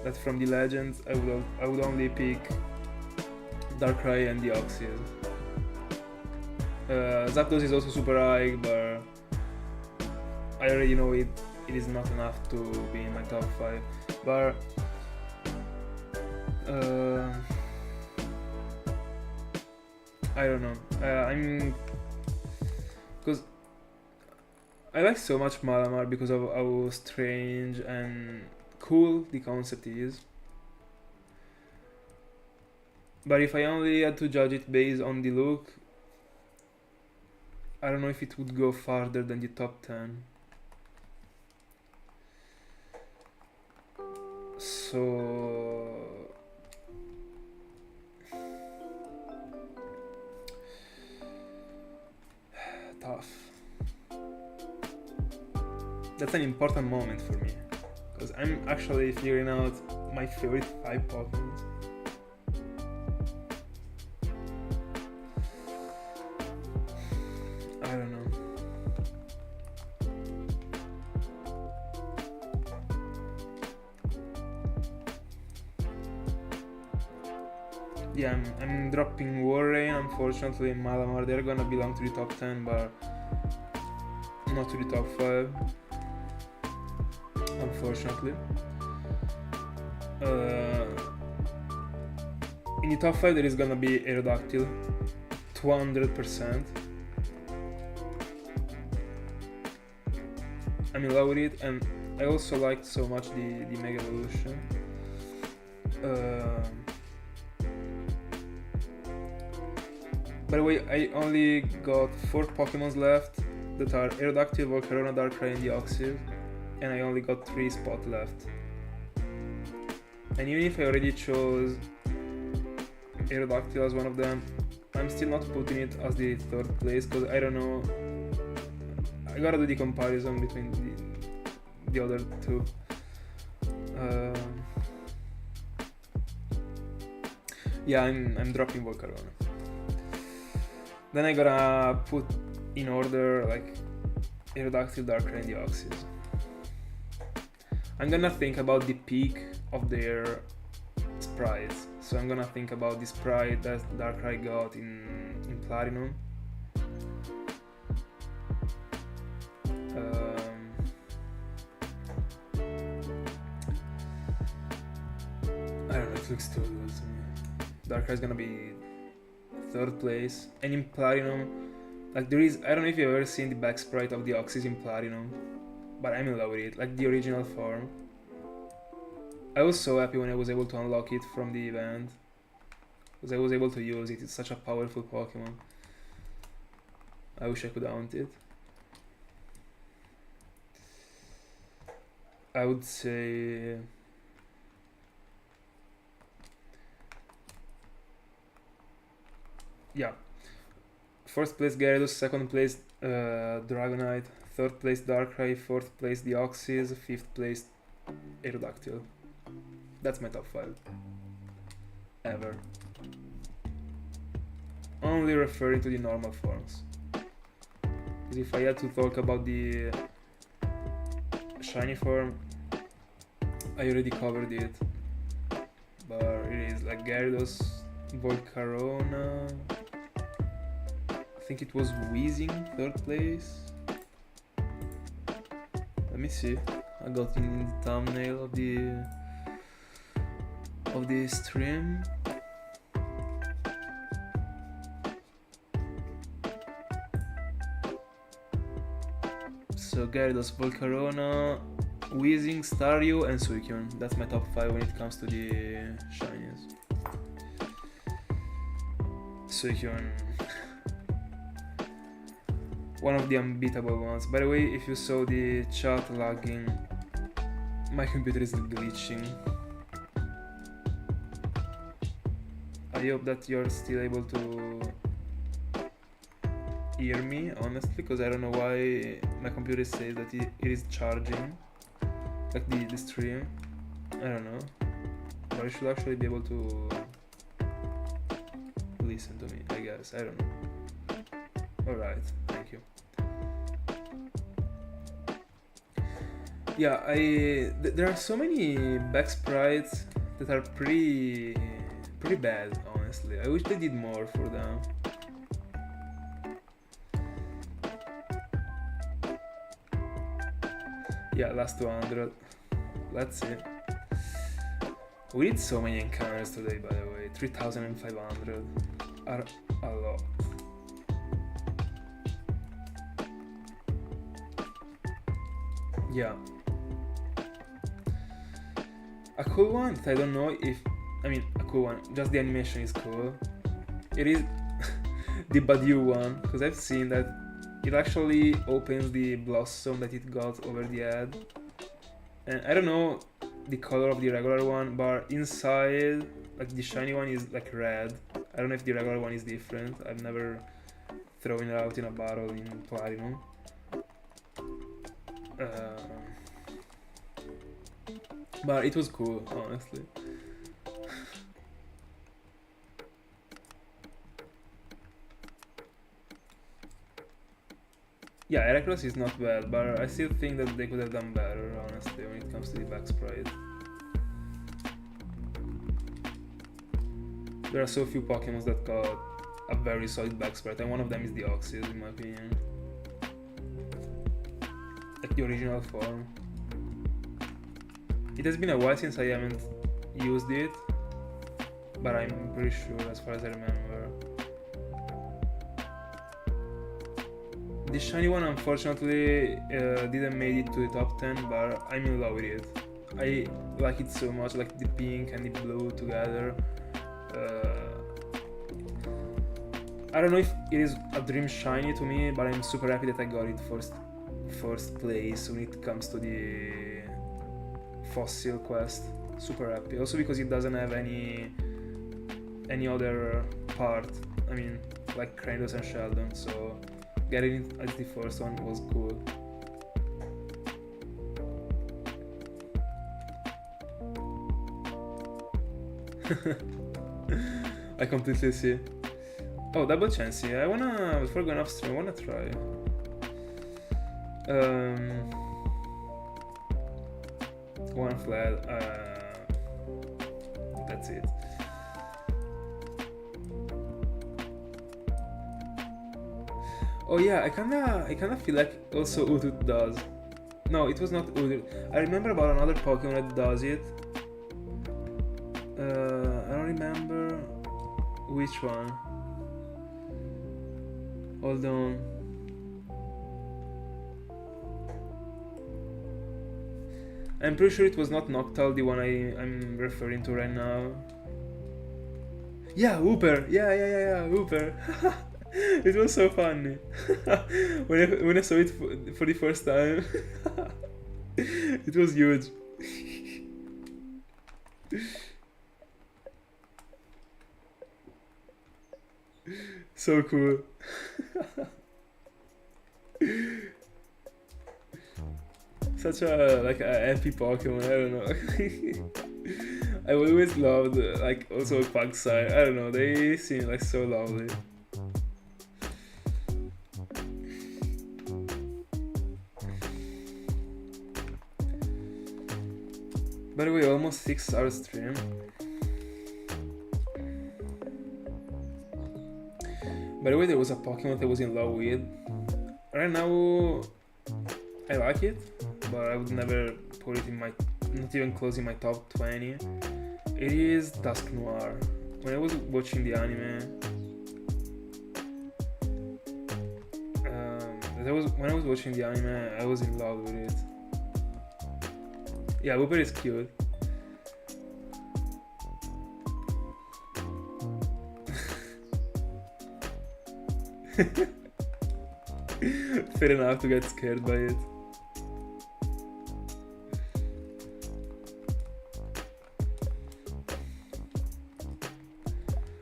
that from the legends I would only pick Darkrai and the Oxys. Zapdos is also super high, but I already know it is not enough to be in my top 5. But I don't know. Because I like so much Malamar because of how strange and cool the concept is. But if I only had to judge it based on the look, I don't know if it would go farther than the top 10. So tough. That's an important moment for me because I'm actually figuring out my favorite 5 Pokemon. I don't know. Yeah, I'm dropping Warrain, unfortunately, and Malamar. They're gonna belong to the top 10, but not to the top 5. Unfortunately. In the top 5 there is gonna be Aerodactyl, 200%. I'm in love with it, and I also liked so much the Mega Evolution. By the way, I only got 4 Pokemons left that are Aerodactyl, Volcarona, Darkrai, and the Oxys, and I only got 3 spots left. And even if I already chose Aerodactyl as one of them, I'm still not putting it as the 3rd place because I don't know. I gotta do the comparison between the other 2. Yeah, I'm dropping Volcarona. Then I gotta put in order like Aerodactyl, Darkrai, and the Oxys. I'm gonna think about the peak of their sprites. So I'm gonna think about the sprite that Darkrai got in Platinum. I don't know, it looks too good to me. Darkrai is gonna be 3rd place. And in Platinum, like there is, I don't know if you've ever seen the back sprite of the Oxys in Platinum, but I'm in love with it, like the original form. I was so happy when I was able to unlock it from the event, because I was able to use it. It's such a powerful Pokemon. I wish I could hunt it. I would say... yeah. 1st place Gyarados, 2nd place Dragonite, 3rd place Darkrai, 4th place Deoxys, 5th place Aerodactyl. That's my top 5. Ever. Only referring to the normal forms. Because if I had to talk about the shiny form, I already covered it. But it is like Gyarados, Volcarona. I think it was Weezing, 3rd place. Let me see. I got it in the thumbnail of the stream. So Gyarados, Volcarona, Weezing, Staryu, and Suicune. That's my top 5 when it comes to the shinies. Suicune. One of the unbeatable ones. By the way, if you saw the chat lagging, my computer is glitching. I hope that you're still able to hear me, honestly, because I don't know why my computer says that it is charging, like the stream. I don't know, but I should actually be able to listen to me, I guess. I don't know. Alright, thank you. Yeah, there are so many back sprites that are pretty bad, honestly. I wish they did more for them. Yeah, last 200. Let's see. We did so many encounters today, by the way. 3,500 are a lot. Yeah. A cool one that I don't know if... I mean, a cool one. Just the animation is cool. It is the Badu one, because I've seen that it actually opens the blossom that it got over the head. And I don't know the color of the regular one, but inside, like the shiny one is like red. I don't know if the regular one is different. I've never thrown it out in a battle in Platinum. But it was cool, honestly. Yeah, Heracross is not bad, but I still think that they could have done better, honestly, when it comes to the back sprite. There are so few Pokémon that got a very solid back sprite, and one of them is the Oxys, in my opinion. Like the original form. It has been a while since I haven't used it, but I'm pretty sure, as far as I remember. The shiny one unfortunately didn't make it to the top 10, but I'm in love with it. I like it so much, like the pink and the blue together. I don't know if it is a dream shiny to me, but I'm super happy that I got it first place when it comes to the fossil quest. Super happy. Also because it doesn't have any other part. I mean, like Kratos and Sheldon, so getting it as the first one was cool. I completely see. Oh, double chansey. Before going off stream, I wanna try. One flat. That's it. Oh yeah, I kinda feel like also Udut does. No, it was not Udut. I remember about another Pokemon that does it. I don't remember. Which one? Hold on. I'm pretty sure it was not Noctal, the one I'm referring to right now. Yeah, Hooper! Yeah, Hooper! It was so funny. when I saw it for the first time. It was huge. So cool. Such a happy Pokemon, I don't know. I always loved like also Pugsire. I don't know, they seem like so lovely. By the way, almost 6 hours stream. By the way, there was a Pokemon that I was in love with. Right now, I like it, but I would never put it in my, not even close in my top 20. It is Dusk Noir. When I was watching the anime, when I was watching the anime, I was in love with it. Yeah, Wooper is cute. Fair enough to get scared by it.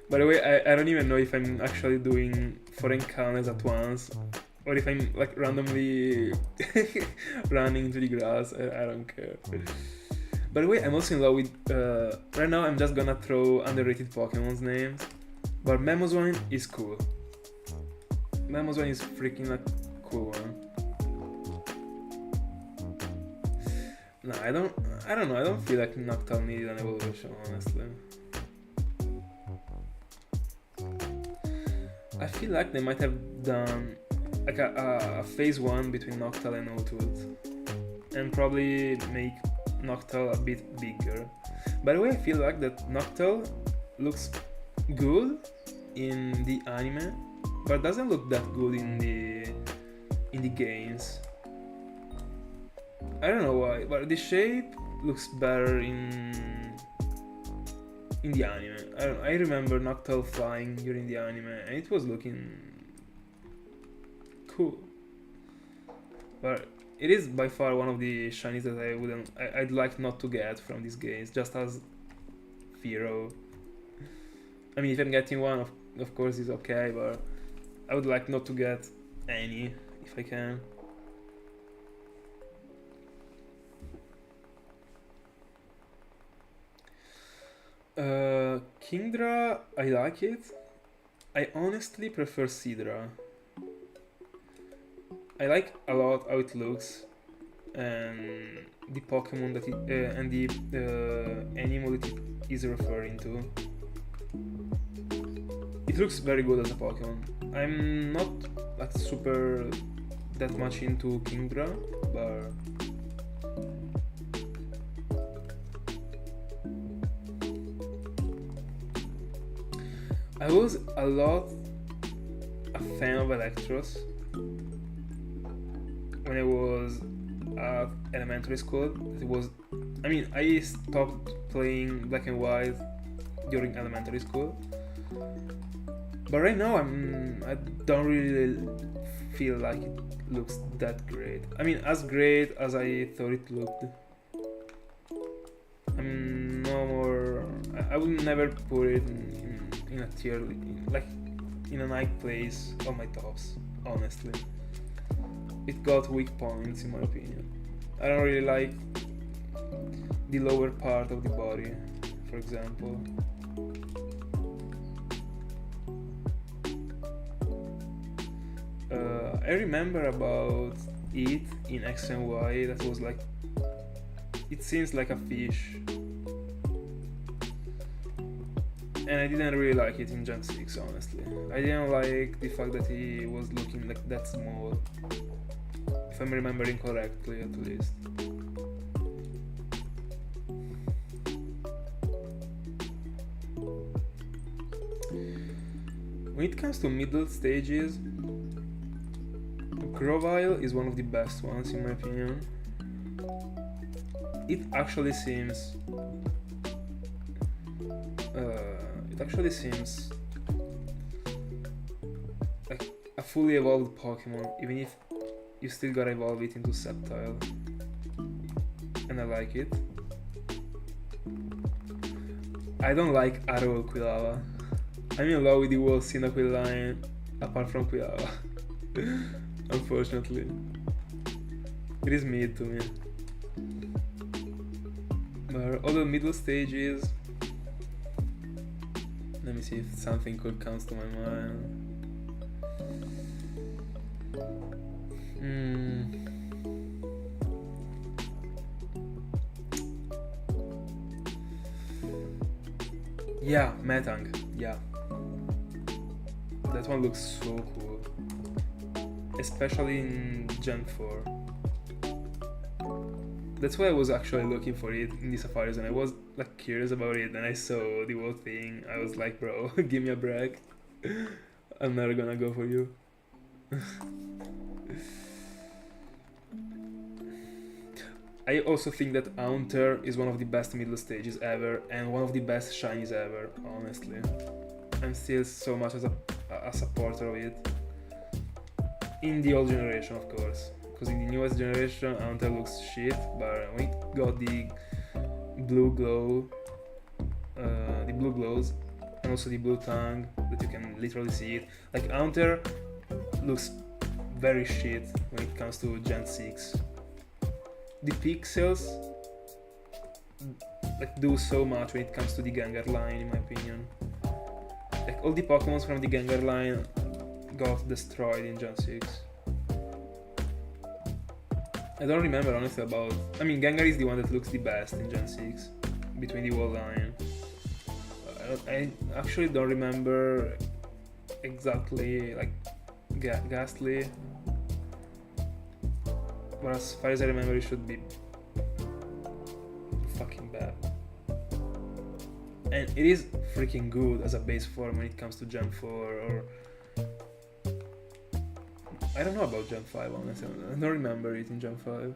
By the way, I don't even know if I'm actually doing 4 encounters at once, or if I'm like randomly running into the grass. I don't care. By the way, I'm also in love with, right now I'm just gonna throw underrated Pokemon's names, but Mamoswine is cool. Mamoswine is freaking a cool one. No, I don't know, I don't feel like Noctowl needed an evolution, honestly. I feel like they might have done like a phase 1 between Noctowl and Notwood, and probably make Noctowl a bit bigger. By the way, I feel like that Noctowl looks good in the anime, but doesn't look that good in the games. I don't know why, but the shape looks better in the anime. I remember Noctowl flying during the anime, and it was looking cool. But it is by far one of the shinies that I'd like not to get from these games, just as Fearow. I mean, if I'm getting one, of course it's okay, but I would like not to get any, if I can. Kingdra, I like it. I honestly prefer Seadra. I like a lot how it looks, and the Pokemon that it, and the animal that it is referring to. It looks very good as a Pokemon. I'm not like super that much into Kingdra, but I was a lot a fan of Electros when I was at elementary school. I mean, I stopped playing Black and White during elementary school, but right now I don't really feel like it looks that great. I mean, as great as I thought it looked. I'm no more. I would never put it in a tier, like in a ninth place on my tops, honestly. It got weak points in my opinion. I don't really like the lower part of the body, for example. I remember about it in X and Y that was like, it seems like a fish, and I didn't really like it in Gen 6, honestly. I didn't like the fact that he was looking like that small, if I'm remembering correctly at least. When it comes to middle stages, Grovyle is one of the best ones in my opinion. It actually seems like a fully evolved Pokemon, even if you still gotta evolve it into Sceptile. And I like it. I don't like at all Quilava. I'm in love with the whole Cyndaquil line, apart from Quilava. Unfortunately. It is mid to me. But other middle stages... Let me see if something could comes to my mind. Yeah, Metang. Yeah. That one looks so cool. Especially in Gen 4. That's why I was actually looking for it in the Safari Zone. I was like curious about it and I saw the whole thing. I was like, bro, give me a break. I'm never gonna go for you. I also think that Haunter is one of the best middle stages ever and one of the best shinies ever, honestly. I'm still so much as a supporter of it. In the old generation, of course. Because in the newest generation, Haunter looks shit, but when it got the blue glow, the blue glows, and also the blue tongue, that you can literally see it. Like, Haunter looks very shit when it comes to Gen 6. The pixels like do so much when it comes to the Gengar line, in my opinion. Like all the Pokemon from the Gengar line got destroyed in Gen 6. I don't remember honestly about... I mean, Gengar is the one that looks the best in Gen 6 between the whole line. I actually don't remember exactly like Ghastly. But as far as I remember, it should be fucking bad. And it is freaking good as a base form when it comes to Gen 4 or... I don't know about Gen 5, honestly. I don't remember it in Gen 5.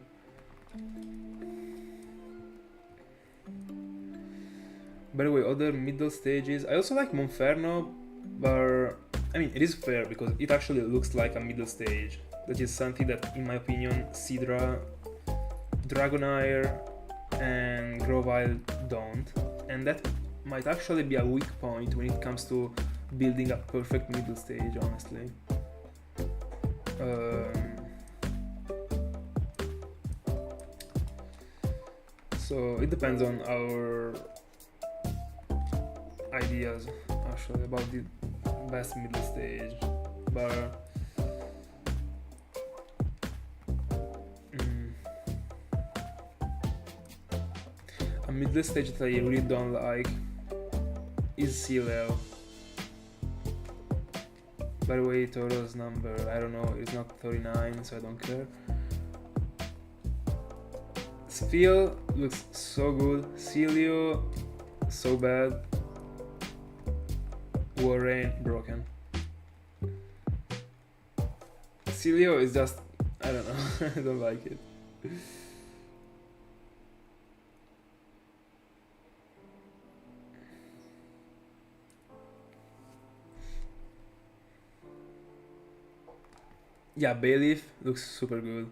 By the way, other middle stages... I also like Monferno, but... I mean, it is fair because it actually looks like a middle stage. That is something that, in my opinion, Sidra, Dragonair, and Grovyle don't. And that might actually be a weak point when it comes to building a perfect middle stage, honestly. So it depends on our ideas, actually, about the best middle stage. But a middle stage that I really don't like is Sealeo. By the way, Toro's number, I don't know, it's not 39, so I don't care. Spheal looks so good, Sealeo so bad, Warrain broken. Sealeo is just, I don't know, I don't like it. Yeah, Bayleaf looks super good.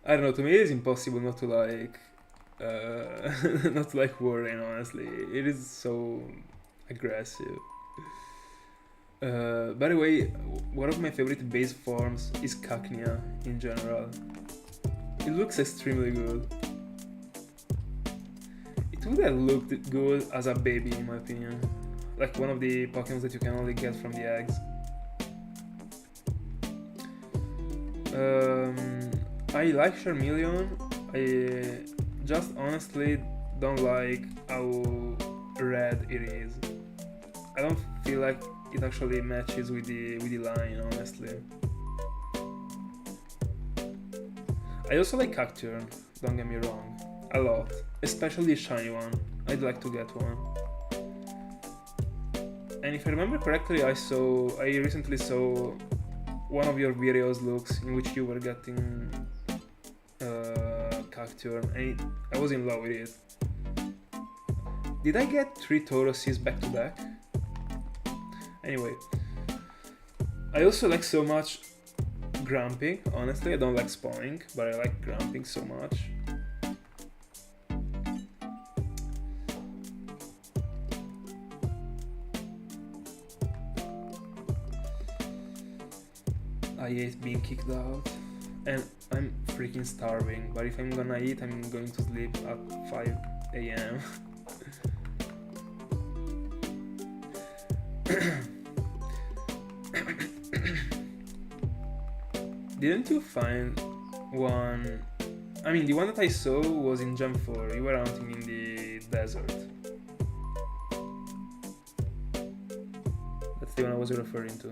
I don't know, to me it is impossible not to like not to like Warrain, honestly. It is so aggressive. By the way, one of my favorite base forms is Cacnea in general. It looks extremely good. It would have looked good as a baby, in my opinion. Like one of the Pokemon that you can only get from the eggs. I like Charmeleon. I just honestly don't like how red it is. I don't feel like it actually matches with the line, honestly. I also like Cacturne, don't get me wrong. A lot. Especially the shiny one. I'd like to get one. And if I remember correctly, I recently saw one of your videos, Lux, in which you were getting Cacturne, and I was in love with it. Did I get 3 Tauruses back to back? Anyway, I also like so much Grumping. Honestly, I don't like spawning, but I like Grumping so much. I hate being kicked out, and I'm freaking starving, but if I'm gonna eat, I'm going to sleep at 5 AM. Didn't you find one? I mean, the one that I saw was in Gem 4. You were hunting in the desert. That's the one I was referring to.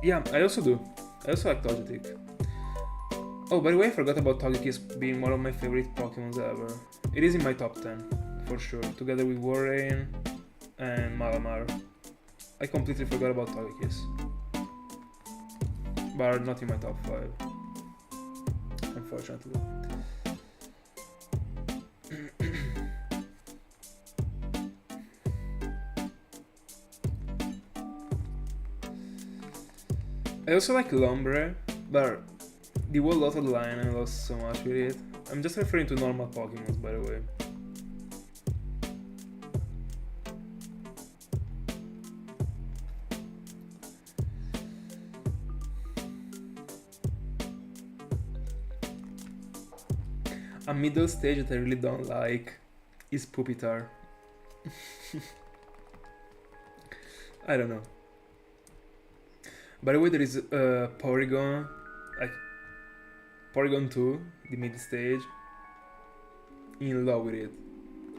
Yeah, I also do. I also like Togetic. Oh, by the way, I forgot about Togekiss being one of my favorite Pokémons ever. It is in my top 10, for sure, together with Warrain and Malamar. I completely forgot about Togekiss. But not in my top 5. Unfortunately. I also like Lombre, but the whole lot of the line I lost so much with it. I'm just referring to normal Pokémons, by the way. A middle stage that I really don't like is Pupitar. I don't know. By the way, there is Porygon, like Porygon 2, the mid stage. In love with it.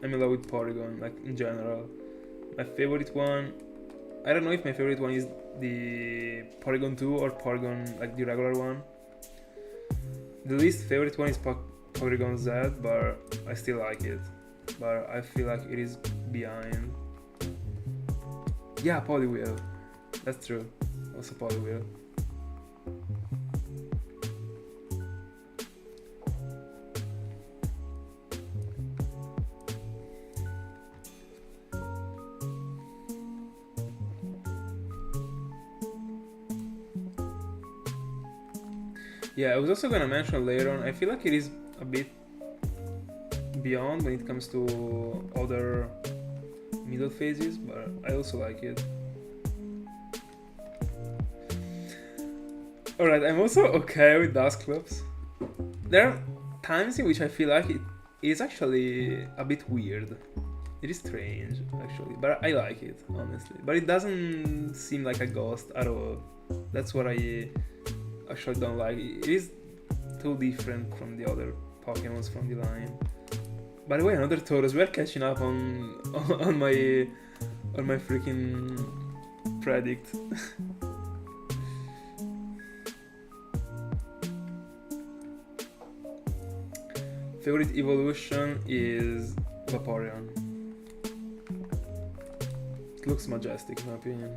I'm in love with Porygon, like in general. My favorite one, I don't know if my favorite one is the Porygon 2 or Porygon, like the regular one. The least favorite one is Porygon Z, but I still like it. But I feel like it is behind. Yeah, Poliwhirl. That's true. Also Poliwhirl. Yeah, I was also gonna mention later on, I feel like it is a bit beyond when it comes to other middle phases, but I also like it. Alright, I'm also okay with Dusclops. There are times in which I feel like it is actually a bit weird. It is strange, actually, but I like it, honestly. But it doesn't seem like a ghost at all. That's what I actually don't like. It is too different from the other Pokémons from the line. By the way, another Taurus. We're catching up on my freaking predict. Favorite evolution is Vaporeon. It looks majestic in my opinion.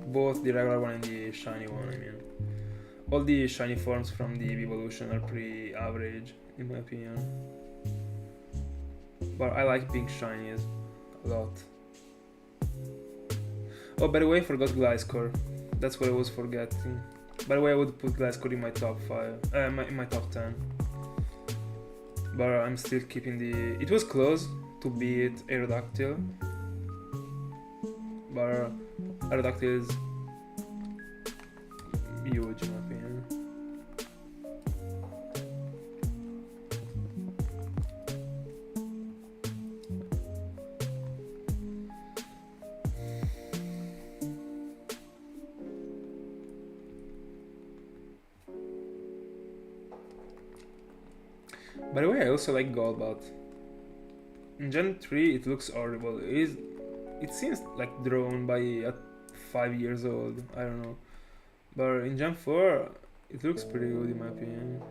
Both the regular one and the shiny one, I mean. All the shiny forms from the evolution are pretty average in my opinion. But I like pink shinies a lot. Oh, by the way, I forgot Gliscor. That's what I was forgetting. By the way, I would put Gliscor in my top 5, in my top 10. But I'm still keeping the... It was close to beat Aerodactyl. But Aerodactyl is huge in my opinion. By the way, I also like Golbat. In Gen 3 it looks horrible. It seems like drawn by 5 years old, I don't know. But in Gen 4 It looks pretty good in my opinion.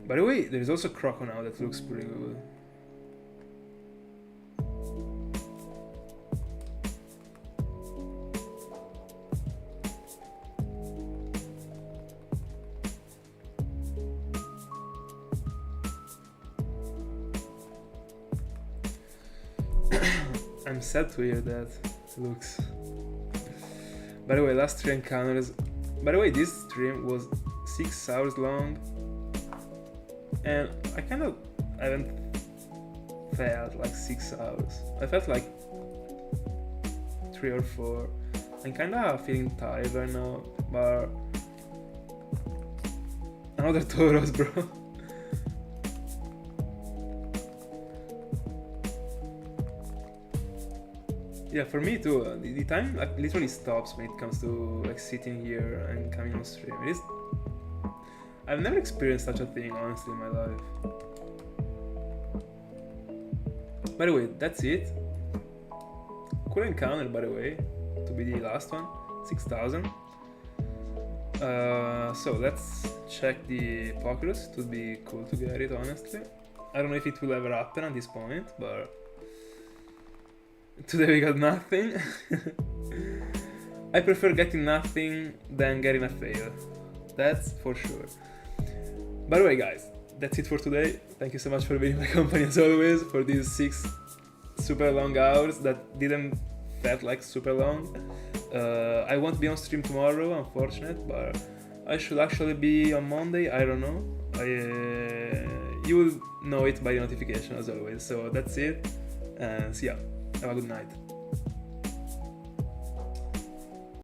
By the way, there's also Croco now that looks pretty good. I'm sad to hear that. Looks. By the way, last 3 encounters. By the way, this stream was 6 hours long, and I haven't felt like 6 hours. I felt like 3 or 4. I'm kinda feeling tired right now, but another Tauros, bro. Yeah, for me too. The time like literally stops when it comes to like sitting here and coming on stream. It is. I've never experienced such a thing, honestly, in my life. By the way, that's it. Cool encounter, by the way, to be the last one. 6,000. So let's check the Pokerus. It would be cool to get it, honestly. I don't know if it will ever happen at this point, but today we got nothing. I prefer getting nothing than getting a fail. That's for sure. By the way, guys, that's it for today. Thank you so much for being in my company as always for these 6 super long hours that didn't felt like super long. I won't be on stream tomorrow, unfortunate, but I should actually be on Monday. I don't know. You will know it by notification as always. So that's it, and see ya. Have a good night.